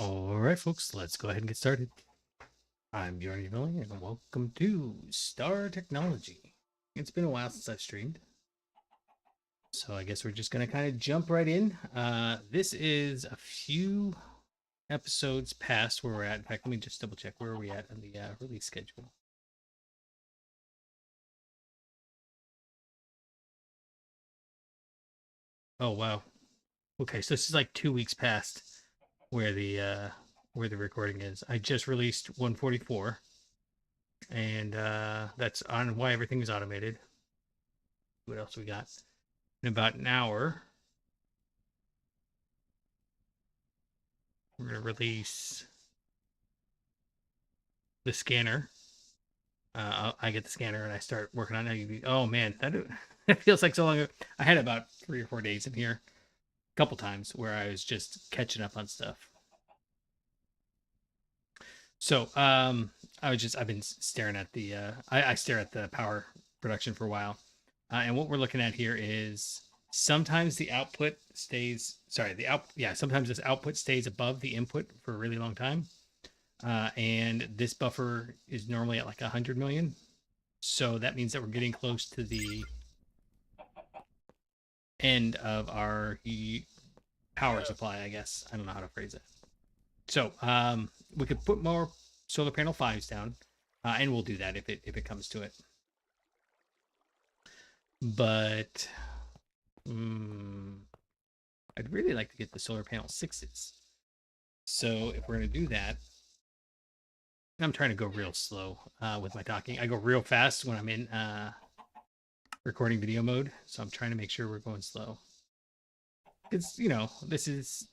All right, folks, let's go ahead and get started. I'm Bjorn Yavelli, and welcome to Star Technology. It's been a while since I've streamed, so I guess we're just going to kind of jump right in. This is a few episodes past where we're at. In fact, let me just double check where are we at on the release schedule. Oh wow. Okay, so this is like 2 weeks past where the recording is. I just released 144, and that's on why everything is automated. What else we got? In about an hour, we're going to release the scanner. I get the scanner and I start working on LUV. Oh man, that feels like so long ago. I had about 3 or 4 days in here, a couple times where I was just catching up on stuff. So I've been staring at the I stare at the power production for a while, and what we're looking at here is sometimes the output stays. Sorry, sometimes this output stays above the input for a really long time. And this buffer is normally at like 100 million. So that means that we're getting close to the end of our power supply, I guess. I don't know how to phrase it. So we could put more solar panel 5s down, and we'll do that if it comes to it. But I'd really like to get the solar panel 6s. So if we're going to do that, I'm trying to go real slow with my talking. I go real fast when I'm in recording video mode, so I'm trying to make sure we're going slow. It's this is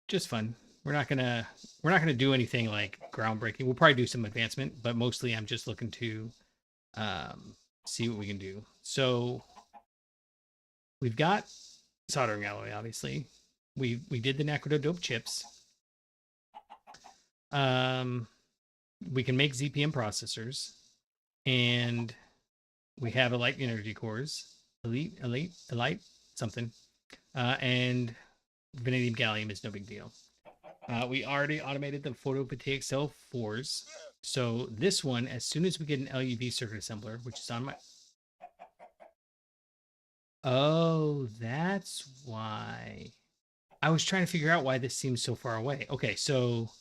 just fun. We're not gonna do anything like groundbreaking. We'll probably do some advancement, but mostly I'm just looking to see what we can do. So we've got soldering alloy, obviously. We did the Nacrodope chips. We can make ZPM processors, and we have Elite energy cores, elite something, and vanadium gallium is no big deal. We already automated the photovoltaic cell 4s. So this one, as soon as we get an LUV circuit assembler, which is on my... Oh, that's why. I was trying to figure out why this seems so far away. Okay, so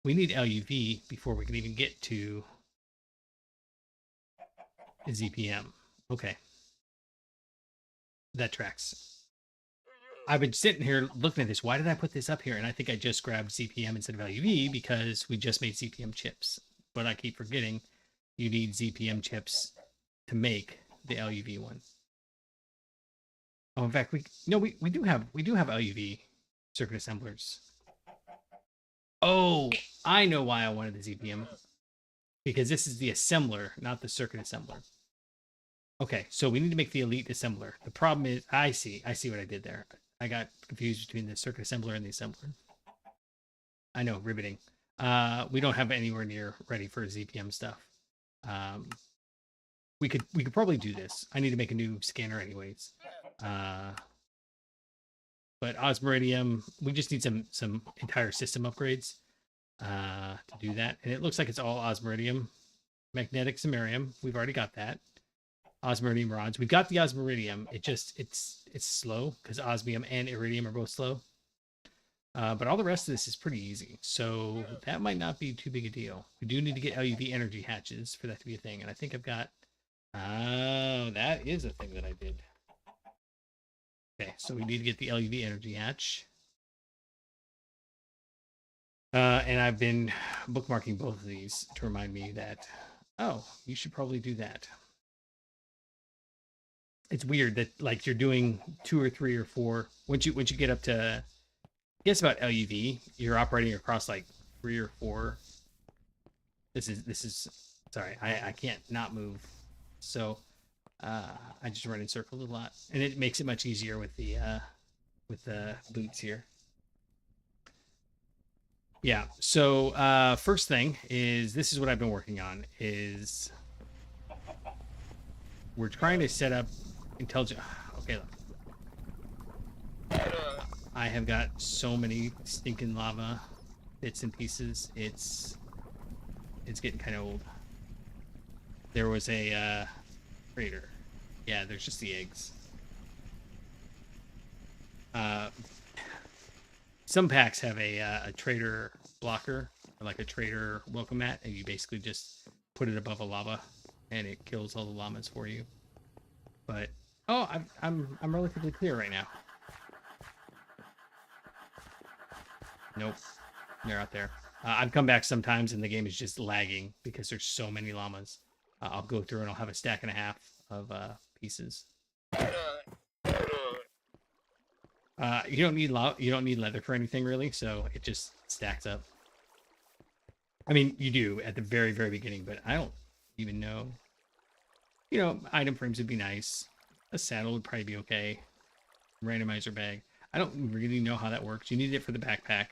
we need LUV before we can even get to ZPM. Okay. That tracks. I've been sitting here looking at this. Why did I put this up here? And I think I just grabbed ZPM instead of LUV because we just made ZPM chips. But I keep forgetting you need ZPM chips to make the LUV one. Oh, in fact, we do have LUV circuit assemblers. Oh, I know why I wanted the ZPM. Because this is the assembler, not the circuit assembler. Okay, so we need to make the elite assembler. The problem is, I see what I did there. I got confused between the circuit assembler and the assembler. I know, riveting. We don't have anywhere near ready for ZPM stuff. We could probably do this. I need to make a new scanner anyways. But Osmiridium, we just need some entire system upgrades to do that. And it looks like it's all Osmiridium. Magnetic samarium, we've already got that. Osmiridium rods. We've got the Osmiridium. It's slow because osmium and iridium are both slow. But all the rest of this is pretty easy. So that might not be too big a deal. We do need to get LUV energy hatches for that to be a thing. And I think I've got... Oh, that is a thing that I did. Okay, so we need to get the LUV energy hatch. And I've been bookmarking both of these to remind me that, oh, you should probably do that. It's weird that like you're doing 2 or 3 or 4. Once you get up to, I guess about LUV, you're operating across like 3 or 4. This is sorry, I can't not move. So I just run in circles a lot, and it makes it much easier with the boots here. Yeah. So first thing is, this is what I've been working on. Is we're trying to set up intelligent. Okay, look. I have got so many stinking lava bits and pieces. It's getting kind of old. There was a crater. Yeah, there's just the eggs. Some packs have a trader blocker, or like a trader welcome mat, and you basically just put it above a lava, and it kills all the llamas for you. But oh, I'm relatively clear right now. Nope, they're out there. I've come back sometimes, and the game is just lagging because there's so many llamas. I'll go through and I'll have a stack and a half of pieces. You don't need leather for anything really, so it just stacks up. I mean, you do at the very, very beginning, but I don't even know. You know, item frames would be nice. A saddle would probably be okay. Randomizer bag. I don't really know how that works. You need it for the backpack.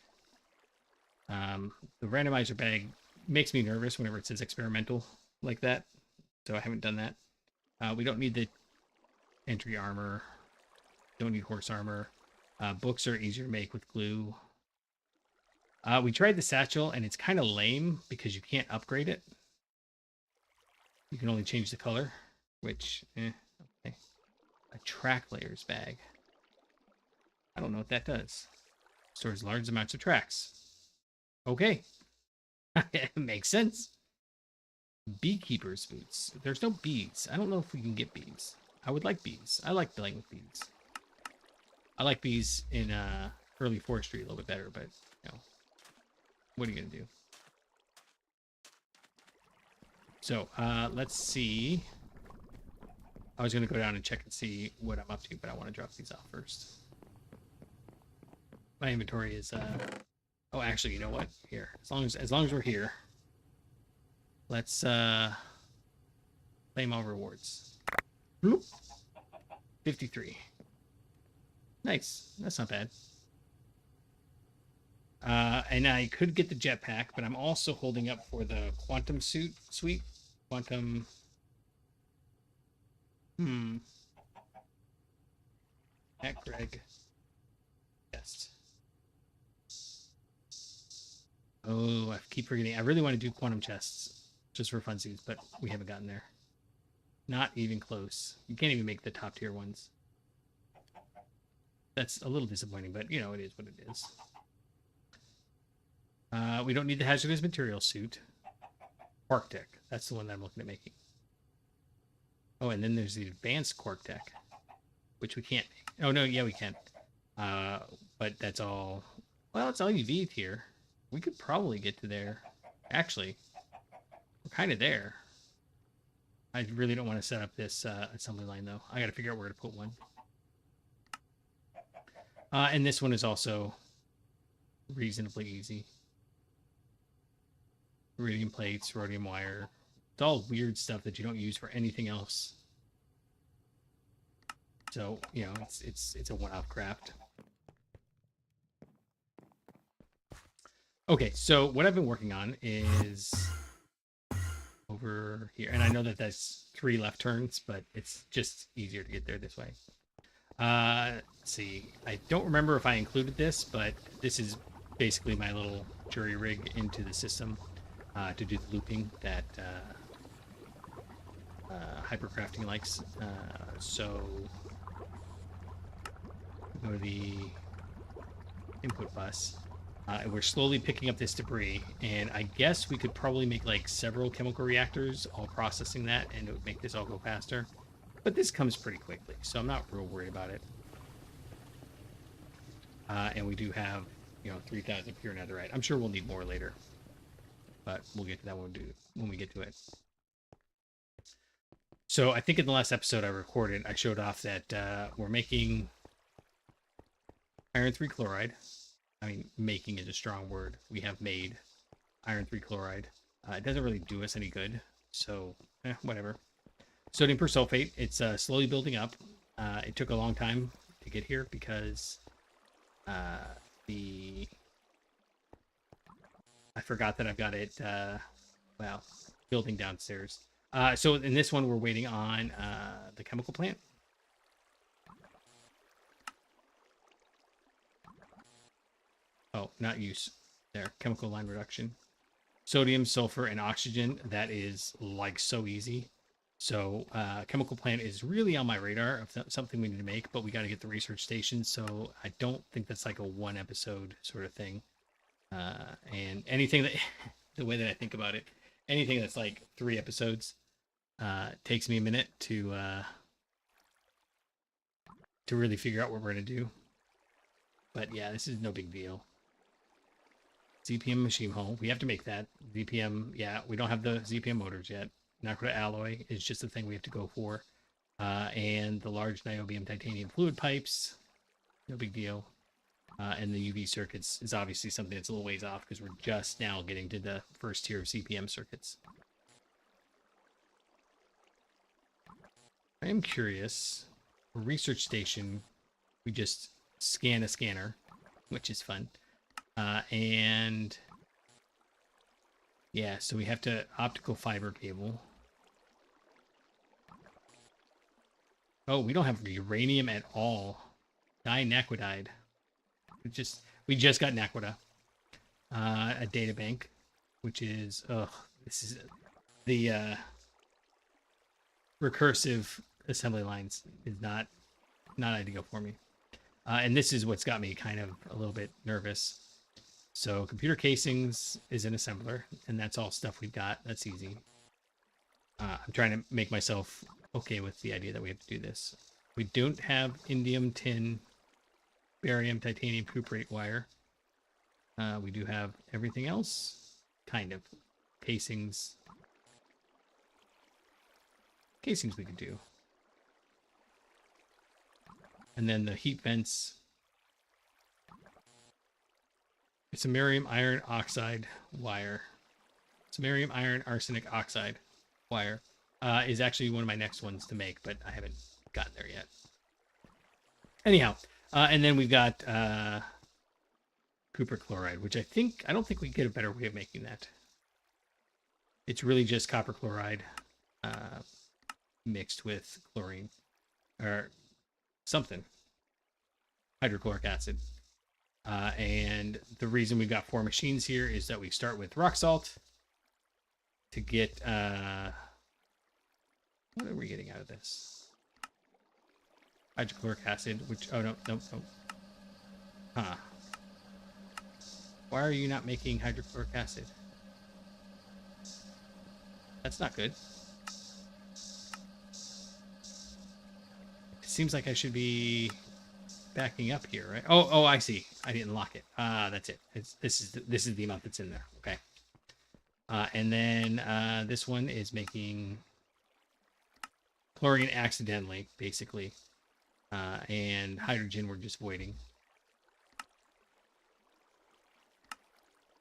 The randomizer bag makes me nervous whenever it says experimental like that, so I haven't done that. We don't need the entry armor. Don't need horse armor. Books are easier to make with glue. We tried the satchel, and it's kind of lame because you can't upgrade it. You can only change the color, which, okay. A track layers bag. I don't know what that does. Stores large amounts of tracks. Okay. It makes sense. Beekeeper's boots. There's no bees. I don't know if we can get bees. I would like bees. I like playing with bees. I like bees in early forestry a little bit better, but, you know, what are you going to do? So, let's see. I was going to go down and check and see what I'm up to, but I want to drop these off first. My inventory is, oh, actually, you know what? Here, as long as we're here, let's claim all rewards. Bloop. 53. Nice. That's not bad. And I could get the jetpack, but I'm also holding up for the quantum suite. Quantum. At Greg. Yes. Oh, I keep forgetting. I really want to do quantum chests just for funsies, but we haven't gotten there. Not even close. You can't even make the top tier ones. That's a little disappointing, but you know, it is what it is. We don't need the hazardous material suit. Quark deck. That's the one that I'm looking at making. Oh, and then there's the advanced quark deck, which we can't make. Oh, no, yeah, we can. But that's all... Well, it's all UV here. We could probably get to there. Actually, we're kind of there. I really don't want to set up this assembly line, though. I got to figure out where to put one. And this one is also reasonably easy. Rhodium plates, rhodium wire. It's all weird stuff that you don't use for anything else. So, you know, it's a one-off craft. Okay, so what I've been working on is over here. And I know that that's 3 left turns, but it's just easier to get there this way. Let's see. I don't remember if I included this, but this is basically my little jury rig into the system to do the looping that Hypercrafting likes. So go to the input bus. And we're slowly picking up this debris, and I guess we could probably make like several chemical reactors all processing that, and it would make this all go faster. But this comes pretty quickly, so I'm not real worried about it. And we do have, you know, 3,000 pure netherite. I'm sure we'll need more later, but we'll get to that when we get to it. So I think in the last episode I recorded, I showed off that we're making iron 3 chloride. I mean, making is a strong word. We have made iron 3 chloride. It doesn't really do us any good, so whatever. Sodium persulfate, it's slowly building up. It took a long time to get here because I forgot that I've got it, well, building downstairs. So in this one, we're waiting on the chemical plant. Oh, not use. There, chemical line reduction. Sodium, sulfur, and oxygen. That is like so easy. So chemical plant is really on my radar of something we need to make, but we got to get the research station. So I don't think that's like a 1 episode sort of thing. And anything that, the way that I think about it, anything that's like 3 episodes takes me a minute to really figure out what we're going to do. But yeah, this is no big deal. ZPM machine hull. We have to make that. ZPM, yeah, we don't have the ZPM motors yet. Nakoda alloy is just the thing we have to go for. And the large niobium titanium fluid pipes, no big deal. And the UV circuits is obviously something that's a little ways off because we're just now getting to the first tier of CPM circuits. I am curious. For research station, we just scan a scanner, which is fun. And yeah, so we have to optical fiber cable. Oh, we don't have uranium at all. Dinaquidide. We just got Naquita. A data bank, which is this is the recursive assembly lines is not ideal for me. And this is what's got me kind of a little bit nervous. So computer casings is an assembler, and that's all stuff we've got. That's easy. I'm trying to make myself okay with the idea that we have to do this. We don't have indium, tin, barium, titanium, cuprate wire. We do have everything else, kind of. Casings. Casings we could do. And then the heat vents. It's samarium iron oxide wire. Samarium iron arsenic oxide wire is actually one of my next ones to make, but I haven't gotten there yet. Anyhow, and then we've got copper chloride, which I don't think we get a better way of making that. It's really just copper chloride mixed with chlorine or something, hydrochloric acid. And the reason we've got 4 machines here is that we start with rock salt to get what are we getting out of this? Hydrochloric acid, which no. Huh. Why are you not making hydrochloric acid? That's not good. It seems like I should be backing up here, right? Oh, I see. I didn't lock it. That's it. This is the amount that's in there. Okay. And then this one is making chlorine accidentally, basically. And hydrogen we're just voiding.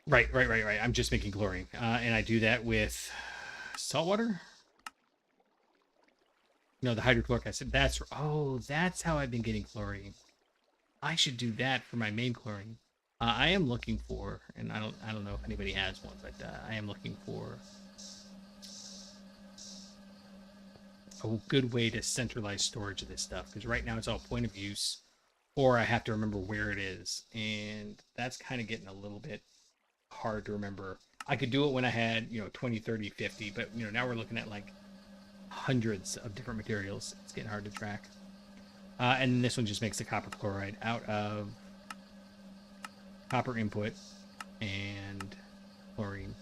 Right. I'm just making chlorine. And I do that with salt water. No, the hydrochloric acid. That's how I've been getting chlorine. I should do that for my main chlorine. I am looking for, and I don't know if anybody has one, but I am looking for a good way to centralize storage of this stuff, because right now it's all point of use, or I have to remember where it is, and that's kind of getting a little bit hard to remember. I could do it when I had 20, 30, 50, but now we're looking at like hundreds of different materials. It's getting hard to track. And this one just makes the copper chloride out of copper input and chlorine,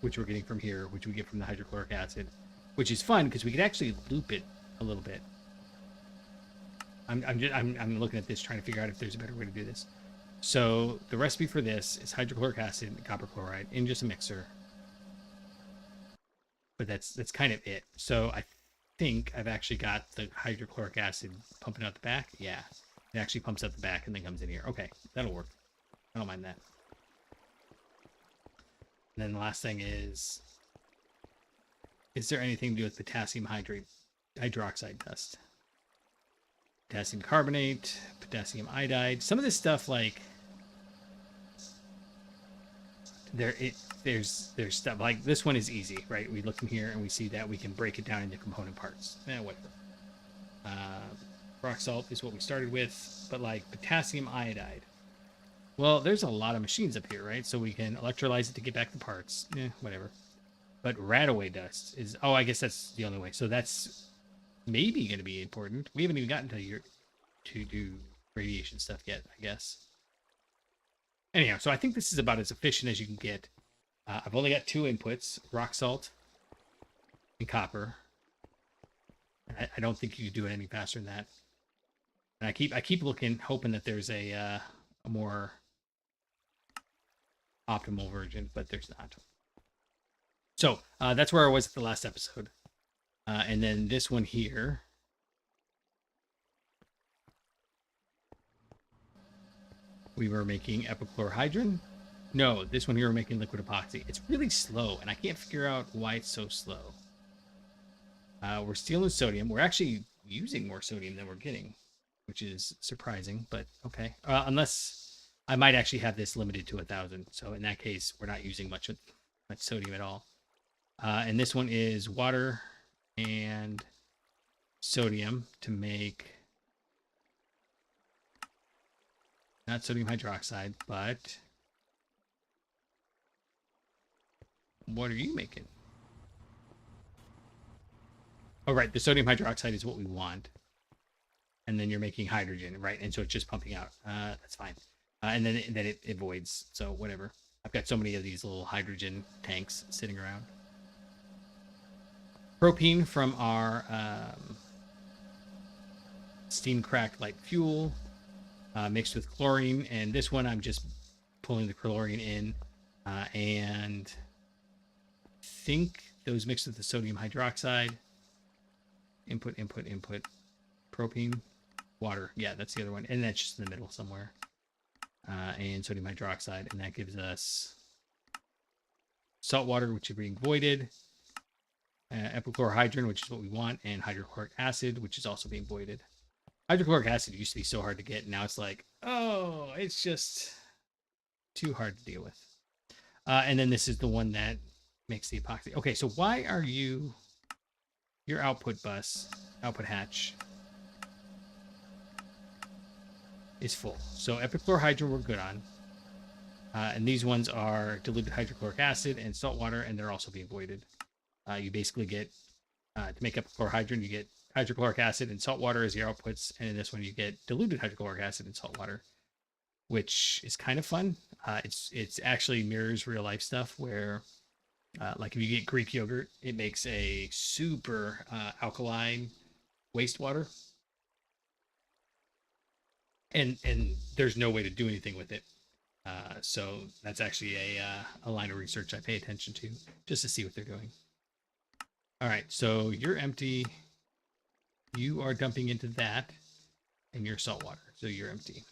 which we're getting from here, which we get from the hydrochloric acid, which is fun because we could actually loop it a little bit. I'm looking at this trying to figure out if there's a better way to do this. So the recipe for this is hydrochloric acid and copper chloride in just a mixer. But that's kind of it. So I think I've actually got the hydrochloric acid pumping out the back. Yeah, it actually pumps out the back and then comes in here. Okay, that'll work. I don't mind that. And then the last thing is there anything to do with potassium hydroxide dust? Potassium carbonate, potassium iodide. Some of this stuff, like there's stuff like this one is easy, right? We look in here and we see that we can break it down into component parts. Whatever. Rock salt is what we started with, but like potassium iodide. Well, there's a lot of machines up here, right? So we can electrolyze it to get back the parts. Whatever. But radaway dust is... Oh, I guess that's the only way. So that's maybe going to be important. We haven't even gotten to do radiation stuff yet, I guess. Anyhow, so I think this is about as efficient as you can get. I've only got 2 inputs, rock salt and copper. I don't think you can do it any faster than that. And I keep looking, hoping that there's a more optimal version, but there's not. So that's where I was at the last episode. And then this one here. We were making epichlorohydrin. No, this one here we're making liquid epoxy. It's really slow, and I can't figure out why it's so slow. We're stealing sodium. We're actually using more sodium than we're getting, which is surprising, but okay. Unless I might actually have this limited to 1,000. So in that case, we're not using much sodium at all. And this one is water and sodium to make not sodium hydroxide, but what are you making? Oh, right. The sodium hydroxide is what we want. And then you're making hydrogen, right? And so it's just pumping out. That's fine. And then it voids. So whatever. I've got so many of these little hydrogen tanks sitting around. Propane from our steam cracked light fuel mixed with chlorine. And this one, I'm just pulling the chlorine in. And I think those mixed with the sodium hydroxide. Input, propane, water. Yeah, that's the other one. And that's just in the middle somewhere. And sodium hydroxide. And that gives us salt water, which is being voided. Epichlorohydrin, which is what we want. And hydrochloric acid, which is also being voided. Hydrochloric acid used to be so hard to get. Now it's like, oh, it's just too hard to deal with. And then this is the one that makes the epoxy. Okay, so why are you... Your output bus, output hatch, is full. So epichlorohydrin we're good on. And these ones are diluted hydrochloric acid and salt water, and they're also being voided. You basically get, to make epichlorohydrin, you get hydrochloric acid and salt water as your outputs, and in this one you get diluted hydrochloric acid and salt water, which is kind of fun. It's actually mirrors real life stuff where... like if you get Greek yogurt, it makes a super alkaline wastewater. And there's no way to do anything with it. So that's actually a line of research I pay attention to just to see what they're doing. All right, so you're empty. You are dumping into that and your salt water. So you're empty.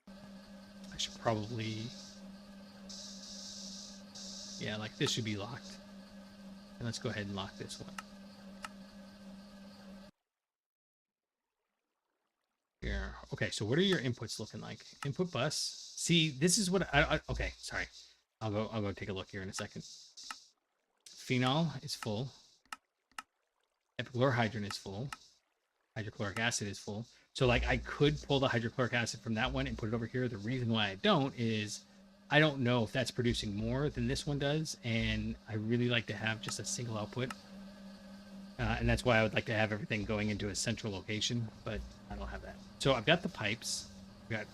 I should probably... Yeah, like this should be locked. And let's go ahead and lock this one. Here. Okay, so what are your inputs looking like? Input bus. See, this is what okay, sorry. I'll go take a look here in a second. Phenol is full. Epichlorohydrin is full. Hydrochloric acid is full. So like I could pull the hydrochloric acid from that one and put it over here. The reason why I don't is I don't know if that's producing more than this one does, and I really like to have just a single output. And that's why I would like to have everything going into a central location, but I don't have that. So I've got the pipes. I've got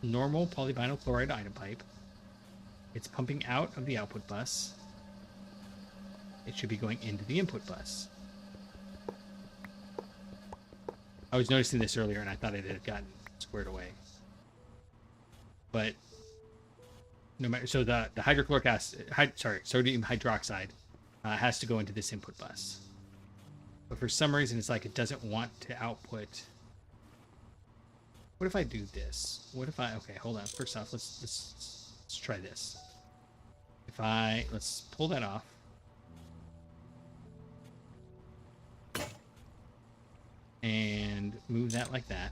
normal polyvinyl chloride item pipe. It's pumping out of the output bus. It should be going into the input bus. I was noticing this earlier, and I thought it had gotten squared away. But... no matter, so the hydrochloric acid, sodium hydroxide has to go into this input bus. But for some reason, it's like it doesn't want to output. What if I do this? What if I... Okay, hold on. First off, let's try this. Let's pull that off. And move that like that.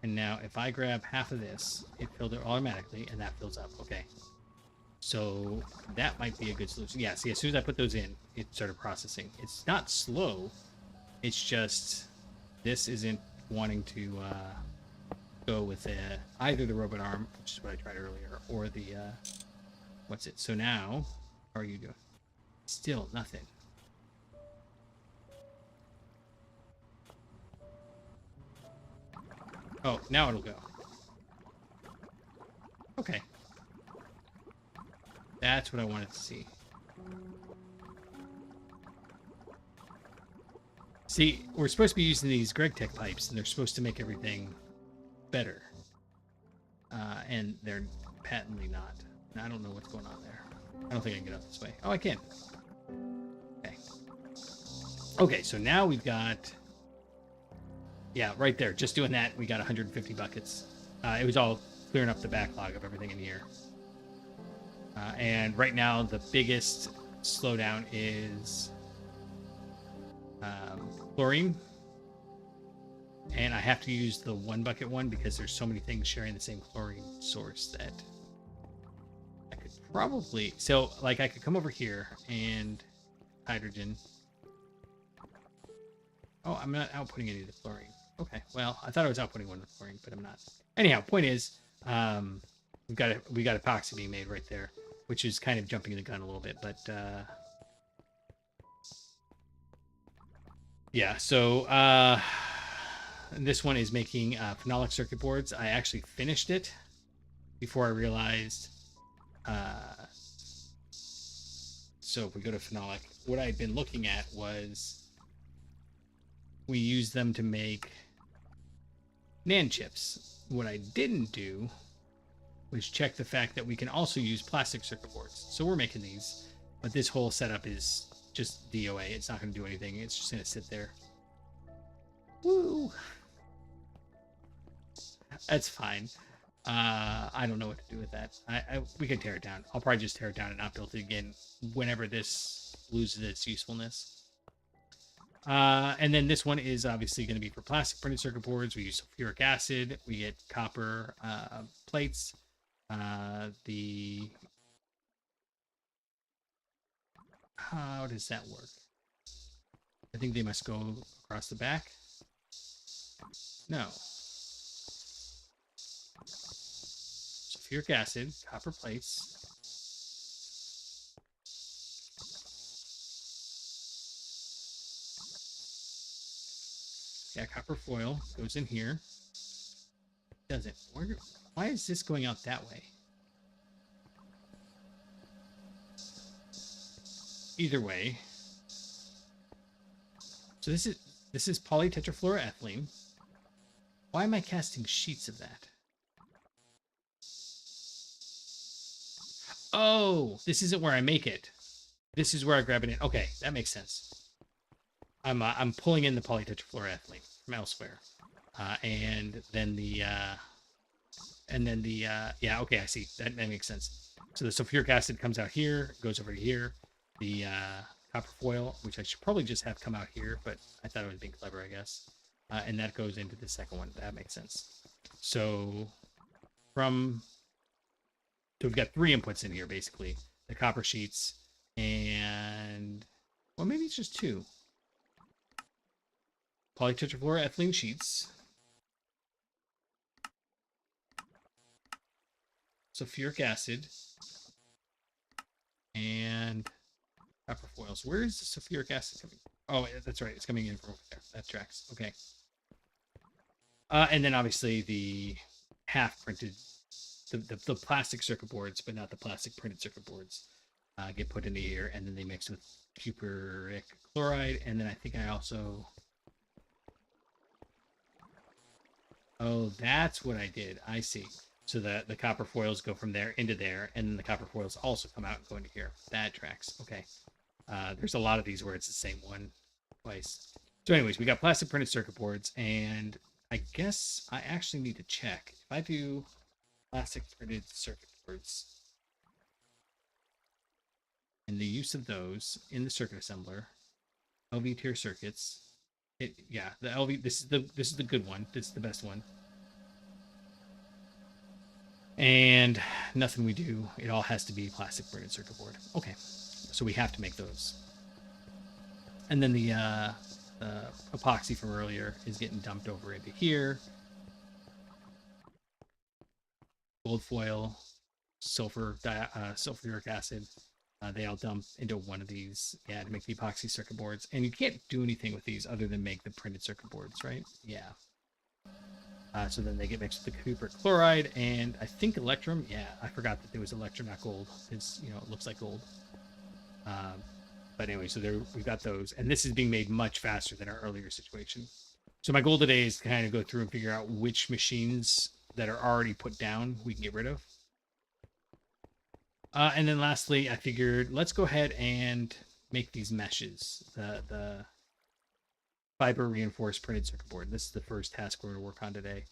And now if I grab half of this, it filled it automatically, and that fills up. Okay. So that might be a good solution. Yeah, see, as soon as I put those in, it started processing. It's not slow. It's just this isn't wanting to go with either the robot arm, which is what I tried earlier, or the what's it? So now, how are you doing? Still nothing. Oh, now it'll go. Okay. That's what I wanted to see. See, we're supposed to be using these GregTech pipes, and they're supposed to make everything better. And they're patently not. And I don't know what's going on there. I don't think I can get up this way. Oh, I can. Okay. Okay, so now we've got... Yeah, right there. Just doing that, we got 150 buckets. It was all clearing up the backlog of everything in here. And right now, the biggest slowdown is chlorine. And I have to use the 1 bucket one because there's so many things sharing the same chlorine source that I could probably... So, like, I could come over here and hydrogen. Oh, I'm not outputting any of the chlorine. Okay, well, I thought I was outputting one of the chlorine, but I'm not. Anyhow, point is, we got epoxy being made right there, which is kind of jumping the gun a little bit, but yeah. So this one is making phenolic circuit boards. I actually finished it before I realized. So if we go to phenolic, what I had been looking at was we use them to make NAND chips. What I didn't do was check the fact that we can also use plastic circuit boards. So we're making these, but this whole setup is just DOA. It's not going to do anything. It's just going to sit there. Woo! That's fine. I don't know what to do with that. We can tear it down. I'll probably just tear it down and not build it again whenever this loses its usefulness. And then this one is obviously going to be for plastic printed circuit boards. We use sulfuric acid. We get copper plates. How does that work? I think they must go across the back. No. Sulfuric acid, copper plates. Yeah, copper foil goes in here. Doesn't. Why is this going out that way? Either way. So this is polytetrafluoroethylene. Why am I casting sheets of that? Oh, this isn't where I make it. This is where I grab it in. Okay, that makes sense. I'm pulling in the polytetrafluoroethylene from elsewhere, and then the yeah, okay, I see that makes sense. So the sulfuric acid comes out here, goes over to here. The copper foil, which I should probably just have come out here, but I thought it was being clever, I guess. And that goes into the second one. That makes sense. So we've got 3 inputs in here, basically. The copper sheets and, well, maybe it's just 2. Polytetrafluoroethylene sheets. Sulfuric acid. And copper foils. Where is the sulfuric acid coming from? Oh, that's right. It's coming in from over there. That tracks. Okay. And then obviously the half printed, the plastic circuit boards, but not the plastic printed circuit boards, get put into here, and then they mix with cupric chloride, and then I think I also... Oh, that's what I did. I see. So the copper foils go from there into there, and then the copper foils also come out and go into here. That tracks. Okay. There's a lot of these where it's the same one twice. So anyways, we got plastic printed circuit boards, and I guess I actually need to check. If I do plastic printed circuit boards, and the use of those in the circuit assembler, LV tier circuits, yeah, the LV, this is the good one. This is the best one. And nothing we do, it all has to be plastic printed circuit board. Okay, so we have to make those. And then the epoxy from earlier is getting dumped over into here. gold foil, sulfuric acid. They all dump into one of these, yeah, to make the epoxy circuit boards. And you can't do anything with these other than make the printed circuit boards, right? Yeah. So then they get mixed with the cupric chloride and I think electrum. Yeah, I forgot that there was electrum, not gold. It's, you know, it looks like gold. But anyway, so there we've got those, and this is being made much faster than our earlier situation. So my goal today is to kind of go through and figure out which machines that are already put down we can get rid of. And then lastly, I figured let's go ahead and make these meshes, the fiber reinforced printed circuit board. This is the first task we're going to work on today.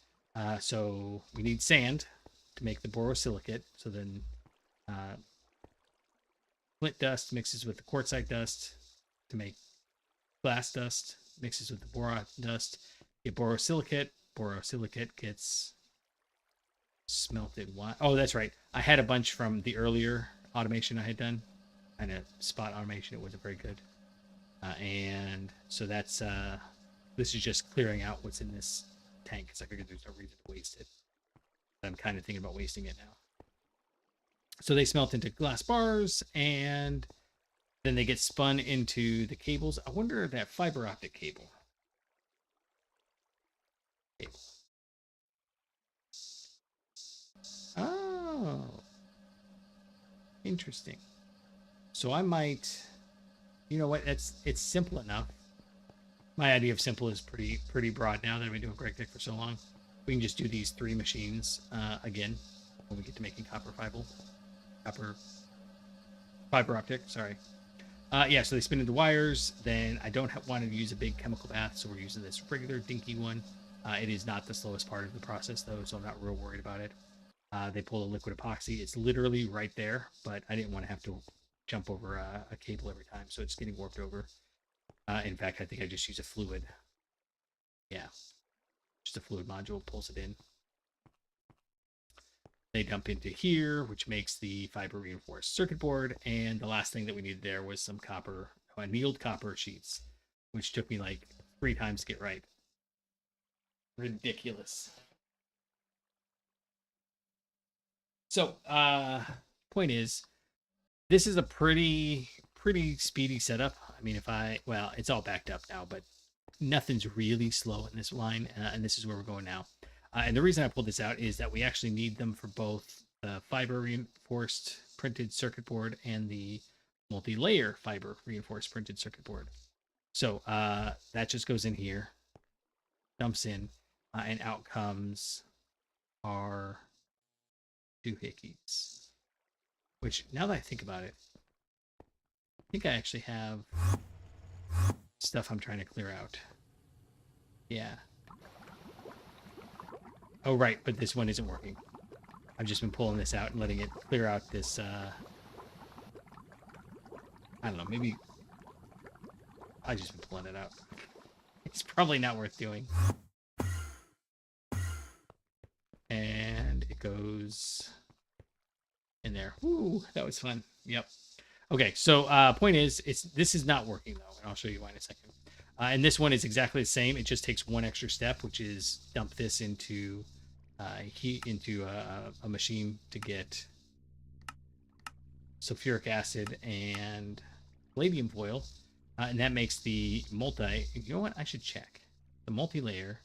So we need sand to make the borosilicate. So then flint dust mixes with the quartzite dust to make glass dust, mixes with the boron dust, get borosilicate. Borosilicate gets smelted. Oh, that's right. I had a bunch from the earlier automation I had done. Kind of spot automation. It wasn't very good. And so that's this is just clearing out what's in this tank because I figured there's no reason to waste it. I'm kind of thinking about wasting it now. So they smelt into glass bars and then they get spun into the cables. I wonder that fiber optic cable. Oh, interesting. So I might, you know what? It's simple enough. My idea of simple is pretty broad now that I've been doing GregTech for so long. We can just do these 3 machines again when we get to making copper fiber optic. Sorry. Yeah, so they spin into wires. Then I don't want to use a big chemical bath, so we're using this regular dinky one. It is not the slowest part of the process though, so I'm not real worried about it. They pull a liquid epoxy. It's literally right there, but I didn't want to have to jump over a cable every time, so it's getting warped over. In fact, I think I just use a fluid. Yeah, just a fluid module pulls it in. They dump into here, which makes the fiber reinforced circuit board. And the last thing that we needed there was some copper, annealed copper sheets, which took me like 3 times to get right. Ridiculous. So, point is, this is a pretty speedy setup. I mean, well, it's all backed up now, but nothing's really slow in this line, and this is where we're going now. And the reason I pulled this out is that we actually need them for both the fiber reinforced printed circuit board and the multi-layer fiber reinforced printed circuit board. So that just goes in here, dumps in, and out comes our doohickeys. Which, now that I think about it, I think I actually have stuff I'm trying to clear out. Yeah. Oh, right, but this one isn't working. I've just been pulling this out and letting it clear out this, I don't know, maybe I've just been pulling it out. It's probably not worth doing. And it goes in there. Ooh, that was fun. Yep. Okay, so point is, this is not working though, and I'll show you why in a second. And this one is exactly the same. It just takes one extra step, which is dump this into a machine to get sulfuric acid and palladium foil, and that makes the multi. You know what? I should check the multi-layer.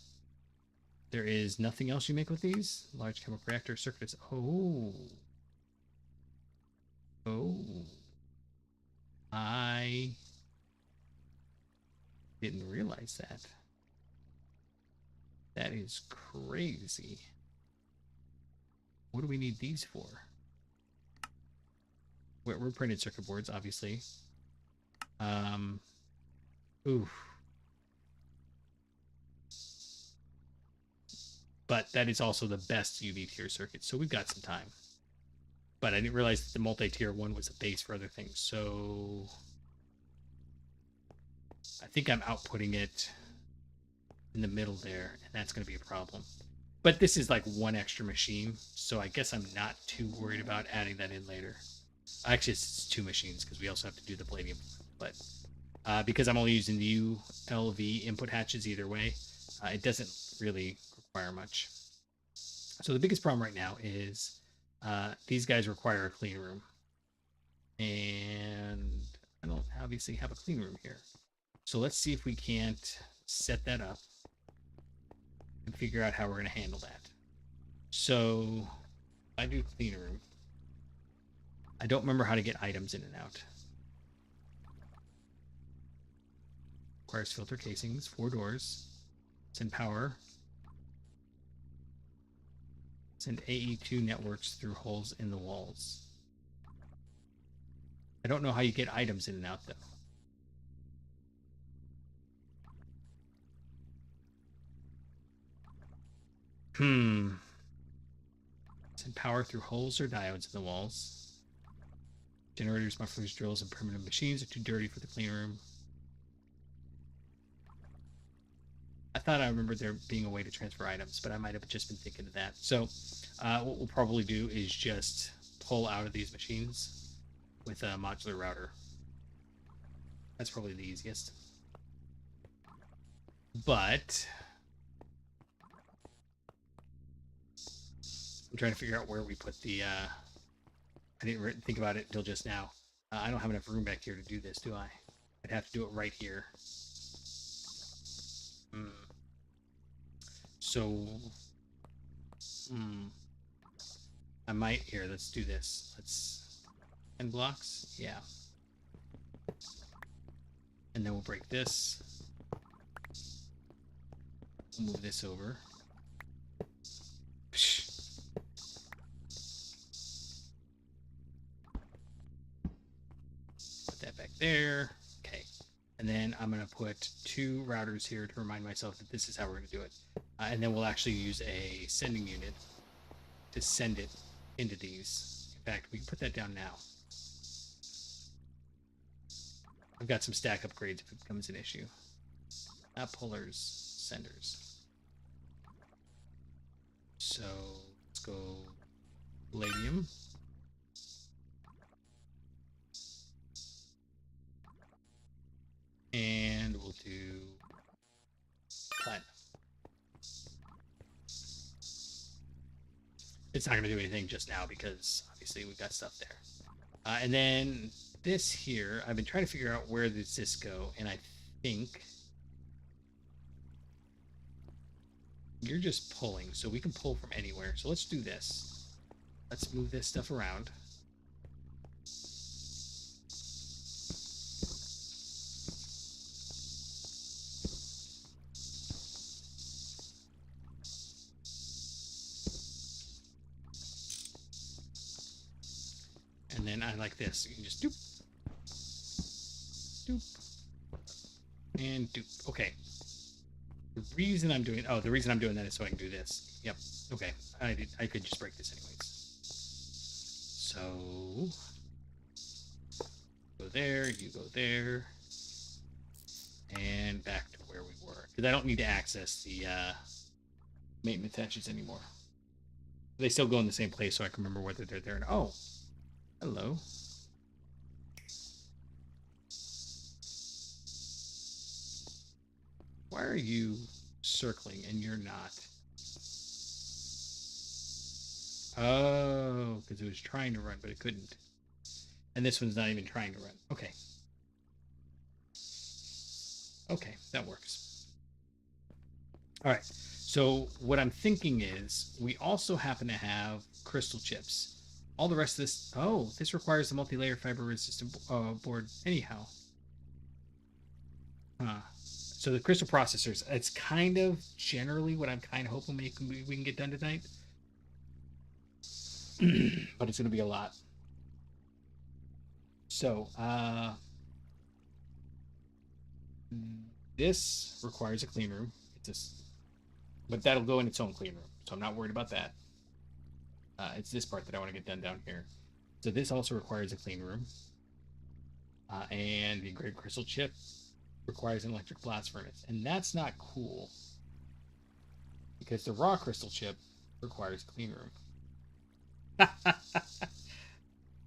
There is nothing else you make with these large chemical reactor circuits. Oh. I didn't realize that. That is crazy. What do we need these for? We're printed circuit boards, obviously. Oof. But that is also the best UV tier circuit, so we've got some time. But I didn't realize that the multi-tier one was a base for other things, so I think I'm outputting it in the middle there, and that's going to be a problem. But this is like one extra machine, so I guess I'm not too worried about adding that in later. Actually, it's 2 machines because we also have to do the palladium. But because I'm only using the ULV input hatches either way, it doesn't really require much. So the biggest problem right now is these guys require a clean room. And I don't obviously have a clean room here. So let's see if we can't set that up and figure out how we're going to handle that. So I do clean room. I don't remember how to get items in and out. Requires filter casings, 4 doors. Send power. Send AE2 networks through holes in the walls. I don't know how you get items in and out, though. Send power through holes or diodes in the walls. Generators, mufflers, drills, and primitive machines are too dirty for the clean room. I thought I remembered there being a way to transfer items, but I might have just been thinking of that. So what we'll probably do is just pull out of these machines with a modular router. That's probably the easiest. But I'm trying to figure out where we put the... I didn't think about it until just now. I don't have enough room back here to do this, do I? I'd have to do it right here. So... I might... Here, let's do this. Let's... 10 blocks? Yeah. And then we'll break this. We'll move this over. Put that back there. Okay. And then I'm going to put 2 routers here to remind myself that this is how we're going to do it. And then we'll actually use a sending unit to send it into these. In fact, we can put that down now. I've got some stack upgrades if it becomes an issue. Not pullers, senders. So let's go palladium. And we'll do platinum. It's not going to do anything just now because obviously we've got stuff there. And then this here, I've been trying to figure out where does this go, and I think you're just pulling, so we can pull from anywhere. So let's do this. Let's move this stuff around. And then I like this. You can just doop. Doop. And doop. Okay. The reason I'm doing that is so I can do this. Yep. Okay. I could just break this anyways. So go there, you go there. And back to where we were. Because I don't need to access the maintenance hatches anymore. They still go in the same place so I can remember whether they're there. Oh. Hello. Why are you circling and you're not? Oh, because it was trying to run, but it couldn't. And this one's not even trying to run. Okay. Okay, that works. All right. So what I'm thinking is we also happen to have crystal chips. All the rest of this... Oh, this requires a multi-layer fiber resistant board anyhow. Huh. So the crystal processors, it's kind of generally what I'm kind of hoping we can get done tonight. But it's going to be a lot. So, this requires a clean room. But that'll go in its own clean room. So I'm not worried about that. It's this part that I want to get done down here. So this also requires a clean room. And the engraved crystal chip requires an electric blast furnace. And that's not cool. Because the raw crystal chip requires a clean room.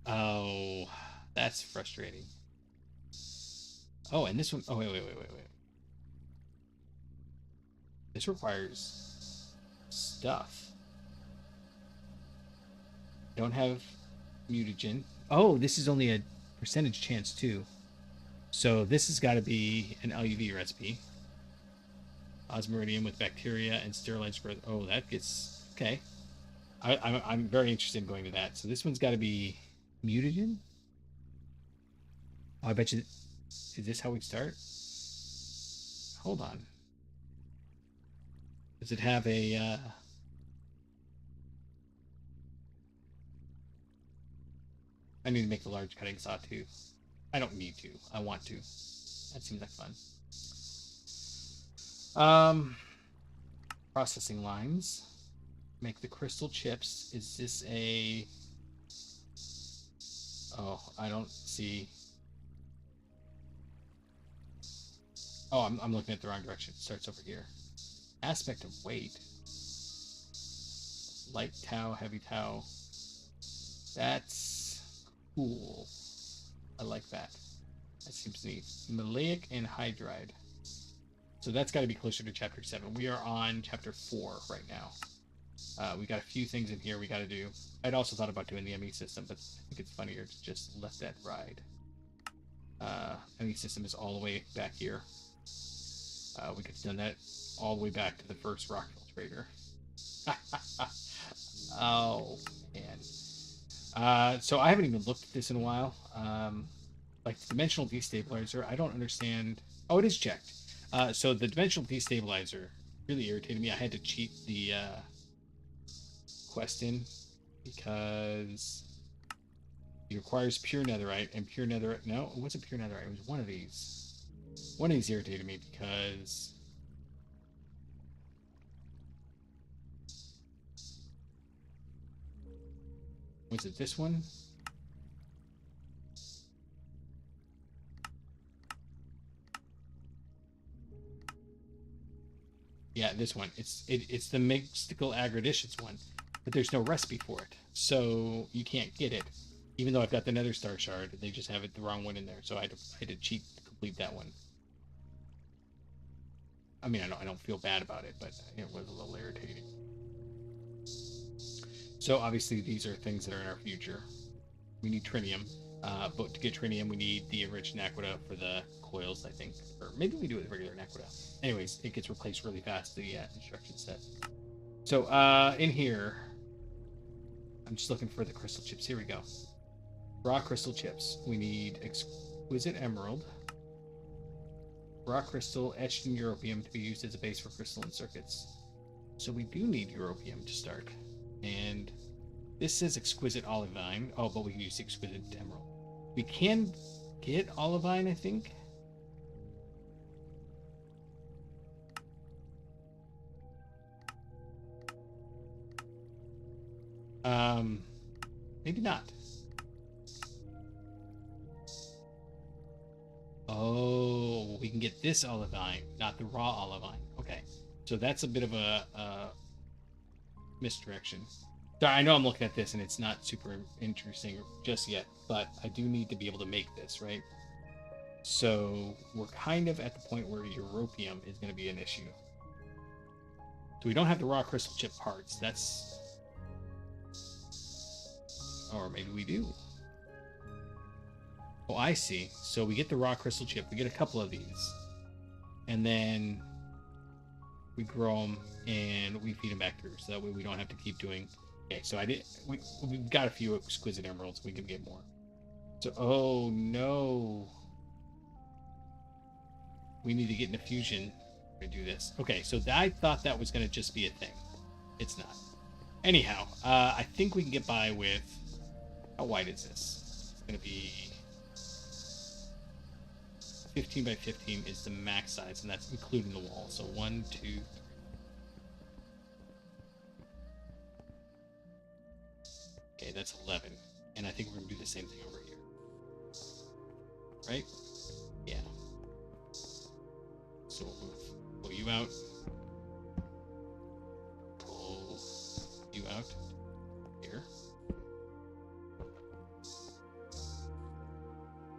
Oh, that's frustrating. Oh, and this one... Oh, wait. This requires stuff. Don't have mutagen. Oh, this is only a percentage chance too. So this has got to be an LUV recipe. Osmiridium with bacteria and sterilized growth. Oh, that gets okay. I'm very interested in going to that. So this one's got to be mutagen. Oh, I bet you. Is this how we start? Hold on. Does it have a? I need to make the large cutting saw too. I don't need to. I want to. That seems like fun. Processing lines. Make the crystal chips. Is this a? Oh, I don't see. Oh, I'm looking at the wrong direction. It starts over here. Aspect of weight. Light tau, heavy tau. That's cool. I like that. That seems neat. Maleic and hydride. So that's got to be closer to chapter 7. We are on chapter 4 right now. We got a few things in here we got to do. I'd also thought about doing the ME system, but I think it's funnier to just let that ride. ME system is all the way back here. We could have done that all the way back to the first rock filtrator. Oh, man. So I haven't even looked at this in a while. Like the dimensional destabilizer, I don't understand. Oh, it is checked. So the dimensional destabilizer really irritated me. I had to cheat the quest in because it requires pure netherite, and pure netherite. No, it wasn't pure netherite. It was one of these. One of these irritated me because was it this one? Yeah, this one. It's the mystical agrodicious one, but there's no recipe for it, so you can't get it. Even though I've got the Nether Star shard, they just have it the wrong one in there, so I had to cheat to complete that one. I mean, I don't feel bad about it, but it was a little irritating. So obviously these are things that are in our future. We need trinium, but to get trinium we need the enriched naquita for the coils, I think, or maybe we do it with regular naquita. Anyways, it gets replaced really fast, the instruction set. So in here, I'm just looking for the crystal chips. Here we go. Raw crystal chips. We need exquisite emerald, raw crystal etched in europium to be used as a base for crystalline circuits. So we do need europium to start. And this says exquisite olivine. Oh, but we can use exquisite emerald. We can get olivine, I think. Maybe not. Oh, we can get this olivine, not the raw olivine. Okay, so that's a bit of a misdirection. So I know I'm looking at this and it's not super interesting just yet, but I do need to be able to make this, right? So we're kind of at the point where europium is going to be an issue. So we don't have the raw crystal chip parts. That's... Or maybe we do. Oh, I see. So we get the raw crystal chip. We get a couple of these. And then we grow them and we feed them back through. So that way we don't have to keep doing... Okay, so we've got a few exquisite emeralds. We can get more. So, oh no. We need to get an fusion to do this. Okay, so I thought that was going to just be a thing. It's not. Anyhow, I think we can get by with... How wide is this? It's going to be 15 by 15 is the max size, and that's including the wall. So 1, 2, 3. Okay, that's 11. And I think we're going to do the same thing over here. Right? Yeah. So we'll pull you out. Pull you out. Here.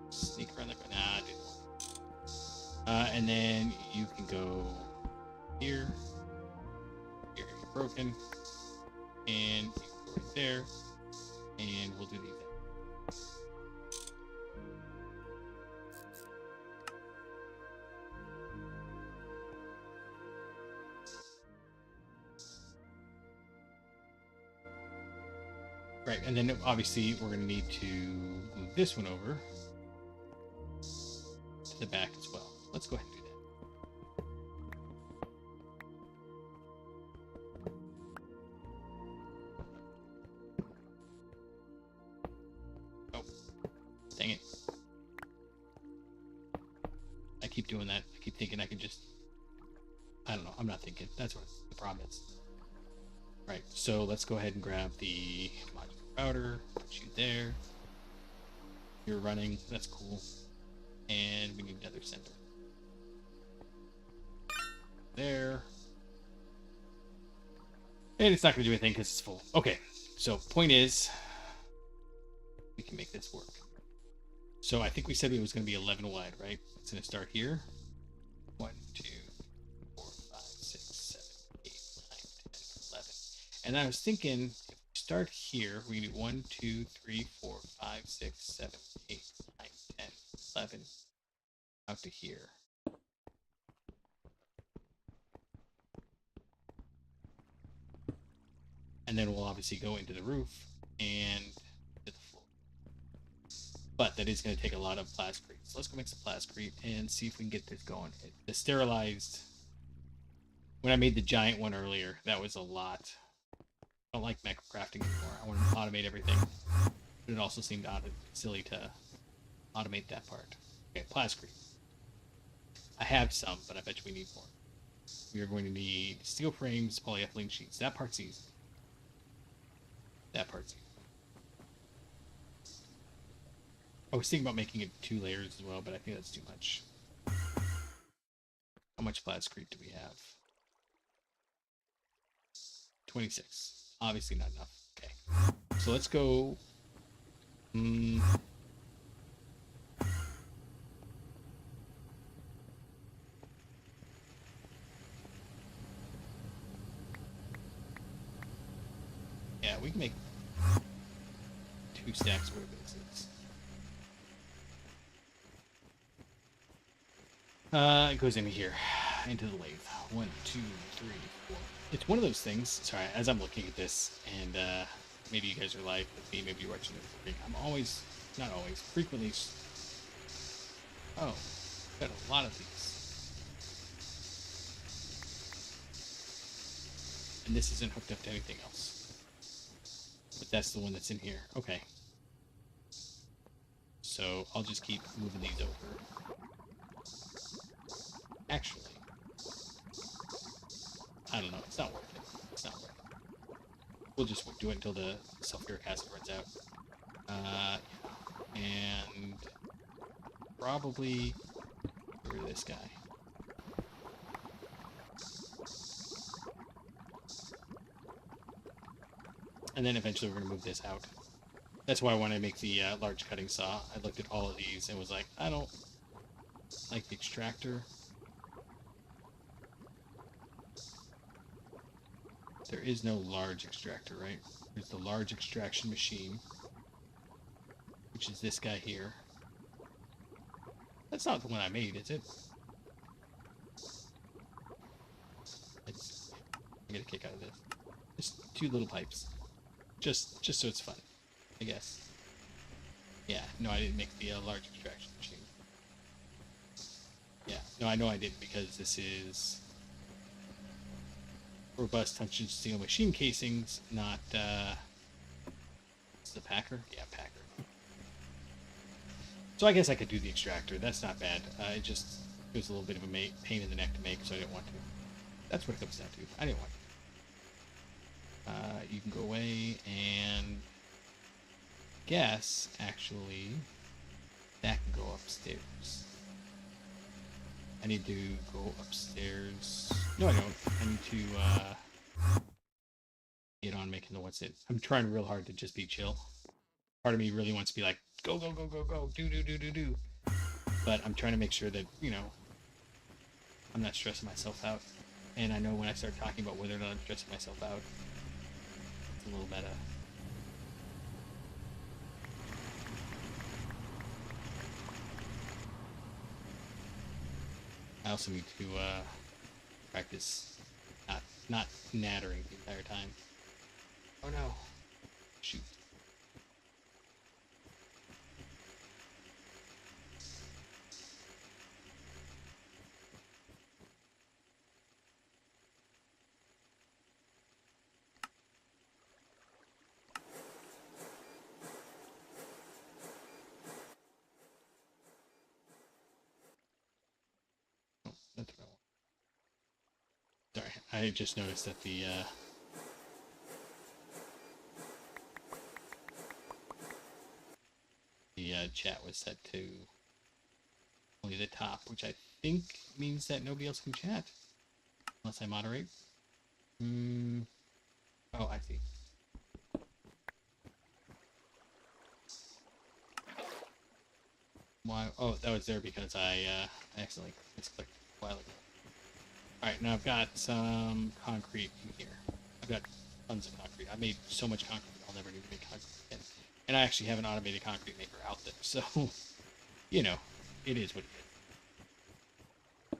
Sneak around the... Nah, dude. And then you can go here. You're broken. And you go right there. And we'll do these. Right, and then obviously we're going to need to move this one over to the back as well. Let's go ahead and do that. Oh, dang it. I keep doing that. I keep thinking I can just... I don't know. I'm not thinking. That's what the problem is. Right, so let's go ahead and grab the modular router, put you there. You're running, that's cool. And we need another center. There. And it's not going to do anything because it's full. Okay, so point is, we can make this work. So I think we said it was going to be 11 wide, right? It's going to start here. 1, 2, 4, 5, 6, 7, 8, 9, 10, 11. And I was thinking, if we start here, we do 1, 2, 3, 4, 5, 6, 7, 8, 9, 10, 11, out to here. And then we'll obviously go into the roof and to the floor. But that is going to take a lot of plascrete. So let's go make some plascrete and see if we can get this going. The sterilized, when I made the giant one earlier, that was a lot. I don't like mecha crafting anymore. I want to automate everything. But it also seemed silly to automate that part. Okay, plascrete. I have some, but I bet you we need more. We are going to need steel frames, polyethylene sheets. That part's easy. That part's easy. I was thinking about making it 2 layers as well, but I think that's too much. How much plascrete do we have? 26. Obviously not enough. Okay. So let's go... Yeah, we can make 2 stacks worth of this. It goes into here, into the lathe. 1, 2, 3, 4. It's one of those things. Sorry, as I'm looking at this, and maybe you guys are live with me, maybe you're watching it. I'm always, not always, frequently. Oh, got a lot of these. And this isn't hooked up to anything else. But that's the one that's in here. Okay. So I'll just keep moving these over. Actually, I don't know. It's not worth it. It's not worth it. We'll just do it until the sulfuric acid runs out. Yeah. And probably get rid of this guy. And then eventually we're going to move this out. That's why when I make the large cutting saw, I looked at all of these and was like, I don't like the extractor. There is no large extractor, right? There's the large extraction machine, which is this guy here. That's not the one I made, is it? I get a kick out of this. Just 2 little pipes. Just so it's fun, I guess. Yeah, no, I didn't make the large extraction machine. Yeah, no, I know I didn't because this is robust tungsten steel machine casings, not, it's the Packer? Yeah, Packer. So I guess I could do the extractor. That's not bad. It just was a little bit of a pain in the neck to make, so I didn't want to. That's what it comes down to. I didn't want to. You can go away and guess, actually, that can go upstairs. I need to go upstairs. No, I don't. I need to get on making the what's it. I'm trying real hard to just be chill. Part of me really wants to be like, go, go, go, go, go, do. But I'm trying to make sure that, you know, I'm not stressing myself out. And I know when I start talking about whether or not I'm stressing myself out, it's a little meta. also need to practice not nattering the entire time. Oh no. Shoot. Oh, that's what I want. Sorry, I just noticed that the chat was set to only the top, which I think means that nobody else can chat unless I moderate. Oh, I see. Why? Oh, that was there because I accidentally misclicked a while ago. Alright, now I've got some concrete in here. I've got tons of concrete. I made so much concrete, I'll never need to make concrete again. And I actually have an automated concrete maker out there, so, you know, it is what it is.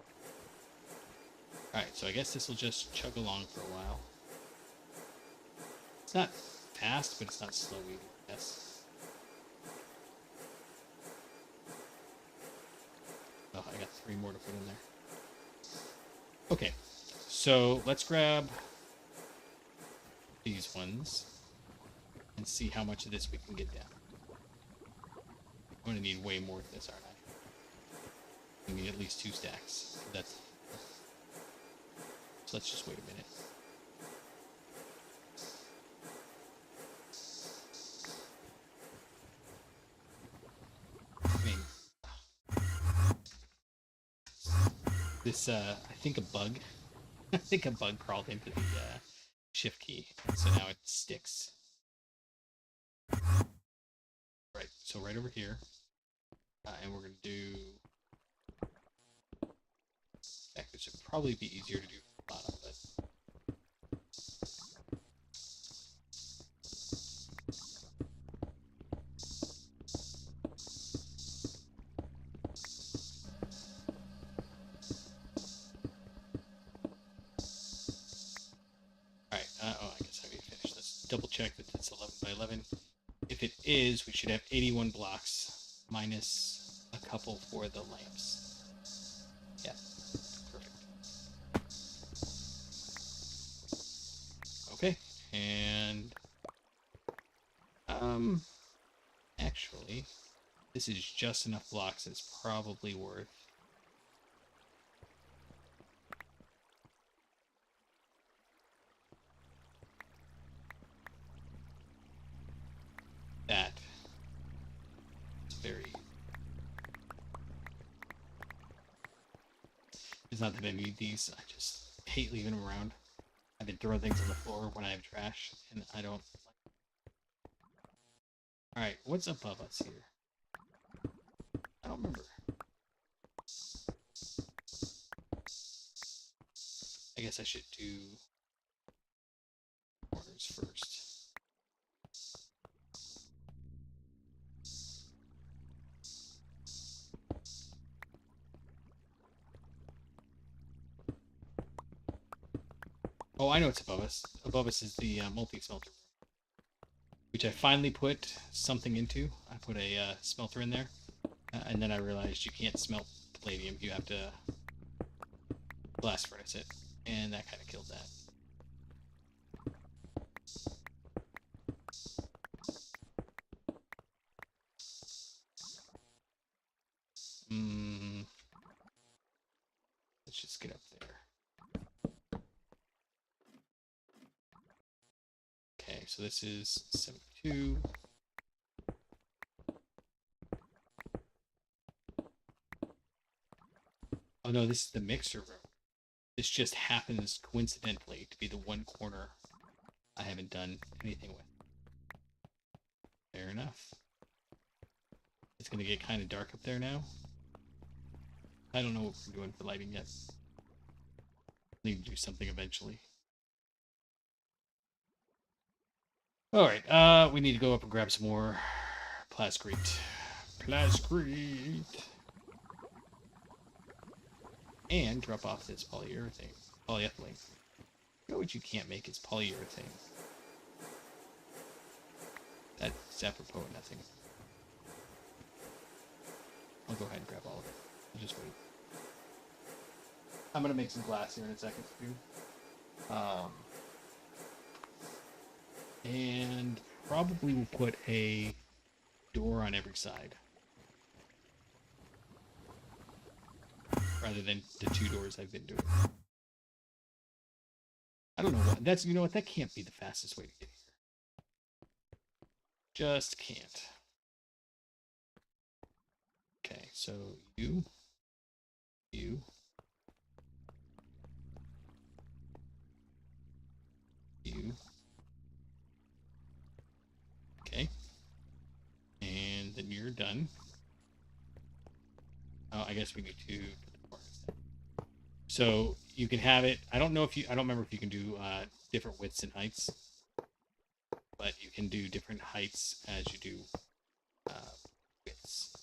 Alright, so I guess this will just chug along for a while. It's not fast, but it's not slow either, yes. Oh, I got 3 more to put in there. Okay, so let's grab these ones and see how much of this we can get down. I'm going to need way more of this, aren't I? I need at least 2 stacks. That's... So let's just wait a minute. I mean, this, I think a bug. I think a bug crawled into the shift key, and so now it sticks. Right, so right over here, and we're going to do... In fact, this would probably be easier to do from the bottom, but... Alright, oh, I guess I need to finish this. Double check that it's 11 by 11. If it is, we should have 81 blocks, minus a couple for the lamps. Yeah, perfect. Okay, and... Actually, this is just enough blocks. It's probably worth... that. It's very... It's not that I need these, I just hate leaving them around. I've been throwing things on the floor when I have trash, and I don't like it. Alright, what's above us here? I don't remember. I guess I should do corners first. Oh, I know what's above us. Above us is the multi-smelter, which I finally put something into. I put a smelter in there, and then I realized you can't smelt palladium. You have to blast furnace it, and that kind of killed that. Let's just get up there. Okay, so this is 72. Oh no, this is the mixer room. This just happens coincidentally to be the one corner I haven't done anything with. Fair enough. It's gonna get kind of dark up there now. I don't know what we're doing for lighting yet. Need to do something eventually. Alright, we need to go up and grab some more plascrete. Plascrete! and drop off this polyethylene. You know what you can't make is polyurethane. That's apropos of nothing. I'll go ahead and grab all of it. I'll just wait. I'm gonna make some glass here in a second too. And probably we'll put a door on every side. Rather than the 2 doors I've been doing. I don't know what that's, you know what, that can't be the fastest way to get here. Just can't. Okay, so you. Okay. And then you're done. Oh, I guess we need to put the door instead. So you can have it. I don't remember if you can do different widths and heights, but you can do different heights as you do widths.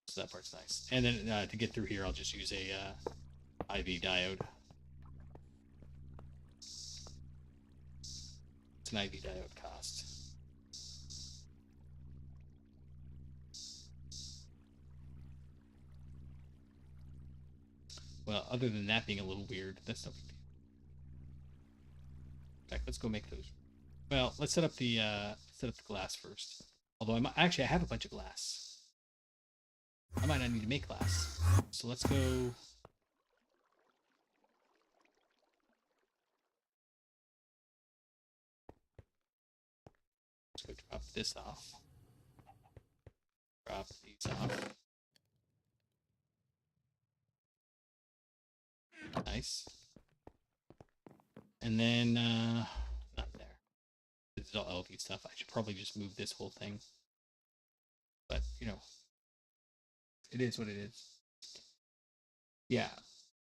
So that part's nice. And then to get through here, I'll just use a IV diode. It's an IV diode cost. Well, other than that being a little weird, that's no big deal. In fact, let's go make those. Well, let's set up the glass first. Although I have a bunch of glass. I might not need to make glass. So let's go. Let's go drop this off. Drop these off. Nice. And then, not there. This is all LED stuff. I should probably just move this whole thing. But, you know, it is what it is. Yeah.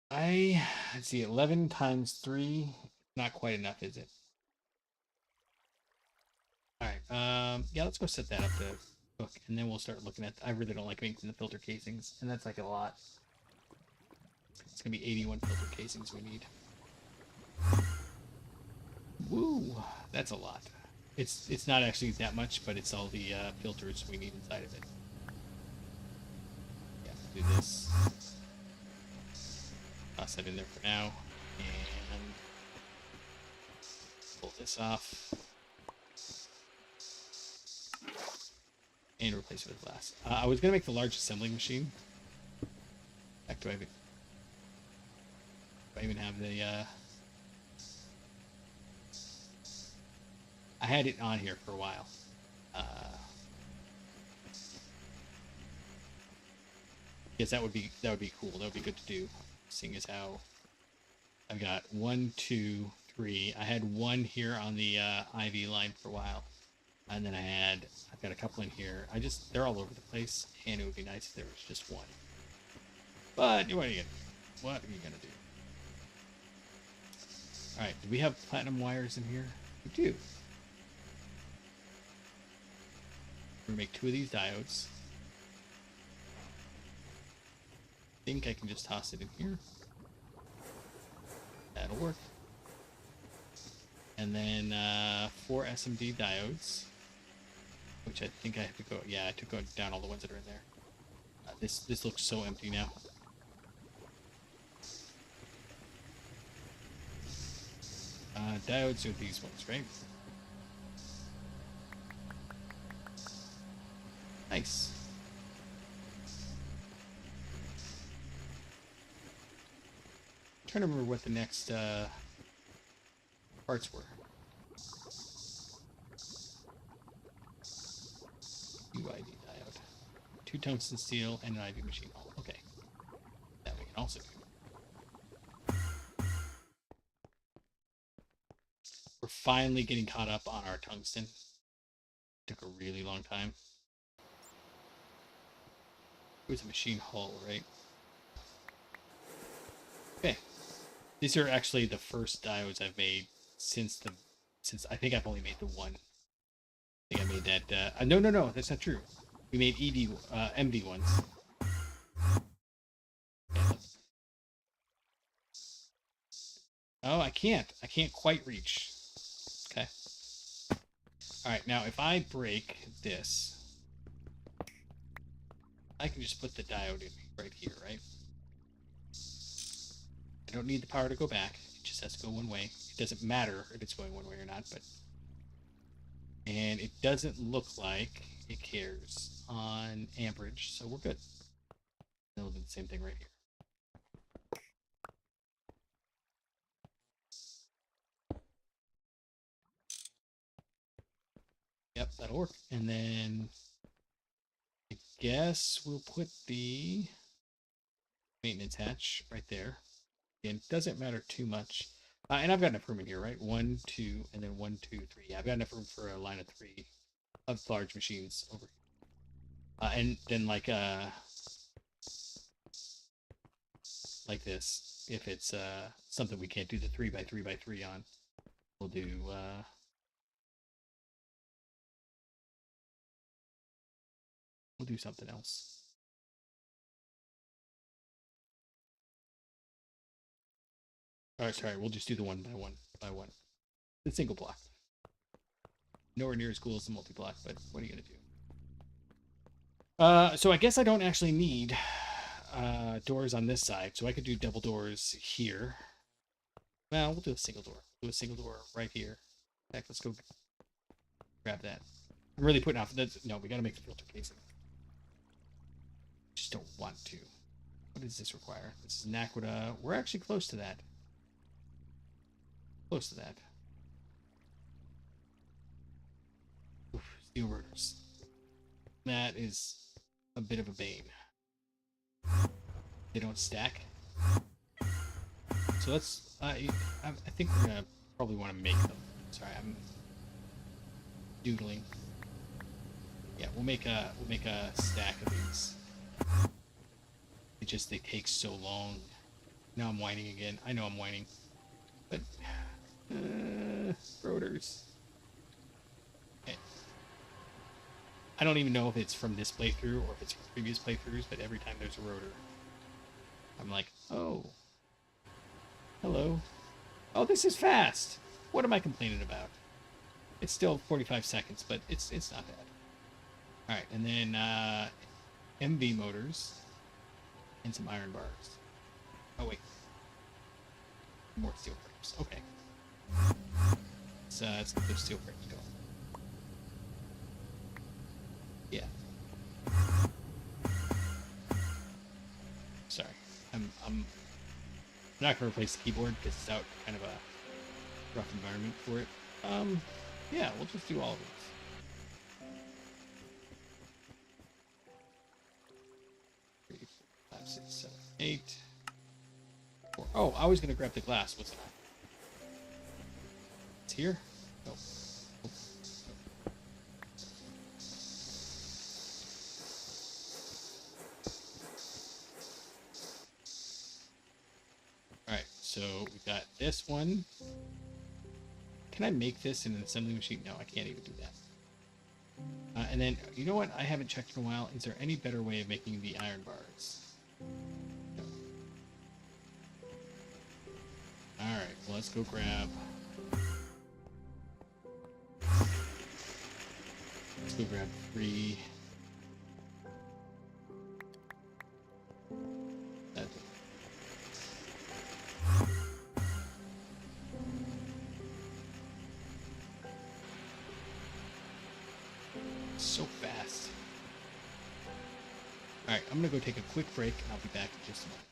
Let's see, 11 times 3. Not quite enough, is it? All right. Yeah, let's go set that up to cook, and then we'll start looking at. I really don't like making the filter casings, and that's like a lot. It's gonna be 81 filter casings we need. Woo, that's a lot. It's not actually that much, but it's all the filters we need inside of it. Yeah, do this. Toss that in there for now, and pull this off. And replace it with glass. I was gonna make the large assembling machine. Back to I even have the I had it on here for a while. Yes, that would be cool. That would be good to do, seeing as how I've got 1, 2, 3. I had one here on the IV line for a while, and then I've got a couple in here. They're all over the place, and it would be nice if there was just one. But what are you gonna do? All right, do we have platinum wires in here? We do. We're gonna make 2 of these diodes. I think I can just toss it in here. That'll work. And then 4 SMD diodes, which I think I have to go. Yeah, I took down all the ones that are in there. This looks so empty now. Diodes are these ones, right? Nice. I'm trying to remember what the next parts were. UID diode. 2 tungsten steel and an IV machine hull. Okay. That we can also do. We're finally getting caught up on our tungsten. Took a really long time. It was a machine hull, right? Okay. These are actually the first diodes I've made since I think I've only made the one. I think I made that. No, that's not true. We made MD ones. Yeah. Oh, I can't. I can't quite reach. Okay. All right, now if I break this, I can just put the diode in right here, right? I don't need the power to go back. It just has to go one way. It doesn't matter if it's going one way or not, but... And it doesn't look like it cares on amperage, so we're good. It'll do the same thing right here. Yep, that'll work. And then I guess we'll put the maintenance hatch right there. Again, doesn't matter too much. And I've got enough room in here, right? 1, 2, and then 1, 2, 3. Yeah, I've got enough room for a line of 3 of large machines over here. And then like this, if it's something we can't do the 3 by 3 by 3 on, we'll do something else. All right, sorry, we'll just do the 1 by 1 by 1. The single block. Nowhere near as cool as the multi-block, but what are you gonna do? So I guess I don't actually need doors on this side, so I could do double doors here. Well, we'll do a single door. Do a single door right here. Heck, let's go grab that. I'm really putting off. No, we gotta make the filter casing. Just don't want to. What does this require? This is Naquita. We're actually close to that. Close to that. Oof, steel rotors. That is a bit of a bane. They don't stack. So let's. I think we're gonna probably want to make them. Sorry, I'm doodling. Yeah, we'll make a stack of these. They take so long. Now I'm whining again. I know I'm whining, but rotors. Okay. I don't even know if it's from this playthrough or if it's from previous playthroughs, but every time there's a rotor, I'm like, oh, hello. Oh, this is fast. What am I complaining about? It's still 45 seconds, but it's not bad. All right, and then MV motors and some iron bars. Oh wait, more steel frames. Okay, let's get those steel frames going. Yeah. Sorry, I'm not gonna replace the keyboard because it's out kind of a rough environment for it. Yeah, we'll just do all of these. Three, four, 5, 6, 7, 8. 4. Oh, I was gonna grab the glass, wasn't I? It's here? No. Oh. Alright, so we've got this one. Can I make this in an assembly machine? No, I can't even do that. And then, you know what? I haven't checked in a while. Is there any better way of making the iron bars? No. Alright, well, let's go grab... Let's go grab 3... So fast. Alright, I'm gonna go take a quick break and I'll be back in just a moment.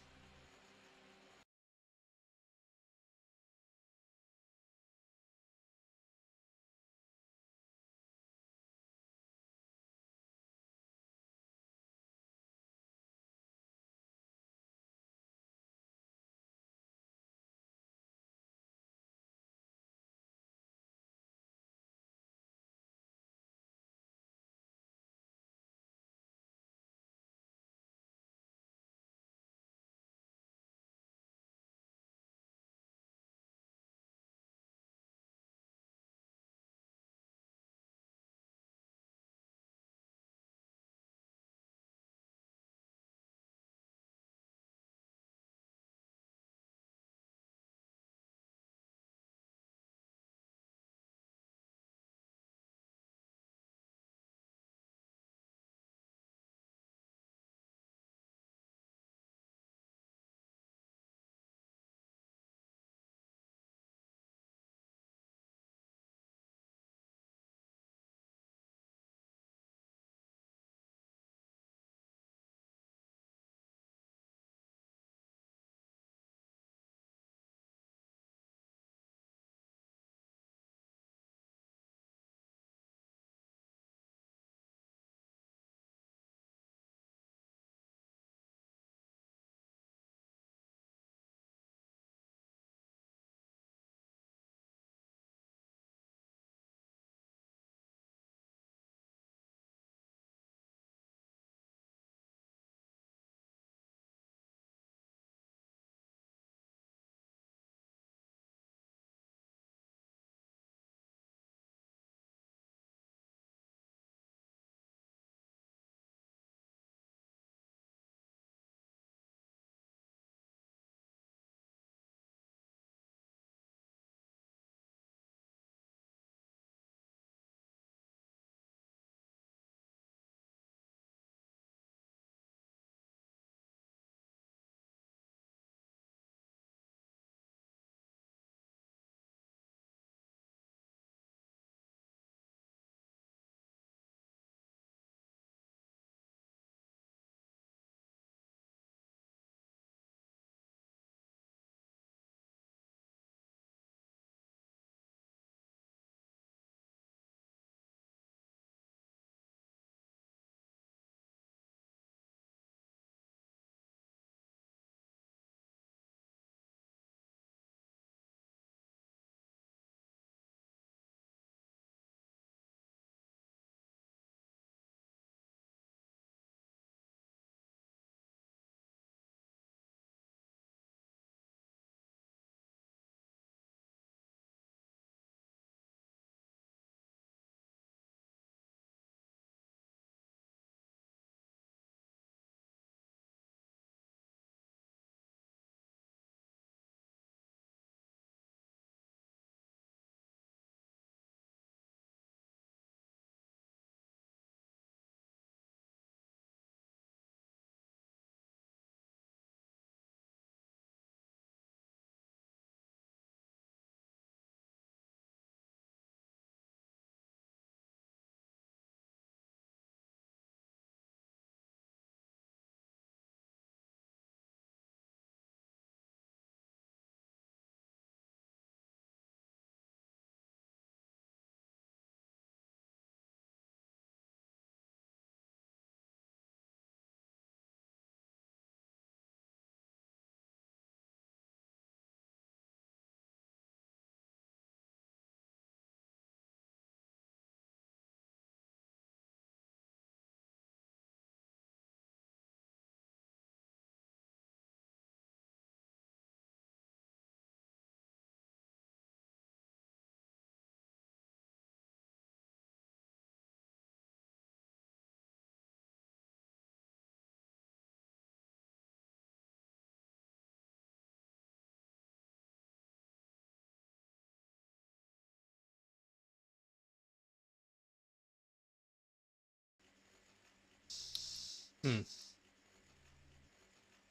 Hmm.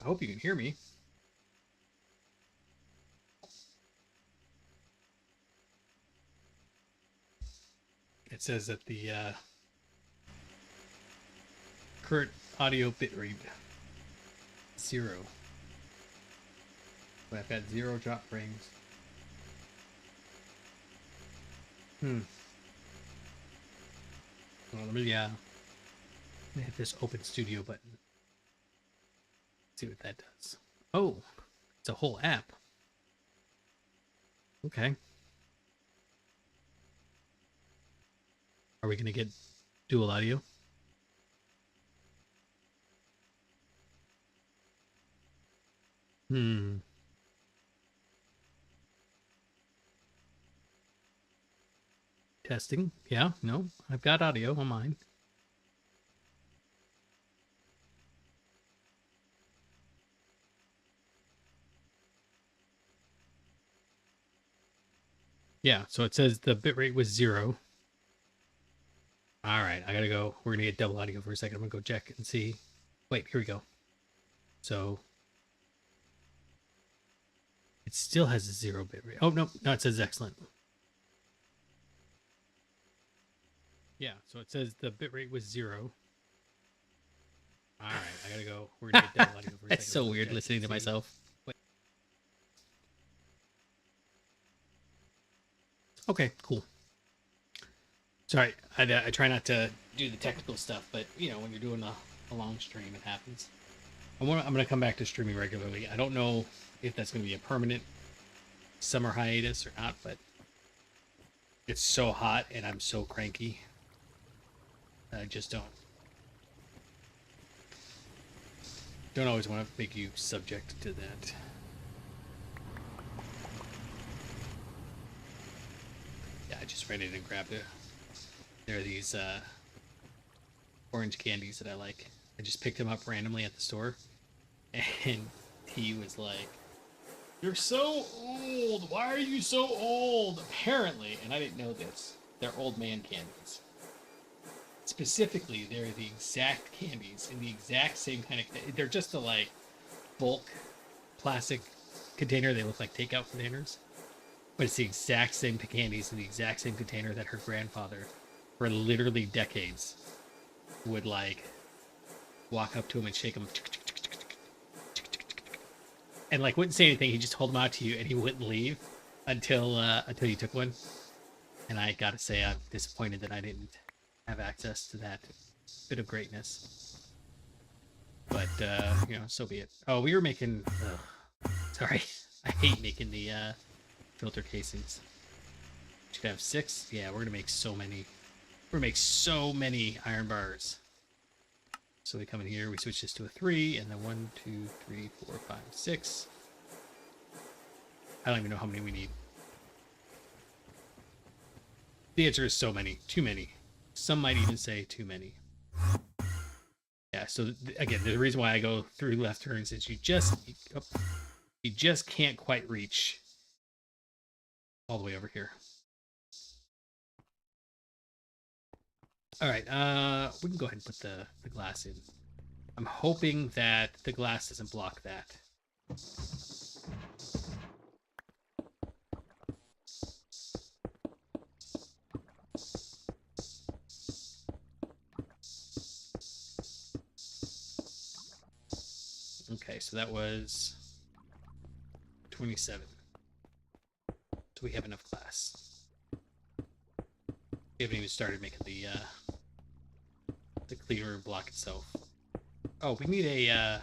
I hope you can hear me. It says that the current audio bitrate 0. But I've got 0 drop frames. Well, let me hit this open studio button. See what that does. Oh, it's a whole app. Okay. Are we going to get dual audio? Testing. Yeah, no, I've got audio on mine. Yeah, so it says the bitrate was 0. All right, I gotta go. We're gonna get double audio for a second. I'm gonna go check and see. Wait, here we go. So it still has a 0 bitrate. Oh no, it says excellent. Yeah, so it says the bitrate was 0. All right, I gotta go. We're gonna get double audio for a second. It's so weird listening to myself. Wait. Okay, cool. Sorry, I try not to do the technical stuff, but you know, when you're doing a long stream, it happens. I'm gonna come back to streaming regularly. I don't know if that's gonna be a permanent summer hiatus or not, but it's so hot and I'm so cranky. I just don't always want to make you subject to that. Yeah, I just ran in and grabbed it. There are these orange candies that I like. I just picked them up randomly at the store, and he was like, "You're so old. Why are you so old?" Apparently, and I didn't know this, they're old man candies. Specifically, they're the exact candies in the exact same kind of. They're just a like bulk plastic container. They look like takeout containers, but it's the exact same candies in the exact same container that her grandfather, for literally decades, would like walk up to him and shake him, and like wouldn't say anything. He just hold them out to you, and he wouldn't leave until you took one. And I gotta say, I'm disappointed that I didn't have access to that bit of greatness. But you know, so be it. Oh, we were making. Sorry, I hate making the filter casings. Should have 6. Yeah, we're gonna make so many. We're gonna make so many iron bars. So we come in here, we switch this to a 3, and then 1, 2, 3, 4, 5, 6. I don't even know how many we need. The answer is so many. Too many. Some might even say too many. Yeah, so again, the reason why I go through left turns is you just can't quite reach all the way over here. All right, we can go ahead and put the glass in. I'm hoping that the glass doesn't block that. Okay, so that was 27. So we have enough glass. We haven't even started making the cleaner block itself. Oh, we need a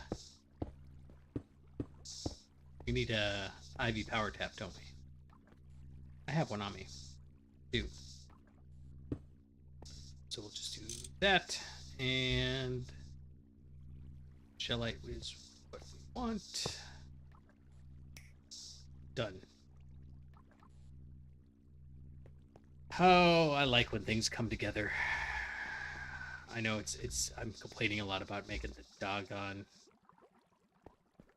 IV power tap, don't we? I have one on me. Dude. So we'll just do that, and shellite is what we want. Done. Oh, I like when things come together. I know I'm complaining a lot about making the doggone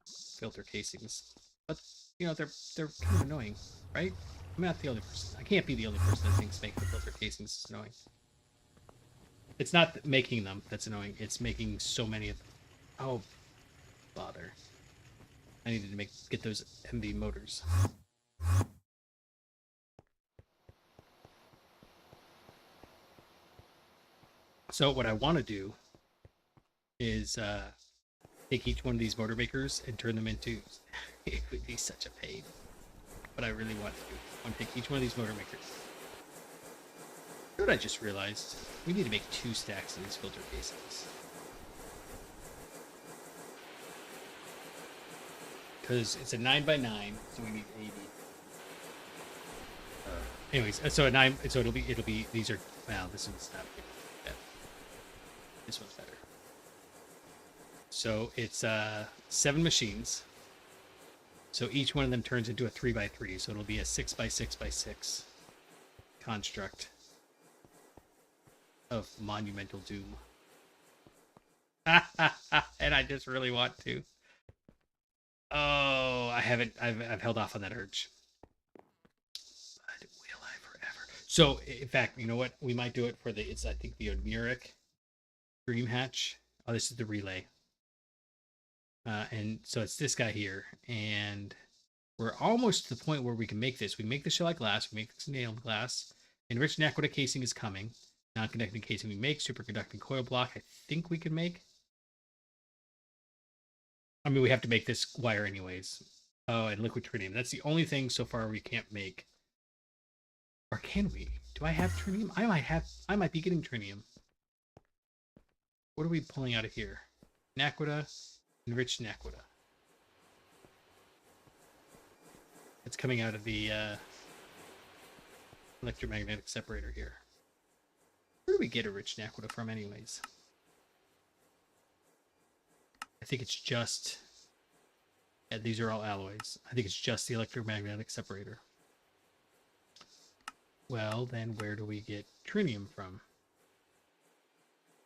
filter casings, but you know they're kind of annoying, right? I'm not the only person. I can't be the only person that thinks making the filter casings is annoying. It's not making them that's annoying. It's making so many of them. Oh, bother. I needed to get those MV motors. So what I want to do is take each one of these motor makers and turn them into... It would be such a pain. But I really want to do. I want to take each one of these motor makers. You know what I just realized? We need to make 2 stacks of these filter casings. Because it's a 9x9, so we need 80. Anyways, so a 9, so it'll be, these are, well, this one's not bad. This one's better. So it's 7 machines. So each one of them turns into a 3x3, so it'll be a 6x6x6 construct of monumental doom. And I just really want to. Oh, I've held off on that urge. But will I forever? So, in fact, you know what? We might do it for it's, I think, the Oniric Dream Hatch. Oh, this is the relay. And so it's this guy here. And we're almost to the point where we can make this. We make the shell like glass. We make this nailed glass. Enriched Naquita casing is coming. Non-conducting casing we make. Superconducting coil block I think we can make. I mean, we have to make this wire anyways. Oh, and liquid tritium. That's the only thing so far we can't make. Or can we? Do I have tritium? I might be getting tritium. What are we pulling out of here? Naquita. Enriched Naquita. It's coming out of the electromagnetic separator here. Where do we get enriched Naquita from anyways? I think it's just... Yeah, these are all alloys. I think it's just the electromagnetic separator. Well, then where do we get tritium from?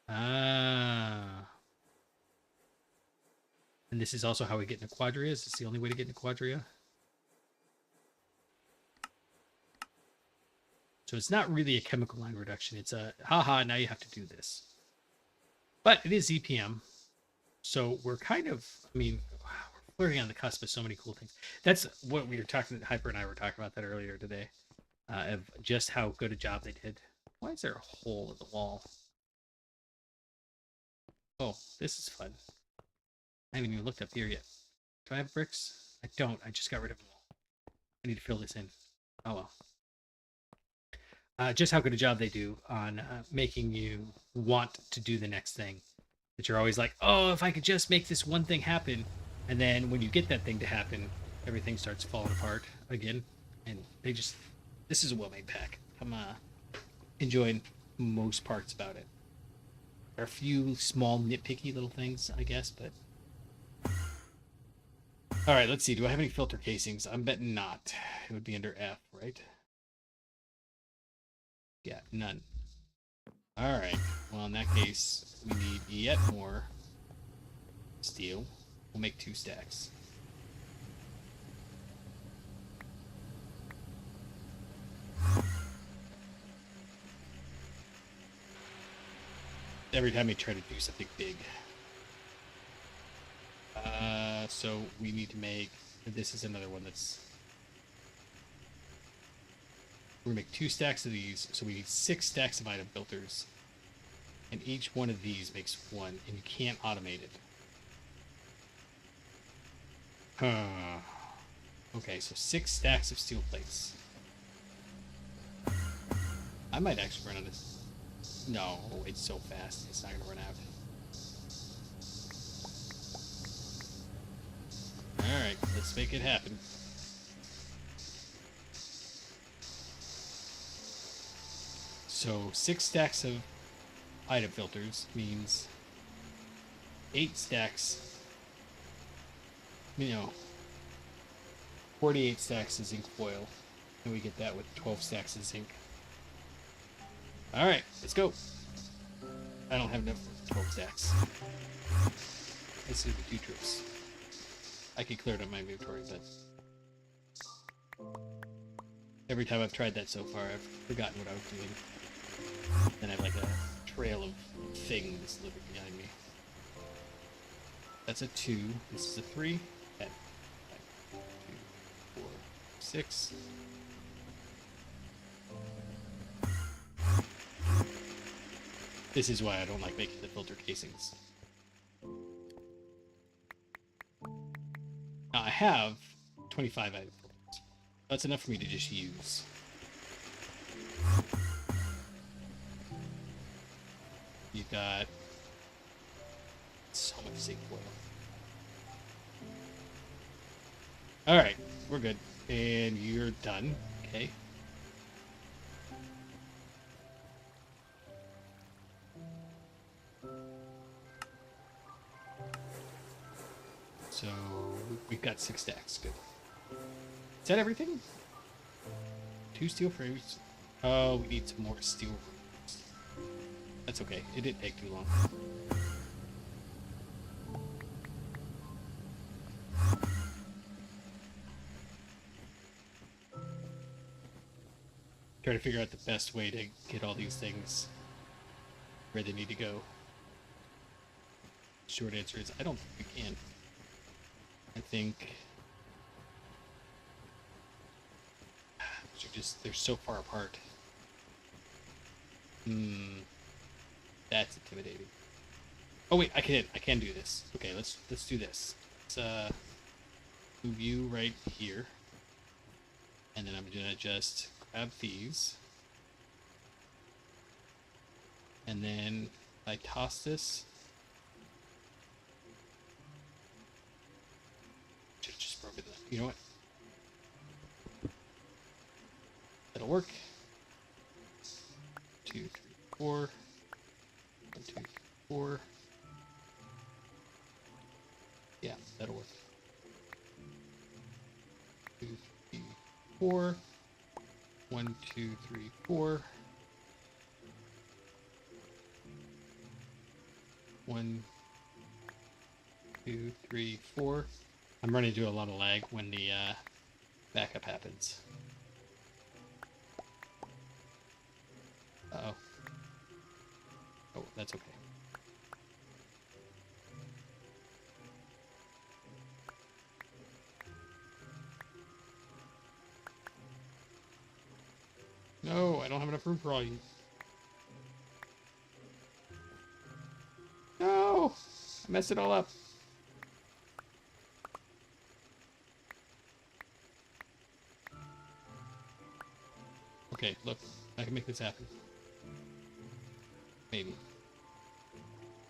Ah. And this is also how we get into Quadria? Is this the only way to get into Quadria? So it's not really a chemical line reduction. It's a, haha, now you have to do this. But it is EPM. So we're kind of, I mean, we're flirting on the cusp of so many cool things. That's what we were talking, Hyper and I were talking about that earlier today. Of just how good a job they did. Why is there a hole in the wall? Oh, this is fun. I haven't even looked up here yet. Do I have bricks? I don't. I just got rid of them all. I need to fill this in. Oh well. Just how good a job they do on making you want to do the next thing. That you're always like, oh, if I could just make this one thing happen. And then when you get that thing to happen, everything starts falling apart again. And they just... This is a well-made pack. I'm enjoying most parts about it. There are a few small nitpicky little things, I guess, but... Alright, let's see. Do I have any filter casings? I'm betting not. It would be under F, right? Yeah, none. Alright. Well, in that case, we need yet more steel. We'll make 2 stacks. Every time I try to do something big. So we need to make... This is another one that's... We're going to make 2 stacks of these, so we need 6 stacks of item filters. And each one of these makes 1, and you can't automate it. Okay, so 6 stacks of steel plates. I might actually run out of... No, it's so fast, it's not going to run out. Alright, let's make it happen. So 6 stacks of item filters means 8 stacks, 48 stacks of zinc foil, and we get that with 12 stacks of zinc. Alright, let's go. I don't have enough for 12 stacks. Let's do the 2 trips. I could clear it on my inventory, but every time I've tried that so far, I've forgotten what I was doing. Then I have like a trail of things living behind me. That's a 2. This is a 3. 10, 2, 4, 6. This is why I don't like making the filter casings. Now I have 25 item filters. That's enough for me to just use. You got so much zinc oil. Alright, we're good. And you're done. Okay. So we've got 6 stacks. Good. Is that everything? 2 steel frames. Oh, we need some more steel frames. That's okay. It didn't take too long. Try to figure out the best way to get all these things where they need to go. Short answer is I don't think we can. I think they're so far apart. That's intimidating. Oh wait, I can do this. Okay, let's do this. Let's move you right here. And then I'm gonna just grab these. And then I toss this. Should've just broken that. You know what? That'll work. 2, 3, 4. 1, 2, 3, 4. Yeah, that'll work. 2, 3, 4. 1, 2, 3, 4. 1, 2, 3, 4. I'm running into a lot of lag when the backup happens. Uh-oh. Oh, that's okay. No, I don't have enough room for all you. No! I messed it all up. Okay, look. I can make this happen. Maybe.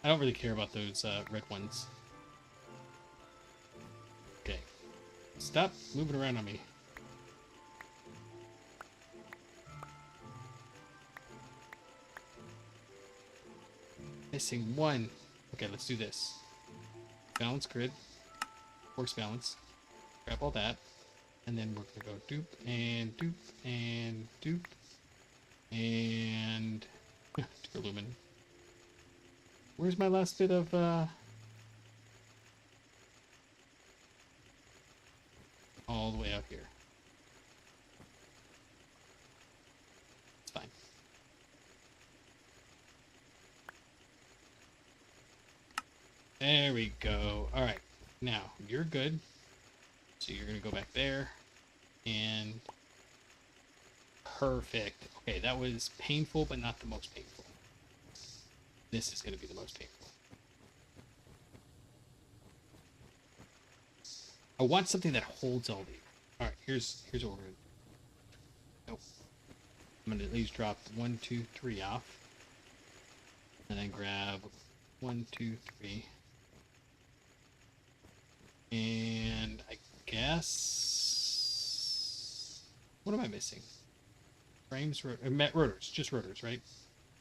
I don't really care about those red ones. Okay. Stop moving around on me. Missing one. Okay, let's do this. Balance grid. Force balance. Grab all that. And then we're going to go dupe and dupe and dupe. And Lumen. Where's my last bit of all the way out here? It's fine. There we go. All right. Now, you're good. So you're going to go back there. And perfect. Okay, that was painful, but not the most painful. This is going to be the most painful. I want something that holds all these. All right, here's what we're going to do. Nope. I'm going to at least drop 1, 2, 3 off. And then grab 1, 2, 3. And I guess... What am I missing? Frames, rotors, just rotors, right?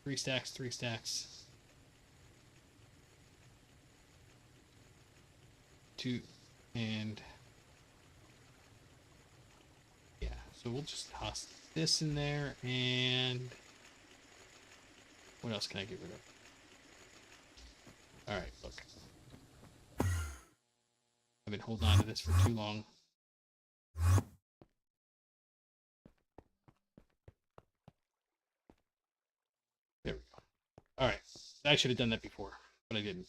3 stacks, 3 stacks. 2, and... Yeah, so we'll just toss this in there, and... What else can I get rid of? Alright, look. I've been holding on to this for too long. There we go. Alright. I should have done that before, but I didn't.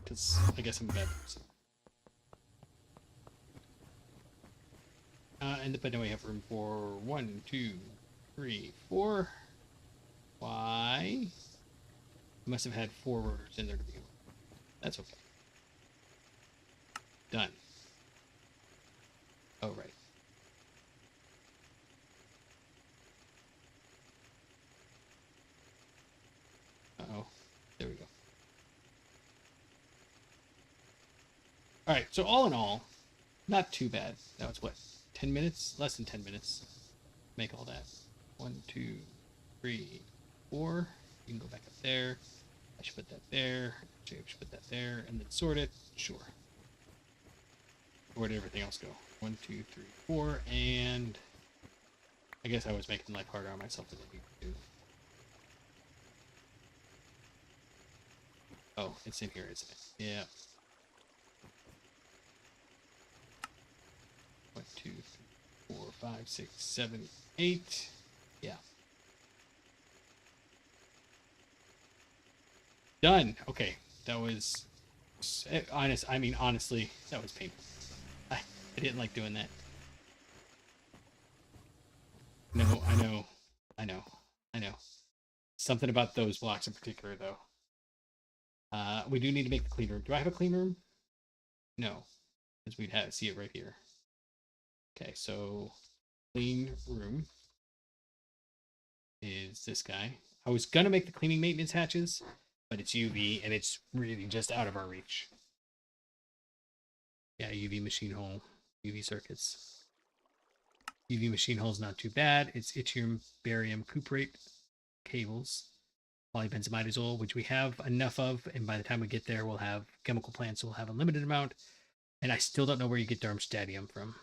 because I guess I'm a bad person. But now we have room for 1, 2, 3, 4. Why? We must have had 4 rotors in there to begin with. That's okay. Done. Oh, right. Uh-oh. There we go. Alright, so all in all, not too bad. That was what? 10 minutes? Less than 10 minutes. Make all that. 1, 2, 3, 4. You can go back up there. I should put that there. Actually, I should put that there. And then sort it. Sure. Where did everything else go? 1, 2, 3, 4. And I guess I was making life harder on myself than I need to do. Oh, it's in here, isn't it? Yeah. 1, 2, 3, 4, 5, 6, 7, 8. Yeah. Done. Okay. That was honestly, that was painful. I didn't like doing that. No, I know. Something about those blocks in particular, though. We do need to make the clean room. Do I have a clean room? No, because we'd have see it right here. Okay, so clean room is this guy. I was gonna make the cleaning maintenance hatches, but it's UV and it's really just out of our reach. Yeah, UV machine hole, UV circuits. UV machine hole is not too bad. It's yttrium, barium, cuprate cables, polybenzimidazole, which we have enough of, and by the time we get there, we'll have chemical plants, so we'll have a limited amount. And I still don't know where you get Darmstadtium from.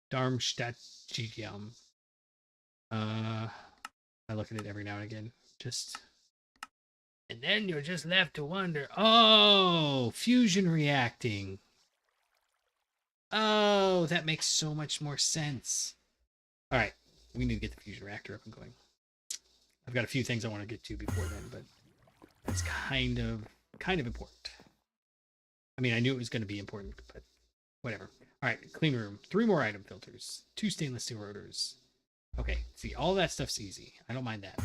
Darmstadtium. I look at it every now and again. And then you're just left to wonder, oh, fusion reacting. Oh, that makes so much more sense. All right, we need to get the fusion reactor up and going. I've got a few things I want to get to before then, but it's kind of important. I mean, I knew it was going to be important, but whatever. All right, clean room. 3 more item filters. 2 stainless steel rotors. Okay, see, all that stuff's easy. I don't mind that.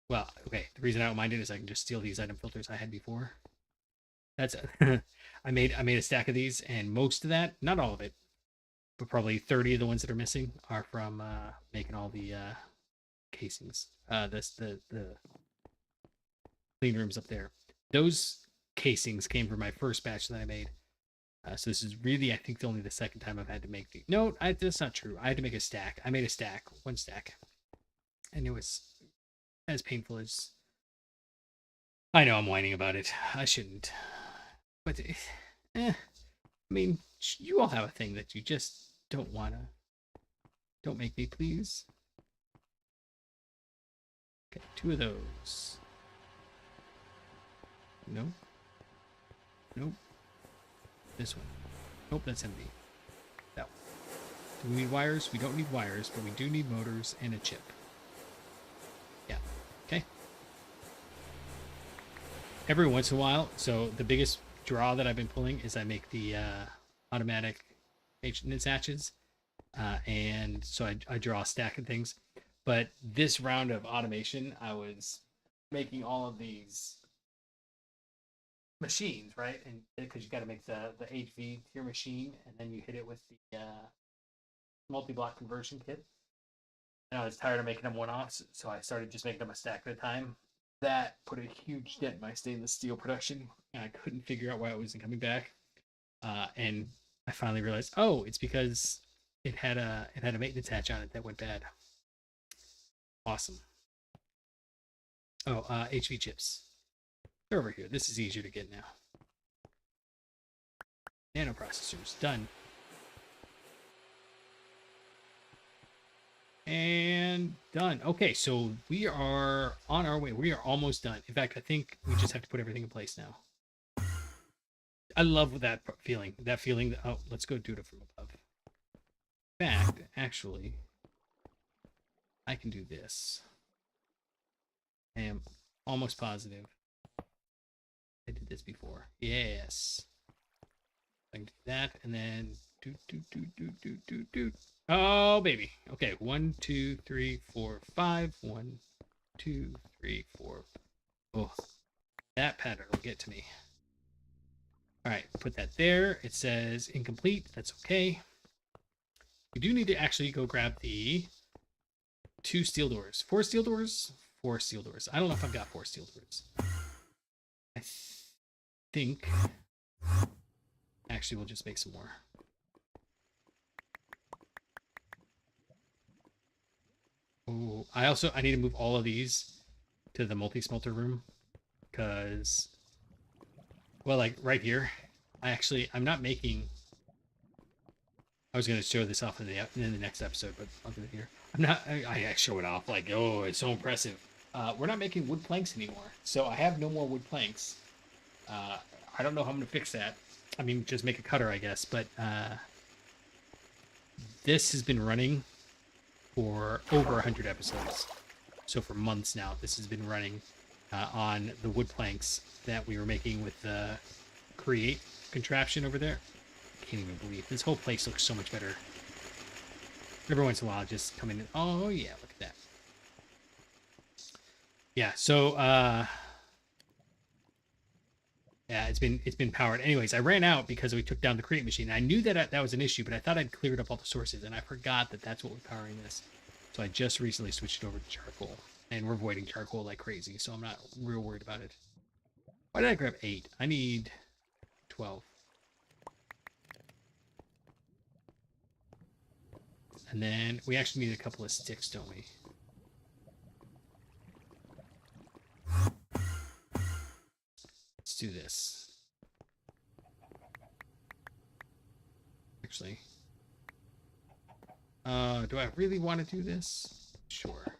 Well, okay, the reason I don't mind it is I can just steal these item filters I had before. That's I made a stack of these, and most of that, not all of it, but probably 30 of the ones that are missing are from making all the casings. The clean rooms up there. Those casings came from my first batch that I made. So this is really, I think, only the second time I've had to make the. No, that's not true. I had to make a stack. I made a stack, 1 stack, and it was as painful as. I know I'm whining about it. I shouldn't, but I mean, you all have a thing that you just don't wanna. Don't make me, please. Okay, 2 of those. Nope. Nope. This one. Nope, that's empty. That one. Do we need wires? We don't need wires, but we do need motors and a chip. Yeah. Okay. Every once in a while, so the biggest draw that I've been pulling is I make the automatic maintenance hatches. And so I draw a stack of things. But this round of automation, I was making all of these machines, right? And because you got to make the HV to your machine, and then you hit it with the multi-block conversion kit. And I was tired of making them one-offs, so I started just making them a stack at a time. That put a huge dent in my stainless steel production, and I couldn't figure out why it wasn't coming back. And I finally realized, oh, it's because it had a maintenance hatch on it that went bad. Awesome. Oh, HV chips. They're over here. This is easier to get now. Nanoprocessors. Done. And done. Okay, so we are on our way. We are almost done. In fact, I think we just have to put everything in place now. I love that feeling. That feeling that, oh, let's go do it from above. In fact, actually, I can do this. I am almost positive I did this before. Yes. I can do that, and then do. Oh, baby. Okay, 1, 2, 3, 4, 5. 1, 2, 3, 4. Oh, that pattern will get to me. All right, put that there. It says incomplete. That's okay. We do need to actually go grab the 2 steel doors. 4 steel doors? 4 steel doors. I don't know if I've got 4 steel doors. I think... Actually, we'll just make some more. Oh, I need to move all of these to the multi-smelter room. Because... Well, like, right here. I'm not making... I was going to show this off in the next episode, but I'll do it here. I show it off like, oh, it's so impressive. We're not making wood planks anymore, so I have no more wood planks. I don't know how I'm going to fix that. I mean, just make a cutter, I guess, but this has been running for over 100 episodes. So for months now, this has been running on the wood planks that we were making with the Create contraption over there. I can't even believe this whole place looks so much better. Every once in a while, just come in and, oh yeah, look at that. Yeah, so yeah, it's been powered. Anyways, I ran out because we took down the Create machine. I knew that that was an issue, but I thought I'd cleared up all the sources, and I forgot that that's what was powering this. So I just recently switched over to charcoal, and we're avoiding charcoal like crazy, so I'm not real worried about it. Why did I grab 8? I need 12. And then we actually need a couple of sticks, don't we? Let's do this. Actually, do I really want to do this? Sure.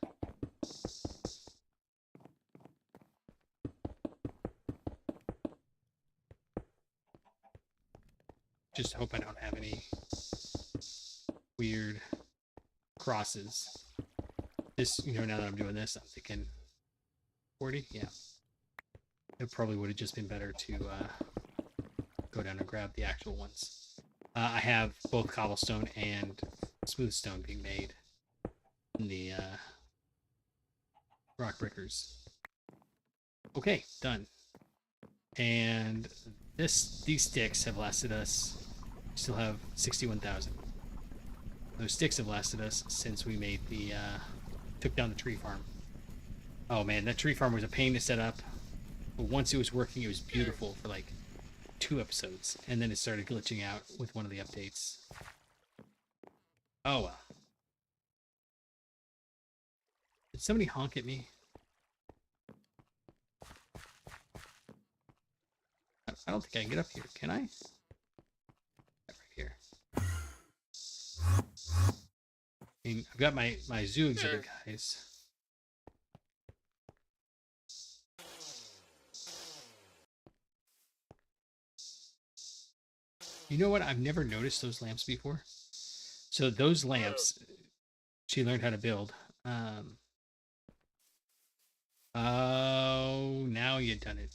Just hope I don't have any weird crosses. This, now that I'm doing this, I'm thinking 40. Yeah. It probably would have just been better to go down and grab the actual ones. I have both cobblestone and smooth stone being made in the rock breakers. Okay, done. And these sticks have lasted us. We still have 61,000. Those sticks have lasted us since we made the took down the tree farm. Oh man, that tree farm was a pain to set up. But once it was working, it was beautiful for like 2 episodes, and then it started glitching out with one of the updates. Oh well. Did somebody honk at me? I don't think I can get up here, can I? Right here. I mean, I've got my zoo exhibit guys. You know what? I've never noticed those lamps before. So those lamps, she learned how to build. Oh, now you've done it.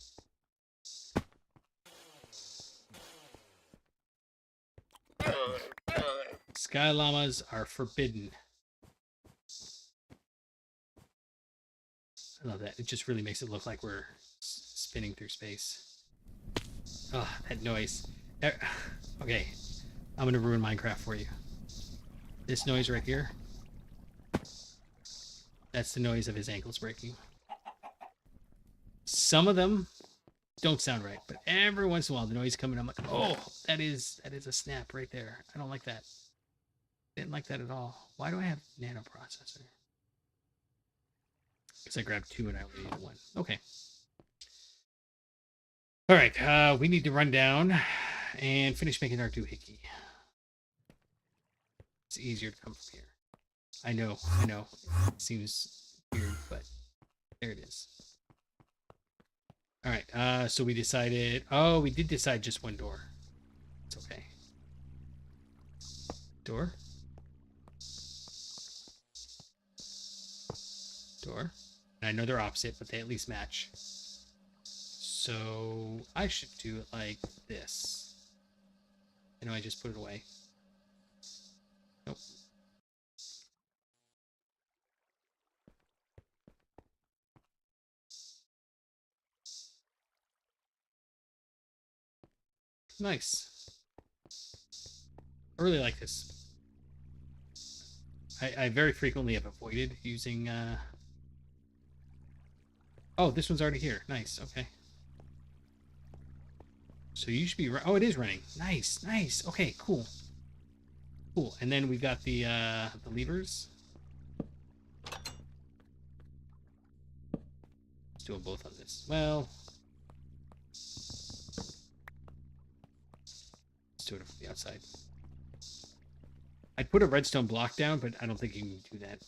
Sky llamas are forbidden. I love that. It just really makes it look like we're spinning through space. Oh, that noise. Okay, I'm gonna ruin Minecraft for you. This noise right here, that's the noise of his ankles breaking. Some of them don't sound right, but every once in a while the noise coming, I'm like, oh, that is a snap right there. I don't like that. Didn't like that at all. Why do I have nano processor? Because I grabbed 2 and I only needed 1. Okay. All right, we need to run down and finish making our doohickey. It's easier to come from here. I know. It seems weird, but there it is. All right, so we decided... Oh, we did decide just 1 door. It's okay. Door. Door. And I know they're opposite, but they at least match. So I should do it like this. I know I just put it away. Nope. Nice. I really like this. I very frequently have avoided using... Oh, this one's already here. Nice. Okay. So you should be... Oh, it is running. Nice. Nice. Okay, cool. Cool. And then we've got the levers. Let's do them both on this. Well... Let's do it from the outside. I'd put a redstone block down, but I don't think you can do that.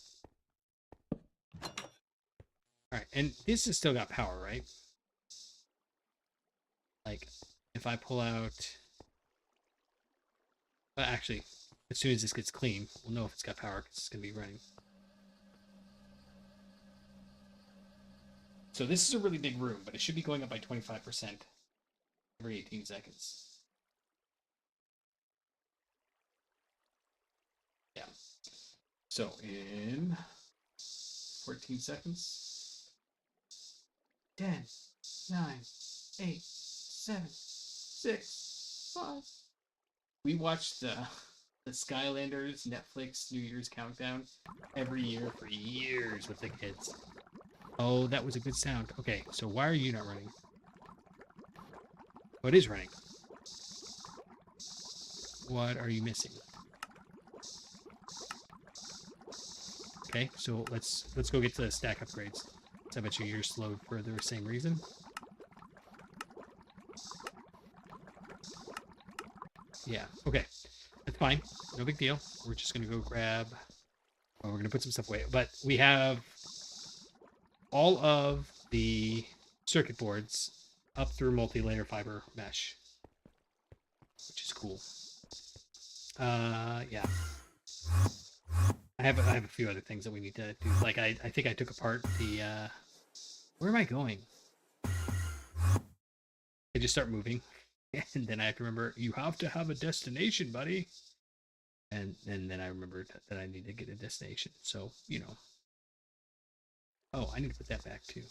All right, and this has still got power, right? Like, if I pull out... Well, actually, as soon as this gets clean, we'll know if it's got power, because it's going to be running. So this is a really big room, but it should be going up by 25% every 18 seconds. Yeah. So in 14 seconds. 10, 9, 8, 7, 6, 5. We watched the Skylanders Netflix New Year's countdown every year for years with the kids. Oh, that was a good sound. Okay, so why are you not running? Oh, it is running. What are you missing? Okay, so let's go get to the stack upgrades. I bet you're slowed for the same reason. Yeah, okay. That's fine. No big deal. We're just gonna go grab... Oh, we're gonna put some stuff away. But we have all of the circuit boards up through multi-layer fiber mesh, which is cool. Yeah. I have a few other things that we need to do. Like I think I took apart the where am I going? I just start moving, and then I have to remember you have to have a destination, buddy. And then I remembered that I need to get a destination. So you know. Oh, I need to put that back too.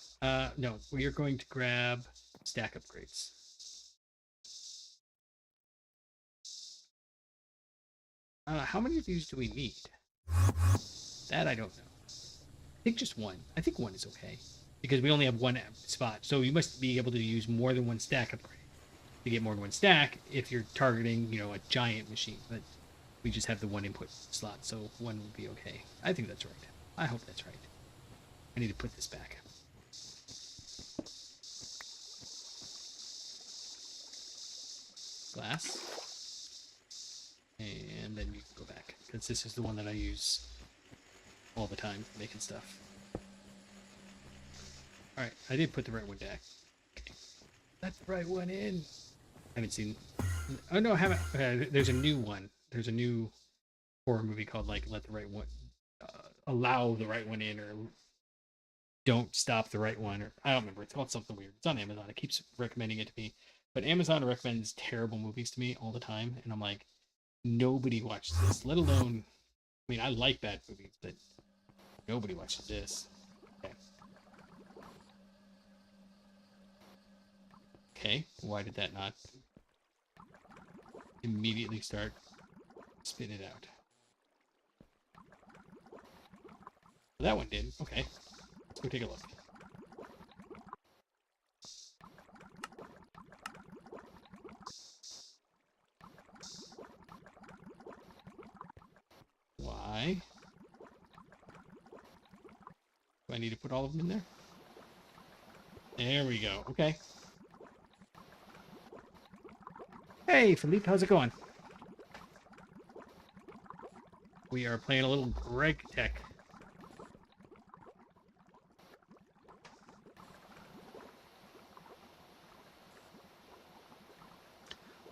No, we are going to grab stack upgrades. How many of these do we need? That I don't know. I think just one. I think one is okay. Because we only have one spot. So you must be able to use more than one stack upgrade to get more than one stack if you're targeting, you know, a giant machine. But we just have the one input slot, so one will be okay. I think that's right. I hope that's right. I need to put this back. Glass. And then you can go back. Because this is the one that I use all the time making stuff. Alright, I did put the right one back. Okay. Let the right one in. I haven't seen... Oh no, I haven't. There's a new one. There's a new horror movie called like Let the Right One... Allow the Right One In, or Don't Stop the Right One, or I don't remember. It's called something weird. It's on Amazon. It keeps recommending it to me. But Amazon recommends terrible movies to me all the time. And I'm like, nobody watches this, let alone... I mean, I like bad movies, but nobody watches this. Okay. Okay, why did that not immediately start spitting it out? Well, that one did. Okay, let's go take a look. Why? Do I need to put all of them in there? There we go. Okay. Hey, Philippe, how's it going? We are playing a little Greg Tech.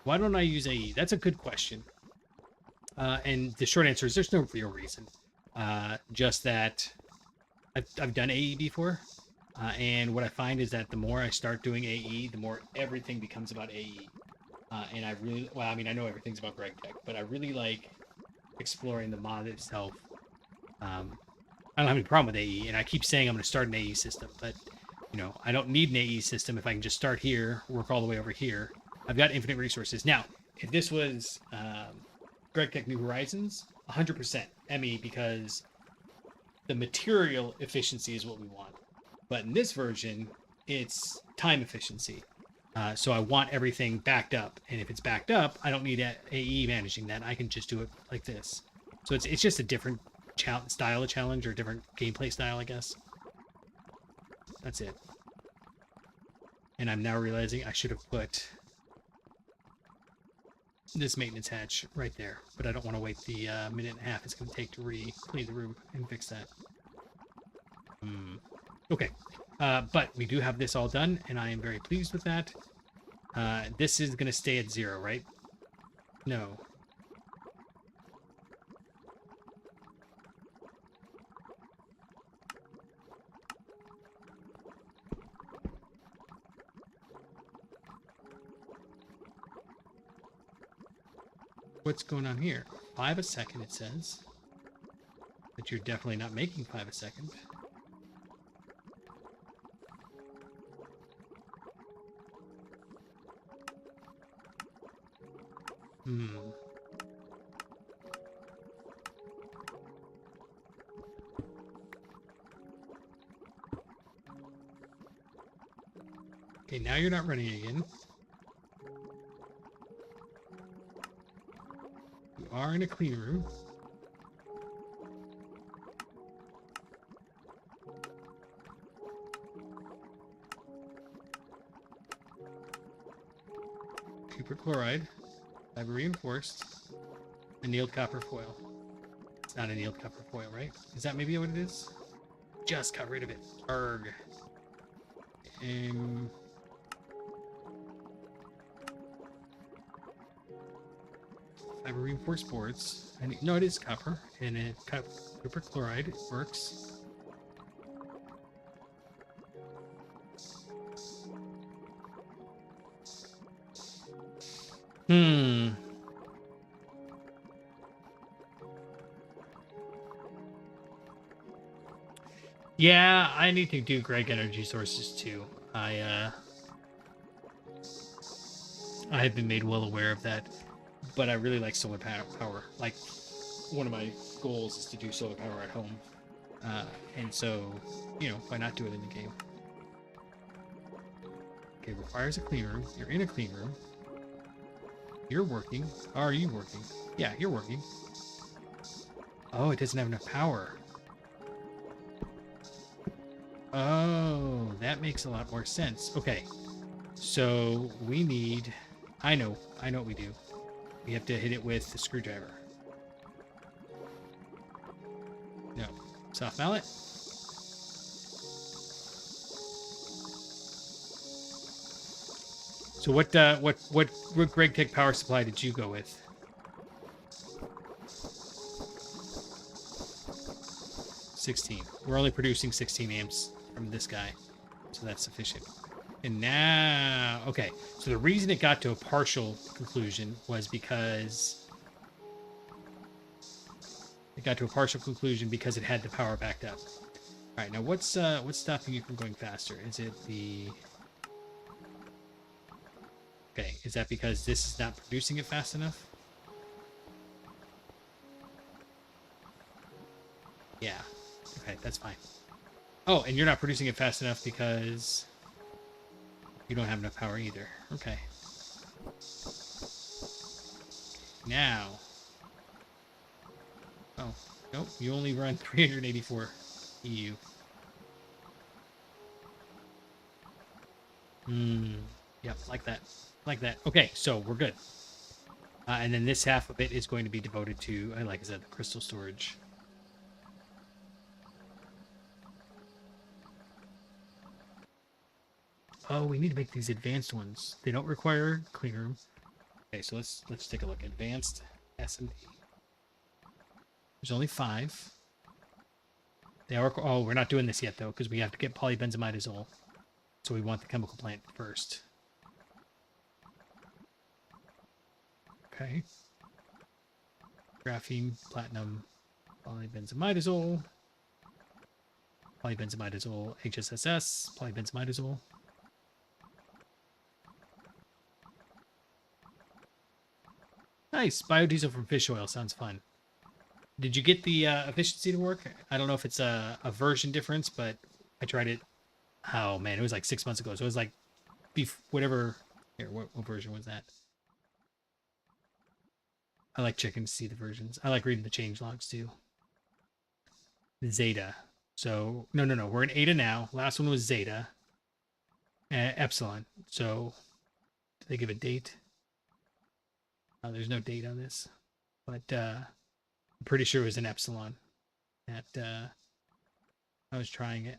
Why don't I use AE? That's a good question. And the short answer is there's no real reason. Just that I've done AE before. And what I find is that the more I start doing AE, the more everything becomes about AE. And I really, well, I mean, I know everything's about GregTech, but I really like exploring the mod itself. I don't have any problem with AE, and I keep saying I'm going to start an AE system, but, you know, I don't need an AE system if I can just start here, work all the way over here. I've got infinite resources. Now, if this was GregTech New Horizons, 100% ME, because the material efficiency is what we want. But in this version, it's time efficiency. So I want everything backed up, and if it's backed up, I don't need AE managing that. I can just do it like this. So it's just a different style of challenge, or a different gameplay style, I guess. That's it. And I'm now realizing I should have put this maintenance hatch right there, but I don't want to wait the minute and a half it's going to take to clean the room and fix that. Okay, but we do have this all done, and I am very pleased with that. This is going to stay at 0, right? No. What's going on here? 5 a second, it says. But you're definitely not making 5 a second. Okay, now you're not running again. You are in a clean room. Copper chloride, fiber reinforced, annealed copper foil. It's not annealed copper foil, right? Is that maybe what it is? Just got rid of it. Arg. Fiber reinforced boards. No, it is copper, and copper chloride works. Yeah, I need to do Greg energy sources too. I have been made well aware of that, but I really like solar power. Like, one of my goals is to do solar power at home, and so, you know, why not do it in the game? Okay, requires a clean room. You're in a clean room. You're working. Are you working? Yeah, you're working. Oh, it doesn't have enough power. Oh, that makes a lot more sense. Okay, so we need... I know what we do. We have to hit it with the screwdriver. No. Soft mallet. So what GregTech power supply did you go with? 16. We're only producing 16 amps from this guy, so that's sufficient. And now, okay, so the reason it got to a partial conclusion was because it had the power backed up. All right, now what's stopping you from going faster? Is it the... Okay, is that because this is not producing it fast enough? Yeah. Okay, that's fine. Oh, and you're not producing it fast enough because you don't have enough power either. Okay. Now. Oh, nope, you only run 384 EU. Yep, like that. Like that. Okay, so we're good. And then this half of it is going to be devoted to, like I said, the crystal storage. Oh, we need to make these advanced ones. They don't require clean room. Okay, so let's take a look. Advanced SMD. There's only 5. They are. Oh, we're not doing this yet though, because we have to get polybenzimidazole. So we want the chemical plant first. Okay. Graphene, platinum, polybenzimidazole, polybenzimidazole, HSSS, polybenzimidazole. Nice. Biodiesel from fish oil. Sounds fun. Did you get the efficiency to work? I don't know if it's a version difference, but I tried it. Oh, man. It was like 6 months ago. So it was like whatever. Here, what version was that? I like checking to see the versions. I like reading the change logs too. Zeta. So, no. We're in Eta now. Last one was Zeta. Epsilon. So, did they give a date? Oh, there's no date on this. But I'm pretty sure it was an Epsilon that I was trying it.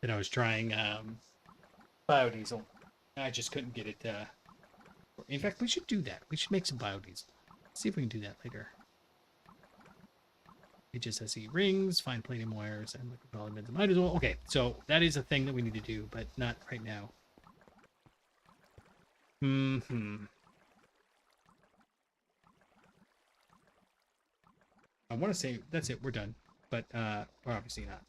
That I was trying biodiesel. I just couldn't get it. In fact, we should do that. We should make some biodiesel. See if we can do that later. HSSE rings, fine platinum wires, and liquid polybenzimidazole. Okay, so that is a thing that we need to do, but not right now. I want to say that's it. We're done, but we're obviously not.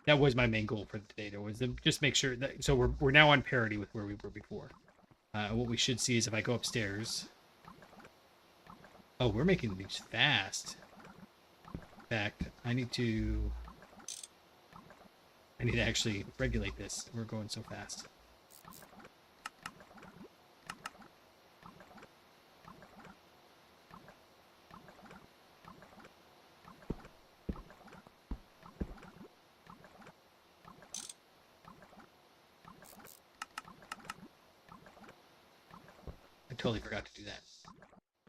That was my main goal for today, though, was to just make sure that. So we're now on parity with where we were before. What we should see is if I go upstairs. Oh, we're making these fast. In fact, I need to actually regulate this. We're going so fast. I totally forgot to do that.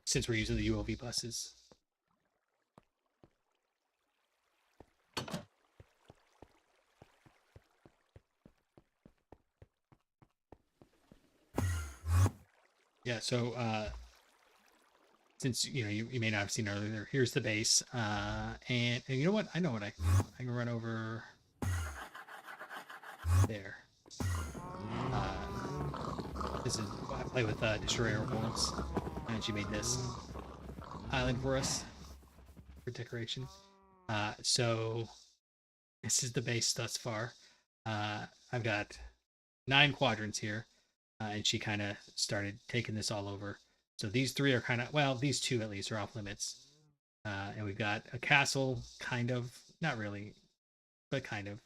Since we're using the UOV buses. Yeah, so since you may not have seen earlier, here's the base. And you know what? I know what I can do. I can run over there. This is I play with Destroyer Wolves, and she made this island for us for decoration. So this is the base thus far. I've got 9 quadrants here, and she kind of started taking this all over. So these 3 are kind of, well, these 2 at least are off limits. And we've got a castle, kind of, not really, but kind of.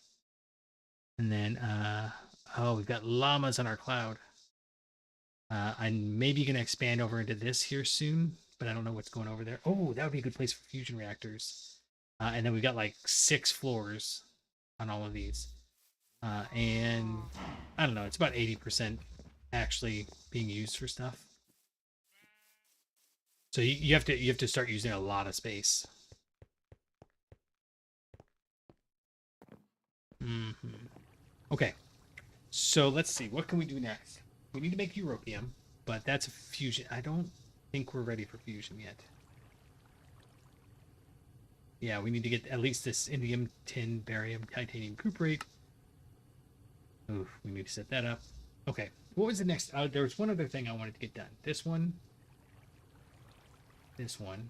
And then, oh, we've got llamas on our cloud. I'm maybe going to expand over into this here soon, but I don't know what's going over there. Oh, that would be a good place for fusion reactors. And then we've got like 6 floors on all of these. And I don't know, it's about 80% actually being used for stuff. So you have to start using a lot of space. Okay, so let's see, what can we do next? We need to make europium, but that's a fusion. I don't think we're ready for fusion yet. Yeah, we need to get at least this indium, tin, barium, titanium cuprate. Oof, we need to set that up. Okay, what was the next? There was one other thing I wanted to get done. This one. This one.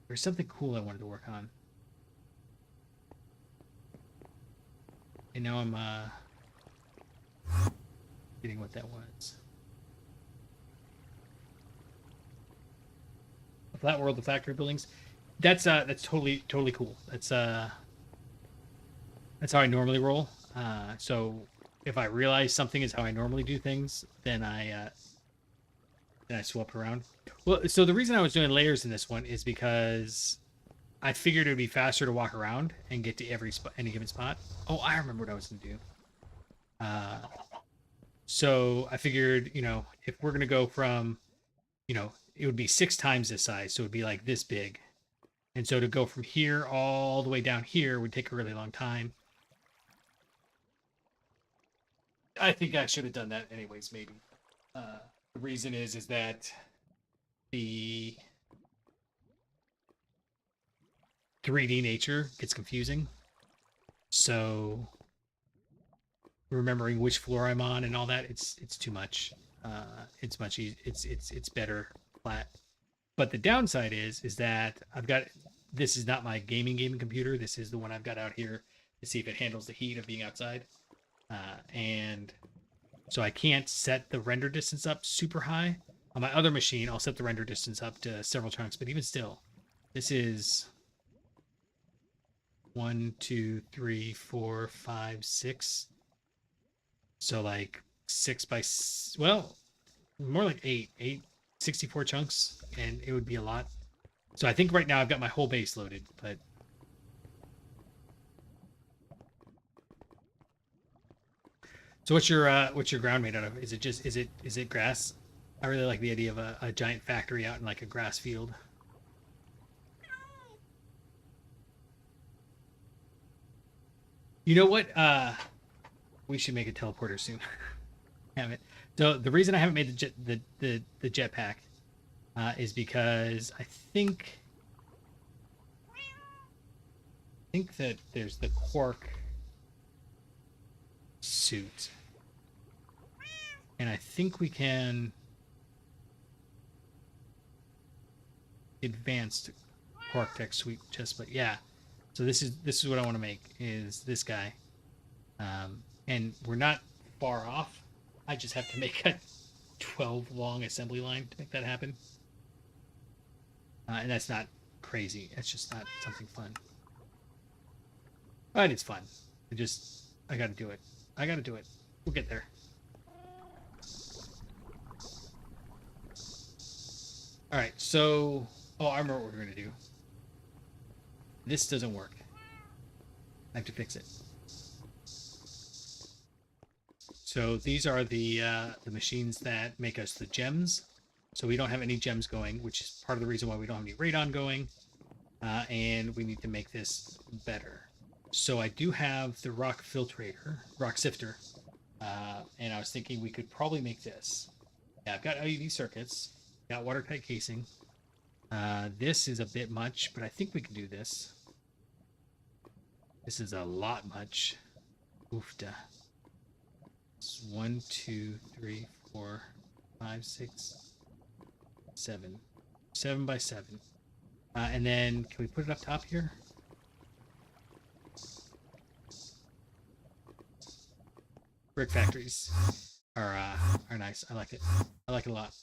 There's something cool I wanted to work on. And now I'm getting what that was. A flat world of factory buildings. That's totally cool. That's how I normally roll. So if I realize something is how I normally do things, then I swap around. Well, so the reason I was doing layers in this one is because I figured it would be faster to walk around and get to any given spot. Oh, I remember what I was going to do. So I figured, if we're going to go from, it would be 6 times this size. So it would be like this big. And so to go from here all the way down here would take a really long time. I think I should have done that anyways, maybe. The reason is that the 3D nature gets confusing. So remembering which floor I'm on and all that, it's too much. It's much easier. It's better flat. But the downside is that I've got, this is not my gaming computer. This is the one I've got out here to see if it handles the heat of being outside. And so I can't set the render distance up super high. On my other machine, I'll set the render distance up to several chunks, but even still, this is 1, 2, 3, 4, 5, 6. So like 6 by, well, more like 8, 64 chunks, and it would be a lot. So I think right now I've got my whole base loaded, but so what's your ground made out of? Is it just is it grass? I really like the idea of a giant factory out in like a grass field. You know what? We should make a teleporter soon. Have it. So the reason I haven't made the jetpack is because I think that there's the Quark suit, and I think we can advanced Quark Tech suite chest. But yeah, so this is what I want to make, is this guy, and we're not far off. I just have to make a 12 long assembly line to make that happen. And that's not crazy. It's just not something fun. But it's fun. I gotta do it. I gotta do it. We'll get there. Alright, so... Oh, I remember what we're gonna do. This doesn't work. I have to fix it. So these are the machines that make us the gems. So we don't have any gems going, which is part of the reason why we don't have any radon going. And we need to make this better. So I do have the rock filtrator, rock sifter. And I was thinking we could probably make this. Yeah, I've got LED circuits, got watertight casing. This is a bit much, but I think we can do this. This is a lot much. Oofda. 1, 2, 3, 4, 5, 6, 7. 7 by 7. And then, can we put it up top here? Brick factories are nice. I like it. I like it a lot.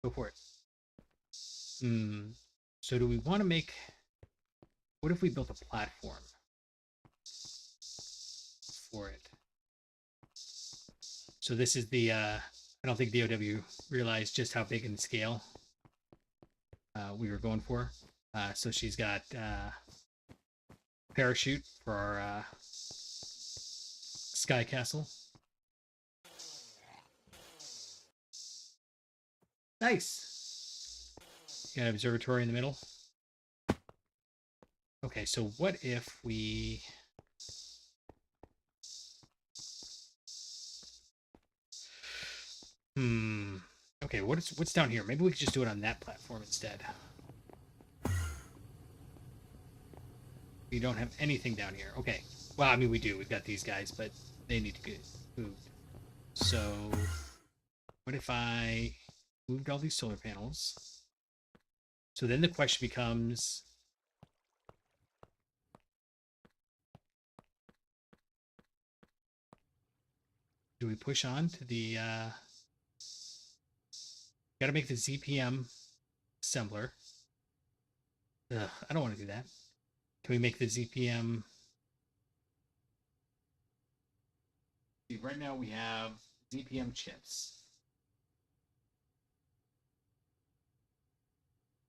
Go for it. So do we want to make... What if we built a platform for it? So this is the... I don't think DOW realized just how big in scale we were going for. So she's got parachute for our sky castle. Nice. You got an observatory in the middle. Okay, so what if we... Okay, what's down here? Maybe we could just do it on that platform instead. We don't have anything down here. Okay. Well, I mean, we do. We've got these guys, but they need to get moved. So, what if I moved all these solar panels? So then the question becomes... Do we push on to the... Got to make the ZPM assembler. Ugh, I don't want to do that. Can we make the ZPM... Right now we have ZPM chips.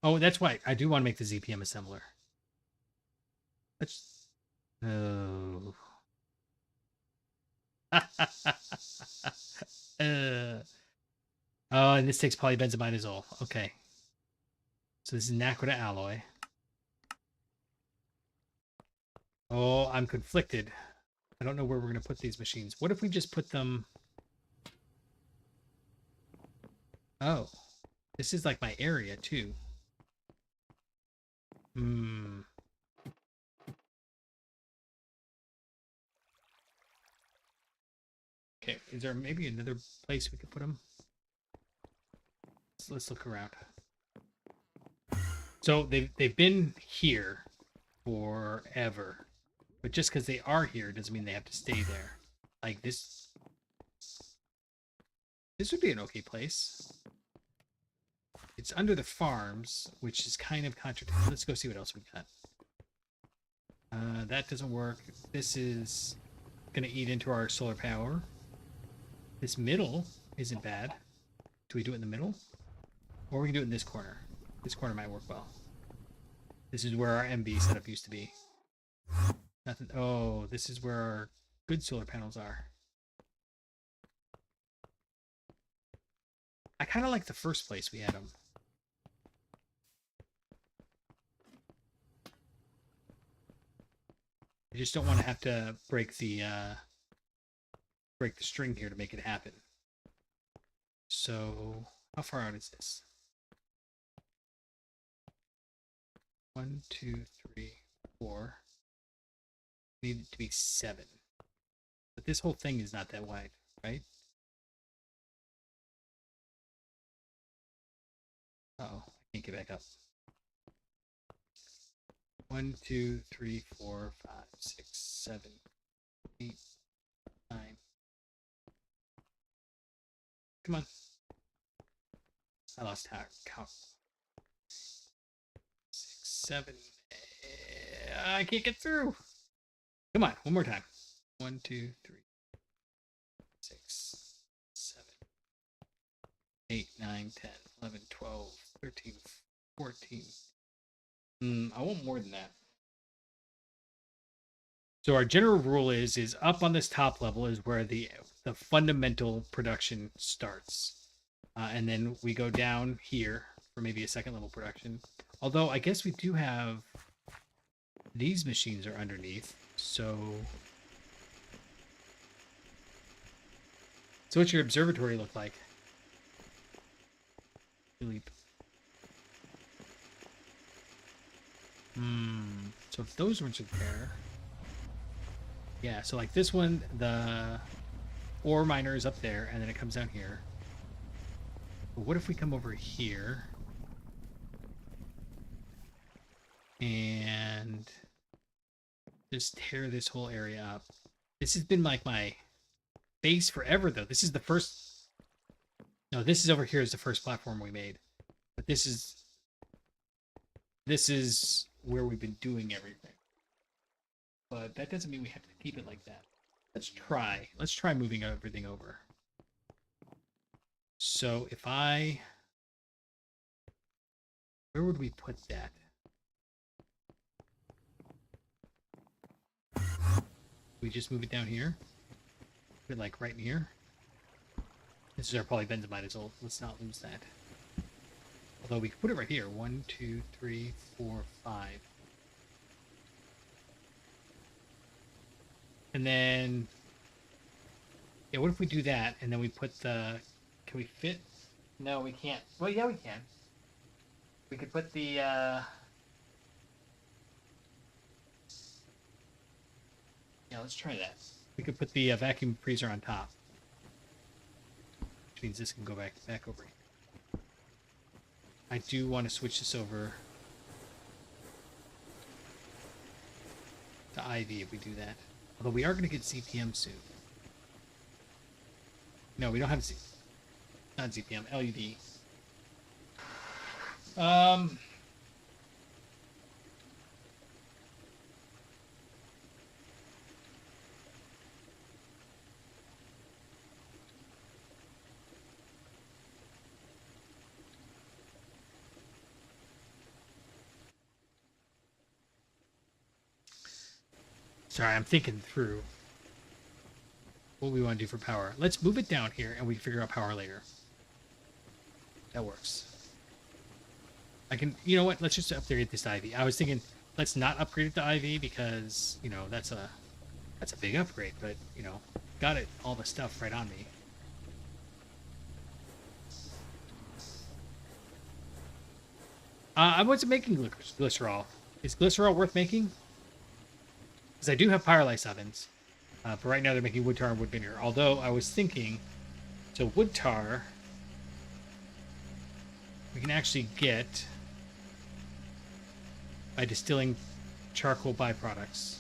Oh, that's why I do want to make the ZPM assembler. Let's... Oh... Oh, and this takes polybenzimidazole. Okay. So this is Naquita alloy. Oh, I'm conflicted. I don't know where we're going to put these machines. What if we just put them... Oh. This is like my area too. Hmm. Okay, is there maybe another place we could put them? Let's look around. So they've been here forever, but just because they are here doesn't mean they have to stay there. Like this would be an okay place. It's under the farms, which is kind of contradictory. Let's go see what else we got. That doesn't work. This is gonna eat into our solar power. This middle isn't bad. Do we do it in the middle? Or we can do it in this corner. This corner might work well. This is where our MB setup used to be. Nothing. Oh, this is where our good solar panels are. I kind of like the first place we had them. I just don't want to have to break the string here to make it happen. So, how far out is this? 1, 2, 3, 4. Need it to be 7. But this whole thing is not that wide, right? Uh-oh, I can't get back up. 1, 2, 3, 4, 5, 6, 7, 8, 9. Come on. I lost count. 6, 7. I can't get through. Come on, one more time. 1, 2, 3, 6, 7, 8, 9, 10, 11, 12, 13, 14. I want more than that. So our general rule is up on this top level is where the fundamental production starts. And then we go down here for maybe a second level production. Although I guess we do have these machines are underneath. So what's your observatory look like? Philippe. So if those ones are there. Yeah, so like this one, the ore miner is up there, and then it comes down here. But what if we come over here and just tear this whole area up? This has been like my base forever, though. This is the first... No, this is over here is the first platform we made. But this is where we've been doing everything. But that doesn't mean we have to keep it like that. Let's try moving everything over. So if where would we put that? We just move it down here? Put it like right in here? This is our polybenzamide as well. Let's not lose that. Although we could put it right here. 1, 2, 3, 4, 5. And then, yeah, what if we do that and then we put the, can we fit? No, we can't. Well, yeah, we can. We could put the, yeah, let's try that. We could put the vacuum freezer on top. Which means this can go back over here. I do want to switch this over to IV if we do that. Although we are going to get ZPM soon. No, we don't have not ZPM, LED. Sorry, I'm thinking through what we want to do for power. Let's move it down here and we can figure out power later. That works. I can, you know what? Let's just upgrade this to IV. I was thinking, let's not upgrade it to IV because, you know, that's a big upgrade, but, you know, got it, all the stuff right on me. I wasn't making glycerol. Is glycerol worth making? Because I do have pyrolysis ovens. But right now they're making wood tar and wood vinegar. Although I was thinking, so wood tar, we can actually get by distilling charcoal byproducts.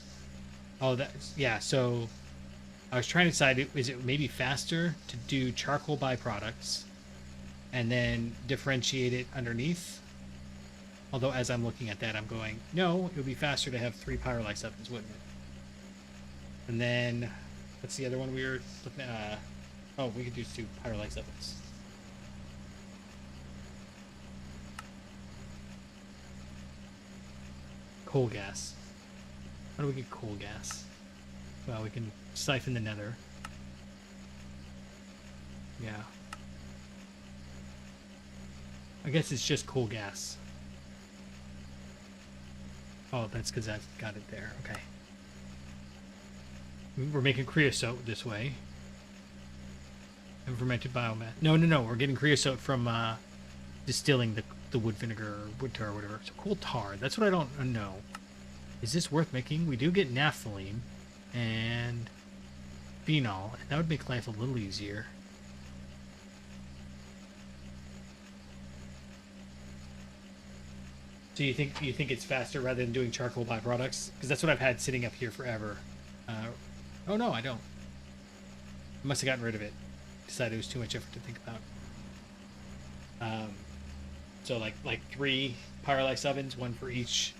Oh, that's, yeah, so I was trying to decide, is it maybe faster to do charcoal byproducts and then differentiate it underneath? Although as I'm looking at that, I'm going, no, it would be faster to have 3 pyrolysis ovens, wouldn't it? And then, what's the other one we were looking at? Oh, we could do 2 pyrolysis ovens. Coal gas. How do we get coal gas? Well, we can siphon the nether. Yeah. I guess it's just coal gas. Oh, that's because I've got it there. Okay. We're making creosote this way. And fermented biomass. No. We're getting creosote from distilling the wood vinegar or wood tar or whatever. So coal tar. That's what I don't know. Is this worth making? We do get naphthalene and phenol. And that would make life a little easier. So you think it's faster rather than doing charcoal byproducts? Because that's what I've had sitting up here forever. Oh no, I don't. I must have gotten rid of it. Decided it was too much effort to think about. So like 3 pyrolysis ovens, 1 for each,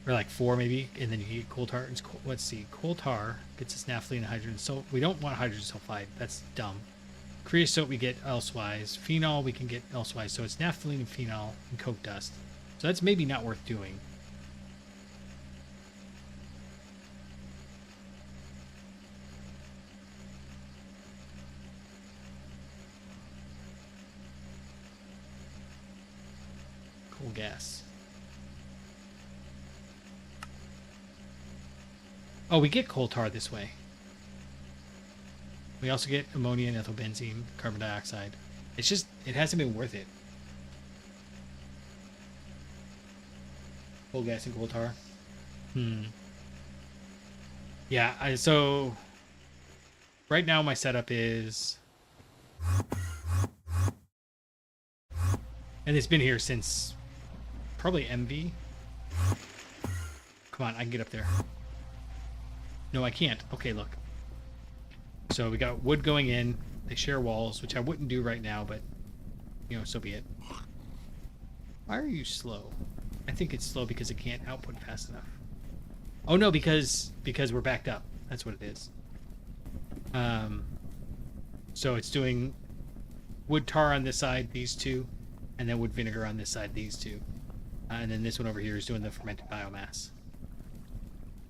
or like 4 maybe, and then you get coal tar. Let's see, coal tar gets us naphthalene and hydrogen. So we don't want hydrogen sulfide. That's dumb. Creosote we get elsewise. Phenol we can get elsewise. So it's naphthalene and phenol and coke dust. So that's maybe not worth doing. Coal gas. Oh, we get coal tar this way. We also get ammonia and ethylbenzene, carbon dioxide. It's just, it hasn't been worth it. Coal gas and coal tar. Yeah, so right now my setup is, and it's been here since probably MV. Come on, I can get up there. No, I can't. Okay, look. So we got wood going in. They share walls, which I wouldn't do right now, but, you know, so be it. Why are you slow? I think it's slow because it can't output fast enough. Oh no, because we're backed up. That's what it is. So it's doing wood tar on this side, these 2, and then wood vinegar on this side, these 2. And then this one over here is doing the fermented biomass.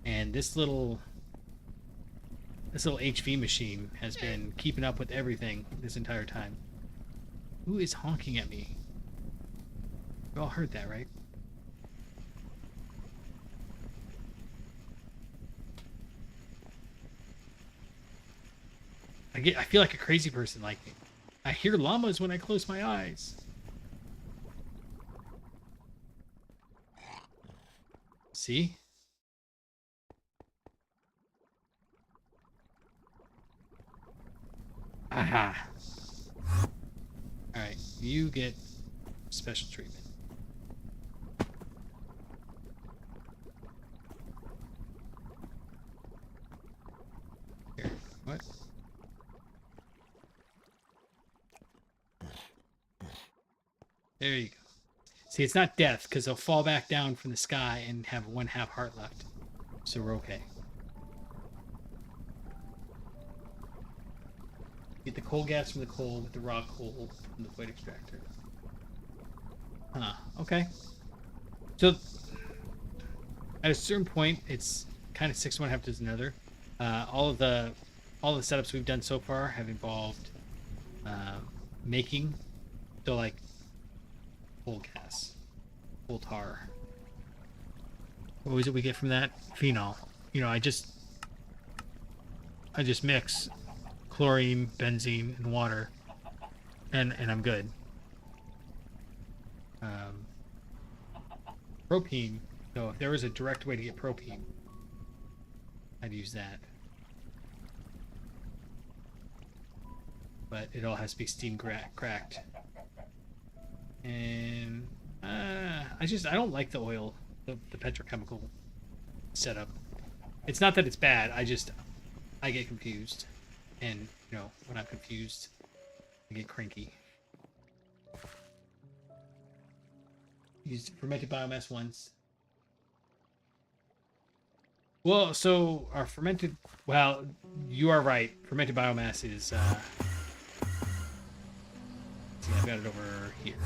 And this little HV machine has been keeping up with everything this entire time. Who is honking at me? You all heard that, right? I feel like a crazy person like me. I hear llamas when I close my eyes. See? Aha. Alright, you get special treatment. Here, what? There you go. See, it's not death, because they'll fall back down from the sky and have 1/2 heart left. So we're okay. Get the coal gas from the coal with the raw coal from the void extractor. Huh, okay. So, at a certain point, it's kind of 6 one half does another. All the setups we've done so far have involved making, so like coal gas, coal tar. What was it we get from that? Phenol. You know, I just mix chlorine, benzene, and water, and I'm good. Propene. So if there was a direct way to get propene, I'd use that. But it all has to be steam cracked. And I don't like the oil, the petrochemical setup. It's not that it's bad. I get confused, and when I'm confused, I get cranky. Used fermented biomass once. Well, so our fermented. Well, you are right. Fermented biomass is. See, I've got it over here.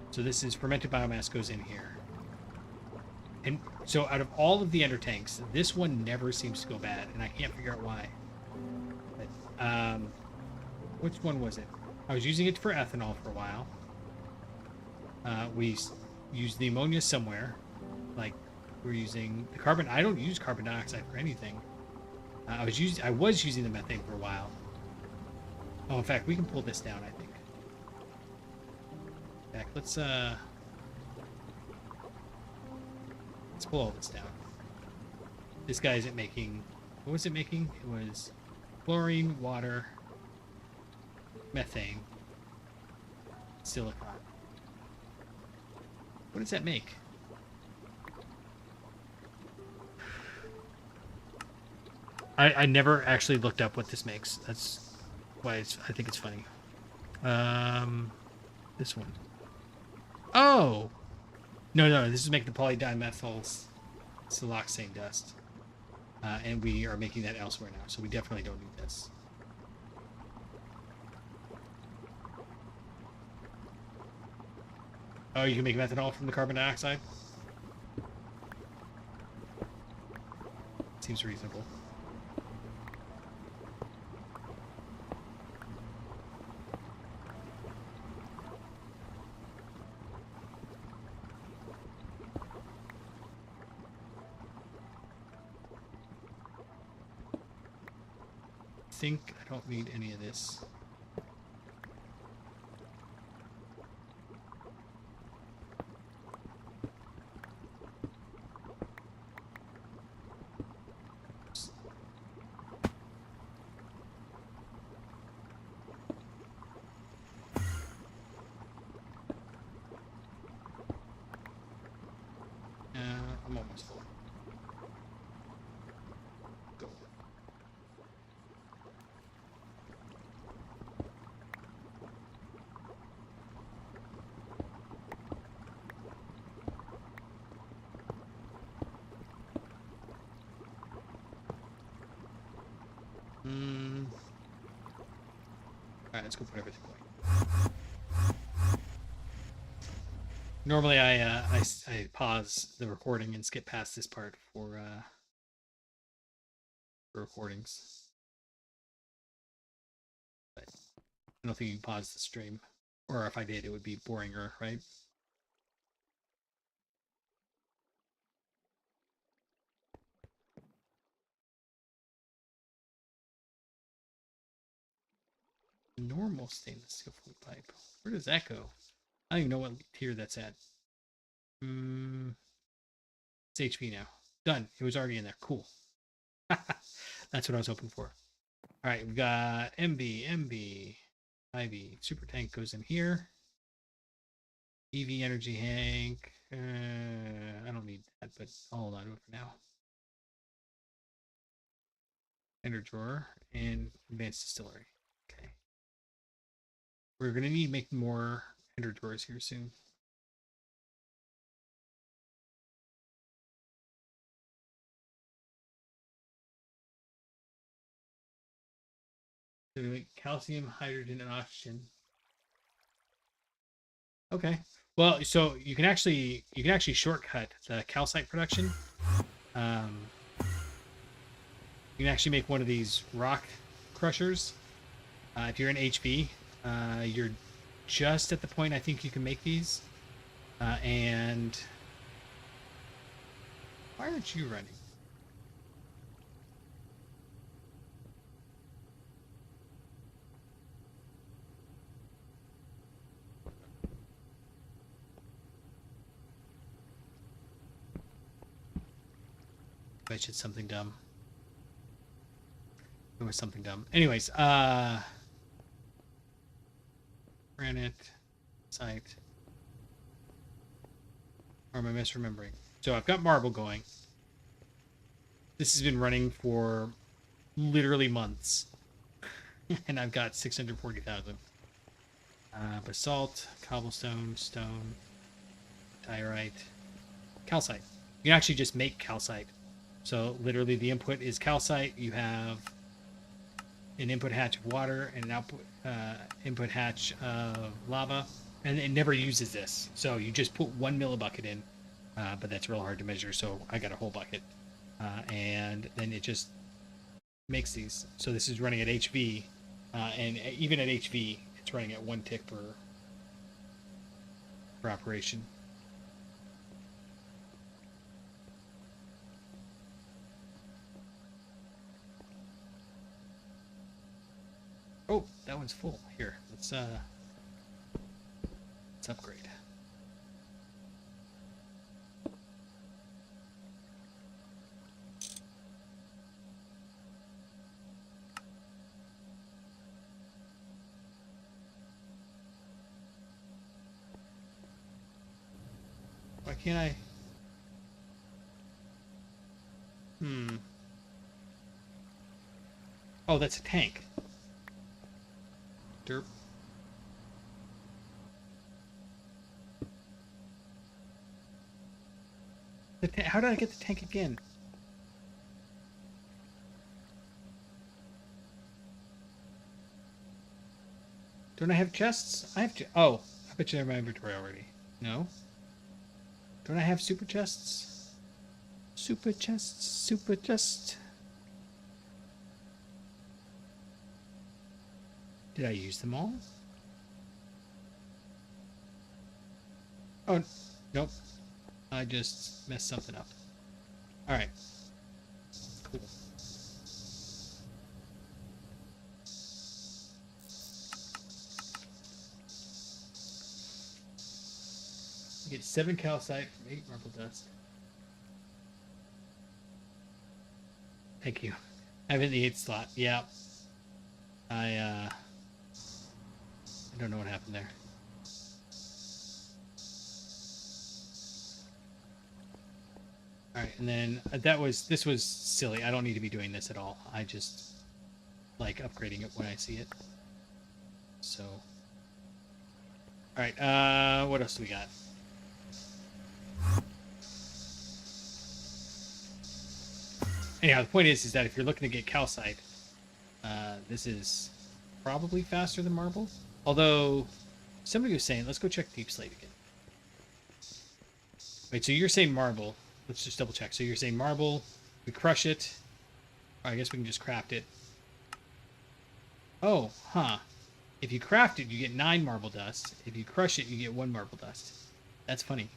So this is fermented biomass goes in here. And so out of all of the ender tanks, this one never seems to go bad, and I can't figure out why. But, which one was it? I was using it for ethanol for a while. We used the ammonia somewhere. Like, we're using the carbon. I don't use carbon dioxide for anything. I was using the methane for a while. Oh, in fact, we can pull this down, I think. In fact, let's pull all this down. This guy isn't making... What was it making? It was chlorine, water, methane, silicon. What does that make? I never actually looked up what this makes. That's why I think it's funny. This one. Oh! No, this is making the polydimethyl siloxane dust. And we are making that elsewhere now, so we definitely don't need this. Oh, you can make methanol from the carbon dioxide? Seems reasonable. I think I don't need any of this. I'm almost full. Go. Alright, let's go put everything away. Normally I pause the recording and skip past this part for recordings. But I don't think you can pause the stream. Or if I did, it would be boringer, right? Normal stainless steel fluid pipe. Where does that go? I don't even know what tier that's at. It's HP now. Done. It was already in there. Cool. That's what I was hoping for. All right, we've got MB, IV. Super tank goes in here. EV energy tank. I don't need that, but I'll hold on to it for now. Ender drawer and advanced distillery. Okay. We're gonna need to make more ender drawers here soon. So we make calcium, hydrogen, and oxygen. Okay. Well, so you can actually shortcut the calcite production. You can actually make one of these rock crushers. If you're in HB, you're just at the point I think you can make these. And why aren't you running? I should something dumb. There was something dumb. Anyways, granite site. Or am I misremembering? So I've got marble going. This has been running for literally months. And I've got 640,000. Basalt, cobblestone, stone, diorite, calcite. You can actually just make calcite. So literally the input is calcite. You have an input hatch of water and an output input hatch of lava. And it never uses this. So you just put 1 millibucket in. But that's real hard to measure. So I got a whole bucket. And then it just makes these. So this is running at HV. And even at HV, it's running at 1 tick per operation. Oh, that one's full. Here, let's upgrade. Why can't I? Oh, that's a tank. Derp. How did I get the tank again? Don't I have chests? I have. Oh, I bet you they're in my inventory already. No. Don't I have super chests? Super chests. Super chest. Did I use them all? Oh, nope. I just messed something up. All right. Cool. You get 7 calcite from 8 marble dust. Thank you. I'm in the 8th slot. Yeah. I don't know what happened there. All right, and then this was silly. I don't need to be doing this at all. I just like upgrading it when I see it. So, all right. What else do we got? Anyhow, the point is that if you're looking to get calcite, this is probably faster than marble. Although somebody was saying, let's go check deep slate again. Wait, so you're saying marble? Let's just double check. So you're saying marble, we crush it. Or I guess we can just craft it. Oh, huh. If you craft it, you get 9 marble dust. If you crush it, you get 1 marble dust. That's funny.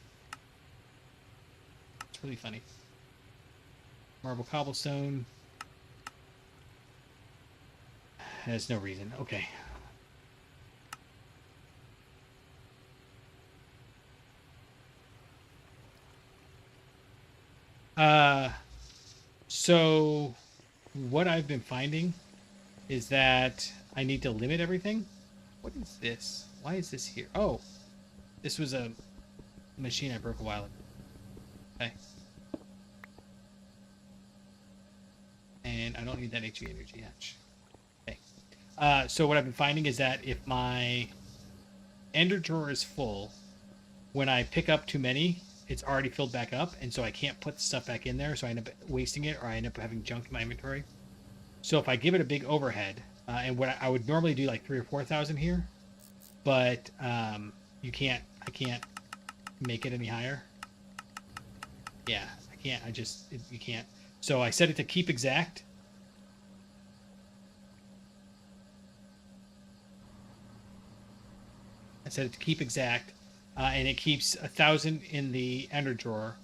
It's really funny. Marble cobblestone. There's no reason. Okay. So what I've been finding is that I need to limit everything. What is this? Why is this here? Oh, this was a machine I broke a while ago. Okay. And I don't need that HV energy hatch. Okay. So what I've been finding is that if my ender drawer is full, when I pick up too many, it's already filled back up, and so I can't put the stuff back in there, so I end up wasting it, or I end up having junk in my inventory. So if I give it a big overhead, and what I would normally do like 3,000 or 4,000 here, but I can't make it any higher. Yeah, I can't. You can't. So I set it to keep exact. I set it to keep exact. And it keeps 1,000 in the ender drawer,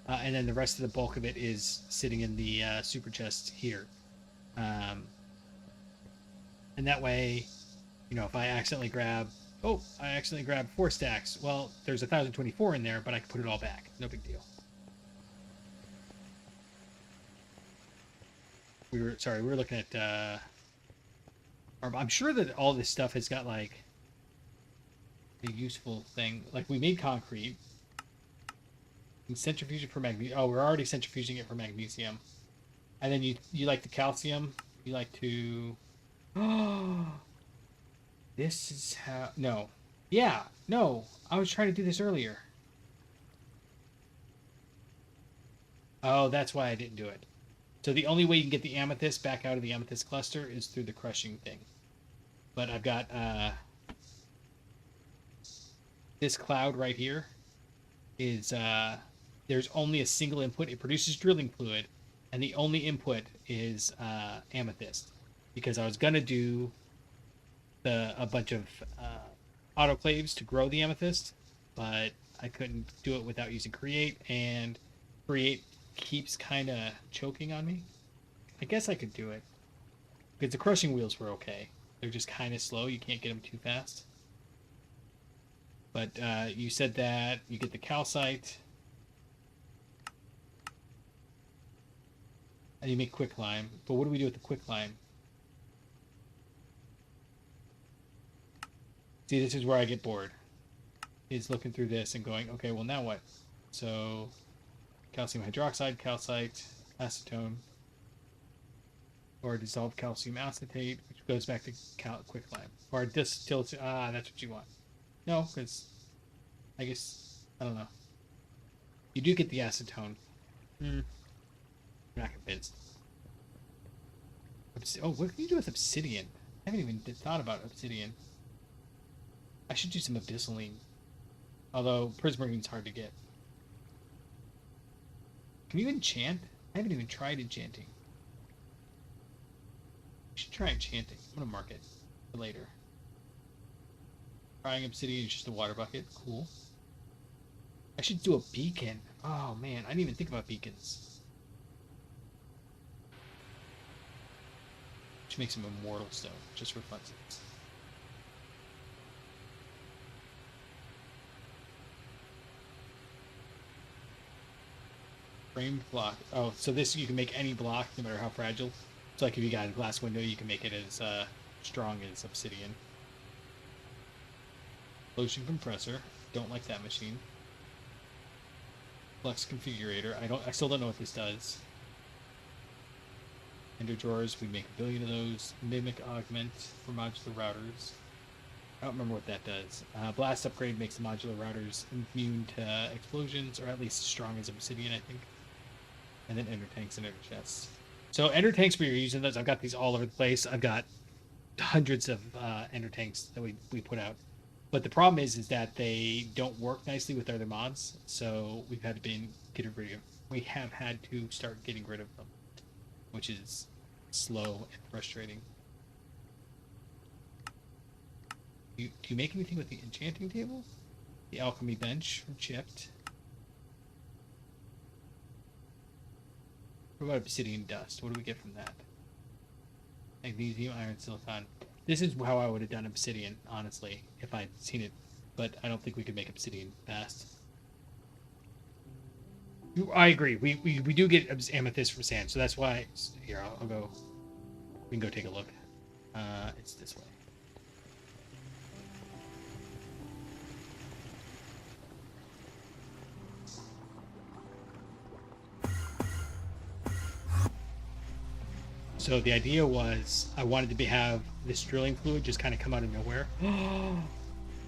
and then the rest of the bulk of it is sitting in the super chest here. And that way, you know, if I accidentally grab 4 stacks. Well, there's 1,024 in there, but I can put it all back. No big deal. we were looking at. I'm sure that all this stuff has got like a useful thing. Like we made concrete. And centrifuge for magnesium. Oh, we're already centrifuging it for magnesium. And then you like the calcium. You like to. Oh, this is how. No. Yeah. No. I was trying to do this earlier. Oh, that's why I didn't do it. So the only way you can get the amethyst back out of the amethyst cluster is through the crushing thing. But I've got this cloud right here is there's only a single input. It produces drilling fluid, and the only input is amethyst. Because I was gonna do a bunch of autoclaves to grow the amethyst, but I couldn't do it without using create, and create keeps kind of choking on me. I guess I could do it because the crushing wheels were okay. They're just kind of slow. You can't get them too fast. But you said that you get the calcite. And you make quicklime. But what do we do with the quicklime? See, this is where I get bored. Is looking through this and going, okay, well now what? So, calcium hydroxide, calcite, acetone, or dissolved calcium acetate, which goes back to quicklime. Or distilled, that's what you want. No, because I guess, I don't know. You do get the acetone. I'm not convinced. Oh, what can you do with obsidian? I haven't even thought about obsidian. I should do some abyssaline. Although prismarine's hard to get. Can you enchant? I haven't even tried enchanting. I should try enchanting. I'm gonna mark it for later. Trying obsidian is just a water bucket. Cool. I should do a beacon. Oh man, I didn't even think about beacons. Which makes him immortal stone, just for funsies. Framed block. Oh, so this you can make any block, no matter how fragile. So like if you got a glass window, you can make it as strong as obsidian. Lotion compressor. Don't like that machine. Flux configurator. I still don't know what this does. Ender drawers. We make a billion of those. Mimic augment for modular routers. I don't remember what that does. Blast upgrade makes the modular routers immune to explosions, or at least as strong as obsidian, I think. And then ender tanks and ender chests. So ender tanks, we are using those. I've got these all over the place. I've got hundreds of ender tanks that we put out. But the problem is that they don't work nicely with other mods. So we've had to get rid of them. We have had to start getting rid of them, which is slow and frustrating. Do you make anything with the enchanting table? The alchemy bench from chipped. What about obsidian dust? What do we get from that? Magnesium, iron, silicon. This is how I would have done obsidian, honestly, if I'd seen it. But I don't think we could make obsidian fast. I agree. We do get amethyst from sand, so that's why. Here, I'll go. We can go take a look. It's this way. So the idea was I wanted to have this drilling fluid just kind of come out of nowhere.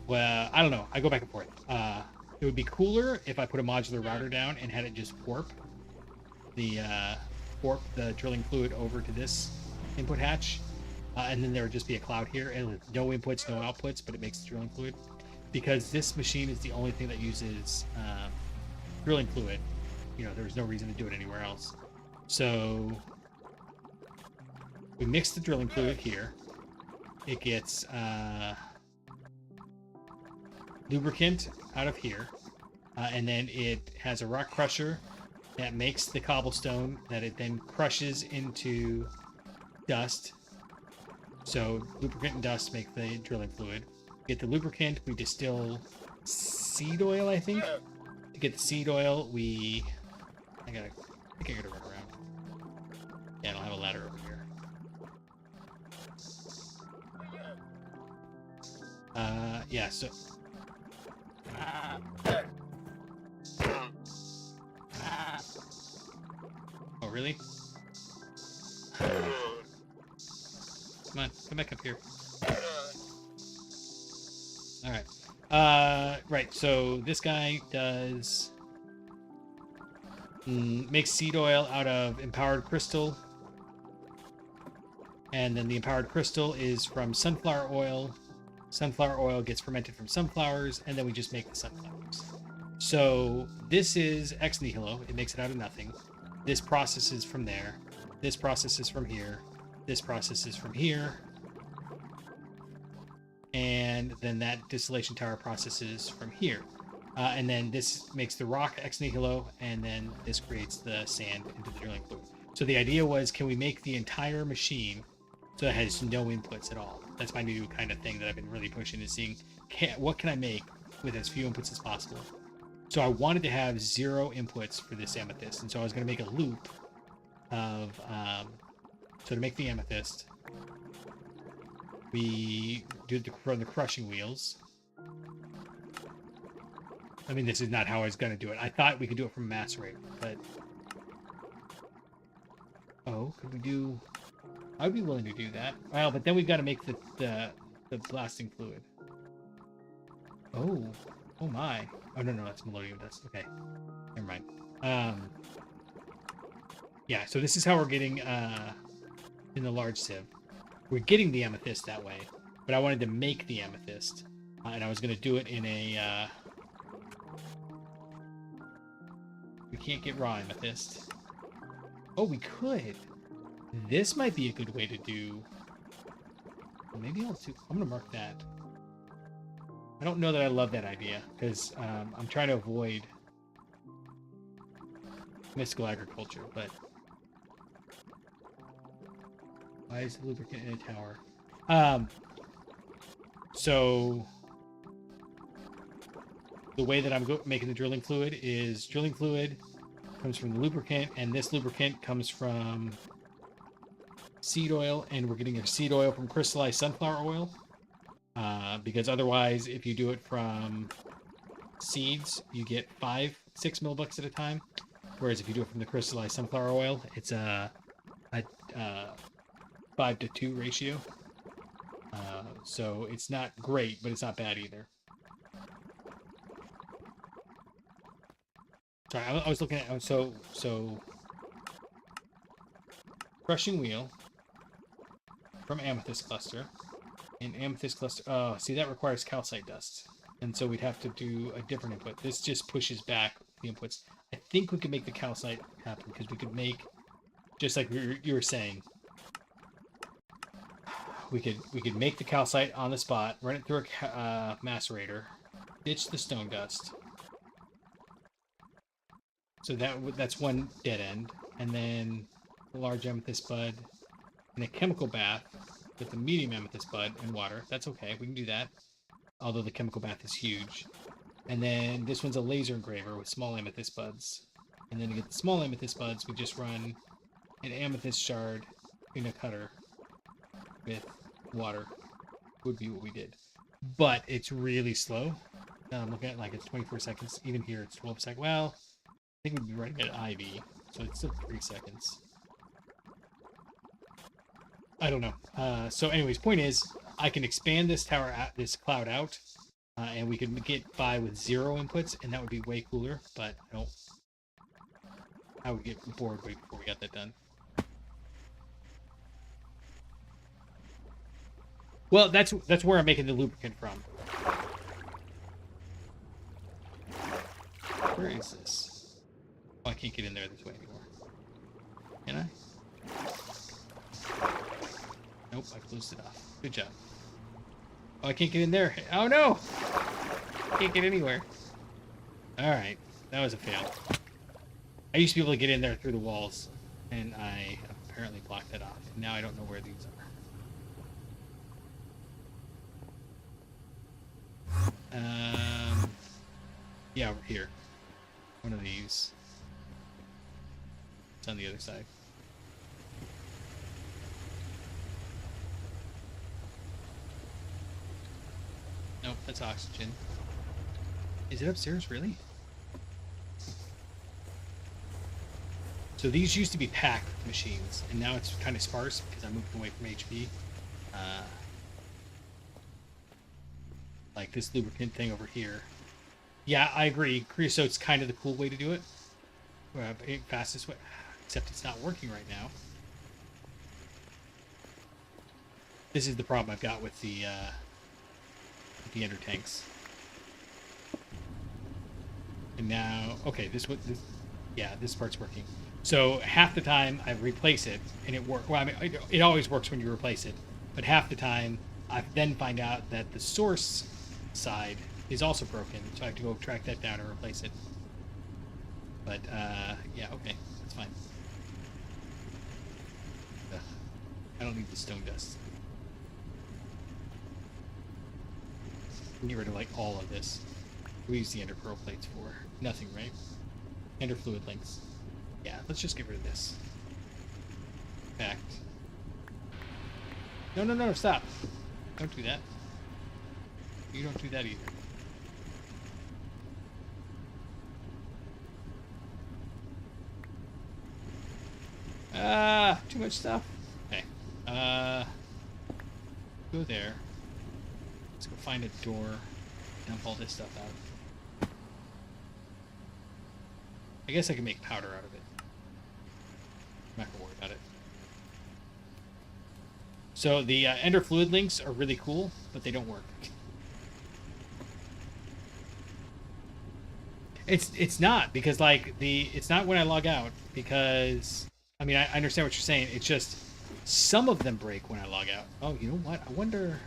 Well, I don't know. I go back and forth. It would be cooler if I put a modular router down and had it just warp the drilling fluid over to this input hatch, and then there would just be a cloud here and with no inputs, no outputs, but it makes the drilling fluid. Because this machine is the only thing that uses drilling fluid. You know, there's no reason to do it anywhere else. So we mix the drilling fluid here. It gets lubricant out of here, and then it has a rock crusher that makes the cobblestone that it then crushes into dust. So lubricant and dust make the drilling fluid. Get the lubricant, we distill seed oil, I think. To get the seed oil, I gotta run around. Yeah, I don't have a ladder over here. Yeah, so... Oh, really? Come on, come back up here. Alright. Right, so this guy does... makes seed oil out of empowered crystal. And then the empowered crystal is from sunflower oil. Sunflower oil gets fermented from sunflowers, and then we just make the sunflowers. So this is ex nihilo. It makes it out of nothing. This processes from there. This processes from here. This processes from here. And then that distillation tower processes from here. And then this makes the rock ex nihilo, and then this creates the sand into the drilling fluid. So the idea was, can we make the entire machine so it has no inputs at all? That's my new kind of thing that I've been really pushing, is seeing what can I make with as few inputs as possible. So I wanted to have 0 inputs for this amethyst, and so I was going to make a loop of... so to make the amethyst, we do run the crushing wheels. I mean, this is not how I was going to do it. I thought we could do it from a macerator, but... Oh, could we do... I'd be willing to do that. Well, but then we've got to make the blasting fluid. Oh. Oh my. Oh, no, that's Melodium dust. Okay. Never mind. Yeah, so this is how we're getting in the large sieve. We're getting the amethyst that way, but I wanted to make the amethyst. And I was going to do it in a... We can't get raw amethyst. Oh, we could. This might be a good way to do... Well, maybe I'm going to mark that. I don't know that I love that idea, because I'm trying to avoid mystical agriculture, but... Why is the lubricant in a tower? So... The way that I'm making the drilling fluid is drilling fluid comes from the lubricant, and this lubricant comes from seed oil, and we're getting our seed oil from crystallized sunflower oil. Because otherwise, if you do it from seeds, you get 5-6 millibucks at a time. Whereas if you do it from the crystallized sunflower oil, it's a 5-to-2 ratio. So it's not great, but it's not bad either. Sorry, I was looking at... So crushing wheel from amethyst cluster. And amethyst cluster... Oh, see, that requires calcite dust. And so we'd have to do a different input. This just pushes back the inputs. I think we could make the calcite happen, because we could make... Just like you were saying... We could make the calcite on the spot, run it through a macerator, ditch the stone dust. So that's one dead end. And then the large amethyst bud and a chemical bath with the medium amethyst bud and water. That's okay, we can do that. Although the chemical bath is huge. And then this one's a laser engraver with small amethyst buds. And then to get the small amethyst buds, we just run an amethyst shard in a cutter with water. Would be what we did. But it's really slow. I'm looking at, like, it's 24 seconds. Even here, it's 12 seconds. Well, I think we'd be running at IV, so it's still 3 seconds. I don't know. So anyways, point is, I can expand this tower, this cloud out, and we could get by with 0 inputs, and that would be way cooler, but I would get bored way before we got that done. Well, that's where I'm making the lubricant from. Where is this? Oh, I can't get in there this way anymore. Can I? Nope, I closed it off. Good job. Oh, I can't get in there. Oh, no! Can't get anywhere. Alright, that was a fail. I used to be able to get in there through the walls, and I apparently blocked that off. Now I don't know where these are. Yeah, over here. One of these. It's on the other side. Nope, that's oxygen. Is it upstairs, really? So these used to be packed machines, and now it's kind of sparse because I moved away from HP. Uh, like this lubricant thing over here. Yeah, I agree. Creosote's kind of the cool way to do it. Fastest way. Except it's not working right now. This is the problem I've got with the ender tanks. And now, okay, this yeah, this part's working. So half the time I replace it and it works. Well, I mean, it always works when you replace it, but half the time I then find out that the source side is also broken, so I have to go track that down and replace it. But yeah, okay, that's fine. Ugh, I don't need the stone dust. Get rid of like all of this. We use the ender pearl plates for nothing, right? Ender fluid links. Yeah, let's just get rid of this. Fact. No, no, no, stop. Don't do that. You don't do that either. Too much stuff. Okay. Go there. Let's go find a door. Dump all this stuff out. I guess I can make powder out of it. I'm not gonna worry about it. So the ender fluid links are really cool, but they don't work. It's not because like it's not when I log out because I mean I understand what you're saying. It's just some of them break when I log out. Oh, you know what? I wonder.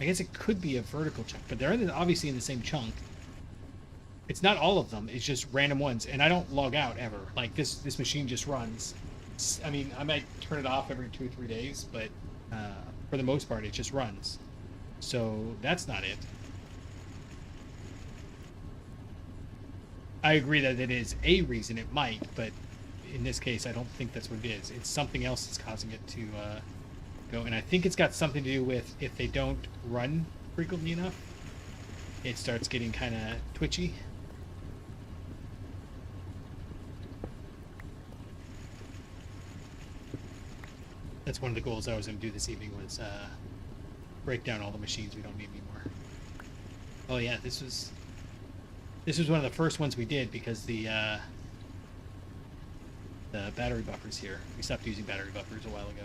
I guess it could be a vertical chunk, but they're obviously in the same chunk. It's not all of them. It's just random ones, and I don't log out ever. Like this machine just runs. I mean, I might turn it off every 2 or 3 days, but for the most part, it just runs. So that's not it. I agree that it is a reason it might, but in this case, I don't think that's what it is. It's something else that's causing it to go, and I think it's got something to do with if they don't run frequently enough, it starts getting kind of twitchy. That's one of the goals I was going to do this evening was break down all the machines we don't need anymore. Oh yeah, this was one of the first ones we did because the battery buffers here. We stopped using battery buffers a while ago.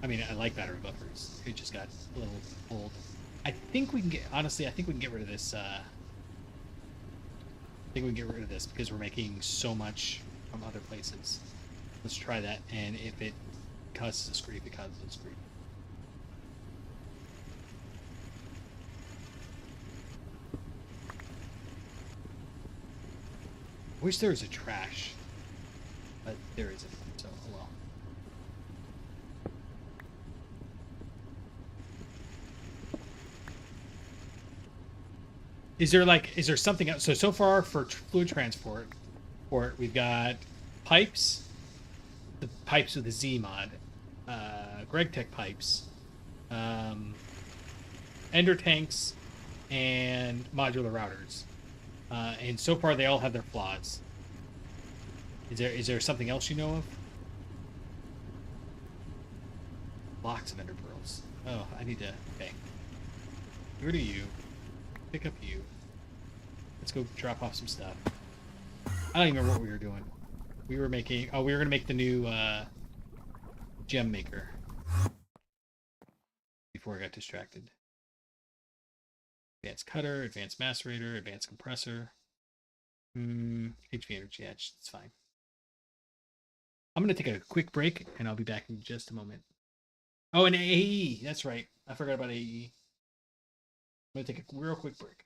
I mean, I like battery buffers. It just got a little old. I think we can get, honestly, I think we can get rid of this. I think we can get rid of this because we're making so much from other places. Let's try that, and if it causes a screep, it causes a screep. I wish there was a trash, but there isn't, so oh well. Is there something else? So far for fluid transport, we've got pipes, the pipes with the Z mod, GregTech pipes, Ender tanks, and modular routers. And so far they all have their flaws. Is there something else you know of? Blocks of Ender pearls. Oh, I need to. Okay. Get rid of you. Pick up you. Let's go drop off some stuff. I don't even remember what we were doing. We were making. Oh, we were gonna make the new gem maker. Before I got distracted. Advanced cutter, advanced macerator, advanced compressor. HV energy etch. That's fine. I'm gonna take a quick break, and I'll be back in just a moment. Oh, and AE. That's right. I forgot about AE. I'm gonna take a real quick break.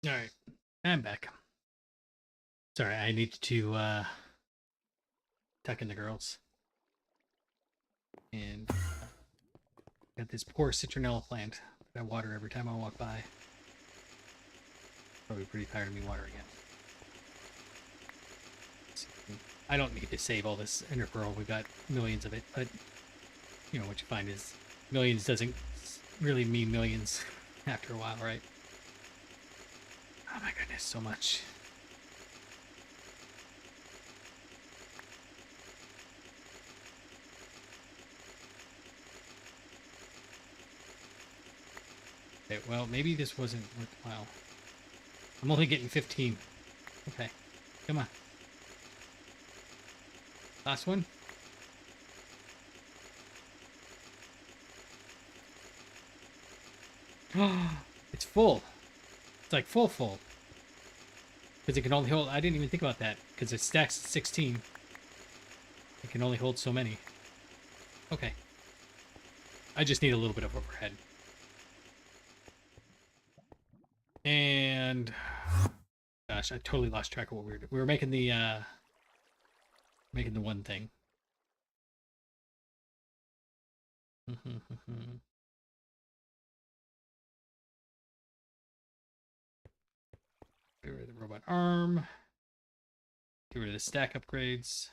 All right, I'm back. Sorry, I need to tuck in the girls. And got this poor citronella plant that I water every time I walk by. Probably pretty tired of me watering it. I don't need to save all this ender pearl. We've got millions of it, but you know what you find is millions doesn't really mean millions after a while, right? Oh my goodness, so much. Okay, well, maybe this wasn't worthwhile. I'm only getting 15. Okay, come on. Last one. It's full. It's like full. Because it can only hold... I didn't even think about that. Because it stacks at 16. It can only hold so many. Okay. I just need a little bit of overhead. And... Gosh, I totally lost track of what we were doing. We were making the one thing. Get rid of the robot arm. Get rid of the stack upgrades.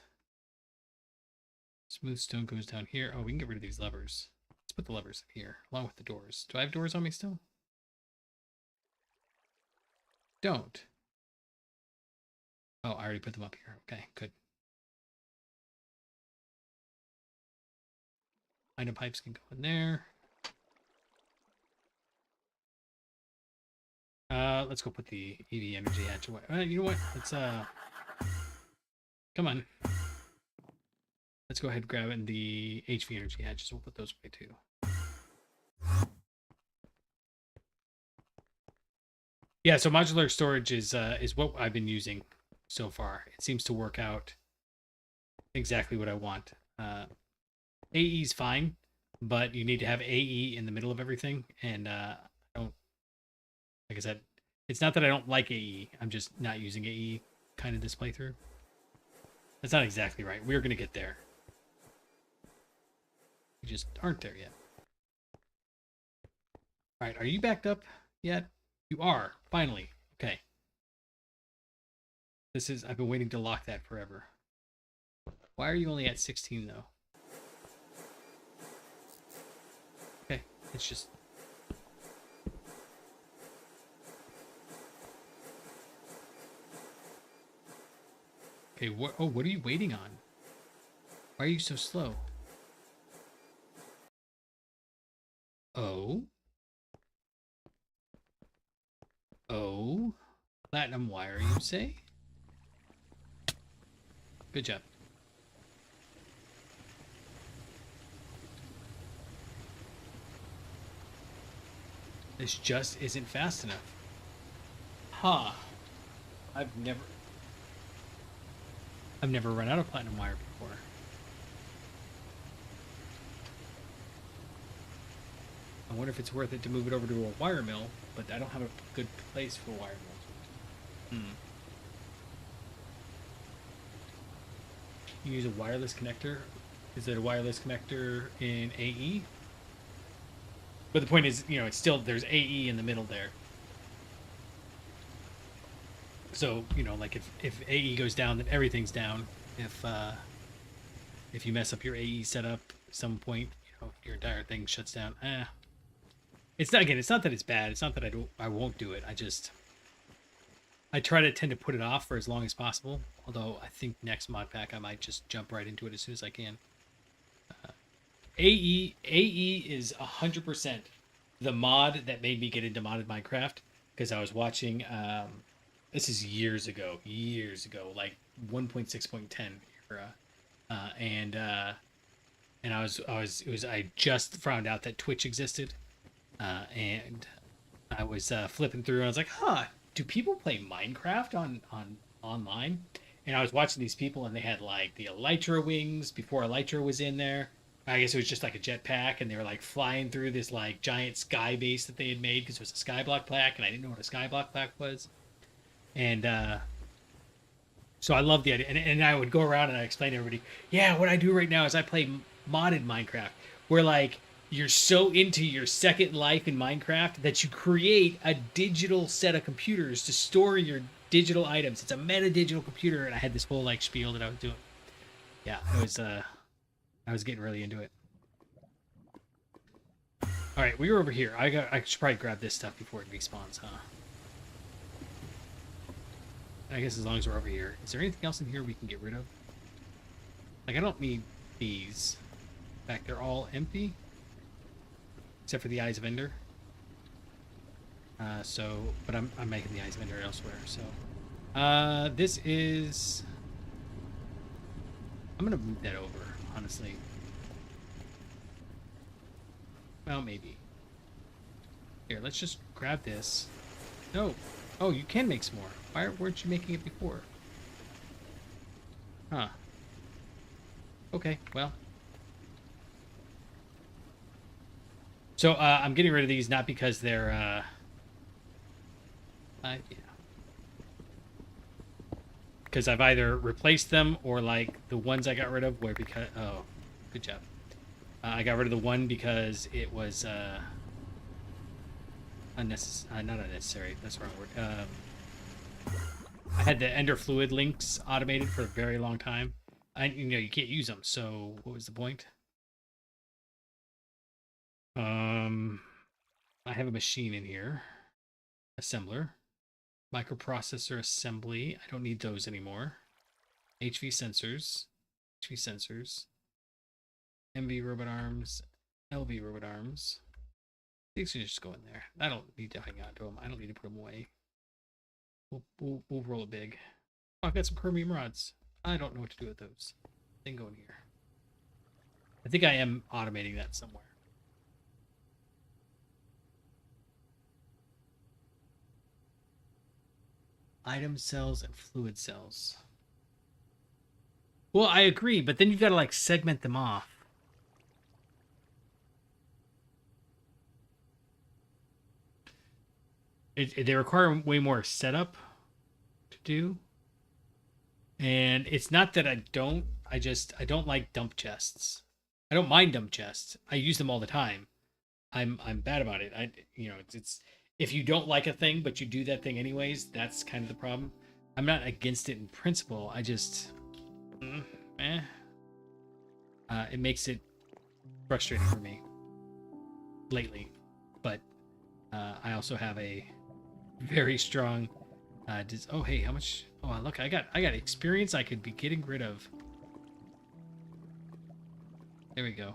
Smooth stone goes down here. Oh, we can get rid of these levers. Let's put the levers in here, along with the doors. Do I have doors on me still? Don't. Oh, I already put them up here. Okay, good. Item pipes can go in there. Let's go put the EV energy hatch away. You know what? Let's come on. Let's go ahead and grab in the HV energy hatches. We'll put those away too. Yeah, so modular storage is what I've been using so far. It seems to work out exactly what I want. AE is fine, but you need to have AE in the middle of everything, and I don't. Like I said, it's not that I don't like AE. I'm just not using AE kind of this playthrough. That's not exactly right. We're gonna get there. We just aren't there yet. All right, are you backed up yet? You are, finally. Okay. I've been waiting to lock that forever. Why are you only at 16 though? Okay, it's just... Okay, what are you waiting on? Why are you so slow? Oh? Oh? Platinum wire, you say? Good job. This just isn't fast enough. Huh. I've never run out of platinum wire before. I wonder if it's worth it to move it over to a wire mill, but I don't have a good place for wire mills. You use a wireless connector. Is it a wireless connector in AE? But the point is, it's still, there's AE in the middle there. So, like if AE goes down, then everything's down. If you mess up your AE setup at some point, your entire thing shuts down. It's not that it's bad. It's not that I won't do it. I try to tend to put it off for as long as possible. Although I think next mod pack I might just jump right into it as soon as I can. AE is 100% the mod that made me get into modded Minecraft, because I was watching this is years ago, like 1.6.10 era, and I just found out that Twitch existed, and I was flipping through and I was like, do people play Minecraft on online? And I was watching these people and they had like the Elytra wings before Elytra was in there. I guess it was just like a jetpack, and they were like flying through this like giant sky base that they had made because it was a skyblock plaque, and I didn't know what a skyblock plaque was. And so I love the idea, and I would go around and I explain to everybody, yeah, what I do right now is I play modded Minecraft, where like you're so into your second life in Minecraft that you create a digital set of computers to store your digital items. It's a meta digital computer, and I had this whole like spiel that I was doing. Yeah, I was getting really into it. All right, we were over here. I should probably grab this stuff before it respawns, huh? I guess as long as we're over here. Is there anything else in here we can get rid of? Like, I don't need these. In fact, they're all empty. Except for the Eyes of Ender. But I'm making the Eyes of Ender elsewhere, so. This is... I'm gonna move that over, honestly. Well, maybe. Here, let's just grab this. No. Oh, you can make some more. Why weren't you making it before? Huh. Okay, well. So, I'm getting rid of these not because they're, yeah. Because I've either replaced them or, like, the ones I got rid of were because... Oh, good job. I got rid of the one because it was, unnecessary... not unnecessary, that's the wrong word. I had the Ender Fluid links automated for a very long time. You know, you can't use them, so what was the point? I have a machine in here. Assembler. Microprocessor assembly. I don't need those anymore. HV sensors. HV sensors. MV robot arms. LV robot arms. These can just go in there. I don't need to hang on to them. I don't need to put them away. We'll roll it big. Oh, I've got some chromium rods. I don't know what to do with those. They can go in here. I think I am automating that somewhere. Item cells and fluid cells. Well, I agree, but then you've got to like segment them off. They require way more setup to do. And it's not that I don't like dump chests. I don't mind dump chests. I use them all the time. I'm bad about it. It's if you don't like a thing but you do that thing anyways, that's kind of the problem. I'm not against it in principle. I just it makes it frustrating for me lately. But I also have a very strong oh hey, how much? Oh look, I got experience I could be getting rid of. There we go.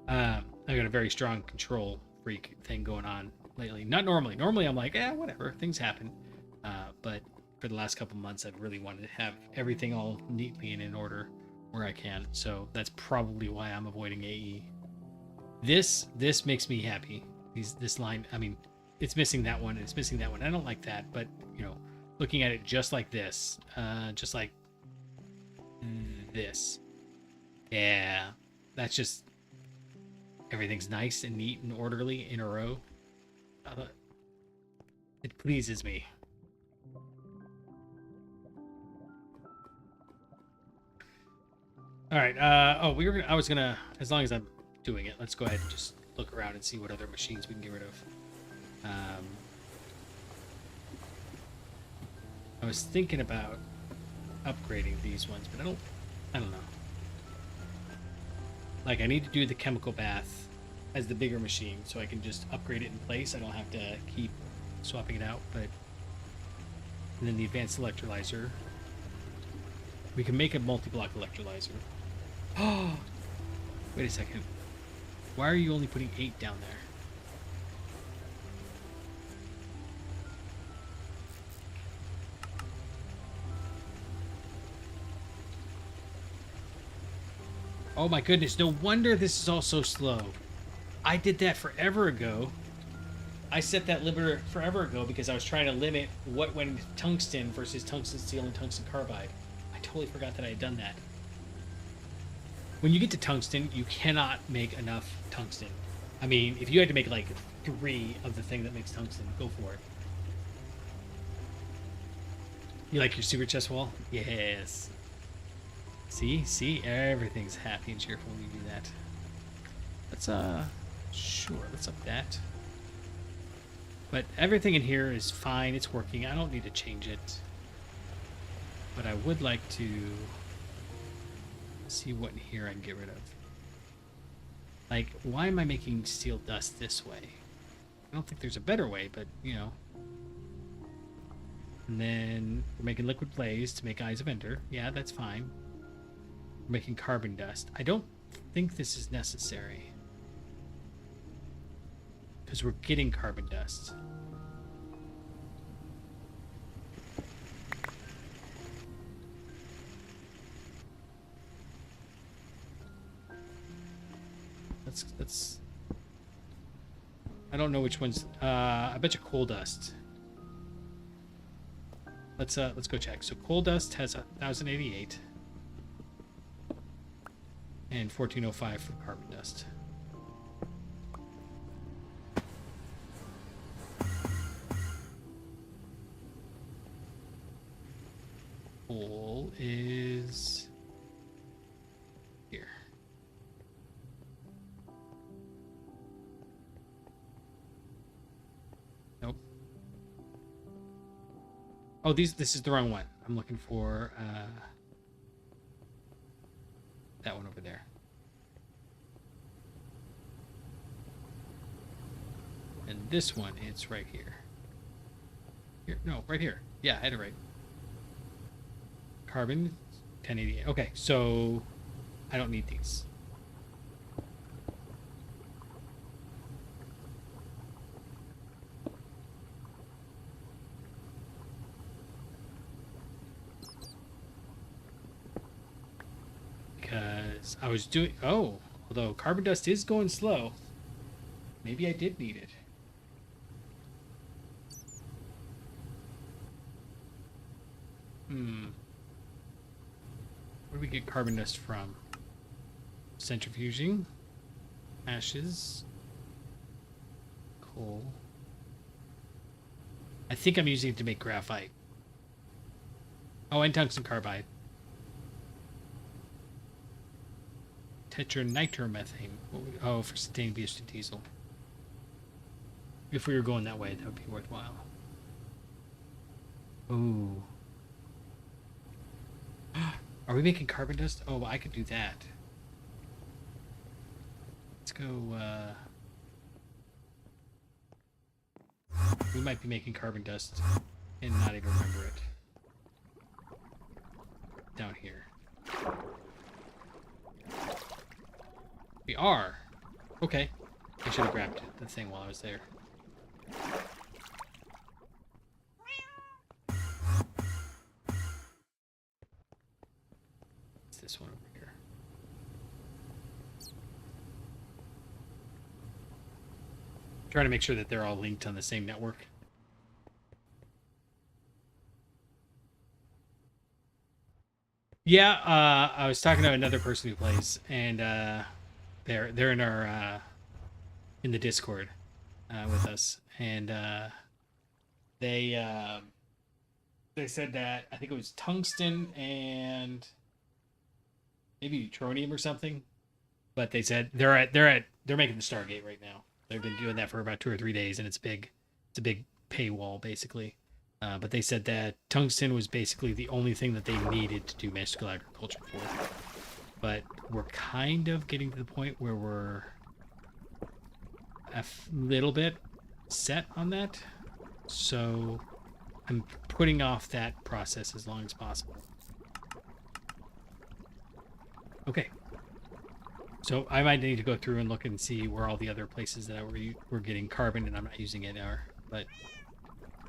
I got a very strong control freak thing going on lately. Not normally. Normally I'm like, whatever, things happen. But for the last couple months I've really wanted to have everything all neatly and in order where I can. So that's probably why I'm avoiding AE. This makes me happy. This line, I mean, it's missing that one, and it's missing that one. I don't like that, but you know, looking at it just like this, just like this, yeah, that's just everything's nice and neat and orderly in a row. It pleases me. All right. I was gonna, as long as I'm doing it, let's go ahead and just look around and see what other machines we can get rid of. I was thinking about upgrading these ones, but I don't know. Like, I need to do the chemical bath as the bigger machine, so I can just upgrade it in place. I don't have to keep swapping it out, but... And then the advanced electrolyzer. We can make a multi-block electrolyzer. Oh! Wait a second. Why are you only putting 8 down there? Oh my goodness, no wonder this is all so slow. I did that forever ago. I set that limiter forever ago because I was trying to limit what went into tungsten versus tungsten steel and tungsten carbide. I totally forgot that I had done that. when you get to tungsten, you cannot make enough tungsten. I mean, if you had to make like 3 of the thing that makes tungsten, go for it. You like your super chest wall? Yes. See, everything's happy and cheerful when you do that. Let's sure, let's up that. But everything in here is fine. It's working. I don't need to change it. But I would like to see what in here I can get rid of. Like, why am I making steel dust this way? I don't think there's a better way, but, you know. And then we're making liquid blaze to make Eyes of Ender. Yeah, that's fine. We're making carbon dust. I don't think this is necessary. Because we're getting carbon dust. Let's I don't know which ones. I bet you coal dust. Let's go check. So coal dust has 1088 and 1405 for carbon dust. Coal is here. Nope. Oh, this is the wrong one. I'm looking for that one over there. And this one, it's right here. Here, no, right here. Yeah, I had it right. Carbon, 1088. Okay, so I don't need these. Because I was doing... Oh, although carbon dust is going slow. Maybe I did need it. Where do we get carbon dust from? Centrifuging. Ashes. Coal. I think I'm using it to make graphite. Oh, and tungsten carbide. Tetranitromethane. Oh, for sustained diesel. If we were going that way, that would be worthwhile. Ooh. Are we making carbon dust? Oh, I could do that. Let's go, we might be making carbon dust and not even remember it. Down here. We are. Okay. I should have grabbed the thing while I was there. It's this one over here. Trying to make sure that they're all linked on the same network. Yeah, I was talking to another person who plays, and they're in our in the Discord with us, and they said that I think it was tungsten and maybe neutronium or something, but they said they're making the Stargate right now. They've been doing that for about 2 or 3 days, and it's big. It's a big paywall basically. But they said that tungsten was basically the only thing that they needed to do magical agriculture for. But we're kind of getting to the point where we're a little bit set on that. So I'm putting off that process as long as possible. Okay. So I might need to go through and look and see where all the other places that we're getting carbon and I'm not using it are. But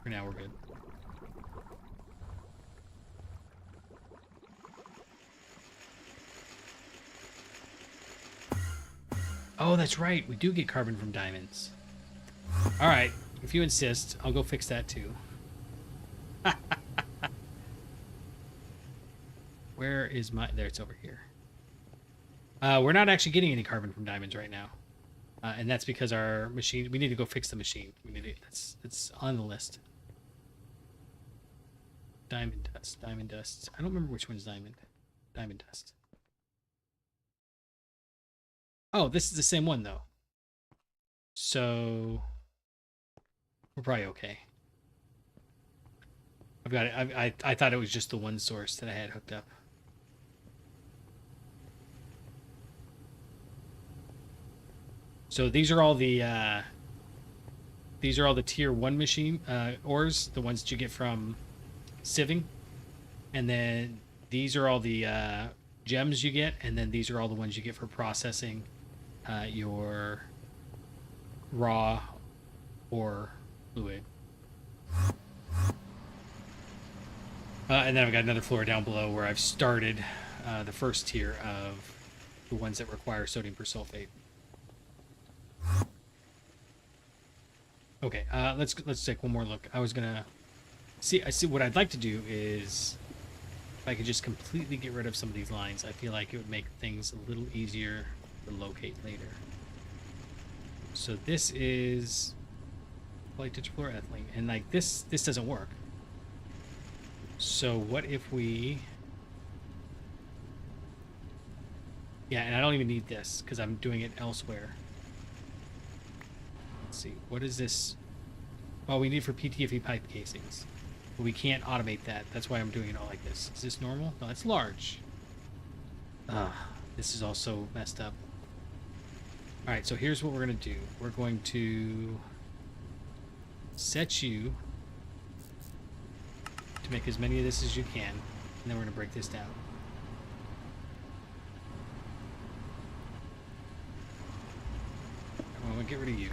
for now, we're good. Oh, that's right. We do get carbon from diamonds. All right. If you insist, I'll go fix that too. Where is my... There, it's over here. We're not actually getting any carbon from diamonds right now. And that's because our machine, we need to go fix the machine. That's on the list. Diamond dust, diamond dust. I don't remember which one's diamond. Diamond dust. Oh, this is the same one though. So we're probably okay. I've got it. I thought it was just the one source that I had hooked up. So these are all the tier 1 machine ores, the ones that you get from sieving. And then these are all the gems you get, and then these are all the ones you get for processing your raw or fluid. And then I've got another floor down below where I've started the first tier of the ones that require sodium persulfate. Okay, let's take one more look. I was gonna see. I see. What I'd like to do is, if I could just completely get rid of some of these lines, I feel like it would make things a little easier to locate later. So this is polytetrafluoroethylene, and like this doesn't work. So what if we? Yeah, and I don't even need this because I'm doing it elsewhere. Let's see, what is this? Well, we need for PTFE pipe casings. But we can't automate that. That's why I'm doing it all like this. Is this normal? No, it's large. This is also messed up. Alright, so here's what we're going to do. We're going to set you to make as many of this as you can. And then we're going to break this down. I'm going to get rid of you.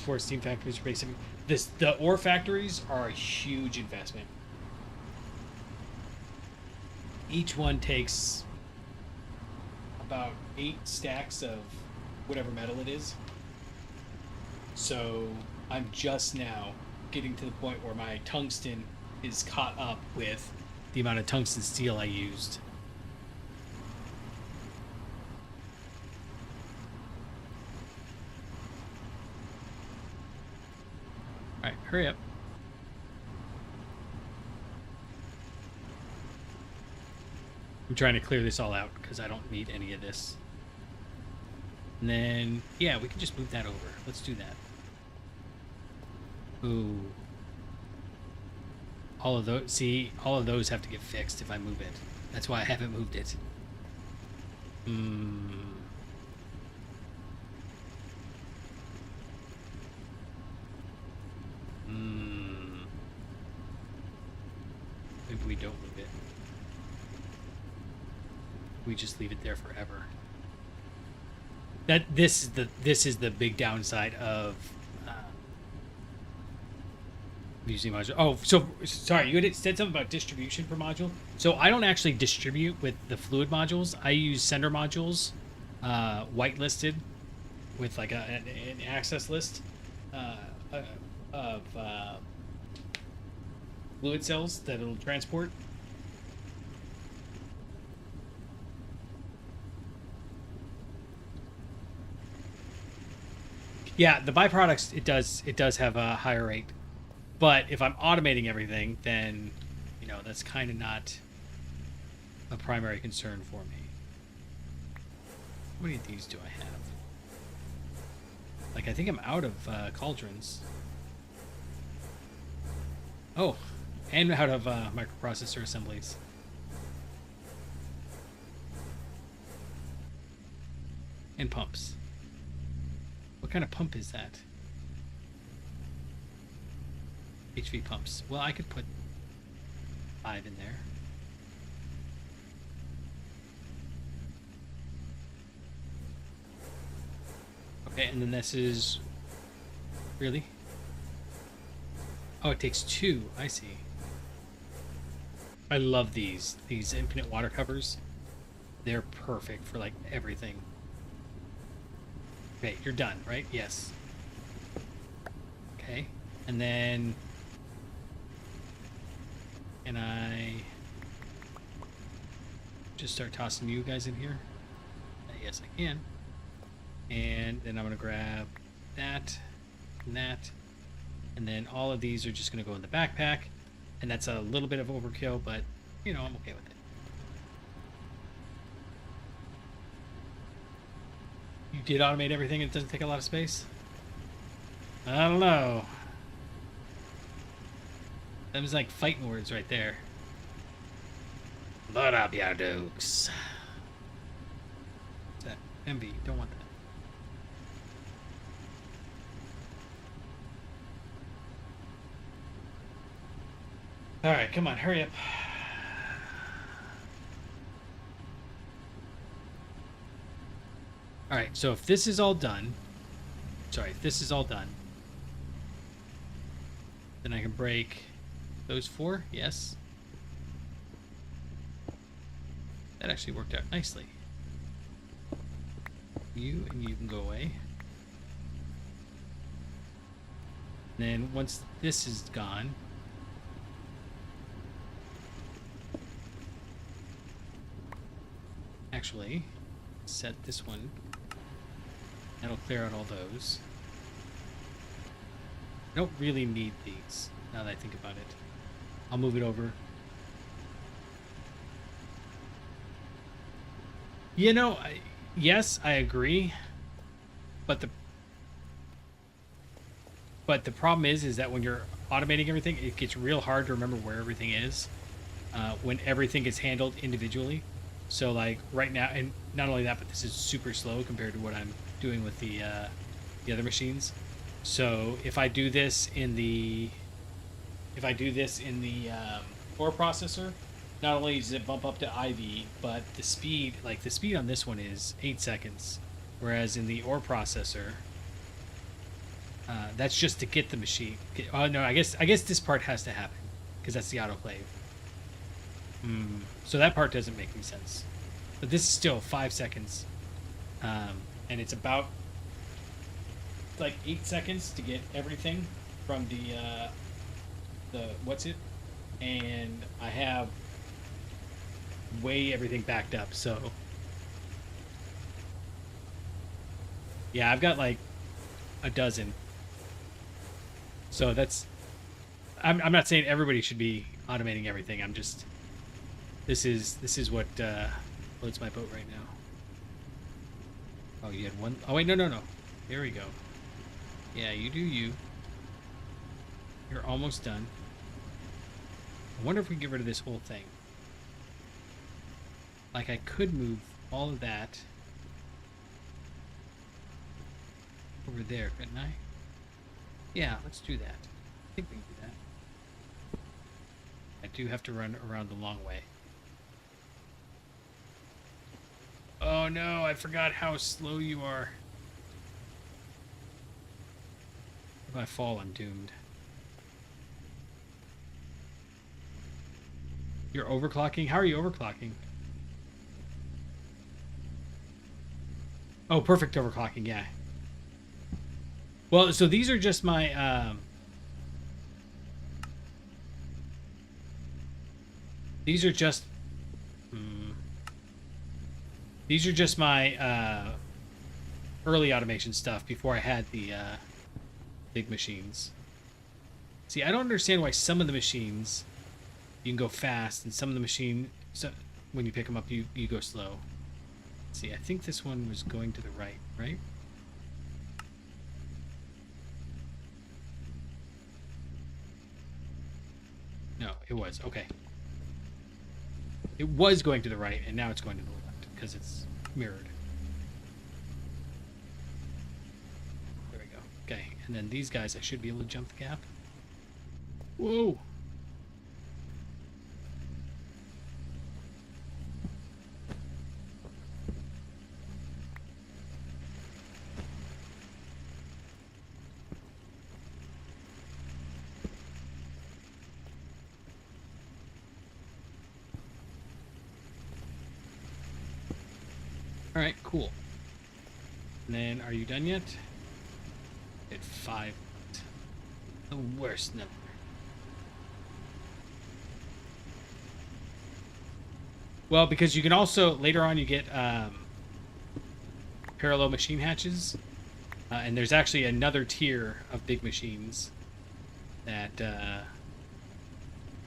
For steam factories, basically, the ore factories are a huge investment. Each one takes about 8 stacks of whatever metal it is. So I'm just now getting to the point where my tungsten is caught up with the amount of tungsten steel I used. Alright, hurry up. I'm trying to clear this all out because I don't need any of this. And then, yeah, we can just move that over. Let's do that. Ooh. All of those, see, all of those have to get fixed if I move it. That's why I haven't moved it. Maybe we don't move it. We just leave it there forever. This is the big downside of using module. Oh, so sorry, you had said something about distribution per module. So I don't actually distribute with the fluid modules. I use sender modules, whitelisted, with like an access list of fluid cells that it'll transport. Yeah, the byproducts it does have a higher rate, but if I'm automating everything, then that's kind of not a primary concern for me. How many of these do I have? Like, I think I'm out of cauldrons. Oh, and out of microprocessor assemblies. And pumps. What kind of pump is that? HV pumps. Well, I could put 5 in there. Okay, and then this is... Really? Oh, it takes 2. I see. I love these infinite water covers. They're perfect for like everything. Okay, you're done, right? Yes. Okay, and then Can I just start tossing you guys in here? Yes, I can. And then I'm going to grab that and that. And then all of these are just going to go in the backpack. And that's a little bit of overkill, but, you know, I'm okay with it. You did automate everything and it doesn't take a lot of space? I don't know. That was like fighting words right there. Load up your dukes. What's that? Envy. Don't want that. Alright, come on, hurry up. Alright, so if this is all done... Sorry, if this is all done... Then I can break those 4, yes. That actually worked out nicely. You and you can go away. And then once this is gone... Actually, set this one. That'll clear out all those. I don't really need these, now that I think about it. I'll move it over. You know, yes, I agree. But the problem is that when you're automating everything, it gets real hard to remember where everything is when everything gets handled individually. So like right now, and not only that, but this is super slow compared to what I'm doing with the other machines. So if I do this in the core processor, not only does it bump up to IV, but the speed on this one is 8 seconds, whereas in the OR processor, that's just to get the machine. Oh no, I guess this part has to happen because that's the autoclave. So that part doesn't make any sense. But this is still 5 seconds. And it's about like 8 seconds to get everything from the what's it? And I have way everything backed up, so yeah, I've got like a dozen. So that's I'm not saying everybody should be automating everything. I'm just this is what floats my boat right now. Oh, you had one. Oh wait, no. Here we go. Yeah, you do you. You're almost done. I wonder if we can get rid of this whole thing. Like I could move all of that over there, couldn't I? Yeah, let's do that. I think we can do that. I do have to run around the long way. Oh no, I forgot how slow you are. If I fall, I'm doomed. You're overclocking? How are you overclocking? Oh, perfect overclocking, yeah. Well, so these are just my these are just my early automation stuff before I had the big machines. See, I don't understand why some of the machines you can go fast and some of the machine, so when you pick them up, you go slow. See, I think this one was going to the right? No, it was. Okay. It was going to the right, and now it's going to the left, because it's mirrored. There we go. Okay, and then these guys, I should be able to jump the gap. Whoa! Alright, cool. And then, are you done yet? At 5. The worst number. Well, because you can also later on you get parallel machine hatches, and there's actually another tier of big machines that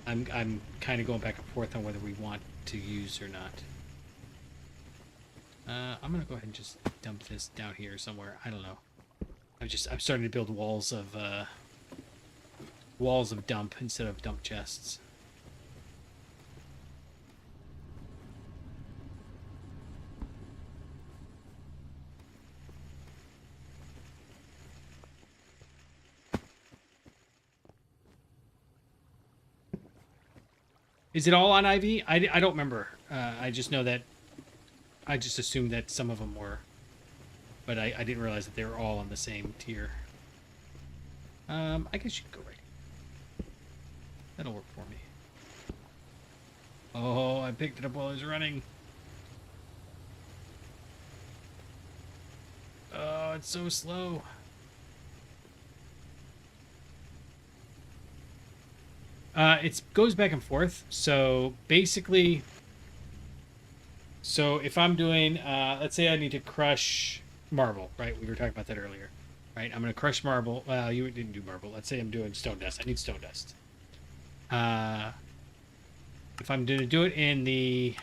I'm kind of going back and forth on whether we want to use or not. I'm gonna go ahead and just dump this down here somewhere. I don't know. I'm starting to build walls of dump instead of dump chests. Is it all on IV? I don't remember. I just know that I just assumed that some of them were, but I didn't realize that they were all on the same tier. I guess you can go right. That'll work for me. Oh, I picked it up while I was running. Oh, it's so slow. It goes back and forth. So basically, if I'm doing, let's say I need to crush marble, right? We were talking about that earlier, right? I'm going to crush marble. Well, you didn't do marble. Let's say I'm doing stone dust. I need stone dust. If I'm going to do it in the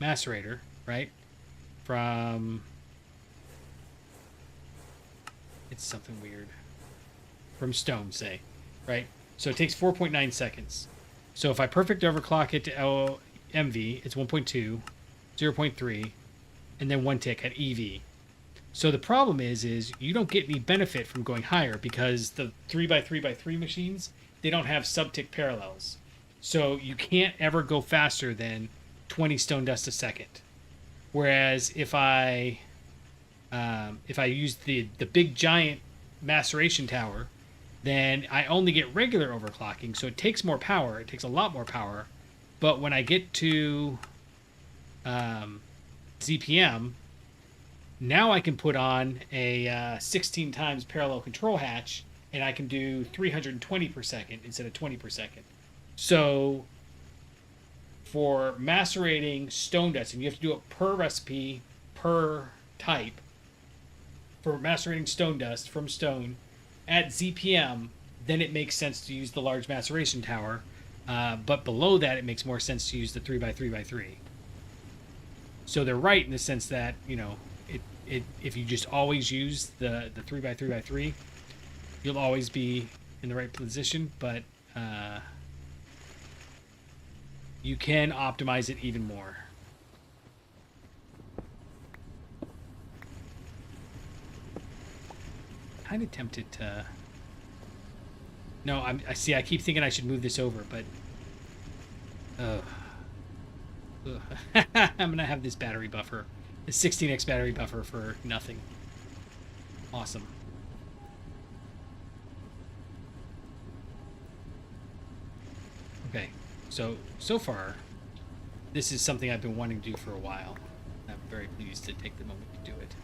macerator, right? It's something weird. From stone, say, right? So it takes 4.9 seconds. So if I perfect overclock it to MV, it's 1.2, 0.3, and then one tick at EV. So the problem is you don't get any benefit from going higher because the 3x3x3 machines, they don't have sub-tick parallels. So you can't ever go faster than 20 stone dust a second. Whereas if I use the big giant maceration tower, then I only get regular overclocking, so it takes more power. It takes a lot more power. But when I get to ZPM, now I can put on a 16 times parallel control hatch, and I can do 320 per second instead of 20 per second. So for macerating stone dust, and you have to do it per recipe, per type, for macerating stone dust from stone at ZPM, then it makes sense to use the large maceration tower. But below that, it makes more sense to use the 3x3x3. So they're right in the sense that, if you just always use the 3x3x3, you'll always be in the right position. But you can optimize it even more. Kind of tempted to. No, I see. I keep thinking I should move this over, but I'm gonna have this battery buffer, the 16x battery buffer for nothing. Awesome. Okay, so far, this is something I've been wanting to do for a while. I'm very pleased to take the moment to do it.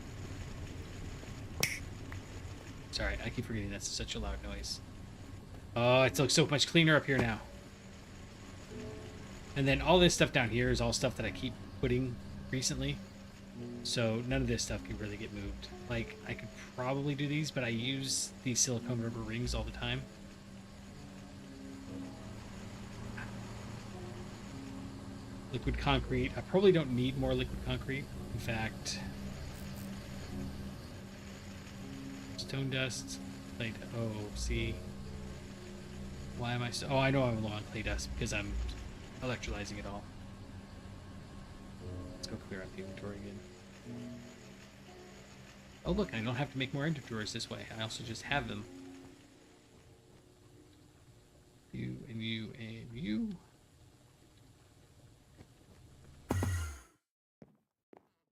Sorry, I keep forgetting that's such a loud noise. Oh, it looks so much cleaner up here now. And then all this stuff down here is all stuff that I keep putting recently. So none of this stuff can really get moved. Like, I could probably do these, but I use these silicone rubber rings all the time. Liquid concrete. I probably don't need more liquid concrete. In fact, stone dust. Plate. Oh, see. Why am I so... Oh, I know I'm low on clay dust because I'm electrolyzing it all. Let's go clear out the inventory again. Oh, look, I don't have to make more inventories this way. I also just have them. You and you and you.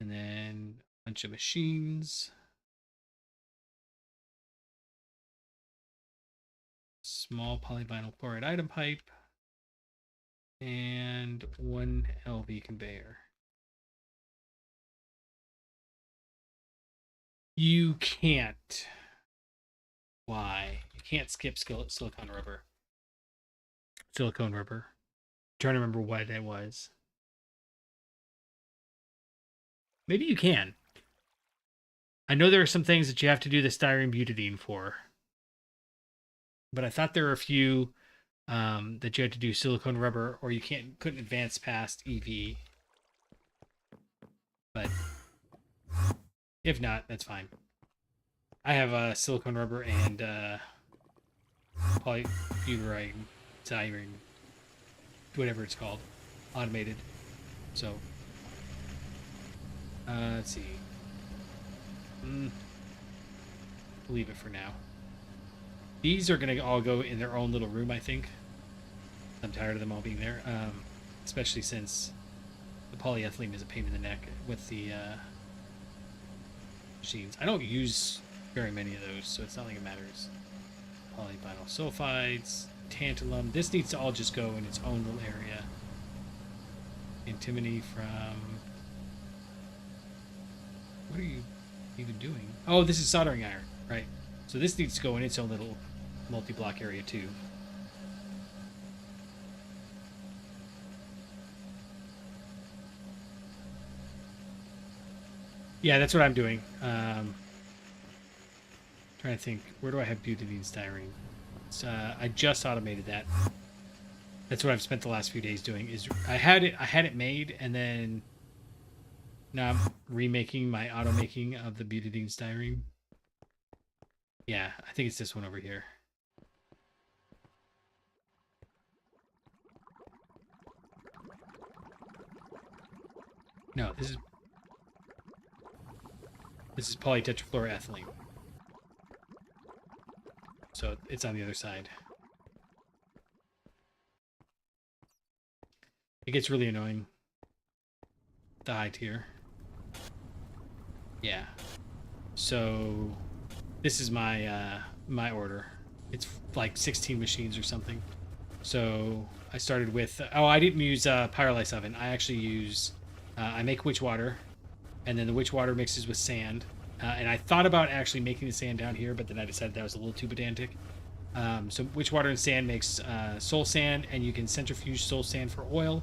And then a bunch of machines. Small polyvinyl chloride item pipe. And one LV conveyor. You can't. Why? You can't skip silicone rubber. Silicone rubber. I'm trying to remember what it was. Maybe you can. I know there are some things that you have to do the styrene butadiene for, but I thought there were a few that you had to do silicone rubber, or you couldn't advance past EV. But if not, that's fine. I have silicone rubber and polybutyrene, styrene, whatever it's called, automated. So let's see. Leave it for now. These are gonna all go in their own little room, I think. I'm tired of them all being there, especially since the polyethylene is a pain in the neck with the machines. I don't use very many of those, so it's not like it matters. Polyvinyl sulfides, tantalum. This needs to all just go in its own little area. Antimony from... What are you even doing? Oh, this is soldering iron, right? So this needs to go in its own little multi-block area too. Yeah, that's what I'm doing. Trying to think, where do I have butadiene styrene? I just automated that. That's what I've spent the last few days doing. Is I had it made, and then now I'm remaking my auto making of the butadiene styrene. Yeah, I think it's this one over here. No, this is polytetrafluoroethylene. So it's on the other side. It gets really annoying. The high tier. Yeah. So this is my my order. It's like 16 machines or something. So I started with I didn't use pyrolysis oven. I actually use I make witch water, and then the witch water mixes with sand. And I thought about actually making the sand down here, but then I decided that was a little too pedantic. So witch water and sand makes soul sand, and you can centrifuge soul sand for oil.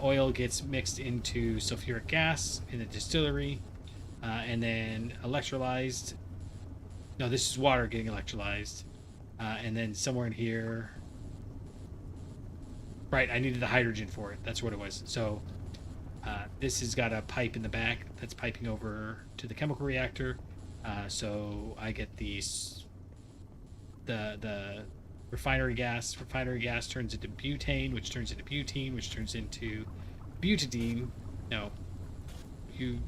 Oil gets mixed into sulfuric gas in the distillery, and then electrolyzed. No, this is water getting electrolyzed. And then somewhere in here... Right, I needed the hydrogen for it. That's what it was. So this has got a pipe in the back that's piping over to the chemical reactor. So I get the refinery gas. Refinery gas turns into butane, which turns into butene, which turns into butadiene. No, I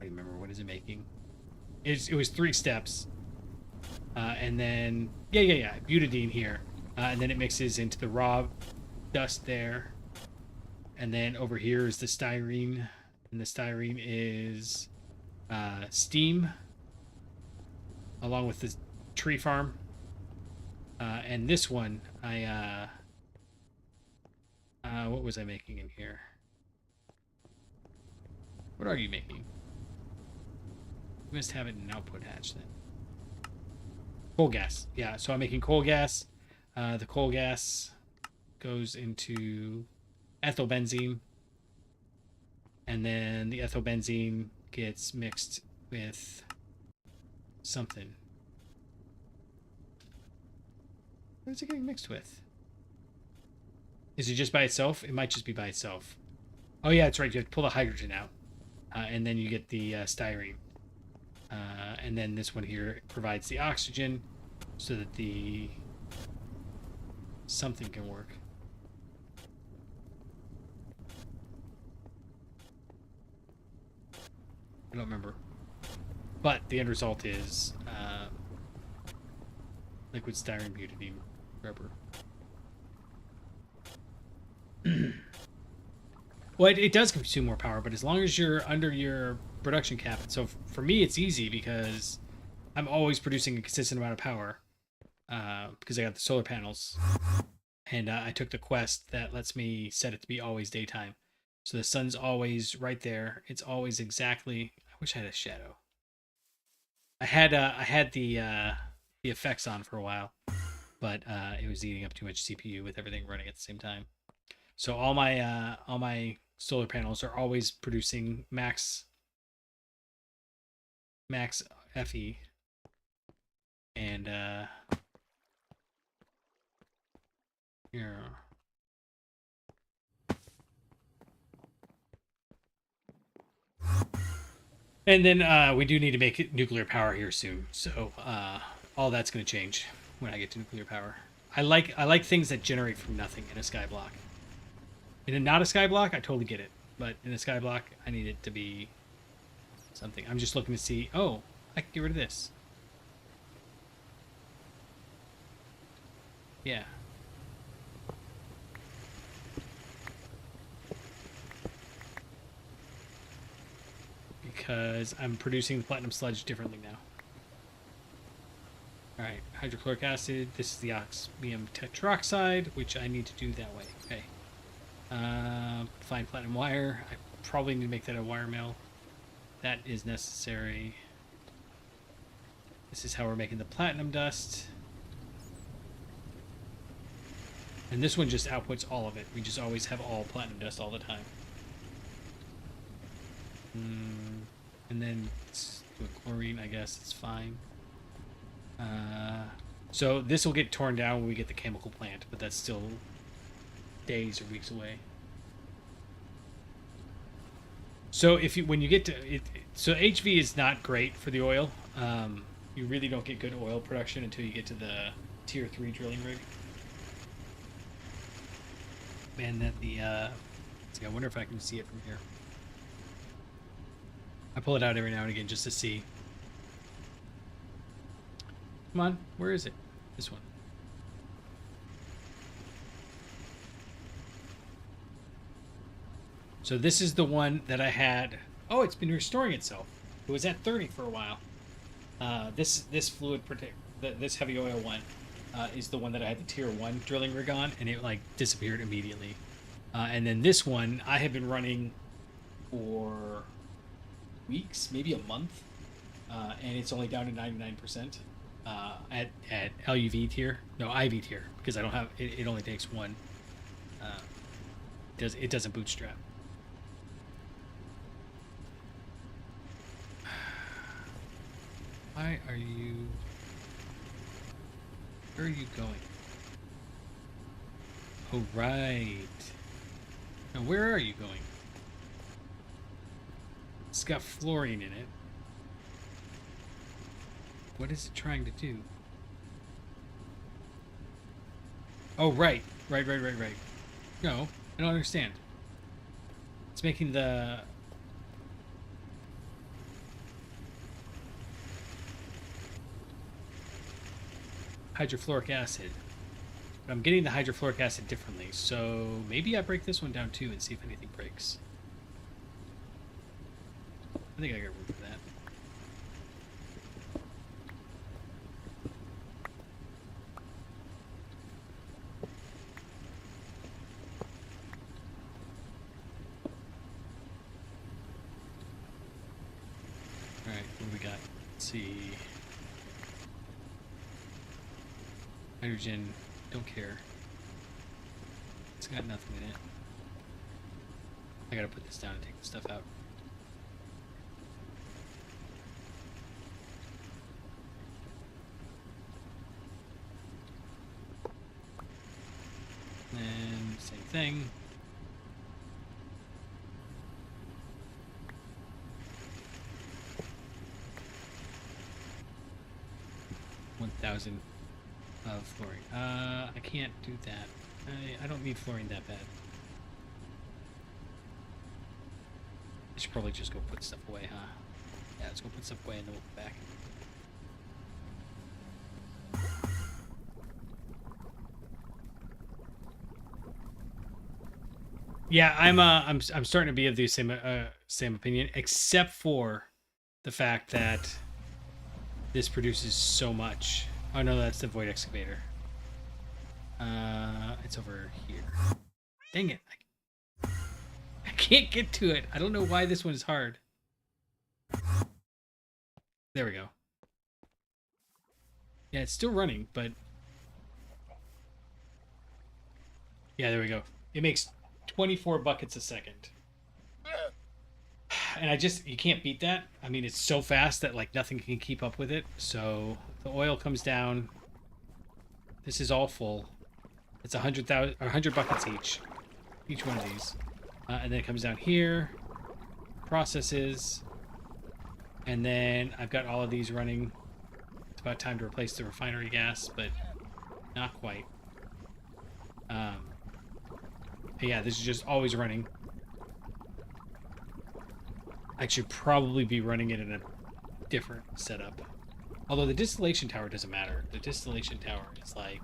remember, what is it making? It was 3 steps, and then butadiene here, and then it mixes into the raw dust there, and then over here is the styrene, and the styrene is steam, along with the tree farm. And this one, what was I making in here? What are you making? You must have it in an output hatch then. Coal gas. Yeah, so I'm making coal gas. The coal gas goes into ethylbenzene. And then the ethylbenzene gets mixed with something. What is it getting mixed with? Is it just by itself? It might just be by itself. Oh yeah, that's right. You have to pull the hydrogen out. And then you get the styrene. And then this one here provides the oxygen so that the something can work. I don't remember. But the end result is liquid styrene butadiene rubber. Well, it does consume more power, but as long as you're under your production cap. So for me, it's easy because I'm always producing a consistent amount of power because I got the solar panels. And I took the quest that lets me set it to be always daytime. So the sun's always right there. It's always exactly... I wish I had a shadow. I had the effects on for a while, but it was eating up too much CPU with everything running at the same time. So all my solar panels are always producing max FE, and here. And then we do need to make it nuclear power here soon. So all that's going to change when I get to nuclear power. I like things that generate from nothing in a sky block. In a not a sky block, I totally get it. But in a sky block, I need it to be something. I'm just looking to see, oh, I can get rid of this. Yeah. Because I'm producing the platinum sludge differently now. Alright, hydrochloric acid. This is the osmium tetroxide, which I need to do that way. Okay. Fine platinum wire. I probably need to make that a wire mill. That is necessary. This is how we're making the platinum dust. And this one just outputs all of it. We just always have all platinum dust all the time. And then let's do a chlorine, I guess. It's fine. So this will get torn down when we get the chemical plant, but that's still days or weeks away. So when you get to it, so HV is not great for the oil. You really don't get good oil production until you get to the tier 3 drilling rig. Man, that I wonder if I can see it from here. I pull it out every now and again just to see. Come on, where is it? This one. So this is the one that I had. Oh, it's been restoring itself. It was at 30 for a while. This fluid this heavy oil one is the one that I had the tier 1 drilling rig on, and it like disappeared immediately. And then this one I have been running for weeks, maybe a month, and it's only down to 99% at LUV tier, no IV tier, because I don't have it. It only takes one. It doesn't bootstrap. Why are you? Where are you going? Oh right. Now where are you going? It's got fluorine in it. What is it trying to do? Oh, right. Right. No, I don't understand. It's making the... hydrofluoric acid. But I'm getting the hydrofluoric acid differently, so maybe I break this one down too and see if anything breaks. I think I got room for that. Alright, what do we got? Let's see. Hydrogen, don't care. It's got nothing in it. I gotta put this down and take the stuff out. And same thing. $1,000 of fluorine. I can't do that. I don't need fluorine that bad. I should probably just go put stuff away, huh? Yeah, let's go put stuff away and then we'll come back. Yeah, I'm starting to be of the same opinion, except for the fact that this produces so much. Oh no, that's the void excavator. It's over here. Dang it! I can't get to it. I don't know why this one is hard. There we go. Yeah, it's still running, but yeah, there we go. It makes 24 buckets a second. And you can't beat that. I mean, it's so fast that like nothing can keep up with it. So the oil comes down. This is all full. It's 100,000 or 100 buckets each one of these, and then it comes down here, processes, and then I've got all of these running. It's about time to replace the refinery gas, but not quite. Yeah, this is just always running. I should probably be running it in a different setup. Although the distillation tower doesn't matter. The distillation tower is like...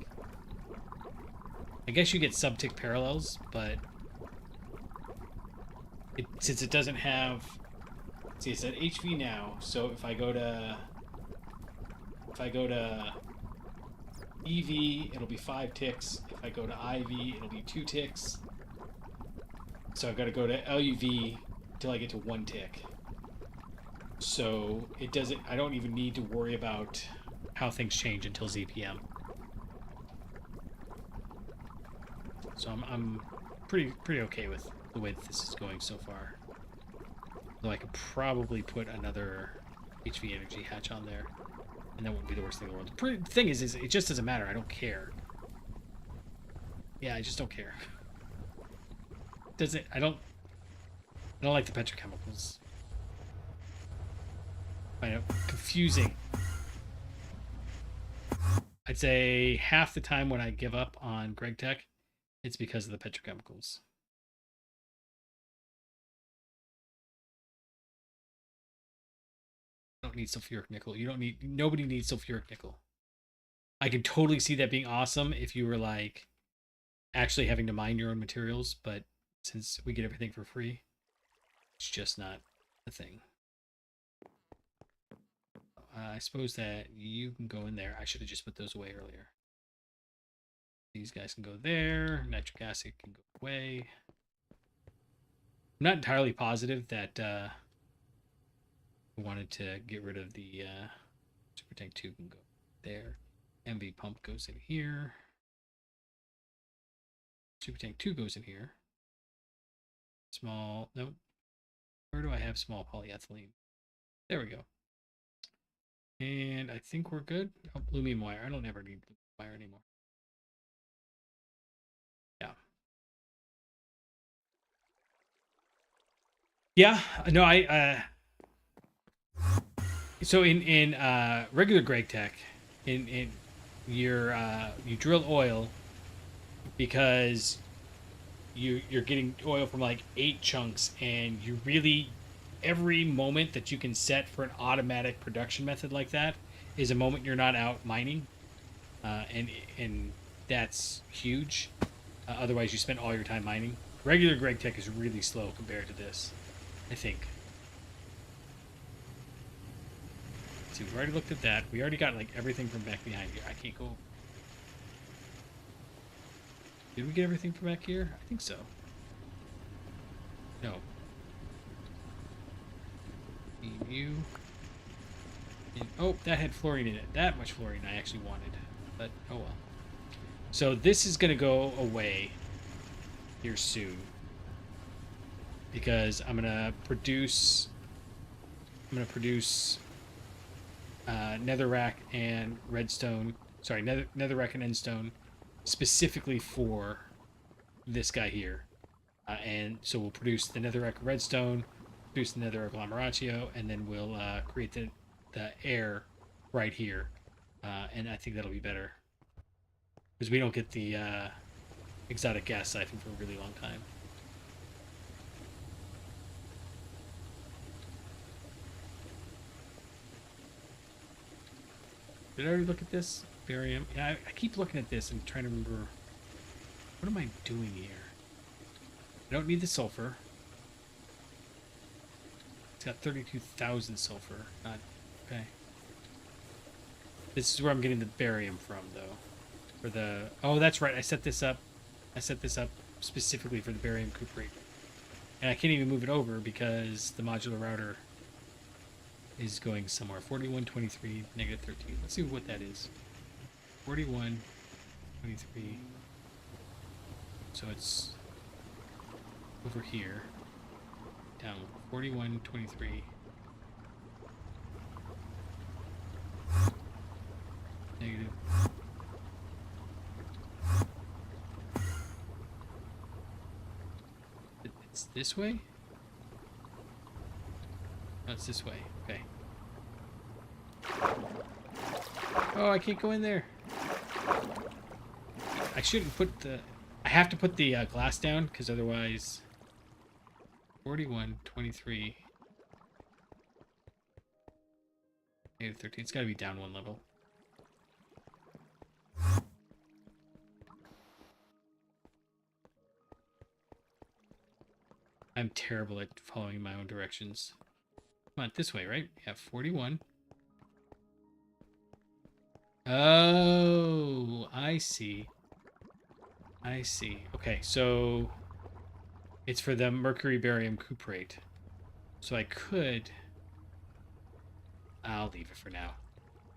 I guess you get sub-tick parallels, but... since it doesn't have... See, it's at HV now, so if I go to EV, it'll be 5 ticks. If I go to IV, it'll be 2 ticks. So I've got to go to LUV till I get to 1 tick. So it doesn't... I don't even need to worry about how things change until ZPM. So I'm pretty okay with the way that this is going so far. Though I could probably put another HV energy hatch on there, and that wouldn't be the worst thing in the world. The thing is it just doesn't matter. I don't care. Yeah, I just don't care. I don't like the petrochemicals. I know, confusing. I'd say half the time when I give up on GregTech, it's because of the petrochemicals. I don't need sulfuric nickel. Nobody needs sulfuric nickel. I can totally see that being awesome if you were like actually having to mine your own materials, but since we get everything for free, it's just not a thing. I suppose that you can go in there. I should have just put those away earlier. These guys can go there. Nitric acid can go away. I'm not entirely positive that I wanted to get rid of the super tank 2 can go there. MV pump goes in here. Super tank 2 goes in here. Small, nope. Where do I have small polyethylene? There we go. And I think we're good. Oh, aluminum wire. I don't ever need wire anymore. Yeah. Yeah. No, so in regular GregTech, in your you drill oil because you're getting oil from like 8 chunks, and you really every moment that you can set for an automatic production method like that is a moment you're not out mining, and that's huge. Otherwise, you spend all your time mining. Regular GregTech is really slow compared to this, I think. Let's see, we already looked at that. We already got like everything from back behind here. I can't go. Did we get everything from back here? I think so. No. EMU. And, oh, that had fluorine in it. That much fluorine I actually wanted. But, oh well. So this is going to go away here soon. Because I'm going to produce... netherrack and redstone. Sorry, netherrack and endstone specifically for this guy here. And so we'll produce the netherrack redstone, produce the nether agglomeratio, and then we'll create the air right here. And I think that'll be better. Because we don't get the exotic gas siphon for a really long time. Did I already look at this? Barium. Yeah, I keep looking at this and trying to remember. What am I doing here? I don't need the sulfur. It's got 32,000 sulfur. Not okay. This is where I'm getting the barium from, though. For the that's right. I set this up. Specifically for the barium cuprate, and I can't even move it over because the modular router is going somewhere. 4123 negative 13. Let's see what that is. 4123. So it's over here. down. 41, 23. Negative. It's this way? No, it's this way. Okay. Oh, I can't go in there. I shouldn't put the... I have to put the glass down, because otherwise... 41, 23... Negative 13. It's got to be down one level. I'm terrible at following my own directions. Come on, this way, right? Yeah, 41. Oh, I see. I see. Okay, so it's for the mercury barium cuprate. So I could... I'll leave it for now.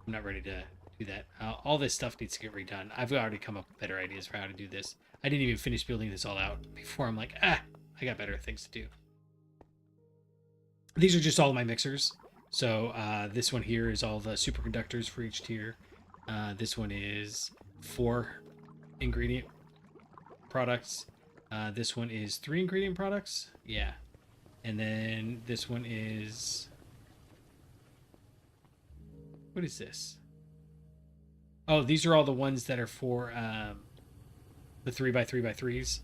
I'm not ready to do that. All this stuff needs to get redone. I've already come up with better ideas for how to do this. I didn't even finish building this all out before I'm like, I got better things to do. These are just all my mixers. So this one here is all the superconductors for each tier. This one is 4 ingredient products. This one is 3 ingredient products. Yeah. And then this one is... What is this? Oh, these are all the ones that are for the 3x3x3s.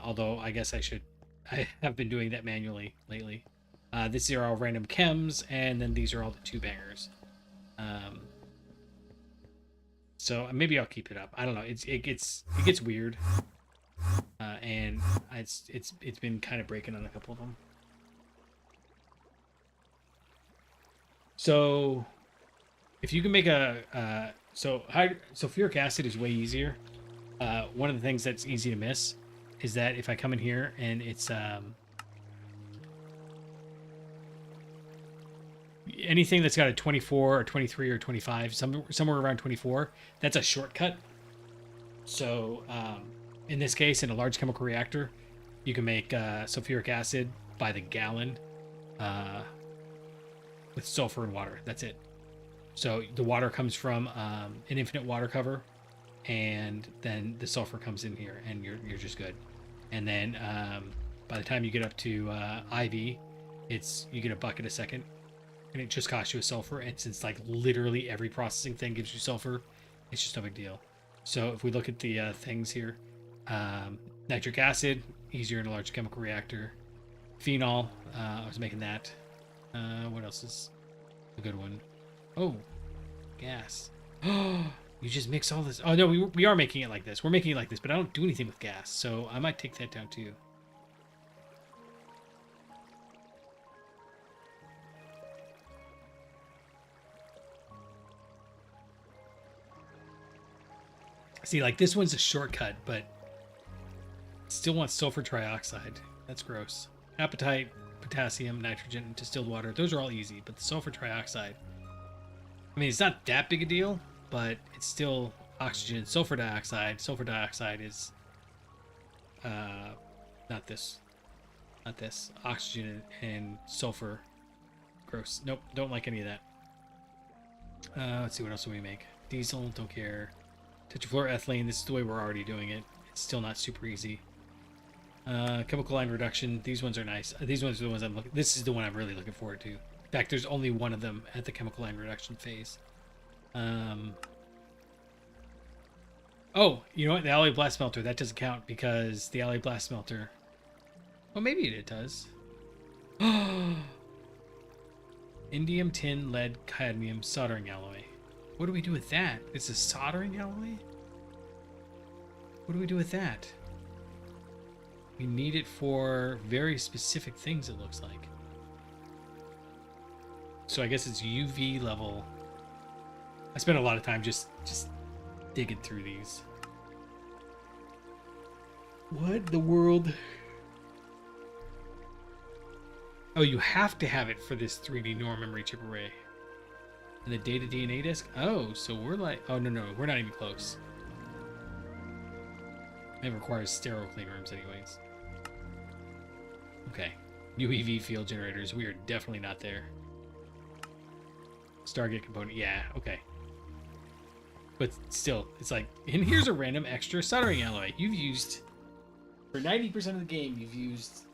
Although I guess I have been doing that manually lately. These are all random chems, and then these are all the 2-bangers. So maybe I'll keep it up. I don't know. It gets weird, and it's been kind of breaking on a couple of them. So if you can make so sulfuric acid is way easier. One of the things that's easy to miss is that if I come in here and it's anything that's got a 24 or 23 or 25, somewhere around 24, that's a shortcut. So in this case, in a large chemical reactor, you can make sulfuric acid by the gallon with sulfur and water. That's it. So the water comes from an infinite water cover, and then the sulfur comes in here, and you're just good. And then by the time you get up to IV, you get a bucket a second, and it just costs you a sulfur. And since like literally every processing thing gives you sulfur, it's just no big deal. So if we look at the things here, nitric acid, easier in a large chemical reactor. Phenol, I was making that. What else is a good one? Oh, gas. Oh, you just mix all this. Oh no, we are making it like this. We're making it like this, but I don't do anything with gas, so I might take that down too. See, like this one's a shortcut, but still wants sulfur trioxide. That's gross. Apatite, potassium, nitrogen, distilled water. Those are all easy, but the sulfur trioxide, I mean, it's not that big a deal, but it's still oxygen, sulfur dioxide. Sulfur dioxide is not this. Oxygen and sulfur. Gross. Nope, don't like any of that. Let's see, what else do we make? Diesel, don't care. Tetrafluoroethylene, this is the way we're already doing it. It's still not super easy. Chemical line reduction, these ones are nice. These ones are the ones I'm looking. This is the one I'm really looking forward to. In fact, there's only one of them at the chemical line reduction phase. Oh, you know what? The alloy blast smelter, that doesn't count because the alloy blast smelter... Well, maybe it does. Indium, tin, lead, cadmium, soldering alloy. What do we do with that? It's a soldering alloy? What do we do with that? We need it for very specific things, it looks like. So I guess it's UV level. I spent a lot of time just digging through these. What in the world? Oh, you have to have it for this 3D NOR memory chip array. And the data DNA disk? Oh, so we're like... Oh, no, we're not even close. It requires sterile clean rooms anyways. Okay. UEV field generators. We are definitely not there. Stargate component. Yeah, okay. But still, it's like, and here's a random extra soldering alloy. You've used, for 90% of the game, you've used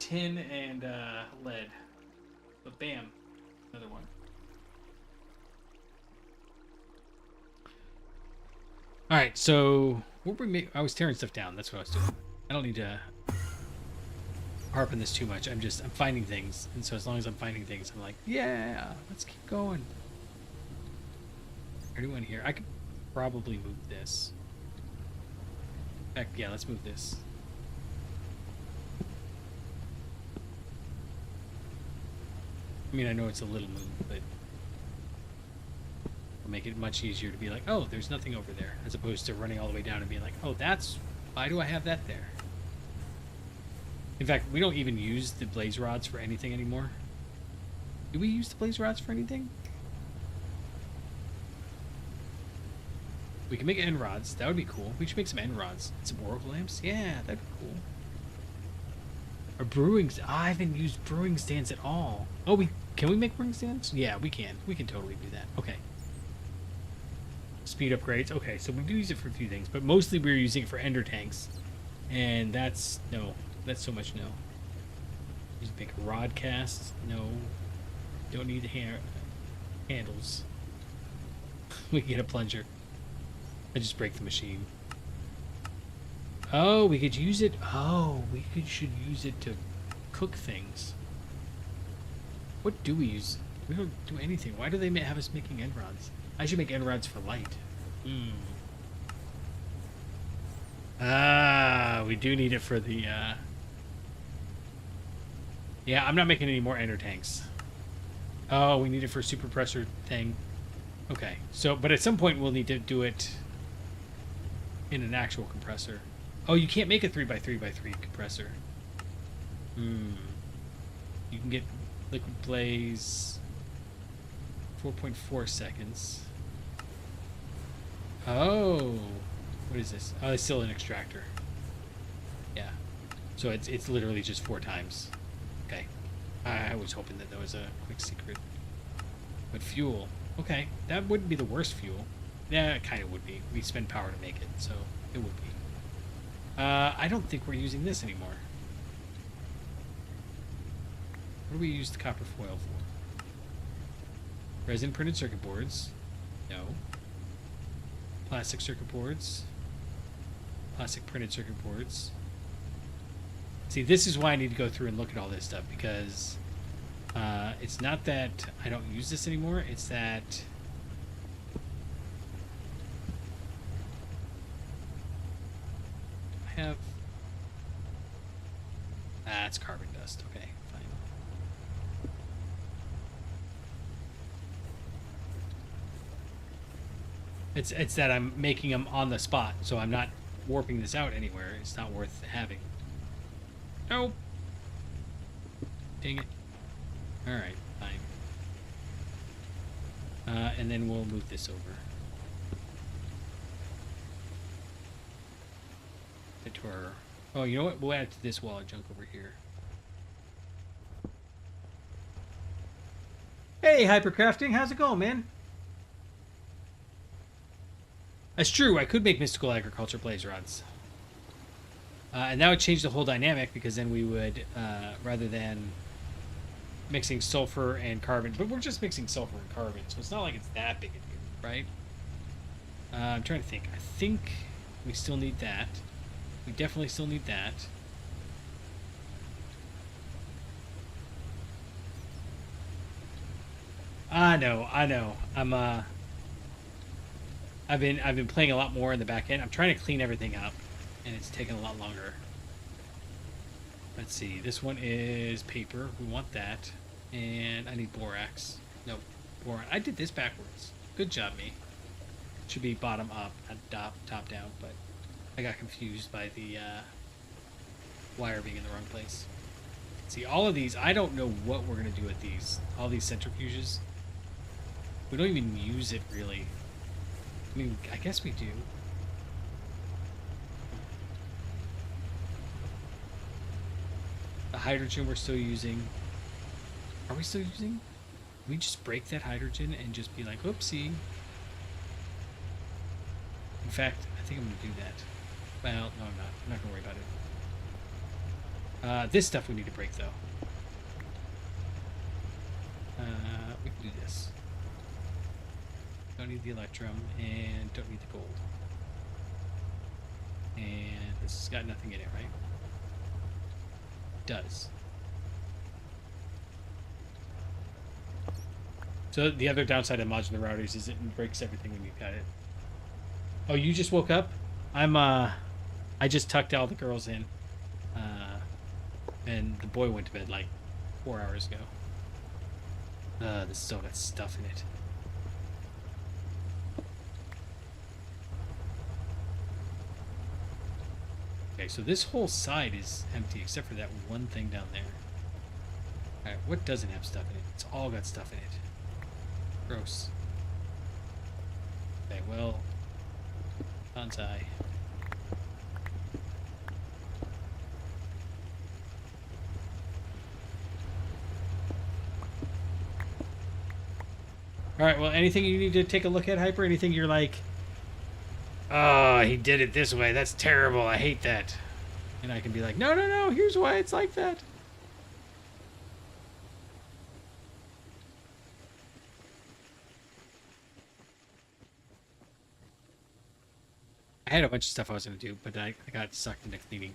tin and lead. But bam, another one. All right, so I was tearing stuff down. That's what I was doing. I don't need to harp on this too much. I'm finding things, and so as long as I'm finding things, I'm like, yeah, let's keep going. Anyone here? I could probably move this. In fact, yeah, let's move this. I mean, I know it's a little move, but it'll make it much easier to be like, oh, there's nothing over there, as opposed to running all the way down and being like, oh, why do I have that there? In fact, we don't even use the blaze rods for anything anymore. Do we use the blaze rods for anything? We can make end rods. That would be cool. We should make some end rods. Some oracle lamps. Yeah, that'd be cool. Or brewing. I haven't used brewing stands at all. Oh, can we make brewing stands? Yeah, we can. We can totally do that. Okay. Speed upgrades. Okay, so we do use it for a few things, but mostly we're using it for ender tanks. And that's so much no. Just make a rod cast. No. Don't need the handles. We can get a plunger. I just break the machine. Oh, we could use it. Oh, should use it to cook things. What do we use? We don't do anything. Why do they have us making end rods? I should make end rods for light. Ah, we do need it for the. Yeah, I'm not making any more ender tanks. Oh, we need it for a superpressor thing. Okay, so but at some point we'll need to do it in an actual compressor. Oh, you can't make a 3x3x3 compressor. You can get liquid blaze 4.4 seconds. Oh, what is this? Oh, it's still an extractor. Yeah, so it's literally just 4 times. Okay, I was hoping that was a quick secret. But fuel, okay, that wouldn't be the worst fuel. Yeah, it kind of would be. We spend power to make it, so it would be. I don't think we're using this anymore. What do we use the copper foil for? Resin printed circuit boards. No. Plastic circuit boards. Plastic printed circuit boards. See, this is why I need to go through and look at all this stuff, because it's not that I don't use this anymore, it's that I have... it's carbon dust. Okay, fine. It's that I'm making them on the spot, so I'm not warping this out anywhere. It's not worth having. Nope. Dang it. Alright, fine. And then we'll move this over. To our... Oh, you know what? We'll add it to this wall of junk over here. Hey, Hypercrafting, how's it going, man? That's true, I could make Mystical Agriculture blaze rods. And that would change the whole dynamic, because then we would, rather than mixing sulfur and carbon, but we're just mixing sulfur and carbon, so it's not like it's that big a deal, right? I'm trying to think. I think we still need that. We definitely still need that. I know. I've been playing a lot more in the back end. I'm trying to clean everything up, and it's taking a lot longer. Let's see. This one is paper. We want that, and I need borax. Nope, boron. I did this backwards. Good job, me. Should be bottom up, not top down, but I got confused by the wire being in the wrong place. See, all of these, I don't know what we're going to do with these. All these centrifuges. We don't even use it, really. I mean, I guess we do. The hydrogen we're still using. Are we still using? Can we just break that hydrogen and just be like, oopsie. In fact, I think I'm going to do that. Well, no, I'm not. I'm not going to worry about it. This stuff we need to break, though. We can do this. Don't need the electrum, and don't need the gold. And this has got nothing in it, right? Does. So the other downside of modular routers is it breaks everything when you've got it. Oh, you just woke up? I just tucked all the girls in. And the boy went to bed like 4 hours ago. This still got stuff in it. Okay, so this whole side is empty except for that one thing down there. Alright, what doesn't have stuff in it? It's all got stuff in it. Gross. Okay, well, bonsai. Alright, well, anything you need to take a look at, Hyper? Anything you're like, oh, he did it this way. That's terrible. I hate that. And I can be like, no, no, no. Here's why it's like that. I had a bunch of stuff I was going to do, but I got sucked into cleaning.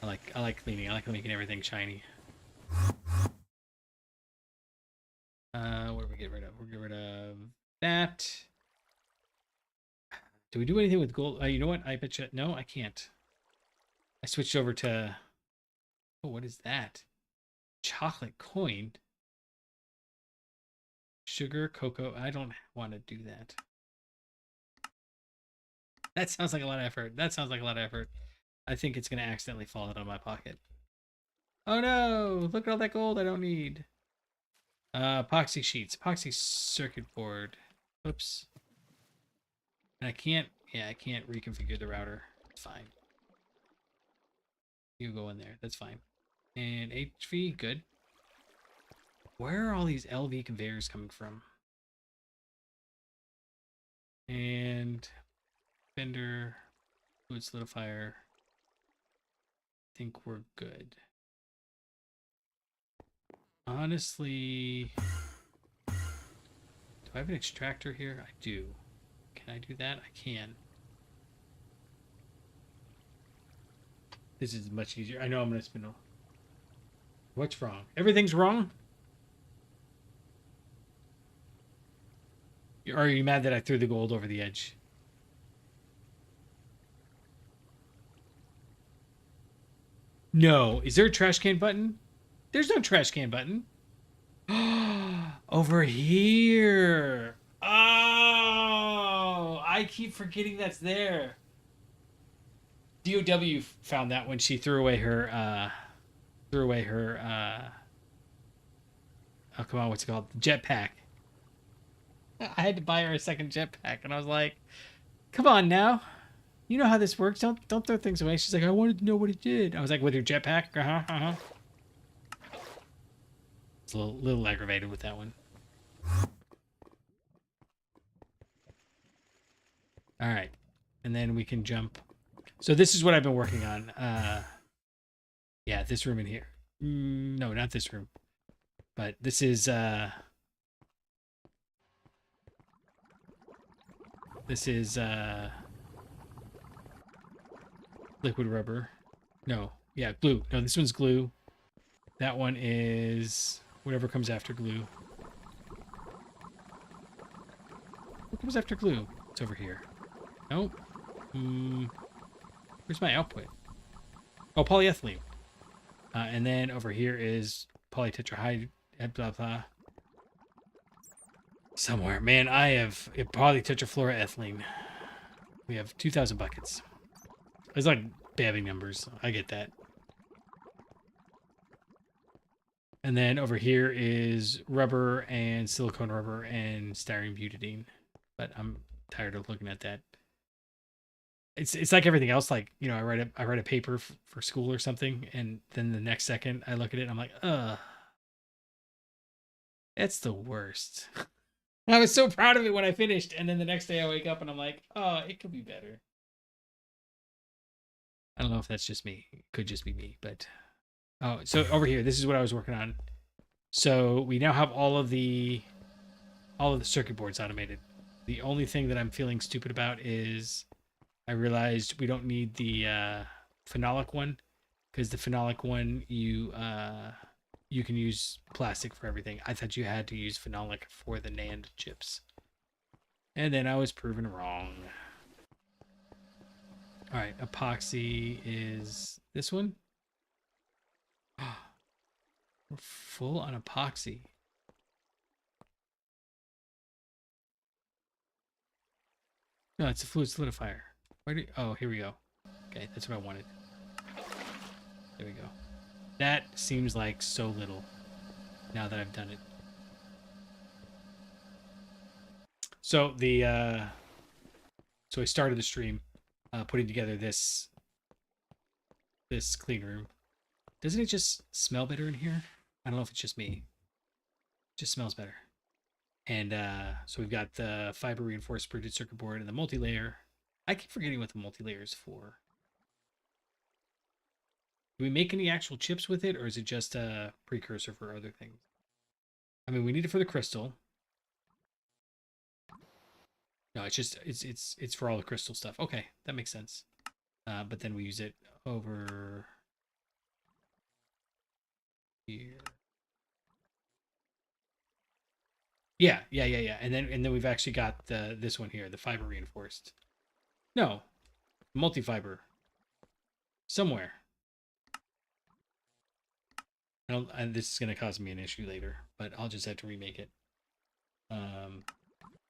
I like cleaning. I like making everything shiny. What do we get rid of? We'll get rid of that. Do we do anything with gold? You know what? I bet you... No, I can't. I switched over to... Oh, what is that? Chocolate coin? Sugar, cocoa. I don't want to do that. That sounds like a lot of effort. That sounds like a lot of effort. I think it's going to accidentally fall out of my pocket. Oh no! Look at all that gold I don't need. Epoxy sheets. Epoxy circuit board. Oops. And I can't... Yeah, I can't reconfigure the router. It's fine. You go in there. That's fine. And HV, good. Where are all these LV conveyors coming from? And fender, fluid solidifier. I think we're good. Honestly, do I have an extractor here? I do. Can I do that? I can. This is much easier. I know I'm going to spin. What's wrong? Everything's wrong? Are you mad that I threw the gold over the edge? No. Is there a trash can button? There's no trash can button. Over here. Oh, I keep forgetting that's there. DOW found that when she threw away her oh, come on, what's it called? Jetpack. I had to buy her a second jetpack, and I was like, come on now. You know how this works. Don't throw things away. She's like, I wanted to know what it did. I was like, with your jetpack? Uh-huh, uh-huh. It's a little aggravated with that one. All right. And then we can jump. So this is what I've been working on. Yeah, this room in here. No, not this room. But this is liquid rubber. No, yeah, glue. No, this one's glue. That one is whatever comes after glue. What comes after glue? It's over here. Nope. Where's my output? Oh, polyethylene. And then over here is polytetrahydride, blah, blah. Somewhere. Man, I have polytetrafluoroethylene. We have 2,000 buckets. It's like babbing numbers. I get that. And then over here is rubber and silicone rubber and styrene butadiene. But I'm tired of looking at that. it's like everything else. Like, you know, I write a paper for school or something, and then the next second I look at it and I'm like, it's the worst. I was so proud of it when I finished, and then the next day I wake up and I'm like, oh, it could be better. I don't know if that's just me. It could just be me, but oh, so over here, this is what I was working on. So we now have all of the circuit boards automated. The only thing that I'm feeling stupid about is I realized we don't need the phenolic one, because the phenolic one you can use plastic for everything. I thought you had to use phenolic for the NAND chips, and then I was proven wrong. All right, epoxy is this one. We're full on epoxy. No, it's a fluid solidifier. Oh, here we go. Okay, that's what I wanted. There we go. That seems like so little now that I've done it. So so I started the stream putting together this clean room. Doesn't it just smell better in here? I don't know if it's just me. It just smells better. And so we've got the fiber reinforced printed circuit board and the multi-layer. I keep forgetting what the multi-layer is for. Do we make any actual chips with it, or is it just a precursor for other things? I mean, we need it for the crystal. No, it's just it's for all the crystal stuff. Okay, that makes sense. But then we use it over here. Yeah. And then we've actually got this one here, the fiber reinforced. No, multi-fiber. Somewhere. This is gonna cause me an issue later, but I'll just have to remake it.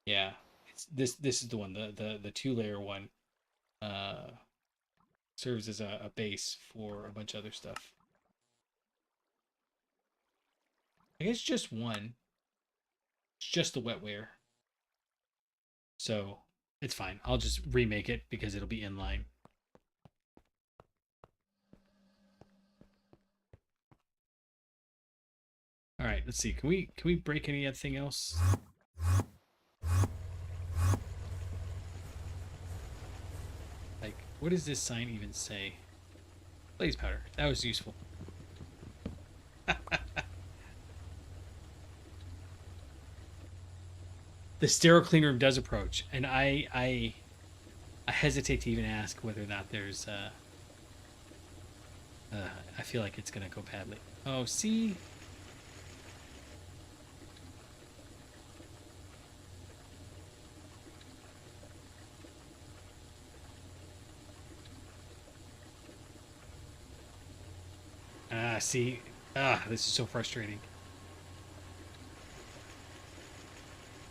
Yeah, it's this is the one, the two-layer one. Uh, serves as a base for a bunch of other stuff. I guess just one. It's just the wetware. So it's fine. I'll just remake it because it'll be in line. All right, let's see. Can we break anything else? Like, what does this sign even say? Blaze powder. That was useful. The sterile clean room does approach, and I hesitate to even ask whether or not there's I feel like it's gonna go badly. Oh, see. See. This is so frustrating.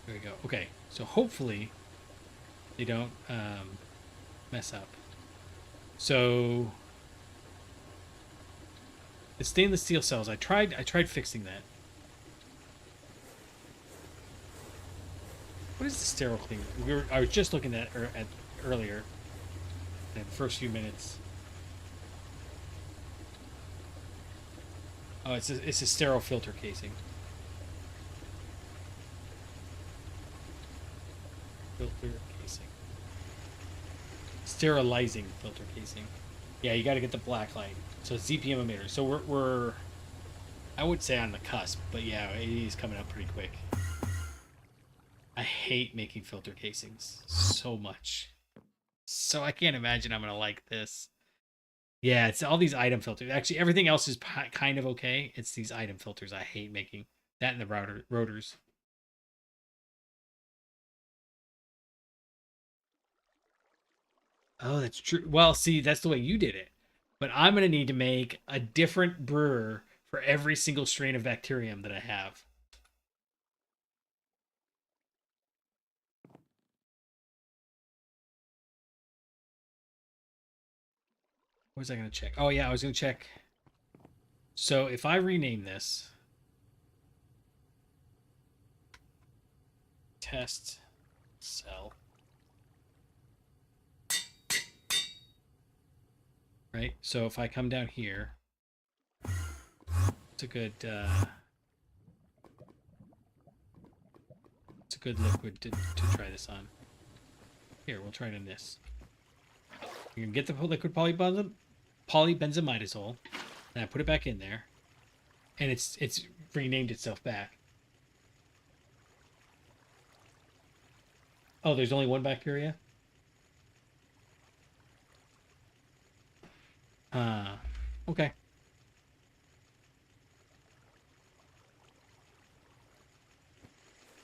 There we go. Okay, so hopefully they don't mess up. So the stainless steel cells, I tried fixing that. What is the sterile cleaner? I was just looking at earlier in the first few minutes. Oh, it's a sterile filter casing. Filter casing. Sterilizing filter casing. Yeah, you got to get the black light. So ZPM emitter. So we're I would say on the cusp, but yeah, it is coming up pretty quick. I hate making filter casings so much. So I can't imagine I'm gonna like this. Yeah, it's all these item filters. Actually, everything else is kind of okay. It's these item filters I hate making. That and the rotors. Oh, that's true. Well, see, that's the way you did it. But I'm gonna need to make a different brewer for every single strain of bacterium that I have. What was I gonna check? Oh yeah, I was gonna check. So if I rename this test cell, right? So if I come down here, it's a good liquid to try this on. Here, we'll try it on this. You can get the liquid polybenzimidazole, and I put it back in there, and it's renamed itself back. Oh, there's only one bacteria? Okay.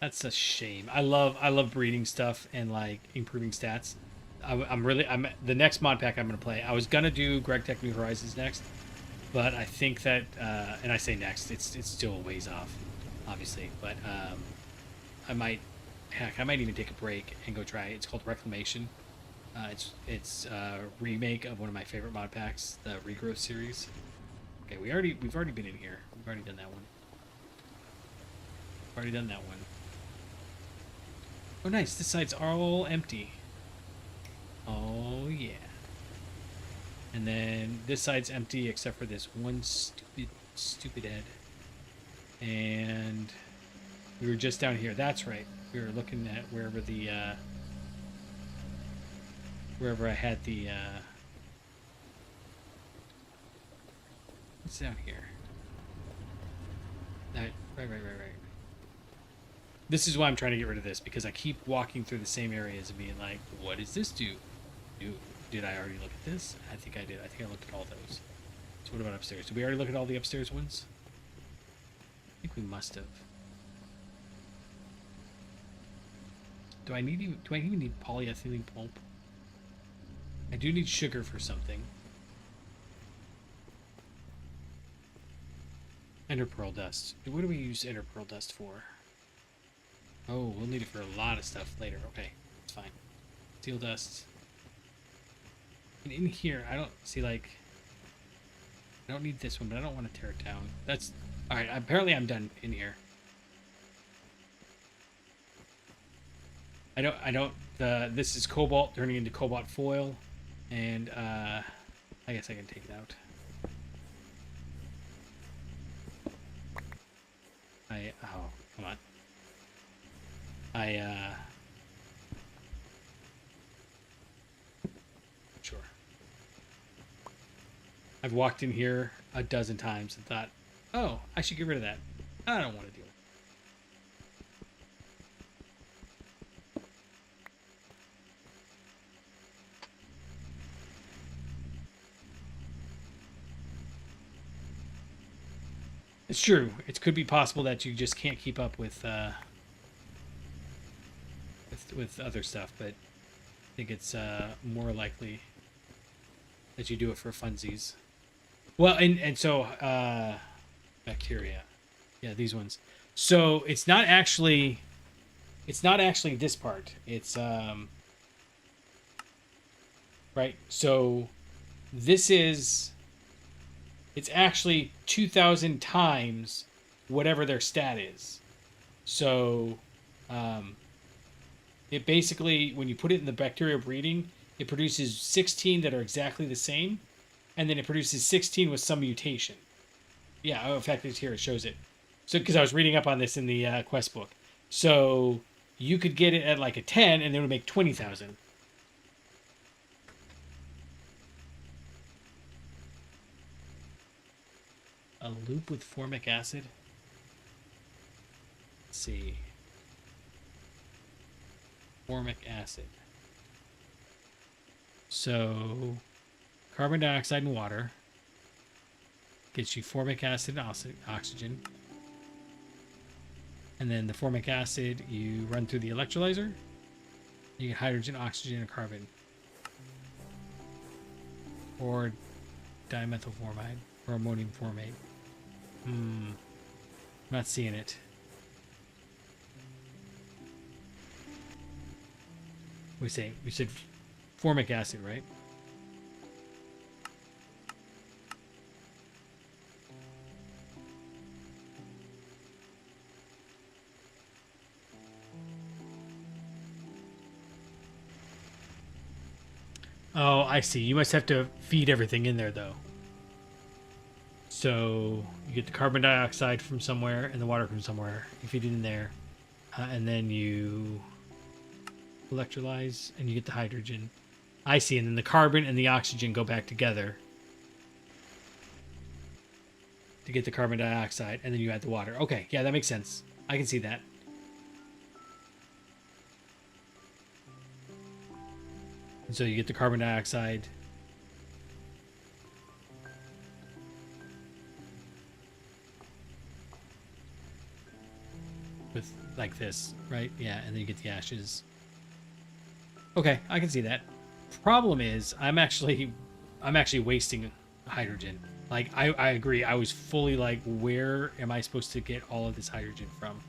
That's a shame. I love breeding stuff and like improving stats. I'm the next mod pack I'm gonna play. I was gonna do GregTech New Horizons next, but I think that and I say next, it's still a ways off, obviously. But I might even take a break and go try it. It's called Reclamation. It's a remake of one of my favorite mod packs, the Regrowth series. Okay, we've already been in here. We've already done that one. Already done that one. Oh, nice. This side's all empty. Oh, yeah. And then this side's empty except for this one stupid head. And we were just down here. That's right. We were looking at wherever the wherever I had the what's down here? Right. This is why I'm trying to get rid of this, because I keep walking through the same areas and being like, what does this do? Did I already look at this? I think I did. I think I looked at all those. So what about upstairs? Did we already look at all the upstairs ones? I think we must have. Do I even need polyethylene pulp? I do need sugar for something. Ender pearl dust. What do we use ender pearl dust for? Oh, we'll need it for a lot of stuff later. Okay, it's fine. Steel dust. And in here, I don't see, like... I don't need this one, but I don't want to tear it down. That's... Alright, apparently I'm done in here. This is cobalt turning into cobalt foil. And, I guess I can take it out. Oh, come on. Sure. I've walked in here a dozen times and thought, oh, I should get rid of that. I don't want to deal with it. It's true. It could be possible that you just can't keep up with other stuff, but I think it's more likely that you do it for funsies. Well, and so bacteria, yeah, these ones. So it's not actually this part. It's right. So this is. It's actually 2,000 times whatever their stat is. So, it basically, when you put it in the bacterial breeding, it produces 16 that are exactly the same, and then it produces 16 with some mutation. Yeah, oh, in fact, it's here. It shows it. So, because I was reading up on this in the quest book. So, you could get it at like a 10, and it would make 20,000. A loop with formic acid? Let's see. Formic acid. So, carbon dioxide and water gets you formic acid and oxygen. And then the formic acid, you run through the electrolyzer. You get hydrogen, oxygen, and carbon. Or dimethylformide or ammonium formate. Not seeing it. We said formic acid, right? Oh, I see. You must have to feed everything in there, though. So you get the carbon dioxide from somewhere and the water from somewhere. You feed it in there, and then you electrolyze, and you get the hydrogen. I see. And then the carbon and the oxygen go back together to get the carbon dioxide, and then you add the water. Okay, yeah, that makes sense. I can see that. And so you get the carbon dioxide. With like this, right? Yeah, and then you get the ashes. Okay, I can see that. Problem is, I'm actually wasting hydrogen. Like, I agree. I was fully like, where am I supposed to get all of this hydrogen from?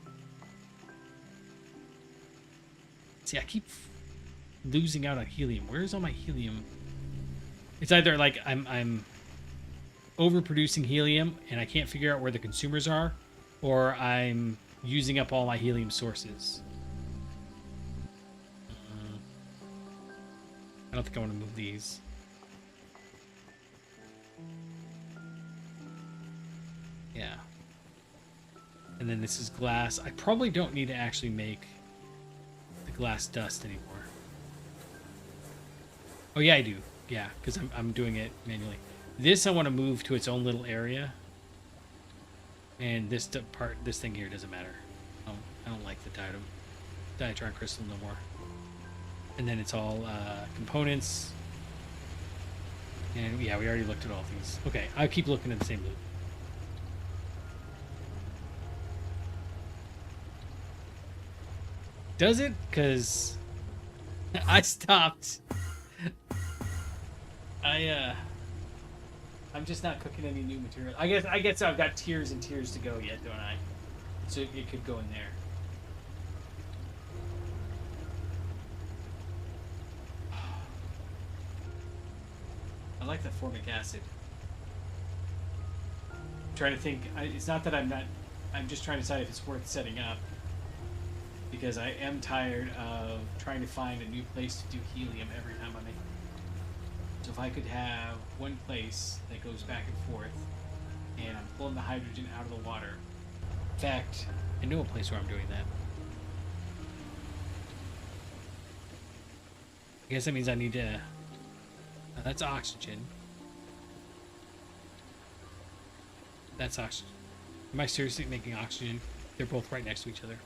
See, I keep losing out on helium. Where's all my helium? It's either like I'm overproducing helium and I can't figure out where the consumers are, or I'm using up all my helium sources. I don't think I want to move these. Yeah. And then this is glass. I probably don't need to actually make the glass dust anymore. Oh yeah, I do. Yeah, because I'm doing it manually. This I want to move to its own little area. And this thing here doesn't matter. I don't like the diatron crystal no more. And then it's all components. And yeah, we already looked at all these. Okay, I'll keep looking at the same loop. Does it? Because I stopped. I'm just not cooking any new material. I guess I've got tiers and tiers to go yet, don't I? So it could go in there. I like the formic acid. I'm trying to think. It's not that I'm not. I'm just trying to decide if it's worth setting up. Because I am tired of trying to find a new place to do helium every time I make it. So if I could have one place that goes back and forth, and I'm pulling the hydrogen out of the water. In fact, I know a place where I'm doing that. I guess that means I need to... that's oxygen. That's oxygen. Am I seriously making oxygen? They're both right next to each other.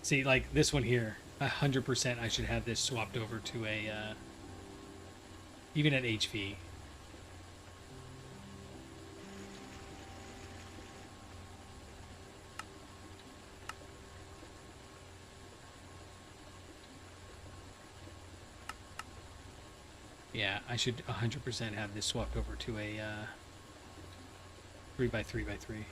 See, like this one here, 100% I should have this swapped over to a, even at HV. Yeah, I should 100% have this swapped over to a 3x3x3.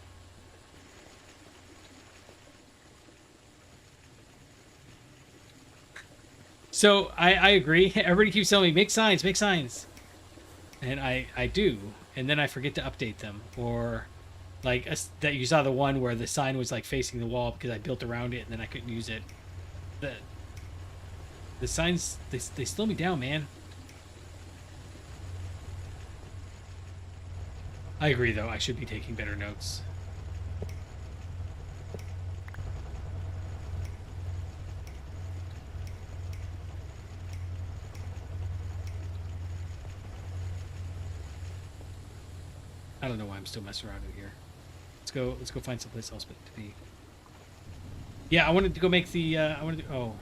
So I agree. Everybody keeps telling me, make signs, make signs. And I do. And then I forget to update them. Or like that you saw the one where the sign was like facing the wall because I built around it and then I couldn't use it. The signs, they slow me down, man. I agree, though. I should be taking better notes. I don't know why I'm still messing around in here. Let's go find someplace else to be. Yeah, I wanted to go make the oh.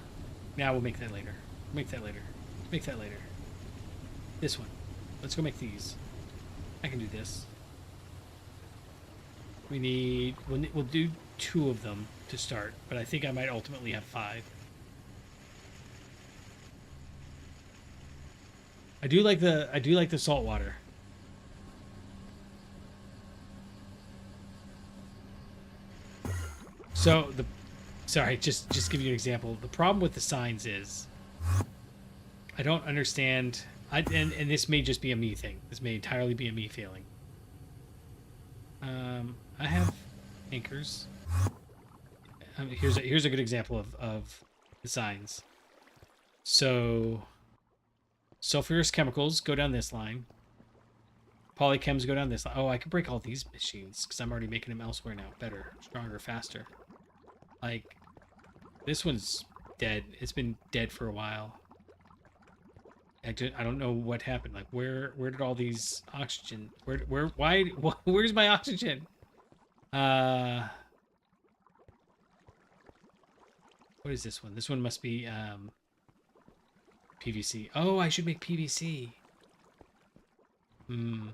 Yeah, we'll make that later. Make that later. Make that later. This one. Let's go make these. I can do this. We'll do 2 of them to start, but I think I might ultimately have 5. I do like the salt water. So sorry, just give you an example. The problem with the signs is I don't understand. And this may just be a me thing. This may entirely be a me failing. I have anchors. Here's a good example of the signs. So sulfurous chemicals go down this line. Polychems go down this line. Oh, I can break all these machines because I'm already making them elsewhere now. Better, stronger, faster. Like, this one's dead. It's been dead for a while. I don't know what happened. Like, where did all these oxygen? Why? Where's my oxygen? What is this one? This one must be PVC. Oh, I should make PVC. Hmm.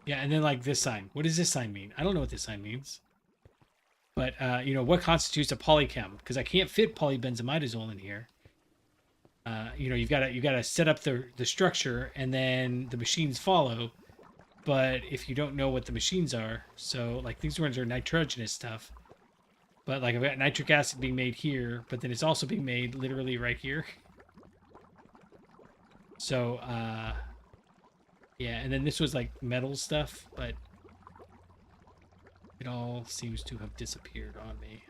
Yeah, and then like this sign. What does this sign mean? I don't know what this sign means. But you know, what constitutes a polychem? Because I can't fit polybenzimidazole in here. You know, you've got to set up the structure, and then the machines follow. But if you don't know what the machines are, so like these ones are nitrogenous stuff. But like I've got nitric acid being made here, but then it's also being made literally right here. So yeah, and then this was like metal stuff, but it all seems to have disappeared on me.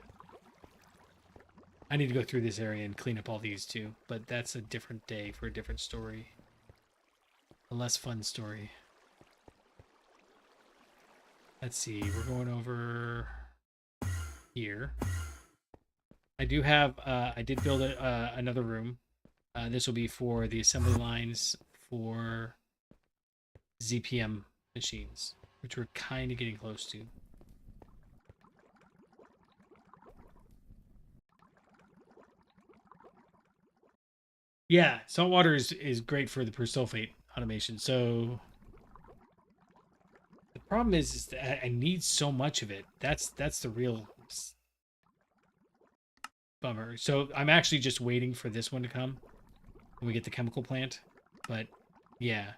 I need to go through this area and clean up all these too, but that's a different day for a different story. A less fun story. Let's see, we're going over here. I do have, I did build another room. This will be for the assembly lines for ZPM machines, which we're kind of getting close to. Yeah, saltwater is great for the persulfate automation. So the problem is that I need so much of it. That's the real bummer. So I'm actually just waiting for this one to come when we get the chemical plant. But yeah,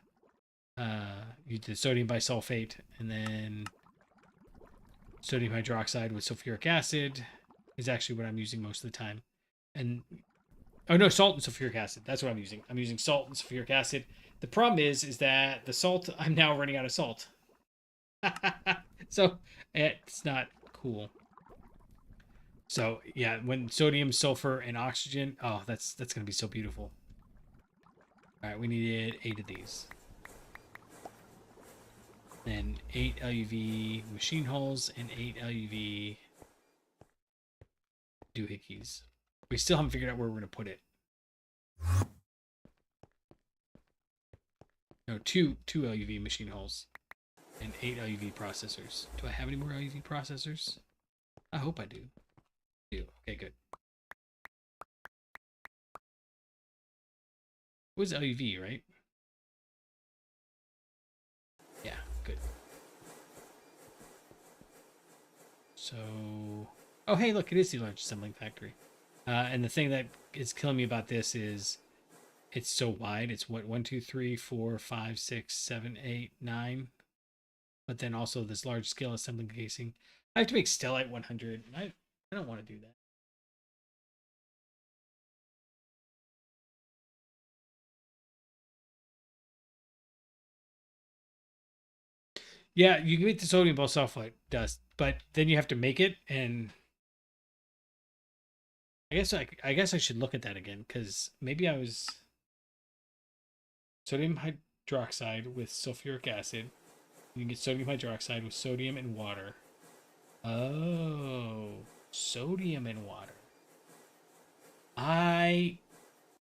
you did sodium bisulfate and then sodium hydroxide with sulfuric acid is actually what I'm using most of the time. And oh no, salt and sulfuric acid. That's what I'm using. I'm using salt and sulfuric acid. The problem is that the salt, I'm now running out of salt. So it's not cool. So yeah, when sodium, sulfur, and oxygen, oh, that's gonna be so beautiful. All right, we needed 8 of these. Then 8 LUV machine hulls and 8 LUV doohickeys. We still haven't figured out where we're gonna put it. No, two LUV machine hulls and 8 LUV processors. Do I have any more LUV processors? I hope I do. Okay, good. It was LUV, right? Yeah, good. So, oh hey, look, it is the large assembling factory. And the thing that is killing me about this is it's so wide. It's what 1, 2, 3, 4, 5, 6, 7, 8, 9. But then also this large scale assembling casing. I have to make Stellite 100. I don't want to do that. Yeah, you can make the sodium bisulfite dust, but then you have to make it, and I guess I should look at that again because maybe I was sodium hydroxide with sulfuric acid. You can get sodium hydroxide with sodium and water. Oh, sodium and water. I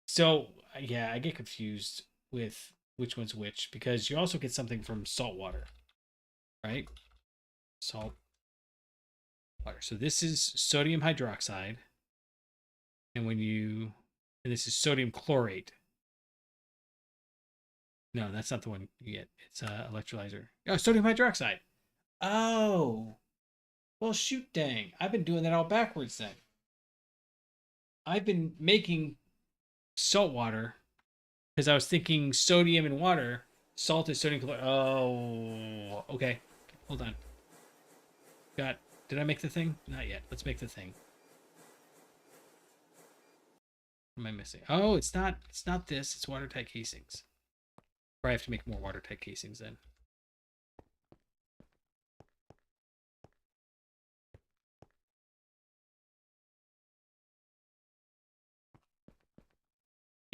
so yeah, I get confused with which one's which because you also get something from salt water, right? Salt water. So this is sodium hydroxide, and and this is sodium chlorate. No, that's not the one you get. It's electrolyzer. Oh, sodium hydroxide. Oh, well, shoot, dang! I've been doing that all backwards then. I've been making salt water because I was thinking sodium and water. Salt is sodium chloride. Oh, okay. Hold on. Did I make the thing? Not yet. Let's make the thing. What am I missing? Oh, it's not this. It's watertight casings. Or I have to make more watertight casings then.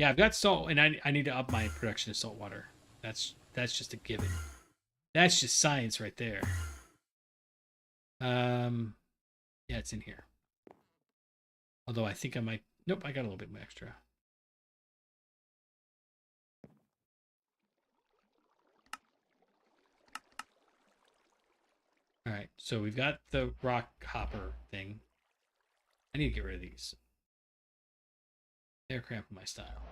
Yeah, I've got salt, and I need to up my production of salt water. That's just a given. That's just science right there. Yeah, it's in here. Although I think I might. Nope, I got a little bit extra. All right, so we've got the rock hopper thing. I need to get rid of these. They're cramping my style.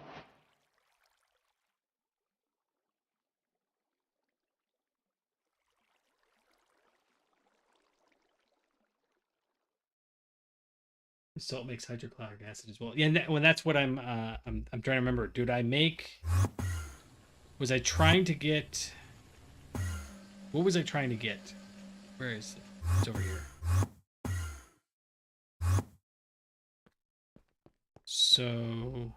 Salt makes hydrochloric acid as well. Yeah, well, that's what I'm trying to remember. Did I make? Was I trying to get? What was I trying to get? Where is it? It's over here. So,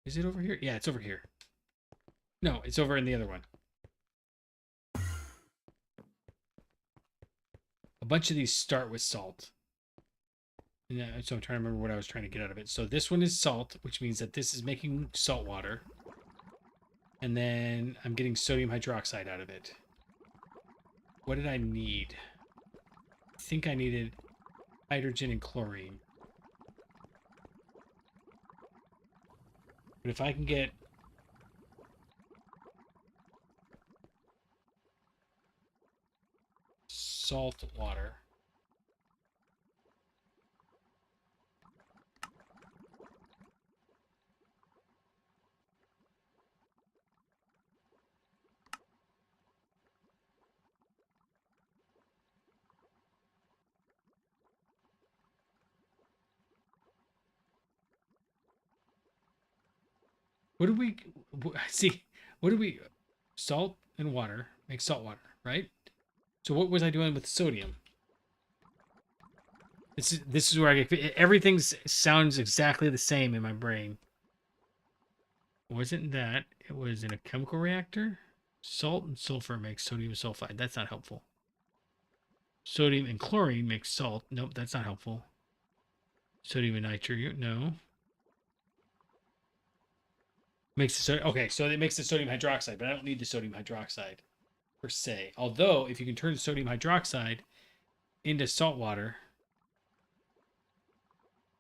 is it over here? Yeah, it's over here. No, it's over in the other one. A bunch of these start with salt. Yeah, so I'm trying to remember what I was trying to get out of it. So this one is salt, which means that this is making salt water. And then I'm getting sodium hydroxide out of it. What did I need? I think I needed hydrogen and chlorine. But if I can get salt water. What do we see? What do we salt and water make salt water, right? So what was I doing with sodium? This is where I get everything sounds exactly the same in my brain. Wasn't that it was in a chemical reactor? Salt and sulfur makes sodium sulfide. That's not helpful. Sodium and chlorine makes salt. Nope, that's not helpful. Sodium and nitrate. No. Makes the sodium. Okay, so it makes the sodium hydroxide, but I don't need the sodium hydroxide per se. Although, if you can turn sodium hydroxide into salt water,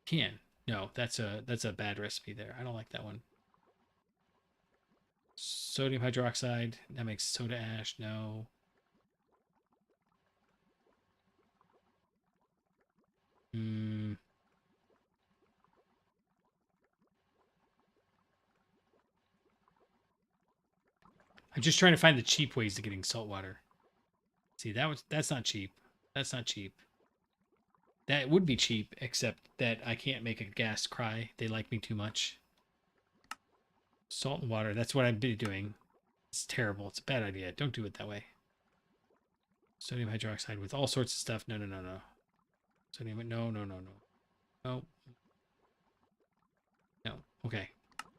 can. No, that's a bad recipe there. I don't like that one. Sodium hydroxide, that makes soda ash. No. Hmm. I'm just trying to find the cheap ways to getting salt water. See, that's not cheap. That's not cheap. That would be cheap, except that I can't make a gas cry. They like me too much. Salt and water. That's what I've been doing. It's terrible. It's a bad idea. Don't do it that way. Sodium hydroxide with all sorts of stuff. No, no, no, no. Sodium. No, no, no, no. No. No. Okay.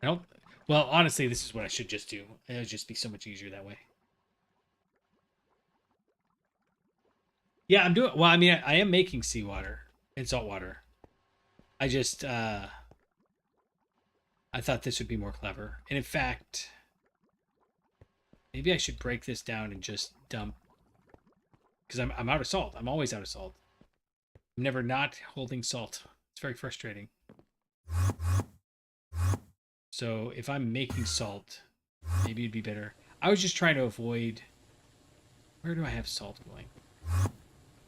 I don't. Well, honestly, this is what I should just do. It would just be so much easier that way. Yeah, I'm doing. Well, I mean, I am making seawater and salt water. I just, I thought this would be more clever. And in fact, maybe I should break this down and just dump. Because I'm out of salt. I'm always out of salt. I'm never not holding salt. It's very frustrating. So if I'm making salt, maybe it'd be better. I was just trying to avoid. Where do I have salt going?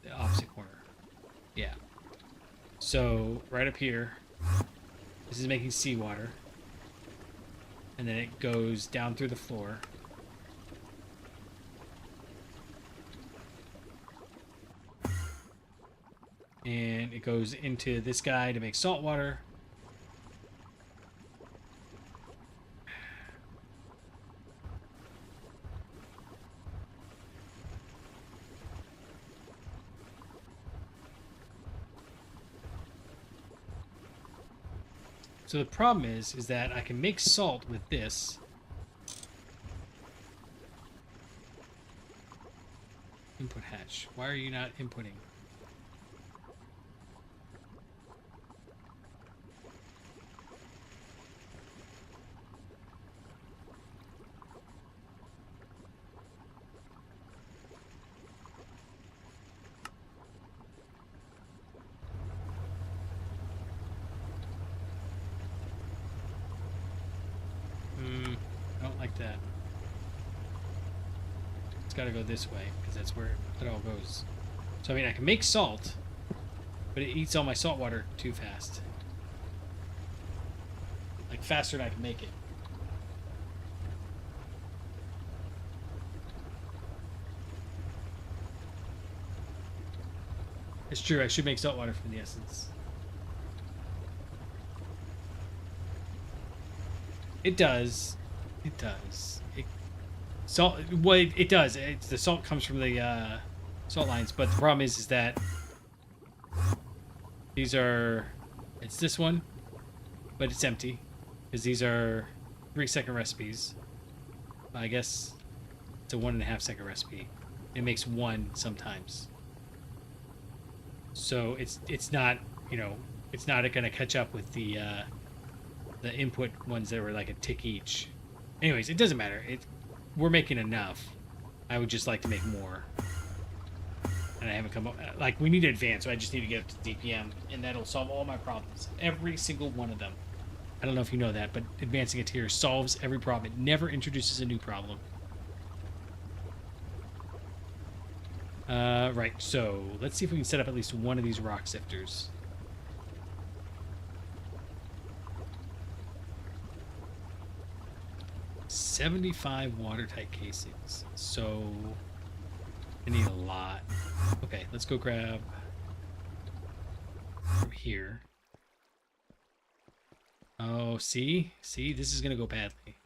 The opposite corner. Yeah. So right up here, this is making seawater. And then it goes down through the floor. And it goes into this guy to make salt water. So the problem is that I can make salt with this. Input hatch. Why are you not inputting? it's got to go this way because that's where it all goes. So I mean, I can make salt, but it eats all my salt water too fast. Like faster than I can make it. It's true. I should make salt water from the essence. It does. It does. Salt. Well, it does. The salt comes from the salt lines, but the problem is that these are. It's this one, but it's empty because these are 3-second recipes. I guess it's a 1.5-second recipe. It makes one sometimes. So it's not, you know, it's not going to catch up with the input ones that were like a tick each. Anyways, it doesn't matter. We're making enough. I would just like to make more. And I haven't come up... Like, we need to advance, so I just need to get up to DPM, and that'll solve all my problems. Every single one of them. I don't know if you know that, but advancing a tier solves every problem. It never introduces a new problem. Right, so let's see if we can set up at least one of these rock sifters. $75 watertight casings. So I need a lot. Okay, let's go grab from here. Oh, see? See, this is gonna go badly.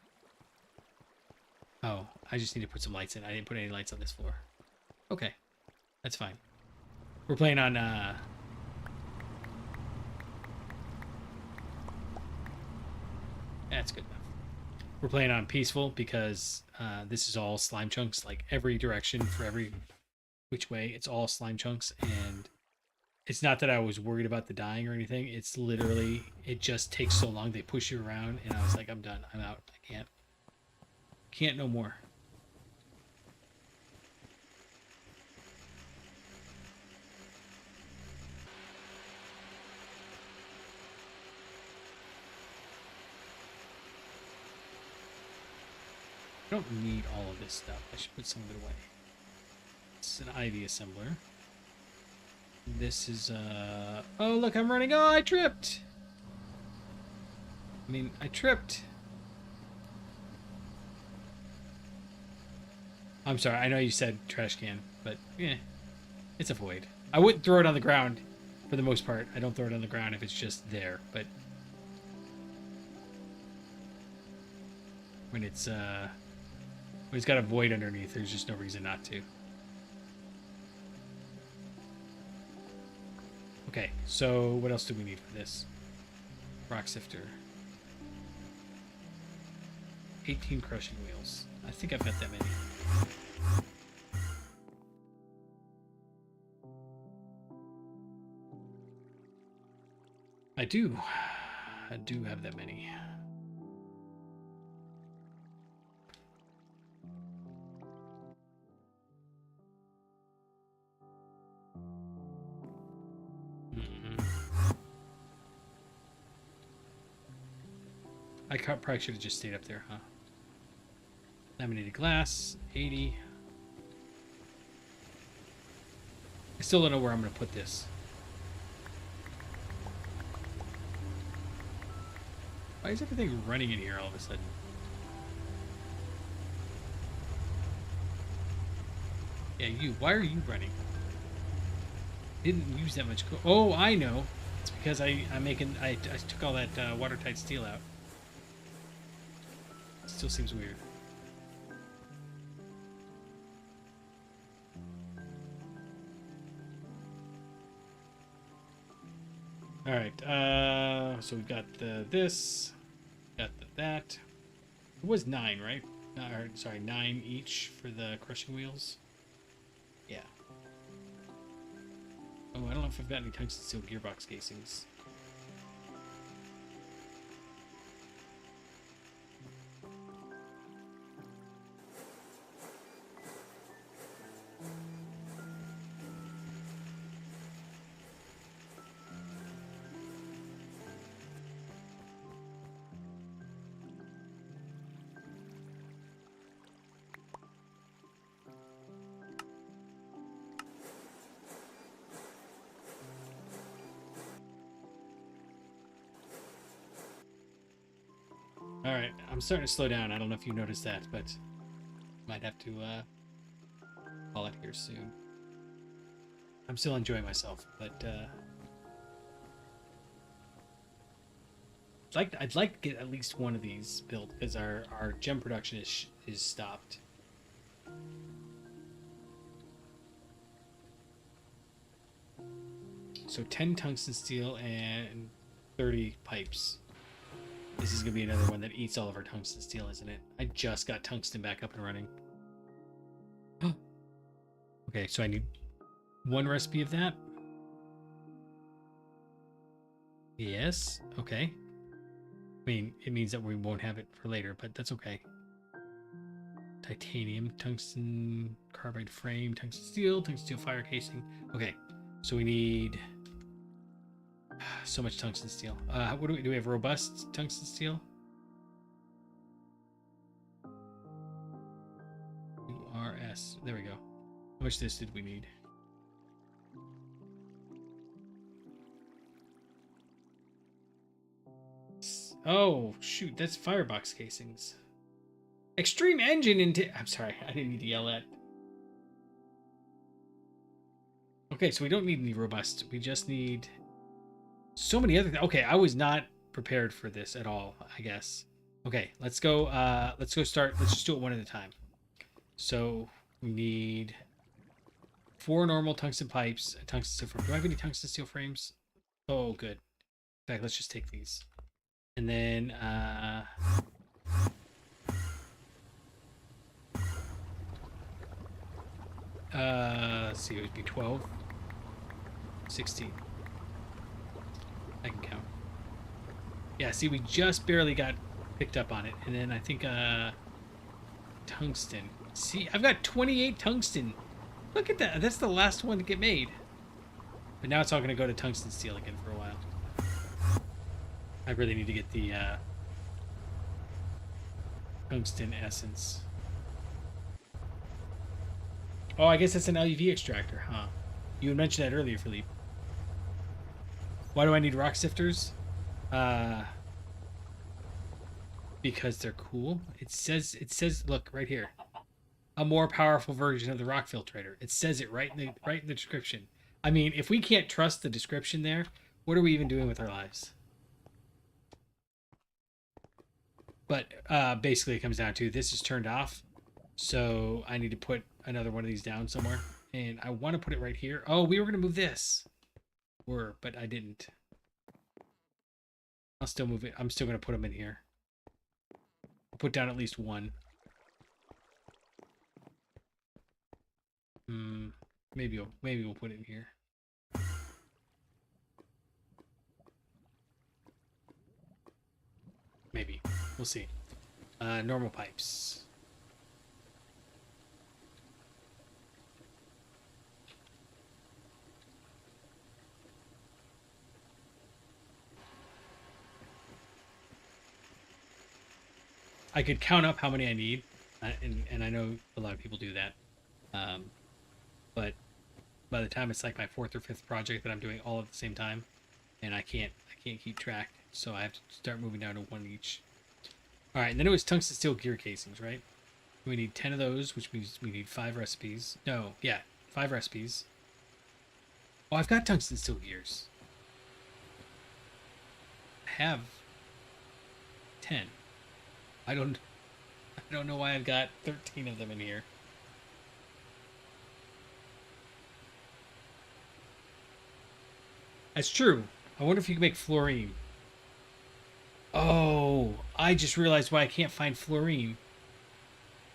Oh, I just need to put some lights in. I didn't put any lights on this floor. Okay. That's fine. We're playing on, that's good enough. We're playing on peaceful because this is all slime chunks, like every direction for every which way. It's all slime chunks, and it's not that I was worried about the dying or anything. It's literally, it just takes so long. They push you around, and I was like, I'm done. I'm out. I can't no more. I don't need all of this stuff. I should put some of it away. This is an ivy assembler. This is, oh, look, I'm running. Oh, I tripped. I tripped. I'm sorry. I know you said trash can, but, yeah, it's a void. I wouldn't throw it on the ground for the most part. I don't throw it on the ground if it's just there, but when it's got a void underneath, there's just no reason not to. Okay, so what else do we need for this? Rock sifter. 18 crushing wheels. I think I've got that many. I do have that many. I probably should have just stayed up there, huh? Laminated glass, 80. I still don't know where I'm going to put this. Why is everything running in here all of a sudden? Yeah, you. Why are you running? Didn't use that much. Oh, I know. It's because I took all that watertight steel out. Still seems weird. All right. So we've got this, got that. It was 9, right? Or, sorry, 9 each for the crushing wheels. Yeah. Oh, I don't know if I've got any tungsten steel gearbox casings. All right, I'm starting to slow down. I don't know if you noticed that, but might have to call it here soon. I'm still enjoying myself, but I'd like to get at least one of these built because our gem production is stopped. So 10 tungsten steel and 30 pipes. This is gonna be another one that eats all of our tungsten steel, isn't it? I just got tungsten back up and running. Okay, so I need one recipe of that. Yes. Okay. I mean, it means that we won't have it for later, but that's okay. Titanium, tungsten carbide frame, tungsten steel fire casing. Okay, so we need so much tungsten steel. What do we have? Robust tungsten steel. URS. There we go. How much of this did we need? Oh shoot, that's firebox casings. Extreme engine into. I'm sorry, I didn't need to yell at. Okay, so we don't need any robust. We just need so many other. Okay, I was not prepared for this at all. I guess. Okay, let's go. Let's go start. Let's just do it one at a time. So we need 4 normal tungsten pipes, a tungsten steel frame. Do I have any tungsten steel frames? Oh, good. In fact, let's just take these. And then let's see, it would be 12, 16. I can count. Yeah, see, we just barely got picked up on it. And then I think tungsten. See, I've got 28 tungsten. Look at that. That's the last one to get made. But now it's all going to go to tungsten steel again for a while. I really need to get the tungsten essence. Oh, I guess that's an LUV extractor, huh? You had mentioned that earlier, Philippe. Why do I need rock sifters? Because they're cool. It says, look right here. A more powerful version of the rock filtrator. It says it right in the description. I mean, if we can't trust the description there, what are we even doing with our lives? But basically, it comes down to this is turned off, so I need to put another one of these down somewhere, and I want to put it right here. Oh, we were gonna move this, but I didn't. I'll still move it. I'm still gonna put them in here. I'll put down at least one. Maybe we'll put it in here. Maybe. We'll see. Normal pipes. I could count up how many I need, and I know a lot of people do that. But by the time it's like my 4th or 5th project that I'm doing all at the same time, and I can't keep track, so I have to start moving down to one each. All right, and then it was tungsten steel gear casings, right? We need 10 of those, which means we need 5 recipes. No, yeah, 5 recipes. Oh, I've got tungsten steel gears. I have 10. I don't know why I've got 13 of them in here. That's true. I wonder if you can make fluorine. Oh, I just realized why I can't find fluorine.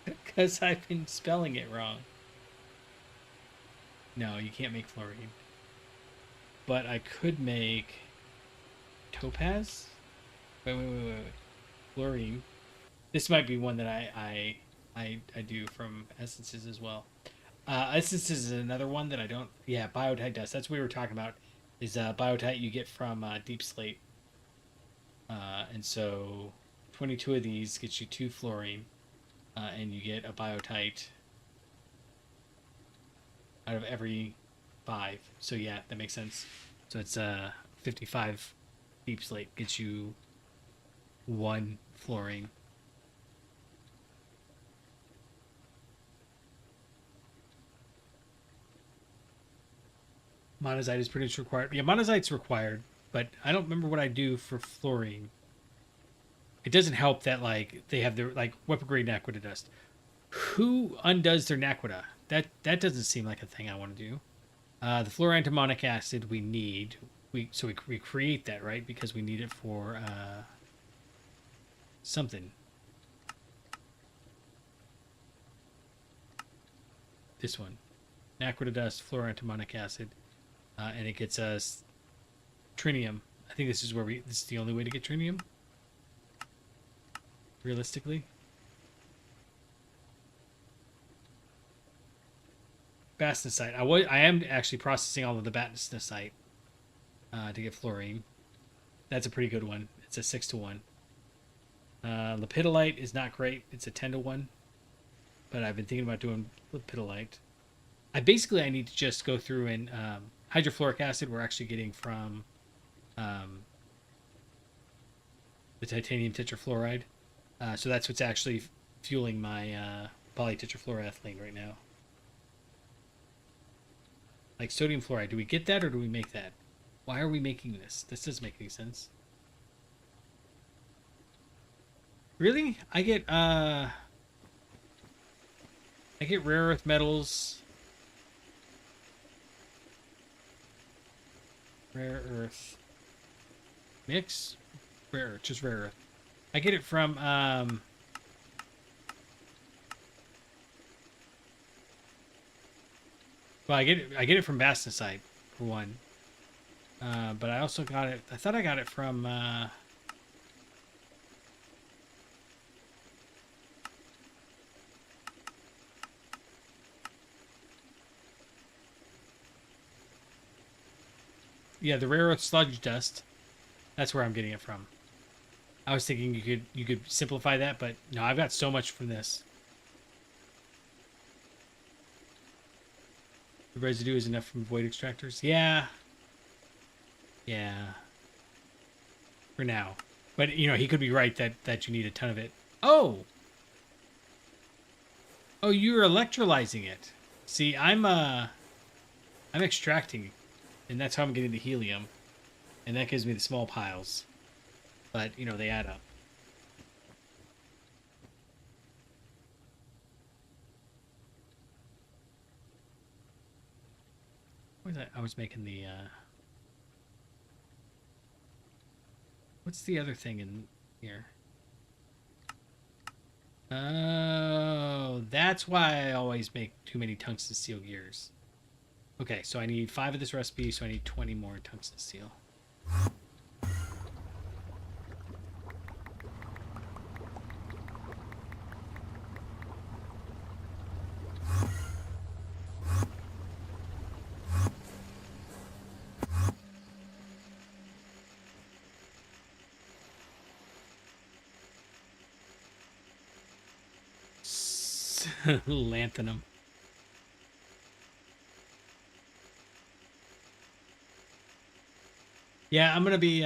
Because I've been spelling it wrong. No, you can't make fluorine. But I could make topaz? Wait. Fluorine. This might be one that I do from essences as well. Essences is another one that I don't. Yeah, biotite dust. That's what we were talking about. Is biotite you get from Deep Slate. And so 22 of these gets you 2 fluorine, and you get a biotite out of every 5. So yeah, that makes sense. So it's 55 Deep Slate gets you 1 fluorine. Monazite is pretty much required. Yeah, monazite's required, but I don't remember what I do for fluorine. It doesn't help that like they have their like weapon grade naquita dust. Who undoes their naquita? That doesn't seem like a thing I want to do. The fluorantimonic acid we need. We create that, right? Because we need it for something. This one. Naquita dust, fluorantimonic acid. And it gets us trinium. I think this is this is the only way to get trinium. Realistically. Bastnasite. I am actually processing all of the bastnasite to get fluorine. That's a pretty good one. It's a 6-1. Lepidolite is not great. It's a 10-1. But I've been thinking about doing lepidolite. I need to just go through and hydrofluoric acid we're actually getting from the titanium tetrafluoride. So that's what's actually fueling my polytetrafluoroethylene right now. Like sodium fluoride, do we get that or do we make that? Why are we making this? This doesn't make any sense. Really? I get rare earth metals. Rare earth mix? Rare earth, just rare earth. I get it from well, I get it from bastnasite for one. But I also got it. I thought I got it from. Yeah, the rare earth sludge dust. That's where I'm getting it from. I was thinking you could simplify that, but no, I've got so much from this. The residue is enough from void extractors. Yeah. Yeah. For now. But, you know, he could be right that you need a ton of it. Oh! Oh, you're electrolyzing it. See, I'm extracting, and that's how I'm getting the helium. And that gives me the small piles. But, you know, they add up. What was that? I was making the, what's the other thing in here? Oh, that's why I always make too many tungsten steel gears. Okay, so I need 5 of this recipe, so I need 20 more tungsten steel. Lanthanum. Yeah, I'm gonna be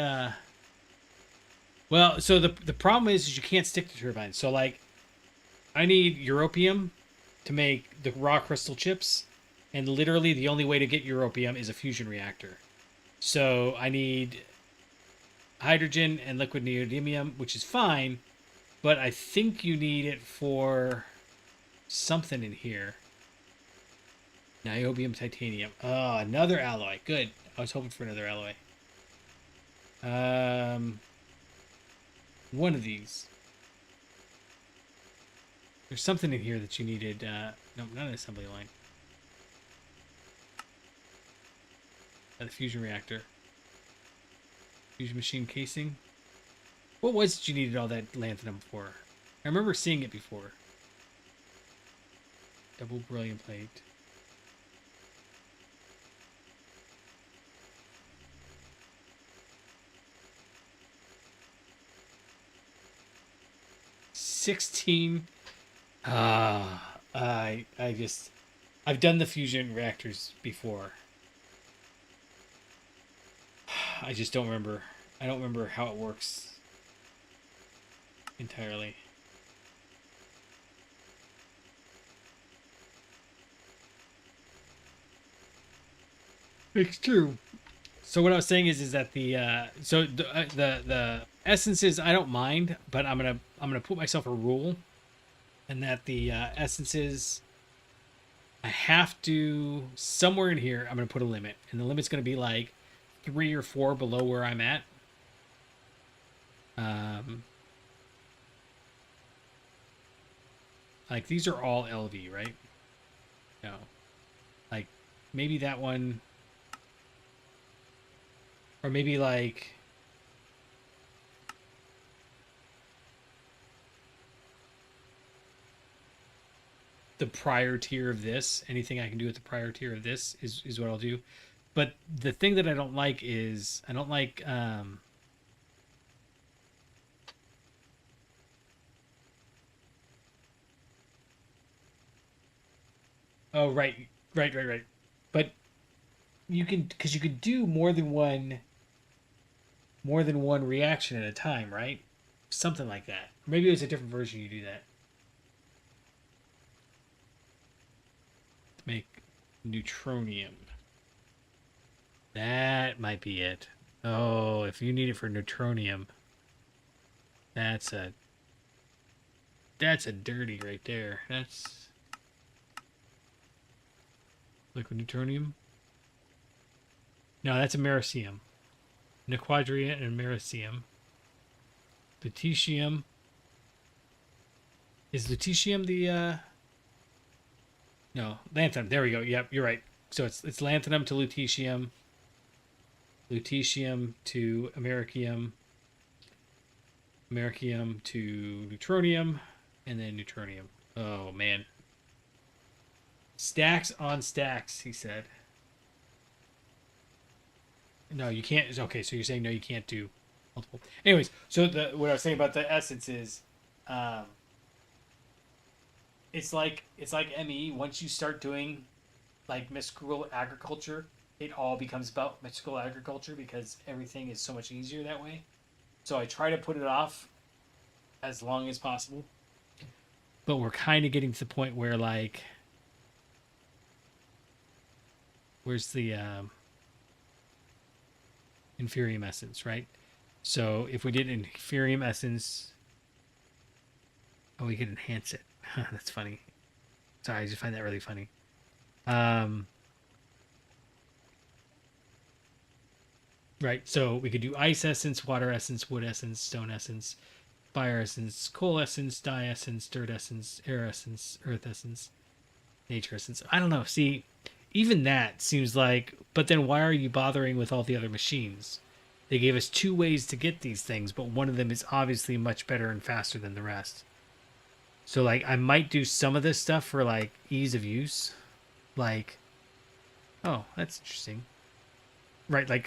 well, so the problem is you can't stick to turbines. So like I need europium to make the raw crystal chips, and literally the only way to get europium is a fusion reactor. So I need hydrogen and liquid neodymium, which is fine, but I think you need it for something in here. Niobium titanium. Oh, another alloy. Good. I was hoping for another alloy. One of these. There's something in here that you needed. No, not an assembly line. The fusion reactor. Fusion machine casing. What was it you needed all that lanthanum for? I remember seeing it before. Double beryllium plate. I've done the fusion reactors before. I just don't remember. I don't remember how it works. entirely. It's true. So what I was saying is that the essences I don't mind, but I'm gonna put myself a rule, and that the essences I have to somewhere in here I'm gonna put a limit, and the limit's gonna be like 3 or 4 below where I'm at. Um, like these are all LV, right? No, like maybe that one, or maybe like the prior tier of this. Anything I can do with the prior tier of this is what I'll do. But the thing that I don't like is I don't like oh right. But you can, because you could do more than one reaction at a time, right? Something like that. Maybe it's a different version you do that. To make neutronium. That might be it. Oh, if you need it for neutronium, that's a dirty right there. That's liquid neutronium. No, that's americium. Nequadria and americium. Lutetium. Is lutetium the no, lanthanum. There we go. Yep, you're right. So it's lanthanum to lutetium, lutetium to americium, americium to neutronium, and then neutronium. Oh man. Stacks on stacks, he said. No, you can't. Okay, so you're saying no, you can't do multiple. Anyways, so what I was saying about the essence is, um, it's like ME. Once you start doing like mystical agriculture, it all becomes about mystical agriculture because everything is so much easier that way. So I try to put it off as long as possible. But we're kind of getting to the point where like, where's the inferium essence, right? So if we did inferium essence, oh, we could enhance it. That's funny. Sorry, I just find that really funny. Um, right. So we could do ice essence, water essence, wood essence, stone essence, fire essence, coal essence, dye essence, dirt essence, air essence, earth essence, nature essence. I don't know. See, even that seems like, but then why are you bothering with all the other machines? They gave us 2 ways to get these things, but one of them is obviously much better and faster than the rest. So like I might do some of this stuff for like ease of use. Like, oh, that's interesting. Right, like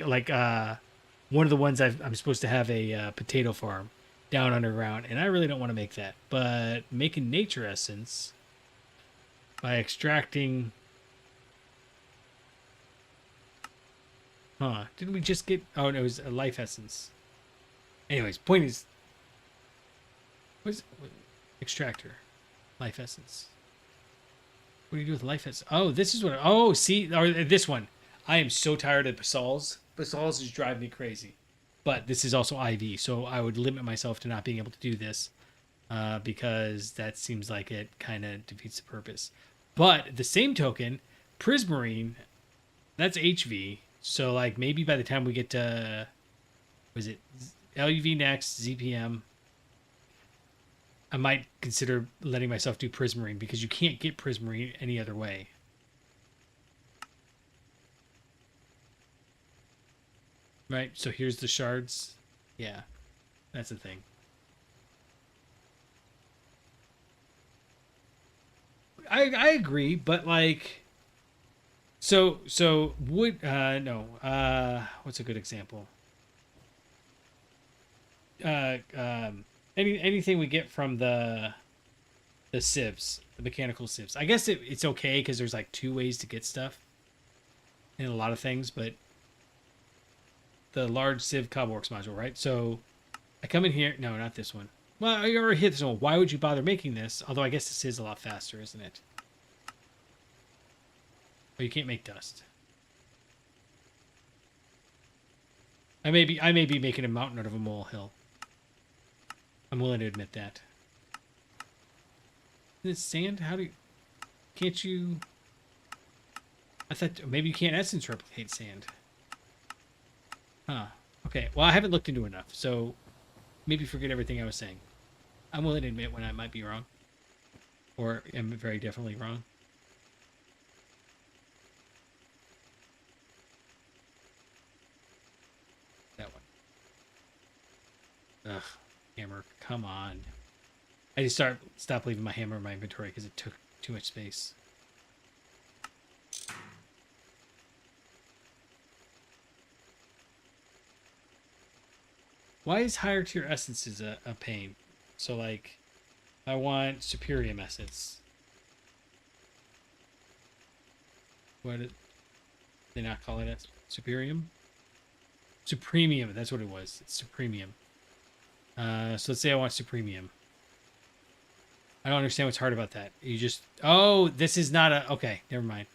one of the ones I'm supposed to have a potato farm down underground, and I really don't want to make that. But making nature essence by extracting, huh? Didn't we just get? Oh, no, it was a life essence. Anyways, point is, what's extractor, life essence? What do you do with life essence? Oh, this is what. Oh, see, or this one. I am so tired of basalts. Basalts is driving me crazy. But this is also IV, so I would limit myself to not being able to do this because that seems like it kind of defeats the purpose. But at the same token, prismarine, that's HV. So like maybe by the time we get to, was it LUV next, ZPM, I might consider letting myself do prismarine because you can't get prismarine any other way. Right? So here's the shards. Yeah, that's the thing. I agree, but like so would no what's a good example? Anything we get from the sieves, the mechanical sieves. I guess it's okay because there's like 2 ways to get stuff in a lot of things, but the large sieve cobworks module, right? So I come in here. No, not this one. Well, you already hit this one. Why would you bother making this? Although I guess this is a lot faster, isn't it? Oh, you can't make dust. I may be making a mountain out of a molehill. I'm willing to admit that. This sand? How do you... Can't you... I thought maybe you can't essence replicate sand. Huh. Okay. Well, I haven't looked into enough, so maybe forget everything I was saying. I'm willing to admit when I might be wrong. Or am very definitely wrong. That one. Ugh. Hammer. Come on. I just stopped leaving my hammer in my inventory because it took too much space. Why is higher tier essences a pain? So, like, I want Superium essence. What did they not call it? Superium? Supremium. That's what it was. It's Supremium. So let's say I want Supremium. I don't understand what's hard about that. You just... Oh, this is not a... Okay, never mind.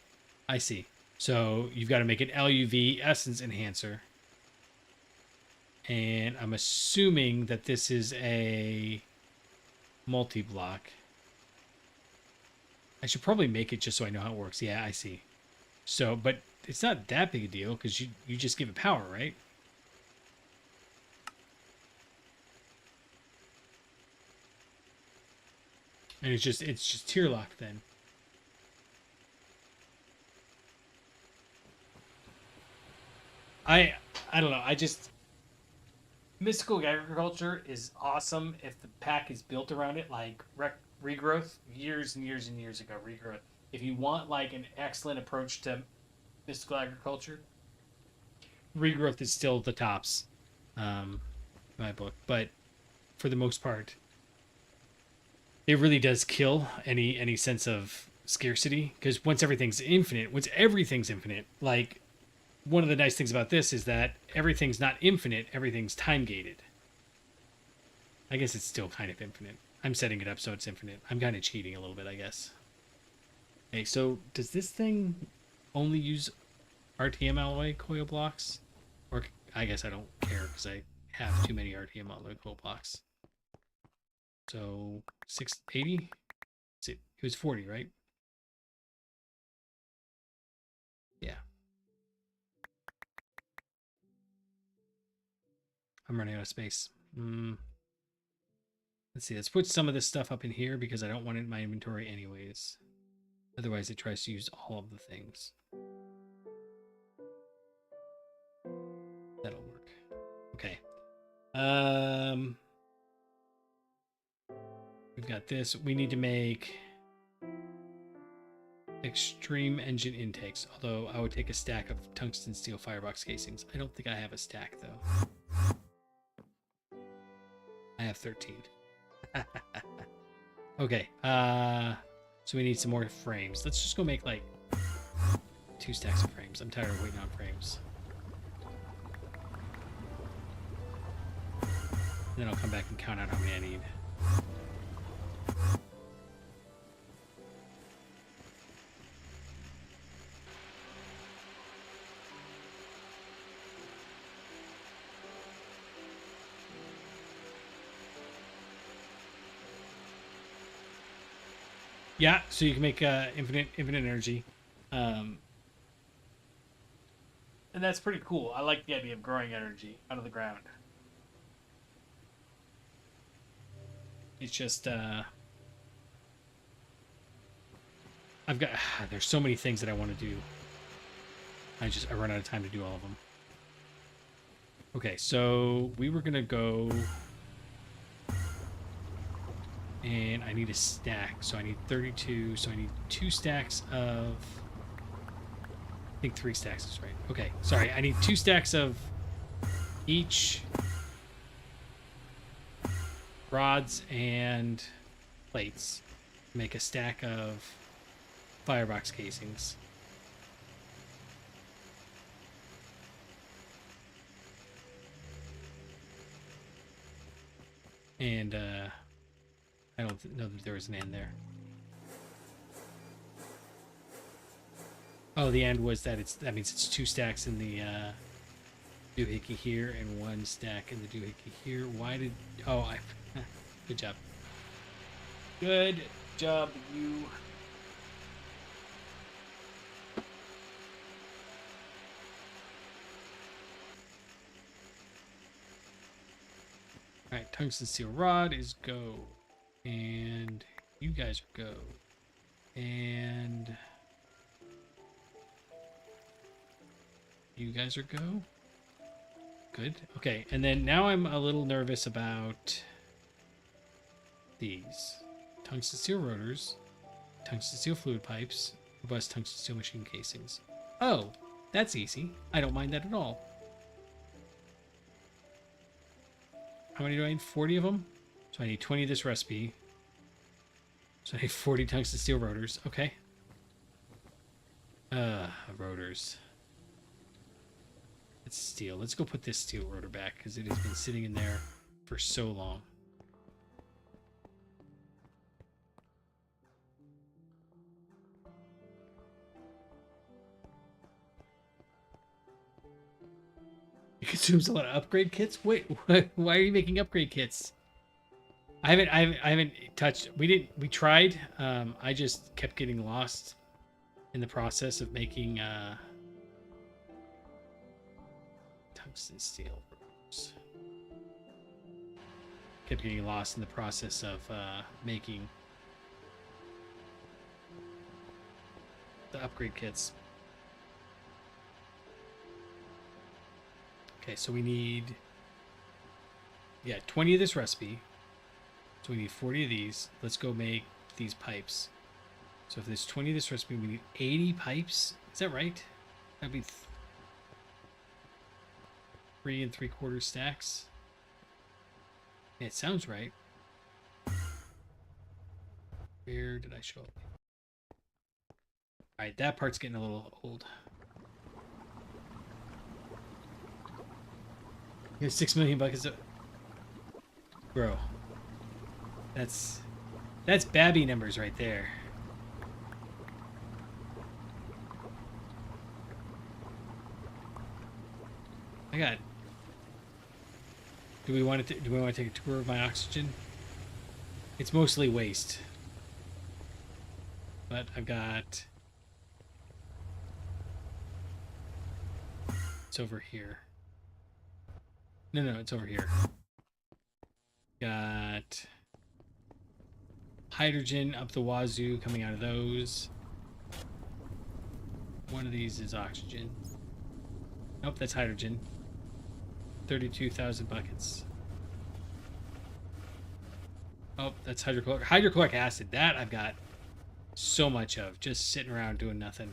I see. So you've got to make an LUV essence enhancer. And I'm assuming that this is a multi-block. I should probably make it just so I know how it works. Yeah, I see. So, but it's not that big a deal because you just give it power, right? And it's just tier locked then. I don't know. I just... Mystical Agriculture is awesome if the pack is built around it, like Regrowth, years and years and years ago, Regrowth. If you want like an excellent approach to Mystical Agriculture, Regrowth is still the tops, in my book. But for the most part, it really does kill any sense of scarcity, because once everything's infinite, like one of the nice things about this is that everything's not infinite, everything's time gated. I guess it's still kind of infinite. I'm setting it up so it's infinite. I'm kind of cheating a little bit, I guess. Okay, so does this thing only use RTM alloy coil blocks? Or I guess I don't care because I have too many RTM alloy coil blocks. So 680? It was 40, right? Yeah. I'm running out of space. Let's see. Let's put some of this stuff up in here because I don't want it in my inventory anyways. Otherwise, it tries to use all of the things. That'll work. Okay. We've got this. We need to make extreme engine intakes. Although I would take a stack of tungsten steel firebox casings. I don't think I have a stack though. I have 13. Okay. So we need some more frames. Let's just go make like 2 stacks of frames. I'm tired of waiting on frames. And then I'll come back and count out how many I need. Yeah, so you can make infinite energy. And that's pretty cool. I like the idea of growing energy out of the ground. It's just I've got there's so many things that I want to do. I run out of time to do all of them. Okay, so we were gonna go, and I need a stack, so I need 32. So I need 2 stacks of. I think 3 stacks is right. Okay, sorry. I need 2 stacks of each rods and plates. Make a stack of firebox casings. And I don't know that there was an and there. Oh, the and was that that means it's 2 stacks in the doohickey here and 1 stack in the doohickey here. Why did... Oh, good job. Good job, you. Alright, tungsten steel rod is go. And you guys are go. And you guys are go. Good. Okay, and then now I'm a little nervous about these. Tungsten steel rotors, tungsten steel fluid pipes, robust tungsten steel machine casings. Oh, that's easy. I don't mind that at all. How many do I need? 40 of them? So I need 20 of this recipe. So I need 40 tungsten steel rotors. Okay. Rotors. It's steel. Let's go put this steel rotor back because it has been sitting in there for so long. It consumes a lot of upgrade kits. Wait, why are you making upgrade kits? I haven't touched. We tried. I just kept getting lost in the process of making tungsten steel. Kept getting lost in the process of making the upgrade kits. Okay, so we need 20 of this recipe. So we need 40 of these. Let's go make these pipes. So if there's 20 of this recipe, we need 80 pipes. Is that right? That'd be 3 3/4 stacks. Yeah, it sounds right. Where did I show up? Alright, that part's getting a little old. Here's 6 million buckets of... Bro. That's Babby numbers right there. I got... Do we want to take a tour of my oxygen? It's mostly waste. But I've got... It's over here. No, it's over here. Got hydrogen up the wazoo coming out of those. One of these is oxygen. Nope, that's hydrogen. 32,000 buckets. Oh, that's hydrochloric acid. That I've got so much of, just sitting around doing nothing.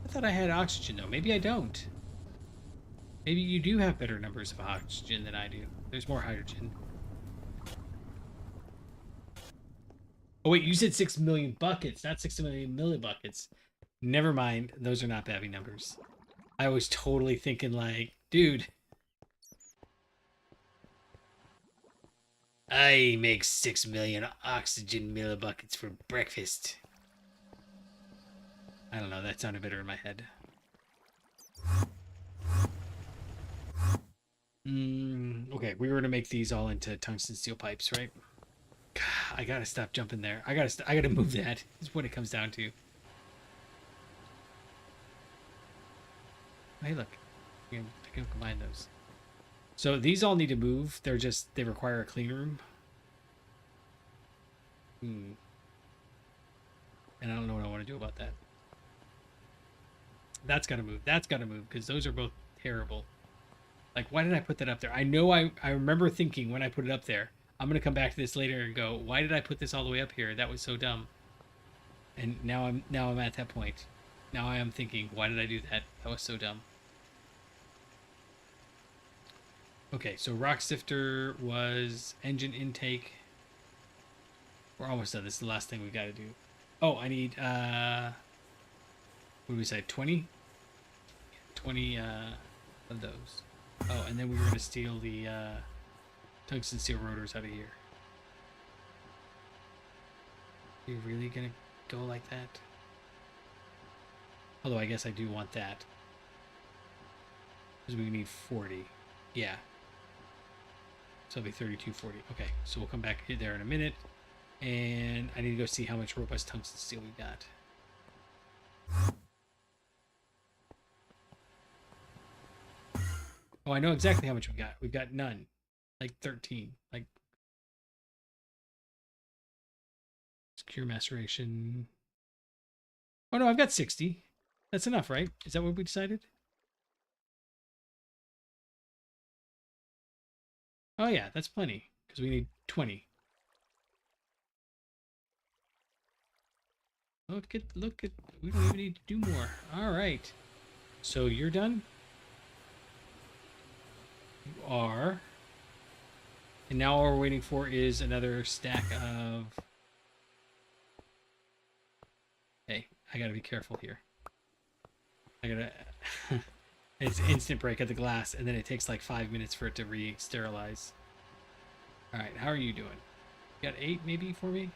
I thought I had oxygen though. Maybe I don't. Maybe you do have better numbers of oxygen than I do. There's more hydrogen. Oh wait, you said 6 million buckets, not 6 million millibuckets. Never mind, those are not Babby numbers. I was totally thinking like, dude, I make 6 million oxygen millibuckets for breakfast. I don't know, that sounded better in my head. Okay, we were gonna make these all into tungsten steel pipes, right? God, I gotta stop jumping there. I gotta move that. Is what it comes down to. Hey, look, I can combine those. So these all need to move. They require a clean room. And I don't know what I want to do about that. That's gotta move. That's gotta move because those are both terrible. Like, why did I put that up there? I know I remember thinking when I put it up there, I'm going to come back to this later and go, why did I put this all the way up here? That was so dumb. And now I'm at that point. Now I am thinking, why did I do that? That was so dumb. Okay, so rock sifter was engine intake. We're almost done. This is the last thing we got to do. Oh, I need, what did we say, 20? 20 of those. Oh, and then we were going to steal the tungsten steel rotors out of here. Are you really gonna go like that? Although I guess I do want that. Because we need 40. Yeah. So it'll be 3240. Okay, so we'll come back there in a minute. And I need to go see how much robust tungsten steel we got. Oh, I know exactly how much we got. We've got none. Like 13. Like secure maceration. Oh no, I've got 60. That's enough, right? Is that what we decided? Oh yeah, that's plenty. Because we need 20. Look at, we don't even need to do more. All right. So you're done? You are. And now all we're waiting for is another stack of... Hey, I gotta be careful here. I gotta... It's instant break of the glass, and then it takes like 5 minutes for it to re-sterilize. Alright, how are you doing? You got 8 maybe for me?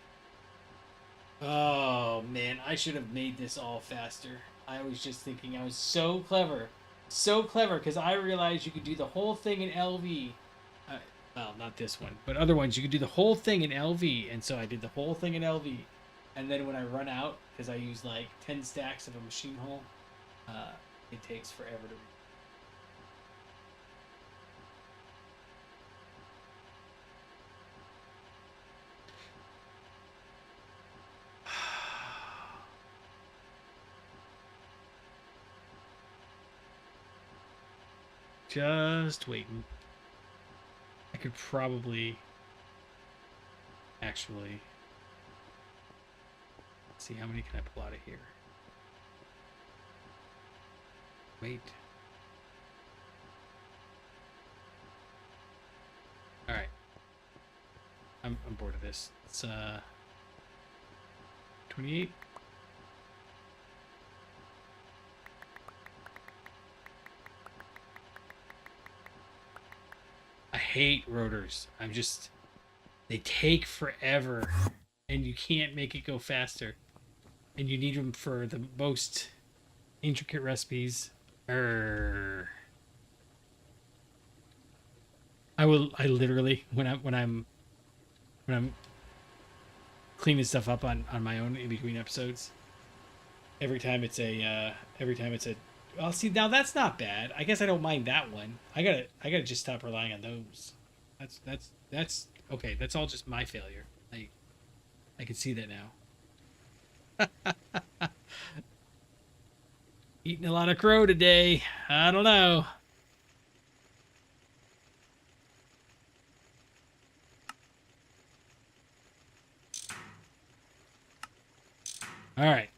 Oh, man, I should have made this all faster. I was just thinking I was so clever. So clever, because I realized you could do the whole thing in LV. Well, not this one, but other ones. You could do the whole thing in LV, and so I did the whole thing in LV. And then when I run out, because I use like 10 stacks of a machine hull, it takes forever to... Just waiting. I could probably actually... Let's see, how many can I pull out of here? Wait. Alright. I'm bored of this. It's 28. I hate rotors. They take forever and you can't make it go faster. And you need them for the most intricate recipes. I literally, when I'm cleaning stuff up on my own in between episodes, every time it's a well, see, now that's not bad. I guess I don't mind that one. I gotta just stop relying on those. That's okay. That's all just my failure. I can see that now. Eating a lot of crow today. I don't know. All right.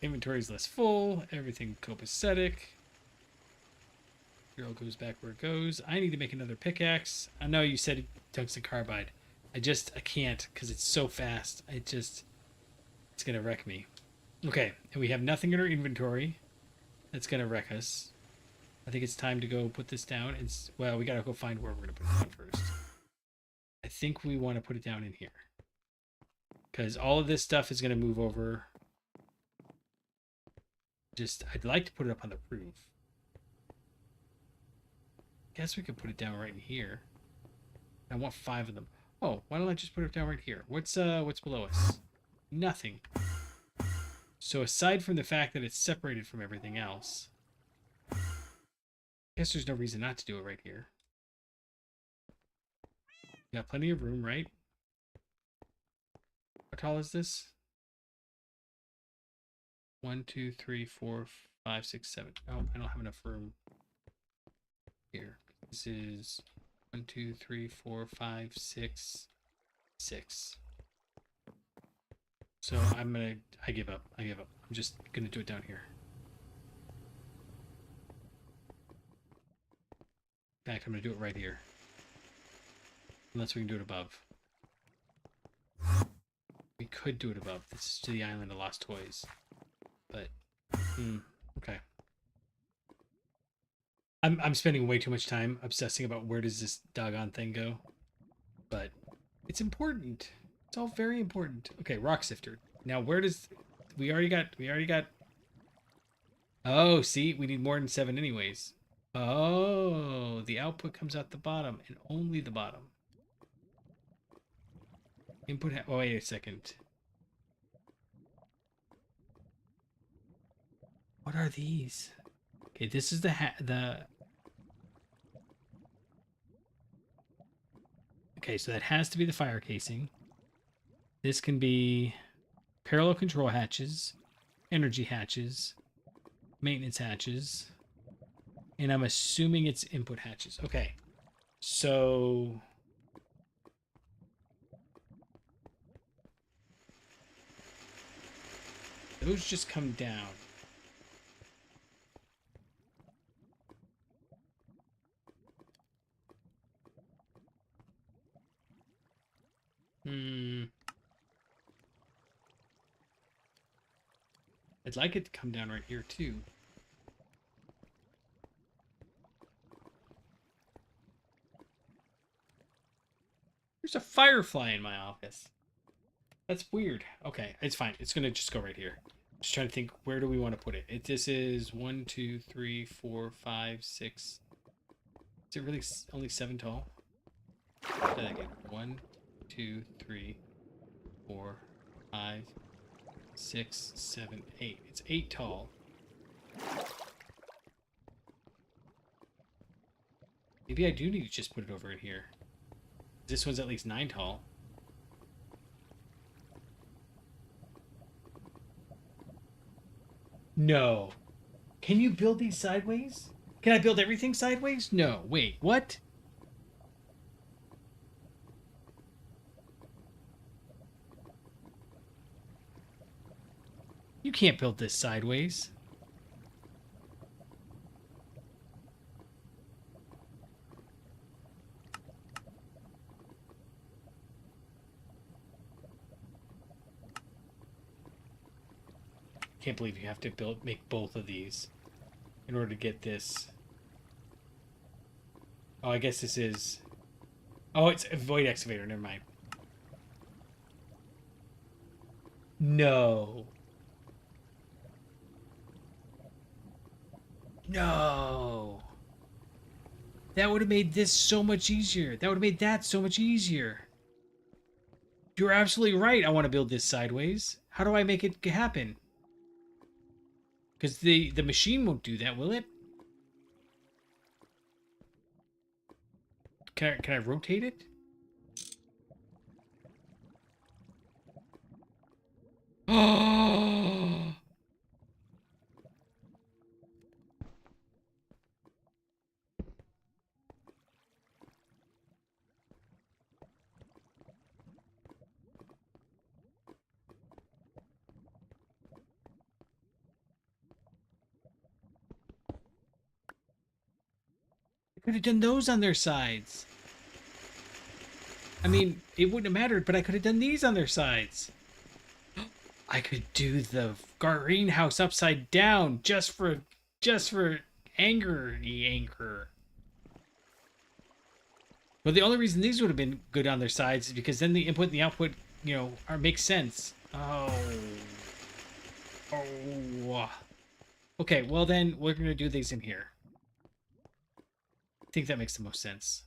Inventory's less full. Everything copacetic. Girl goes back where it goes. I need to make another pickaxe. I know you said tungsten carbide. I can't because it's so fast. It's gonna wreck me. Okay, and we have nothing in our inventory that's gonna wreck us. I think it's time to go put this down. And well, we gotta go find where we're gonna put it down first. I think we want to put it down in here because all of this stuff is gonna move over. I'd like to put it up on the roof. Guess we could put it down right in here. I want 5 of them. Oh, why don't I just put it down right here? What's below us? Nothing. So aside from the fact that it's separated from everything else, I guess there's no reason not to do it right here. You got plenty of room, right? How tall is this? 1, 2, 3, 4, 5, 6, 7. Oh, I don't have enough room here. This is 1, 2, 3, 4, 5, 6, 6. So I give up. I'm just gonna do it down here. In fact, I'm gonna do it right here. Unless we can do it above. We could do it above. This is to the island of lost toys. But, okay. I'm spending way too much time obsessing about where does this doggone thing go. But it's important. It's all very important. Okay, rock sifter. Now where does we already got oh, see, we need more than 7 anyways. Oh, the output comes out the bottom and only the bottom. Input oh, wait a second. What are these? Okay, this is the okay, so that has to be the fire casing. This can be parallel control hatches, energy hatches, maintenance hatches, and I'm assuming it's input hatches. Okay, so those just come down. Hmm. I'd like it to come down right here too. There's a firefly in my office. That's weird. Okay, it's fine. It's gonna just go right here. Just trying to think, where do we want to put it? This is 1, 2, 3, 4, 5, 6. Is it really only 7 tall? Say that again. 1, 2, 3, 4, 5, 6, 7, 8. It's 8 tall. Maybe I do need to just put it over in here. This one's at least 9 tall. No. Can you build these sideways? Can I build everything sideways? No. Wait, what? You can't build this sideways. Can't believe you have to make both of these in order to get this. Oh, I guess this is... Oh, it's a void excavator. Never mind. No. No. That would have made this so much easier. That would have made that so much easier. You're absolutely right. I want to build this sideways. How do I make it happen? Because the machine won't do that, will it? Can I rotate it? Oh! I could have done those on their sides. I mean, it wouldn't have mattered, but I could have done these on their sides. I could do the greenhouse upside down just for anger. But the only reason these would have been good on their sides is because then the input and the output, makes sense. Oh. Oh. Okay, well then we're gonna do these in here. I think that makes the most sense.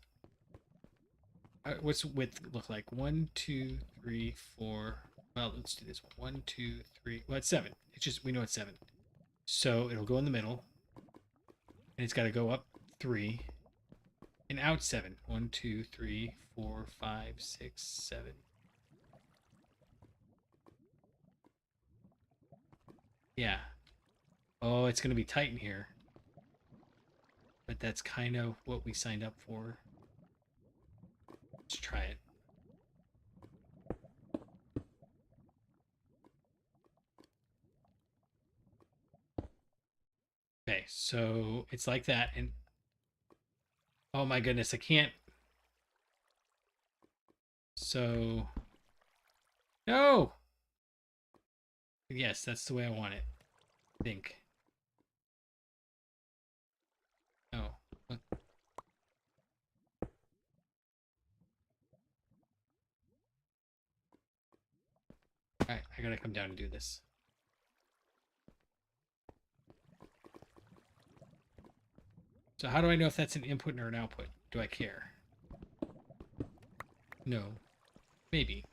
What's width look like? 1, 2, 3, 4. Well, let's do this one. 1, 2, 3. Well, it's 7. It's just we know it's 7. So it'll go in the middle, and it's got to go up 3 and out 7. 1, 2, 3, 4, 5, 6, 7. Yeah. Oh, it's gonna be tight in here, but that's kind of what we signed up for. Let's try it. Okay, so it's like that, and oh my goodness, I can't. So, no! Yes, that's the way I want it. I think. Oh. All right, I gotta come down and do this. So how do I know if that's an input or an output? Do I care? No. Maybe.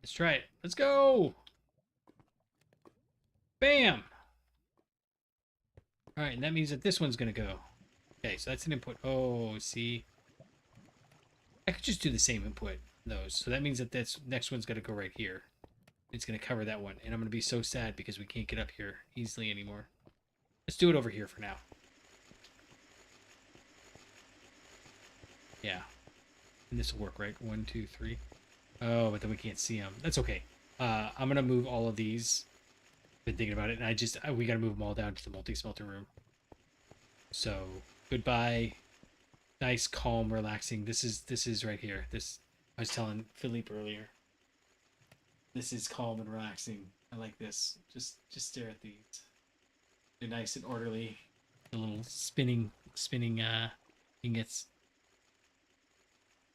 Let's try it. Let's go! Bam! Alright, and that means that this one's gonna go. Okay, so that's an input. Oh, see? I could just do the same input, those. So that means that this next one's gonna go right here. It's gonna cover that one. And I'm gonna be so sad because we can't get up here easily anymore. Let's do it over here for now. Yeah. And this will work, right? 1, 2, 3. Oh, but then we can't see them. That's okay. I'm gonna move all of these. Been thinking about it, and we gotta move them all down to the multi-smelter room. So goodbye. Nice, calm, relaxing. This is right here. This I was telling Philippe earlier. This is calm and relaxing. I like this. Just stare at these. They're nice and orderly. The little spinning ingots.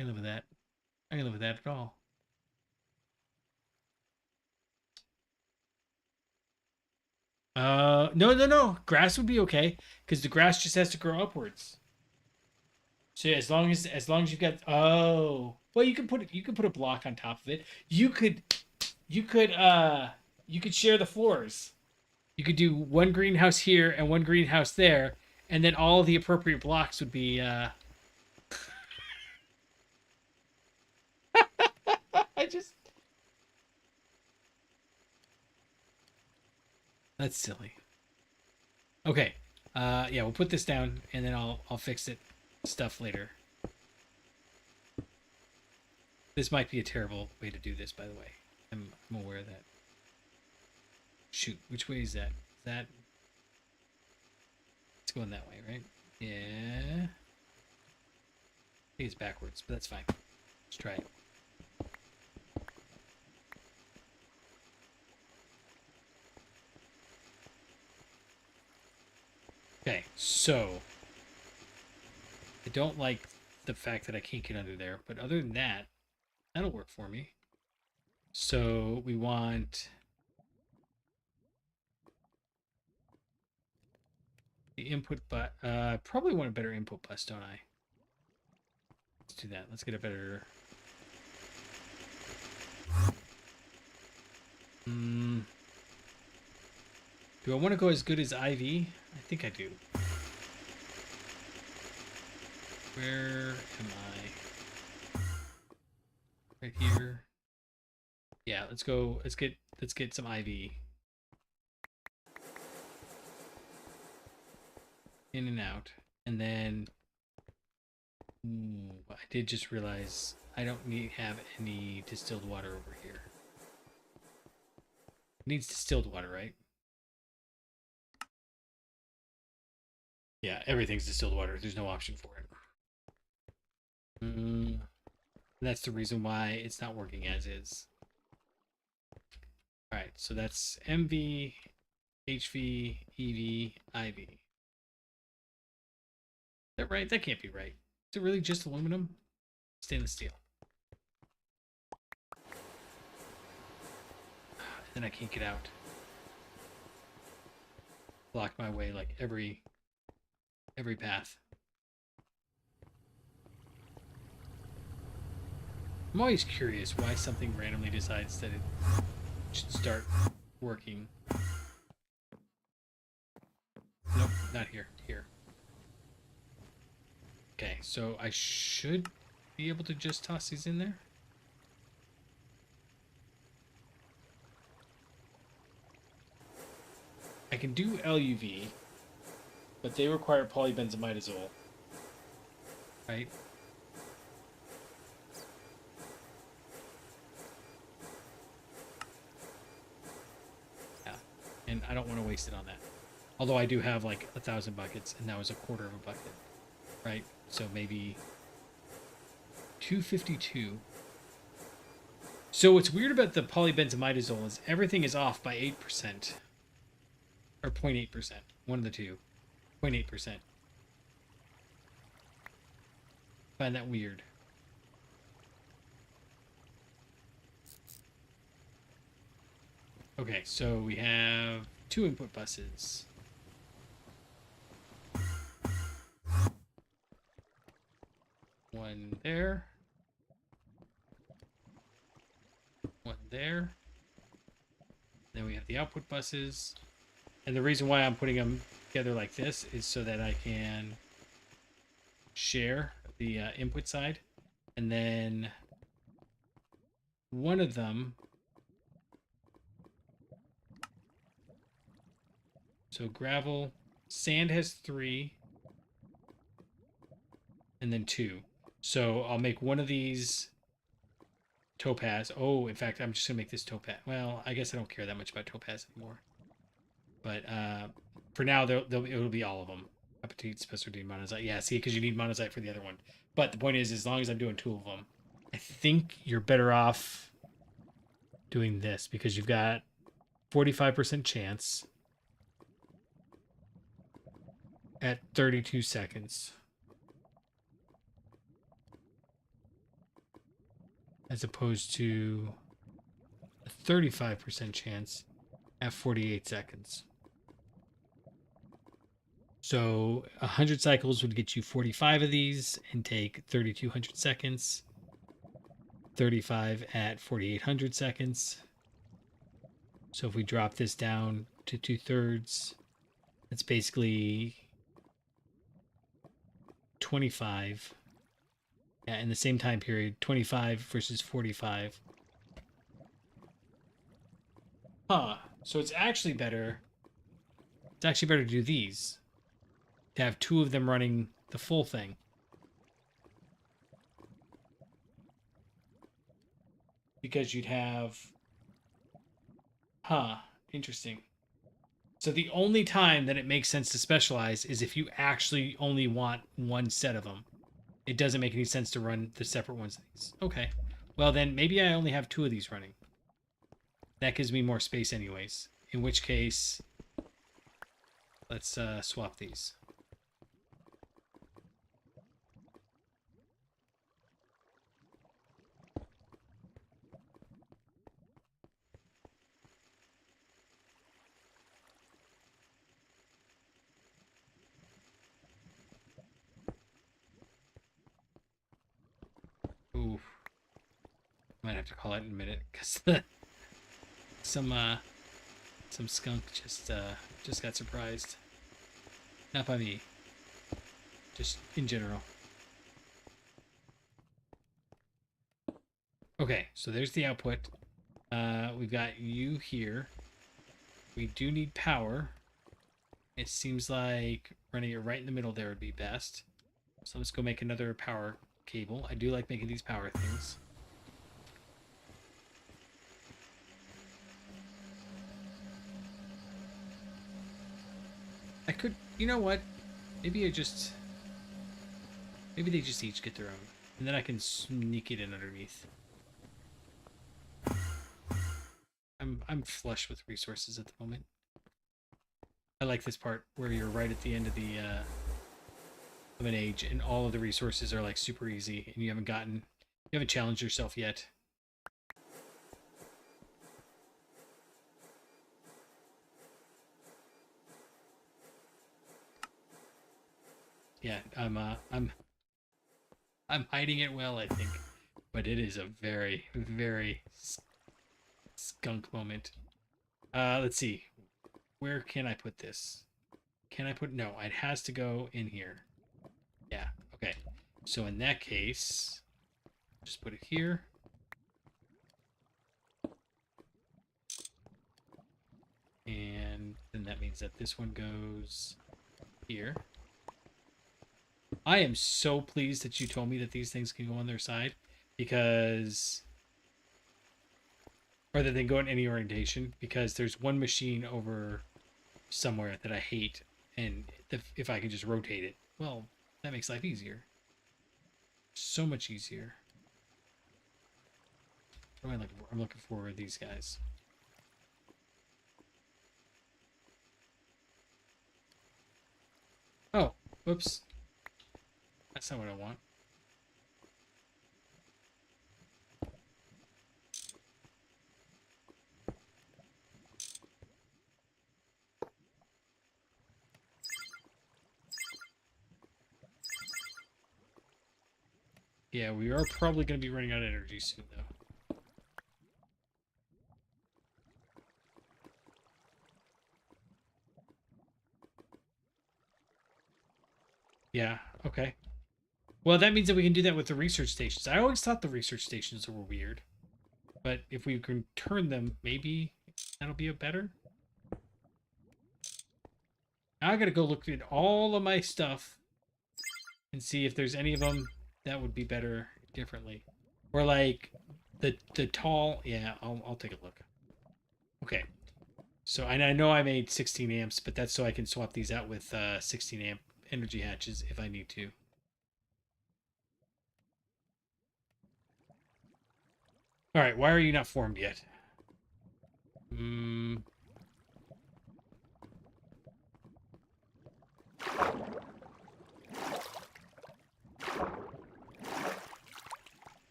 I live with that. I can live with that at all. No. Grass would be okay because the grass just has to grow upwards. So as long as you've got well you can put a block on top of it. You could share the floors. You could do one greenhouse here and one greenhouse there, and then all the appropriate blocks would be I just That's silly. Okay. Yeah, we'll put this down and then I'll fix it stuff later. This might be a terrible way to do this, by the way. I'm aware of that. Shoot, which way is that? Is that it's going that way, right? Yeah. I think it's backwards, but that's fine. Let's try it. Okay, so I don't like the fact that I can't get under there, but other than that, that'll work for me. So we want the input but probably want a better input bus, don't I? Let's do that. Let's get a better Do I want to go as good as Ivy? I think I do. Where am I? Right here. Yeah, let's go. Let's get some Ivy. In and out. And then I did just realize I don't have any distilled water over here. It needs distilled water, right? Yeah, everything's distilled water. There's no option for it. That's the reason why it's not working as is. Alright, so that's MV, HV, EV, IV. Is that right? That can't be right. Is it really just aluminum? Stainless steel. And then I can't get out. Block my way like every path. I'm always curious why something randomly decides that it should start working. Nope, not here. Here. Okay, so I should be able to just toss these in there. I can do LUV, but they require polybenzimidazole. Right? Yeah. And I don't want to waste it on that. Although I do have like 1,000 buckets, and that was a quarter of a bucket. Right? So maybe 252. So what's weird about the polybenzimidazole is everything is off by 8%. Or 0.8%. One of the two. 0.8%. Find that weird. Okay, so we have 2 input buses. One there. One there. Then we have the output buses. And the reason why I'm putting them together like this is so that I can share the input side. And then one of them, so gravel, sand has 3, and then 2. So I'll make one of these topaz. Oh, in fact, I'm just gonna make this topaz. Well, I guess I don't care that much about topaz anymore. But for now, it'll be all of them. Apatite, specialty, monazite. Yeah, see, because you need monazite for the other one. But the point is, as long as I'm doing 2 of them, I think you're better off doing this because you've got 45% chance at 32 seconds. As opposed to a 35% chance at 48 seconds. So 100 cycles would get you 45 of these and take 3,200 seconds. 35 at 4,800 seconds. So if we drop this down to 2/3, that's basically 25. Yeah, in the same time period, 25 versus 45. Huh. So it's actually better. It's actually better to do these. To have 2 of them running the full thing. Because you'd have... Huh. Interesting. So the only time that it makes sense to specialize is if you actually only want one set of them. It doesn't make any sense to run the separate ones. Okay. Well, then maybe I only have 2 of these running. That gives me more space anyways. In which case, let's swap these. Ooh. Might have to call it in a minute because some skunk just got surprised. Not by me. Just in general. Okay, so there's the output. We've got you here. We do need power. It seems like running it right in the middle there would be best. So let's go make another power cable. I do like making these power things. I could, you know what? Maybe they just each get their own. And then I can sneak it in underneath. I'm flush with resources at the moment. I like this part where you're right at the end of the of an age and all of the resources are like super easy and you haven't challenged yourself yet. Yeah, I'm hiding it well, I think, but it is a very, very skunk moment. Let's see. Where can I put this? Can I put... No, it has to go in here. Yeah, okay. So in that case, just put it here. And then that means that this one goes here. I am so pleased that you told me that these things can go on their side because... Or that they go in any orientation because there's one machine over somewhere that I hate, and if I can just rotate it, well, that makes life easier. So much easier. What am I looking for? I'm looking for these guys. Oh, whoops. That's not what I want. Yeah, we are probably going to be running out of energy soon, though. Yeah, okay. Well, that means that we can do that with the research stations. I always thought the research stations were weird. But if we can turn them, maybe that'll be a better. Now I gotta go look at all of my stuff and see if there's any of them that would be better differently. Or like the tall, yeah, I'll take a look. Okay. So I know I made 16 amps, but that's so I can swap these out with 16 amp energy hatches if I need to. All right, why are you not formed yet? Hmm.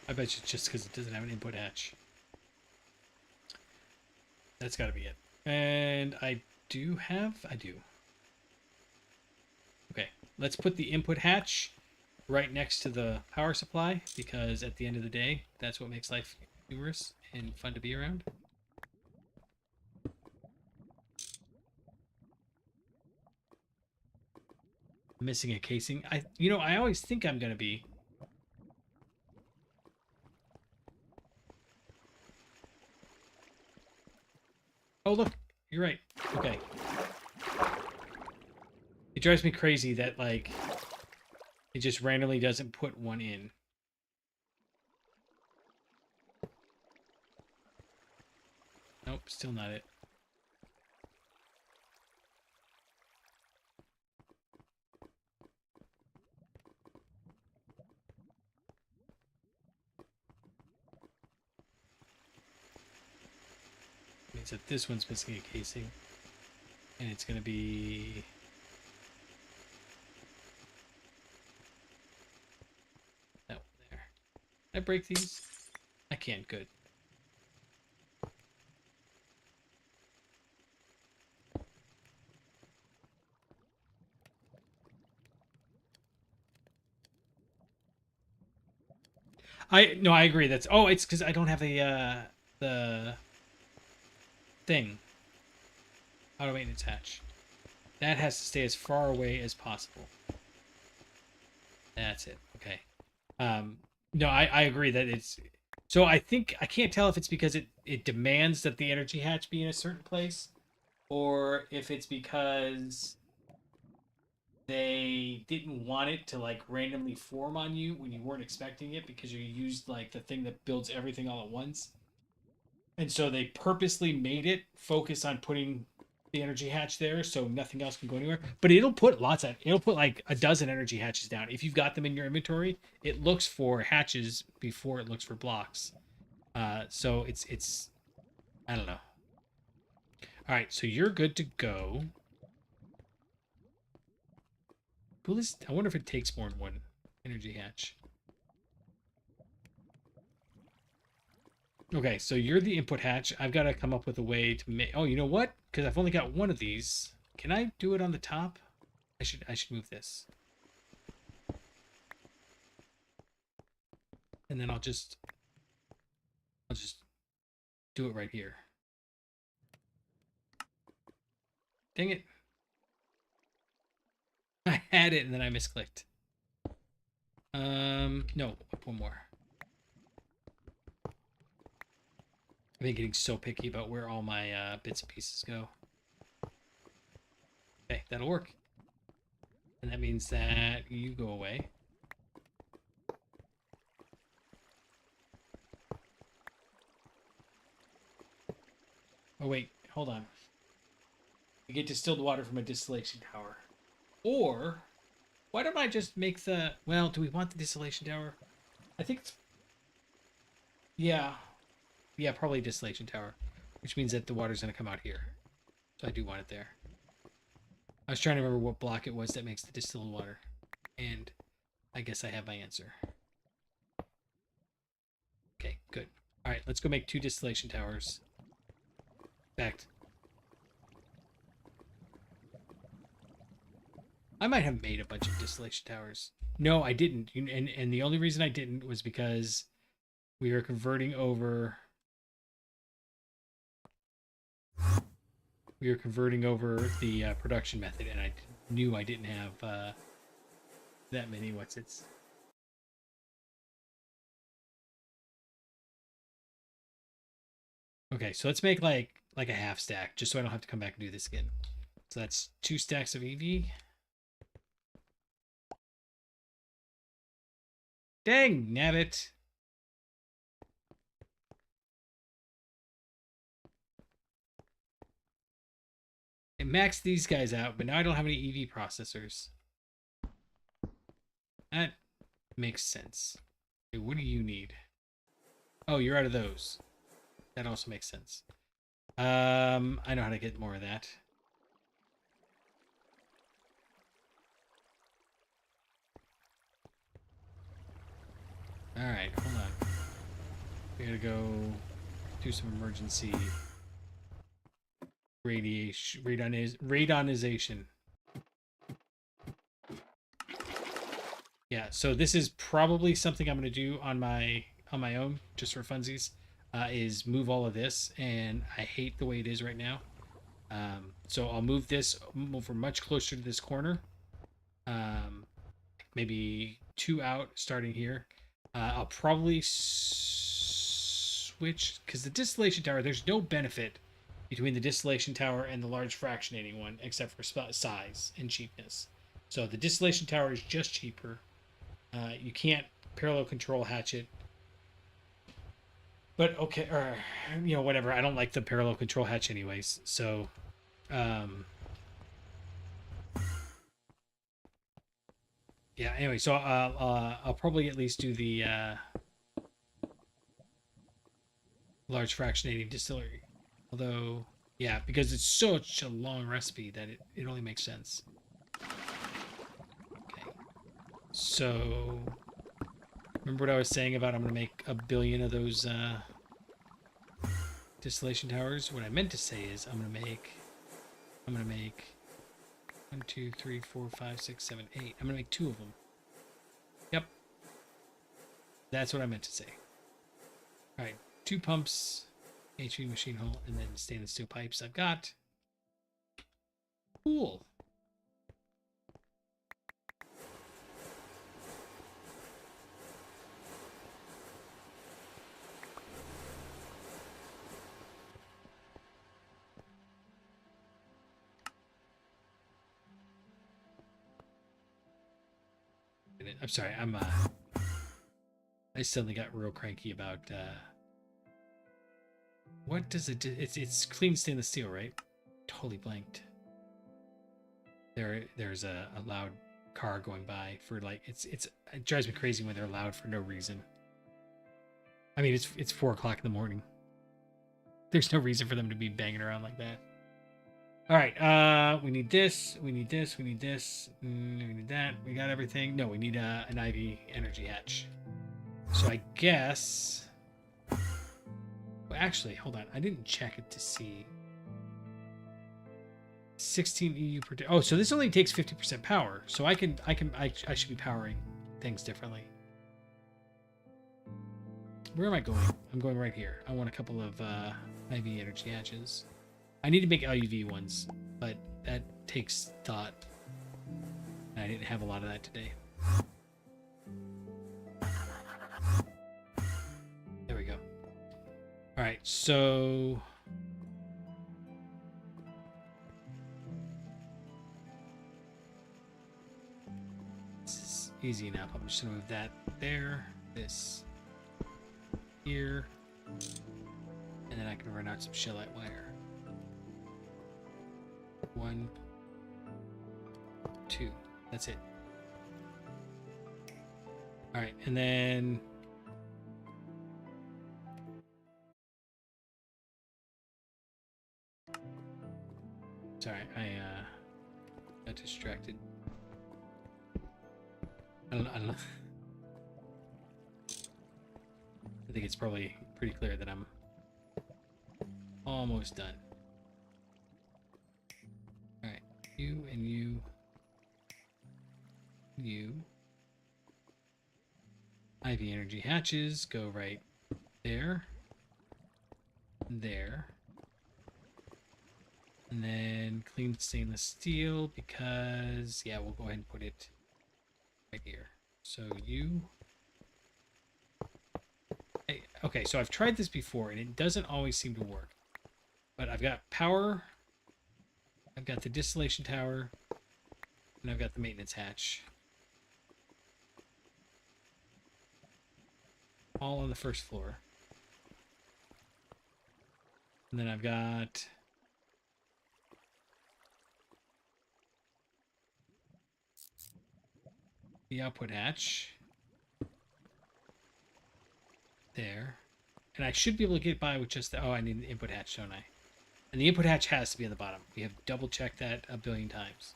I bet you it's just because it doesn't have an input hatch. That's got to be it. And I do. Okay, let's put the input hatch right next to the power supply because at the end of the day, that's what makes life humorous and fun to be around. Missing a casing. I always think I'm gonna be. Oh look, you're right. Okay. It drives me crazy that like it just randomly doesn't put one in. Nope, still not it. Means that this one's missing a casing. And it's gonna be that one there. Can I break these? I can't, good. I agree. It's because I don't have the thing. Auto maintenance hatch. That has to stay as far away as possible. That's it. Okay. No, I agree that it's so I think I can't tell if it's because it demands that the energy hatch be in a certain place or if it's because they didn't want it to like randomly form on you when you weren't expecting it because you used like the thing that builds everything all at once. And so they purposely made it focus on putting the energy hatch there so nothing else can go anywhere. But it'll put like a dozen energy hatches down. If you've got them in your inventory, it looks for hatches before it looks for blocks. So it's I don't know. All right, so you're good to go. I wonder if it takes more than one energy hatch. Okay, so you're the input hatch. I've got to come up with a way to make. Oh, you know what? Because I've only got one of these. Can I do it on the top? I should move this. And then I'll just do it right here. Dang it. I had it and then I misclicked. No, one more. I've been getting so picky about where all my bits and pieces go. Okay, that'll work. And that means that you go away. Oh wait, hold on. We get distilled water from a distillation tower. Or why don't I just make the well, do we want the distillation tower? I think it's yeah. Yeah, probably distillation tower. Which means that the water's gonna come out here. So I do want it there. I was trying to remember what block it was that makes the distilled water. And I guess I have my answer. Okay, good. Alright, let's go make 2 distillation towers. In fact, I might have made a bunch of distillation towers. No, I didn't. And the only reason I didn't was because we were converting over. We were converting over the production method, and I knew I didn't have that many. What's its? Okay, so let's make like a half stack, just so I don't have to come back and do this again. So that's 2 stacks of EV. Dang, nabbit. It maxed these guys out, but now I don't have any EV processors. That makes sense. Okay, what do you need? Oh, you're out of those. That also makes sense. I know how to get more of that. All right, hold on. We gotta go do some emergency radonization. Yeah, so this is probably something I'm gonna do on my own, just for funsies. Is move all of this, and I hate the way it is right now. So I'll move this over much closer to this corner. Maybe 2 out, starting here. I'll probably switch, because the distillation tower, there's no benefit between the distillation tower and the large fractionating one, except for size and cheapness. So the distillation tower is just cheaper. You can't parallel control hatchet. But okay, or whatever. I don't like the parallel control hatch anyways. So, yeah. Anyway, so I'll probably at least do the large fractionating distillery. Although, yeah, because it's such a long recipe that it only makes sense. Okay. So, remember what I was saying about I'm going to make a billion of those distillation towers? What I meant to say is I'm going to make 1, 2, 3, 4, 5, 6, 7, 8. I'm going to make 2 of them. Yep. That's what I meant to say. All right. 2 pumps, HV machine hull, and then stainless steel pipes I've got. Cool. I'm sorry. I suddenly got real cranky about what does it do? It's clean stainless steel, right? Totally blanked. There's a loud car going by for like it drives me crazy when they're loud for no reason. I mean, it's 4 o'clock in the morning. There's no reason for them to be banging around like that. All right, we need this, we need this, we need this, we need that. We got everything. No, we need an IV energy hatch. So I guess. Well, actually, hold on. I didn't check it to see. 16 EU per day. Oh, so this only takes 50% power. So I should be powering things differently. Where am I going? I'm going right here. I want a couple of IV energy hatches. I need to make LUV ones, but that takes thought. I didn't have a lot of that today. There we go. All right, so this is easy enough. I'm just gonna move that there, this here, and then I can run out some shellite wire. 1, 2. That's it. All right, and then sorry, I got distracted. I don't know. I think it's probably pretty clear that I'm almost done. All right, you and you. You. IV energy hatches go right there. There. And then clean stainless steel because, yeah, we'll go ahead and put it right here. So you. Hey, okay, so I've tried this before and it doesn't always seem to work. But I've got power. I've got the distillation tower. And I've got the maintenance hatch. All on the first floor. And then I've got the output hatch. There. And I should be able to get by with just the... Oh, I need the input hatch, don't I? And the input hatch has to be at the bottom. We have double-checked that a billion times.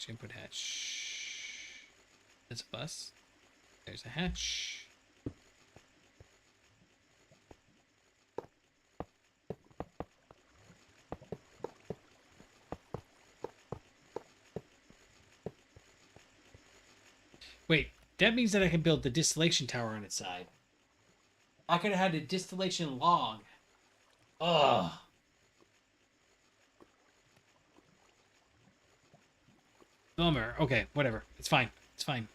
Input hatch. That's a bus. There's a hatch. Wait, that means that I can build the distillation tower on its side. I could have had a distillation log. Ugh. Bummer. Okay, whatever. It's fine. It's fine.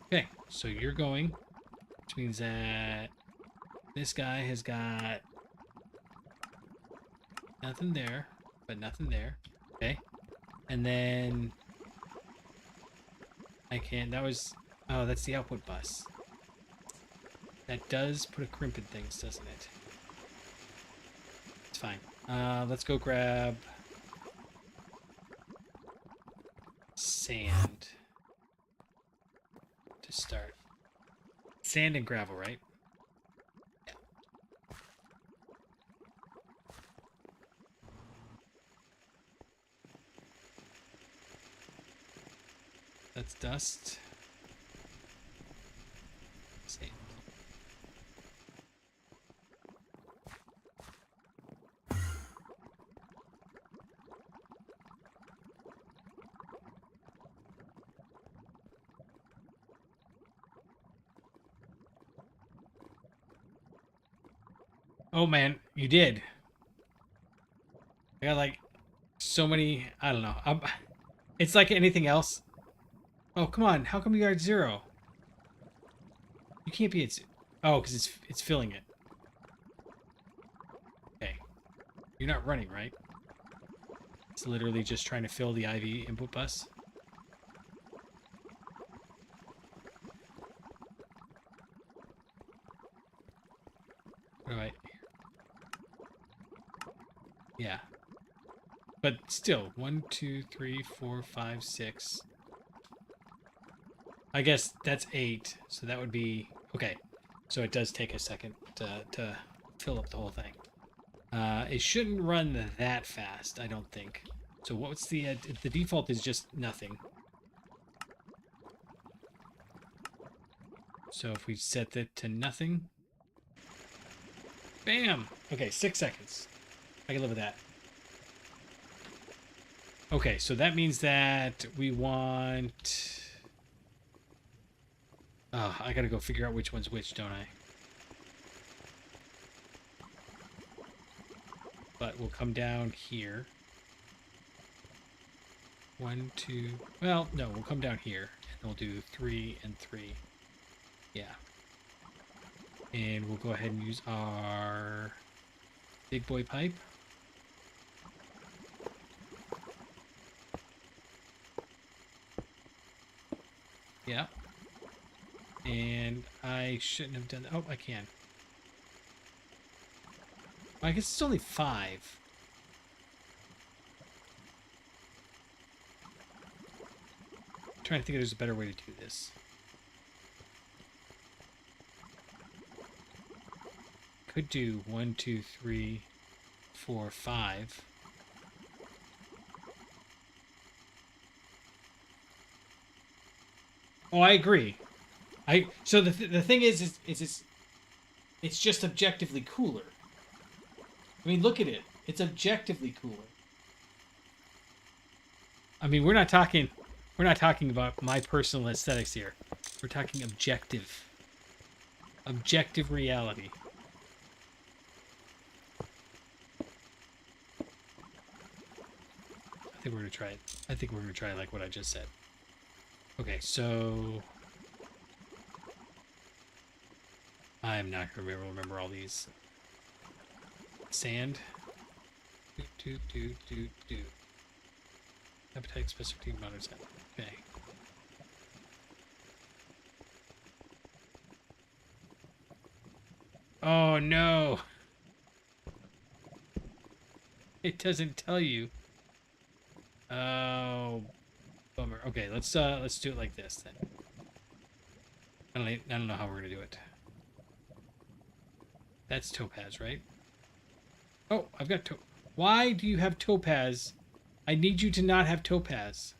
Okay, so you're going, which means that this guy has got nothing there, but nothing there. Okay, and then I can. That was. Oh, that's the output bus. That does put a crimp in things, doesn't it? It's fine. Let's go grab sand to start. Sand and gravel, right? Yeah. That's dust. Sand. Oh man, you did. I got like so many. I don't know. It's like anything else. Oh come on! How come you are at 0? You can't be at 0. Oh, because it's filling it. Okay, you're not running, right? It's literally just trying to fill the IV input bus. What do I? Yeah. But still, 1, 2, 3, 4, 5, 6. I guess that's 8, so that would be... Okay, so it does take a second to fill up the whole thing. It shouldn't run that fast, I don't think. So what's the default is just nothing. So if we set that to nothing... Bam! Okay, 6 seconds. I can live with that. Okay, so that means that we want... Oh, I gotta go figure out which one's which, don't I? But we'll come down here. 1, 2... Well, no, we'll come down here. And we'll do 3 and 3. Yeah. And we'll go ahead and use our big boy pipe. Yeah. And I shouldn't have done that. Oh, I can. I guess it's only 5. I'm trying to think if there's a better way to do this. Could do 1, 2, 3, 4, 5. Oh, I agree. So the thing is it's It's just objectively cooler. I mean, look at it. It's objectively cooler. I mean, we're not talking about my personal aesthetics here. We're talking objective reality. I think we're gonna try it. I think we're gonna try like what I just said. Okay, so I'm not gonna be able to remember all these. Sand. Do. Appetite specialty monitor set. Okay. Oh no! It doesn't tell you. Oh, bummer. Okay, let's do it like this then. I don't know how we're gonna do it. That's topaz, right? Oh, I've got Why do you have topaz? I need you to not have topaz.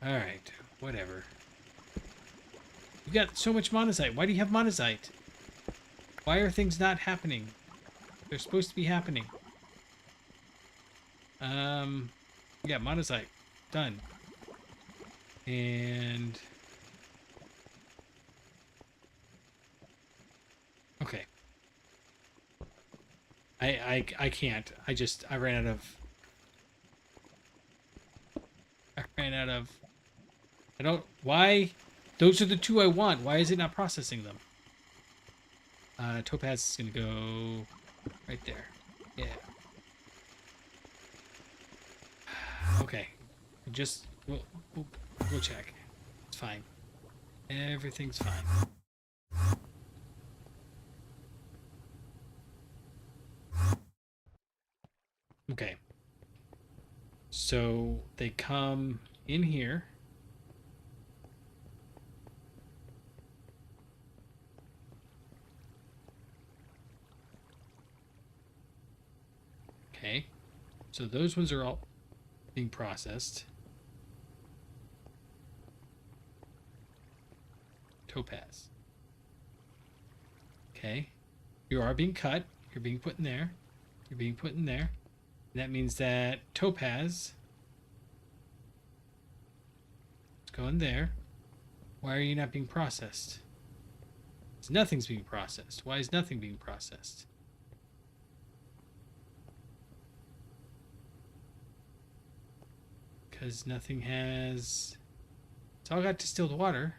Alright, whatever. You got so much monazite. Why do you have monazite? Why are things not happening? They're supposed to be happening. Yeah, monazite. Done. And... okay. I can't. I ran out of... I don't... why? Those are the two I want. Why is it not processing them? Topaz is gonna go right there. Yeah. Okay. We'll check. It's fine. Everything's fine. Okay. So they come in here. Okay. So those ones are all being processed. Topaz. Okay. You are being cut. You're being put in there. You're being put in there. And that means that topaz is going there. Why are you not being processed? Because nothing's being processed. Why is nothing being processed? Because nothing has... it's all got distilled water.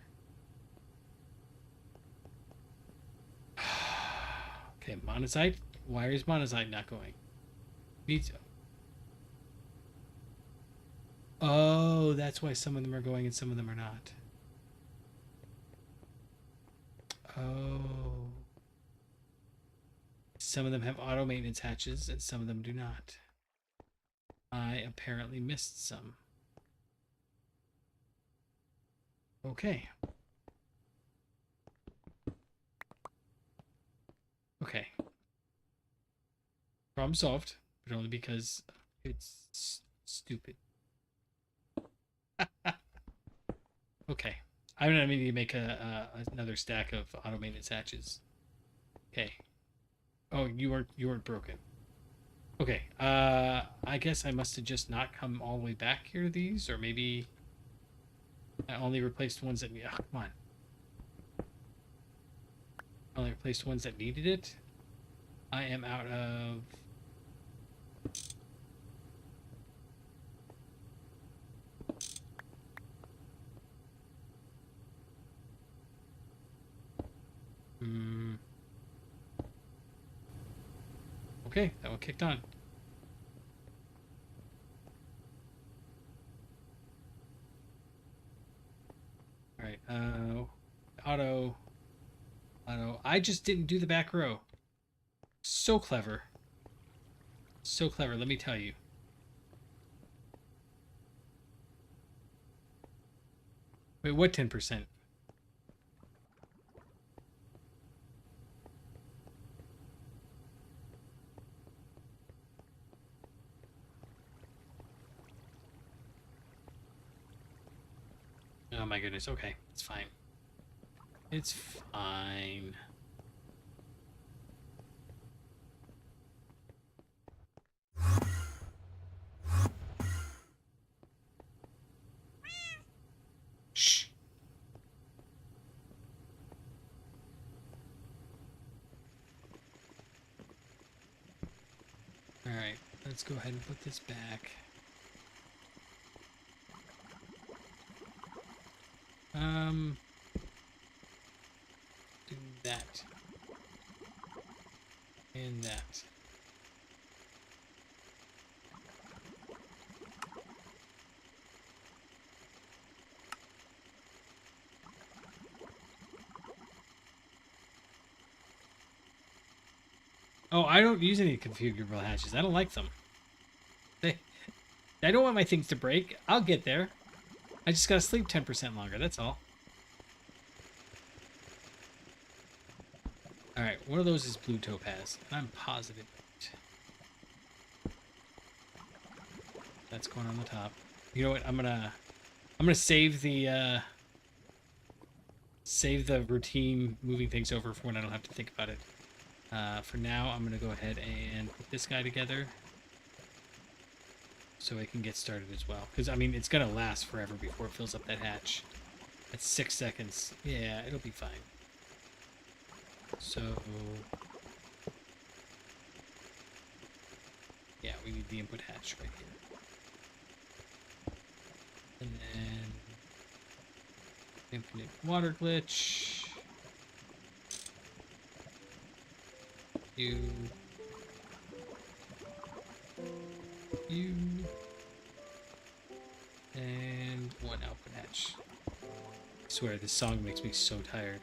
Okay, monazite. Why is monazite not going? Needs... oh, that's why some of them are going and some of them are not. Oh. Some of them have auto maintenance hatches and some of them do not. I apparently missed some. Okay. Okay. Problem solved, but only because it's stupid. Okay. I'm gonna need to make another stack of auto maintenance hatches. Okay. Oh, you weren't broken. Okay. I guess I must have just not come all the way back here to these, or maybe I only replaced ones that... oh, come on. I only replaced ones that needed it. I am out of... okay, that one kicked on. Alright, auto. I just didn't do the back row. So clever. So clever, let me tell you. Wait, what 10%? Oh my goodness, okay, it's fine. It's fine. Shh. Alright, let's go ahead and put this back. Do that. And that. Oh, I don't use any configurable hatches. I don't like them. I don't want my things to break. I'll get there. I just gotta sleep 10% longer, that's all. Alright, one of those is blue topaz. I'm positive. That's going on the top. You know what? I'm gonna save the routine moving things over for when I don't have to think about it. For now, I'm gonna go ahead and put this guy together so I can get started as well. Because I mean, it's gonna last forever before it fills up that hatch. That's 6 seconds. Yeah, it'll be fine. So yeah, we need the input hatch right here. And then infinite water glitch. You. And one output hatch. I swear, this song makes me so tired.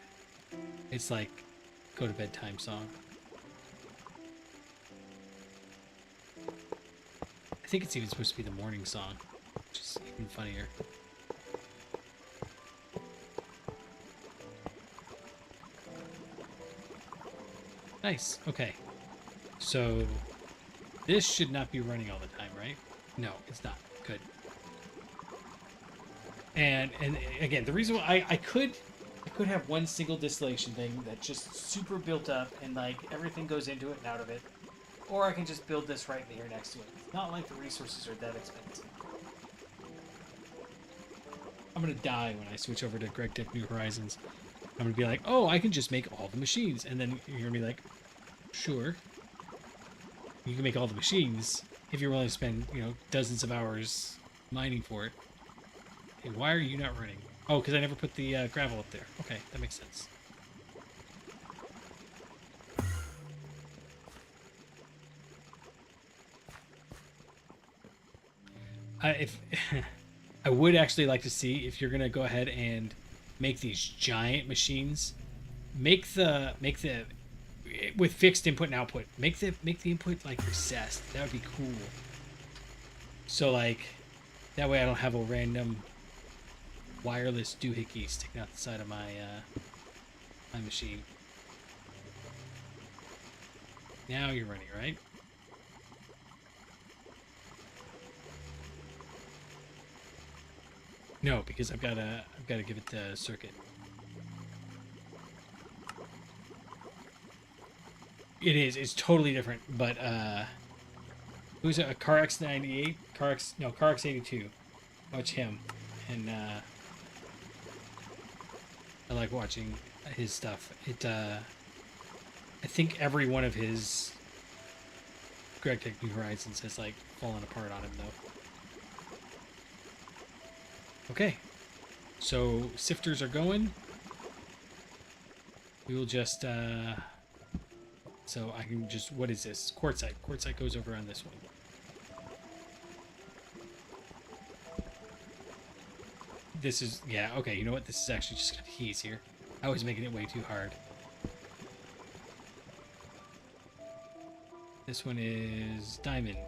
It's like go to bedtime song. I think it's even supposed to be the morning song, which is even funnier. Nice. Okay. So this should not be running all the time, right? No, it's not. Good. And again, the reason why I could have one single distillation thing that just super built up and like everything goes into it and out of it, or I can just build this right here next to it. It's not like the resources are that expensive. I'm gonna die when I switch over to Greg Dick New Horizons. I'm gonna be like, oh, I can just make all the machines, and then you're gonna be like, sure, you can make all the machines if you're willing to spend, you know, dozens of hours mining for it. Hey, why are you not running? Oh, because I never put the gravel up there. Okay, that makes sense. If I would actually like to see if you're gonna go ahead and make these giant machines, make the with fixed input and output. Make the input like recessed. That would be cool. So like that way I don't have a random wireless doohickey sticking out the side of my my machine. Now you're running, right? No, because I've gotta give it the circuit. It is. It's totally different. But who's a CarX 98? CarX 82. Watch him, and I like watching his stuff. I think every one of his Greg Tech New Horizons has like fallen apart on him though. Okay, so sifters are going. We will just so I can just, what is this? Quartzite. Quartzite goes over on this one. This is, yeah, okay, you know what? This is actually just gonna be easier. I was making it way too hard. This one is diamond.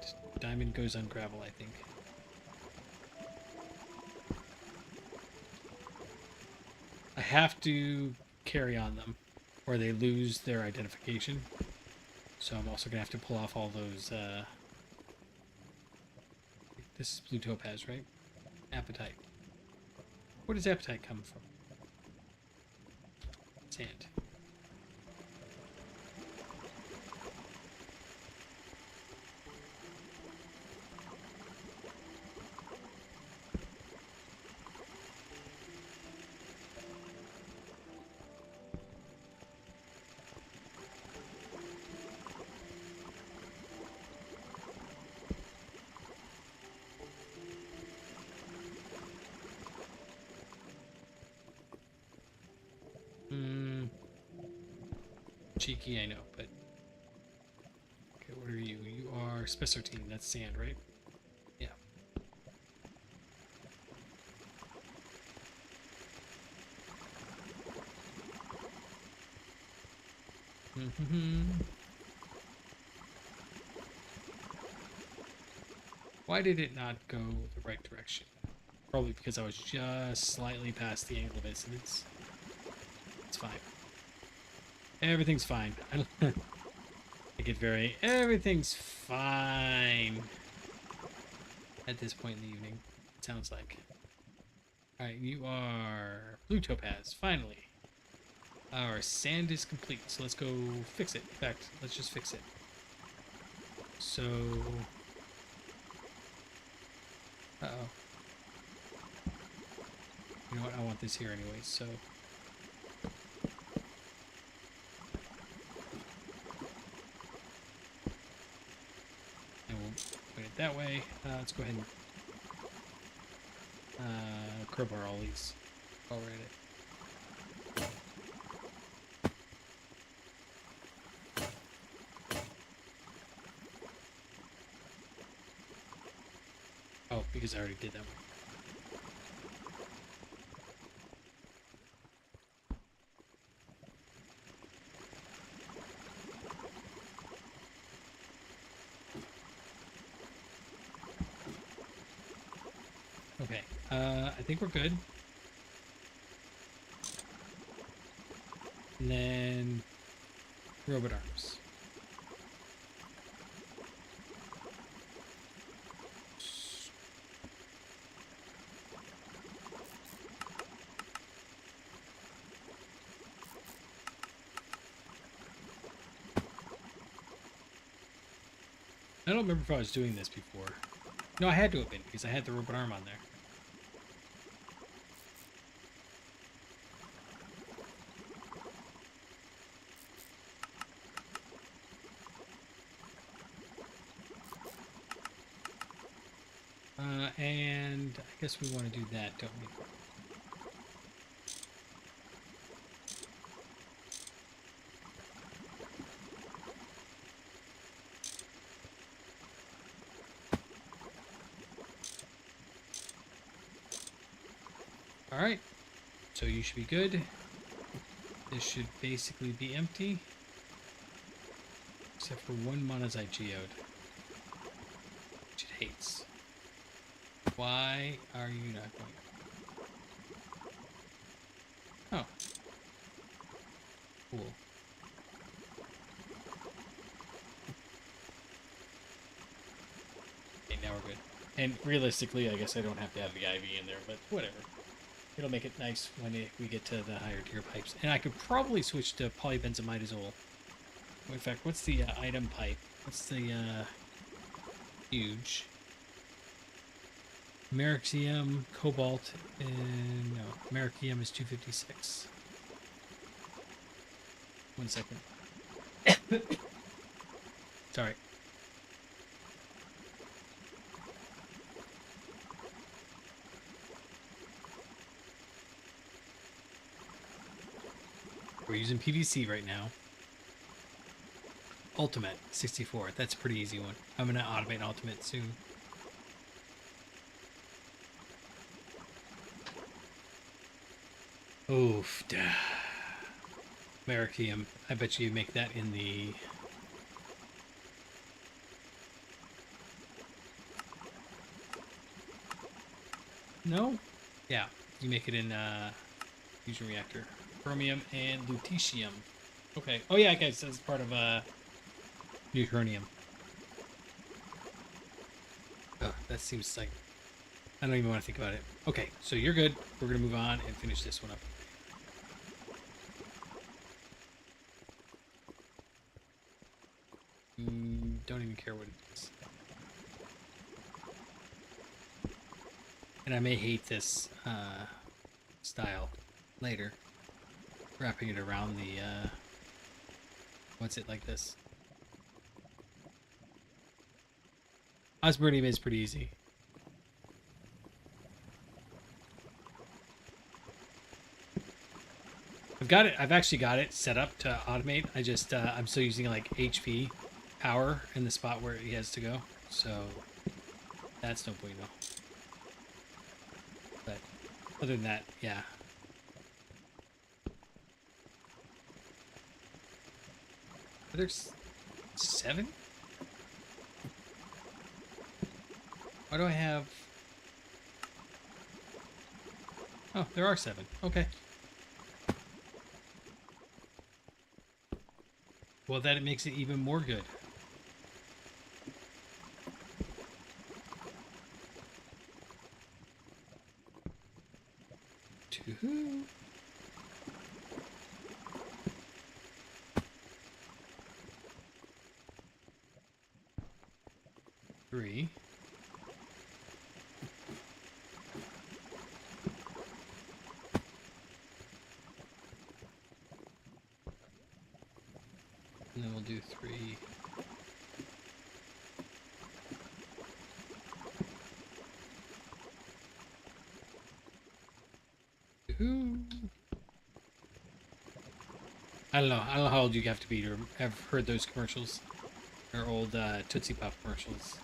Diamond goes on gravel, I think. I have to carry on them, or they lose their identification. So I'm also gonna have to pull off all those. This is blue topaz, right? Apatite. Where does apatite come from? sand. Cheeky, I know, but okay. What are you? You are Spessartine. That's sand, right? Yeah. Why did it not go the right direction? Probably because I was just slightly past the angle of incidence. It's fine. Everything's fine. I get very... Everything's fine. At this point in the evening, it sounds like. Alright, you are Blue Topaz, finally. Our sand is complete, so let's go fix it. In fact, let's just fix it. So... Uh-oh. You know what? I want this here anyway, so... And we'll put it that way. Let's go ahead and crowbar all these while we're at it. Oh, because I already did that one. Okay, I think we're good. And then robot arms. I don't remember if I was doing this before. No, I had to have been because I had the robot arm on there. And I guess we want to do that, don't we? All right, so you should be good. This should basically be empty, except for one monazite geode, which it hates. Why are you not going? Oh, cool. Okay, now we're good. And realistically, I guess I don't have to have the IV in there, but whatever. It'll make it nice when we get to the higher tier pipes. And I could probably switch to polybenzimidazole. In fact, what's the item pipe? What's the huge? Americium, cobalt, and no, Americium is 256. 1 second. Sorry. We're using PVC right now. Ultimate 64. That's a pretty easy one. I'm gonna automate Ultimate soon. Oof. Americium. I bet you make that in the... No? Yeah. You make it in fusion reactor. Chromium and lutetium. Okay. Oh yeah, guys, that's part of neutronium. Oh, that seems like... I don't even want to think about it. Okay, so you're good. We're going to move on and finish this one up. Don't even care what it is. And I may hate this style later. Wrapping it around the, what's it like this? Osbornium is pretty easy. I've actually got it set up to automate. I just, I'm still using like HP power in the spot where he has to go. So that's no bueno. But other than that, yeah. There's 7? Why do I have... Oh, there are 7. Okay. Well, that makes it even more good. Two. 3. And then we'll do 3. Two. I don't know how old you have to be to have heard those commercials. Or old Tootsie Pop commercials.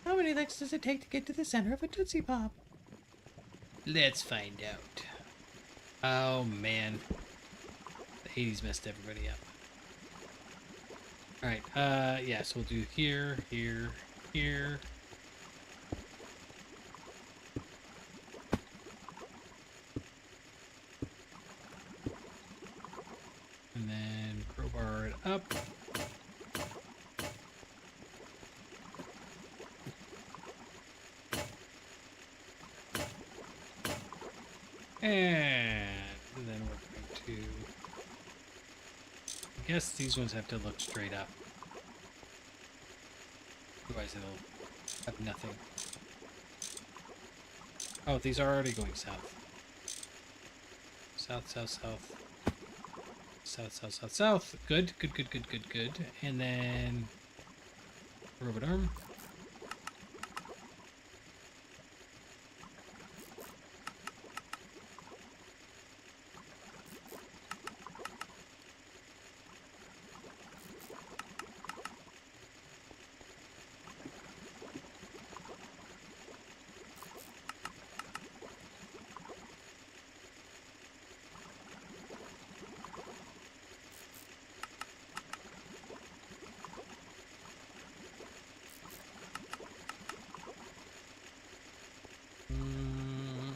How many licks does it take to get to the center of a Tootsie Pop? Let's find out. Oh, man. The 80s messed everybody up. Alright, yeah, so we'll do here, here, here. And then crowbar it up. And then we're going to... I guess these ones have to look straight up. Otherwise it'll have nothing. Oh, these are already going south. South, south, south. South, south, south, south. Good, good, good, good, good, good. And then... robot arm.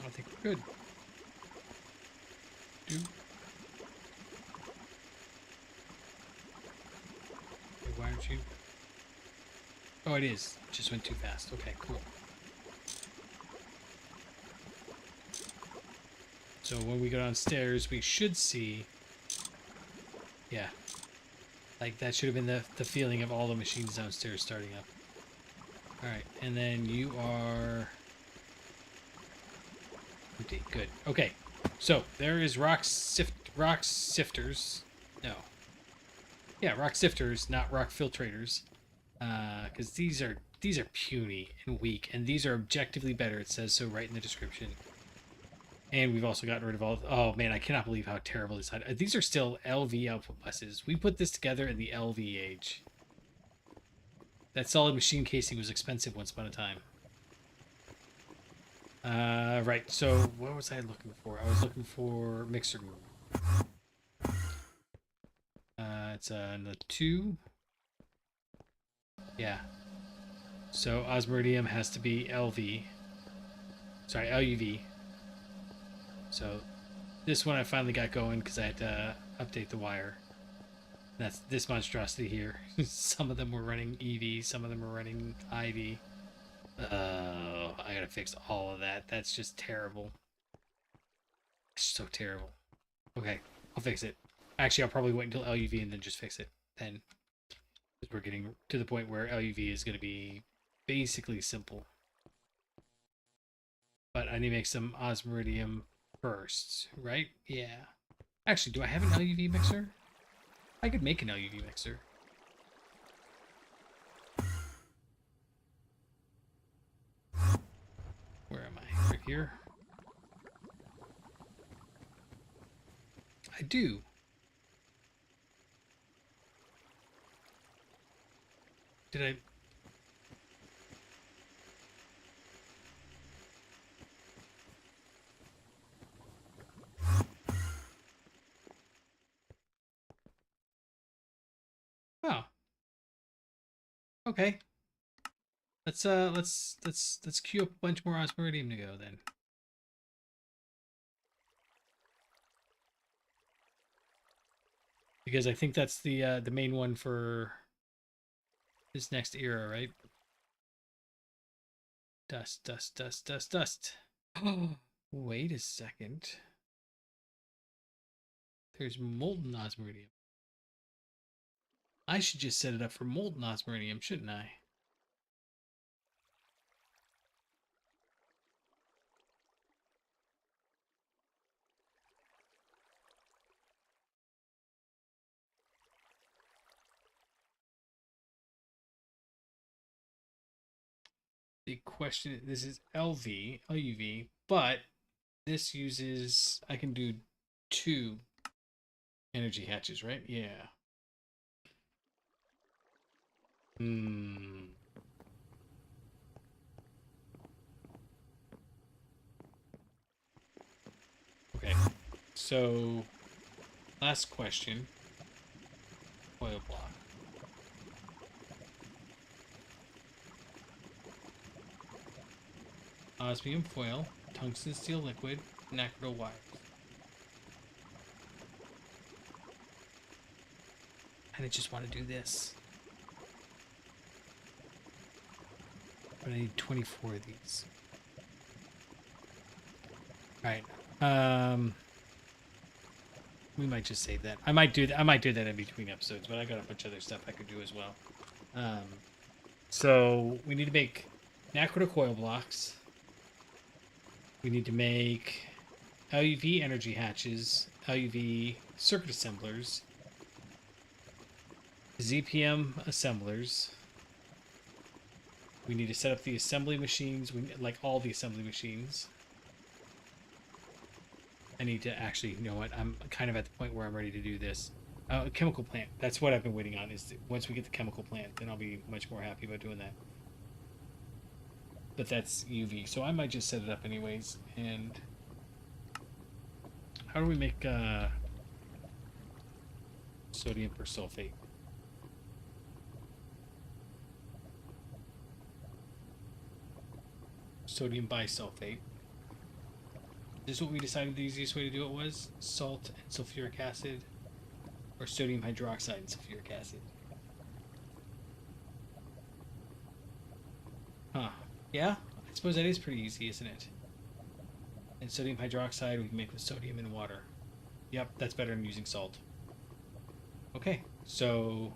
I think we're good. Do. Wait, why aren't you? Oh, it is. It just went too fast. Okay, cool. So when we go downstairs, we should see... Yeah. Like, that should have been the feeling of all the machines downstairs starting up. Alright, and then you are... empty. Good. Okay. So, there is rock sifters. No. Yeah, rock sifters, not rock filtrators. Because these are puny and weak, and these are objectively better. It says so right in the description. And we've also gotten rid of all... Oh, man, I cannot believe how terrible this... These are still LV output buses. We put this together in the LV age. That solid machine casing was expensive once upon a time. Right, so what was I looking for? I was looking for mixer move. It's the 2. Yeah. So Osmeridium has to be LV. Sorry, LUV. So this one I finally got going because I had to update the wire. That's this monstrosity here. Some of them were running EV, some of them were running IV. Oh, I gotta fix all of that. That's just terrible. It's so terrible. Okay, I'll fix it. Actually, I'll probably wait until LUV and then just fix it. Then Because we're getting to the point where LUV is going to be basically simple. But I need to make some osmiridium first, right? Yeah. Actually, do I have an LUV mixer? I could make an LUV mixer. Where am I? Right here. I do. Did I? Oh. Okay. Let's queue up a bunch more osmiridium to go then. Because I think that's the main one for this next era, right? Dust, dust, dust, dust, dust. Oh, wait a second. There's molten osmiridium. I should just set it up for molten osmiridium, shouldn't I? The question, this is LUV, but this uses, I can do 2 energy hatches, right? Yeah. Okay, so last question. Oil block. Osmium foil, tungsten steel liquid, nacridal wires. And I just want to do this. But I need 24 of these. Alright. We might just save that. I might do that in between episodes, but I got a bunch of other stuff I could do as well. So we need to make nacridal coil blocks. We need to make LUV energy hatches, LUV circuit assemblers, ZPM assemblers. We need to set up the assembly machines, like all the assembly machines. I need to actually, you know what, I'm kind of at the point where I'm ready to do this. Chemical plant, that's what I've been waiting on, is once we get the chemical plant, then I'll be much more happy about doing that. But that's UV, so I might just set it up anyways. And how do we make sodium persulfate? Sodium bisulfate. This is what we decided the easiest way to do it was? Salt and sulfuric acid, or sodium hydroxide and sulfuric acid. Huh. Yeah, I suppose that is pretty easy, isn't it? And sodium hydroxide we can make with sodium and water. Yep, that's better than using salt. Okay, so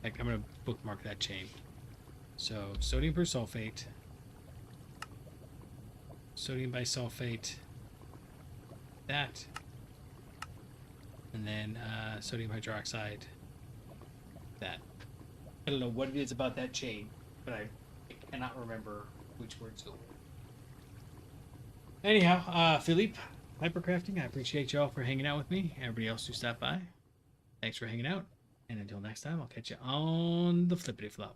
like I'm gonna bookmark that chain. So sodium persulfate, sodium bisulfate, that, and then sodium hydroxide, that. I don't know what it is about that chain, but I cannot remember which words go. Anyhow, Philippe, Hypercrafting, I appreciate y'all for hanging out with me. Everybody else who stopped by, thanks for hanging out. And until next time, I'll catch you on the flippity flop.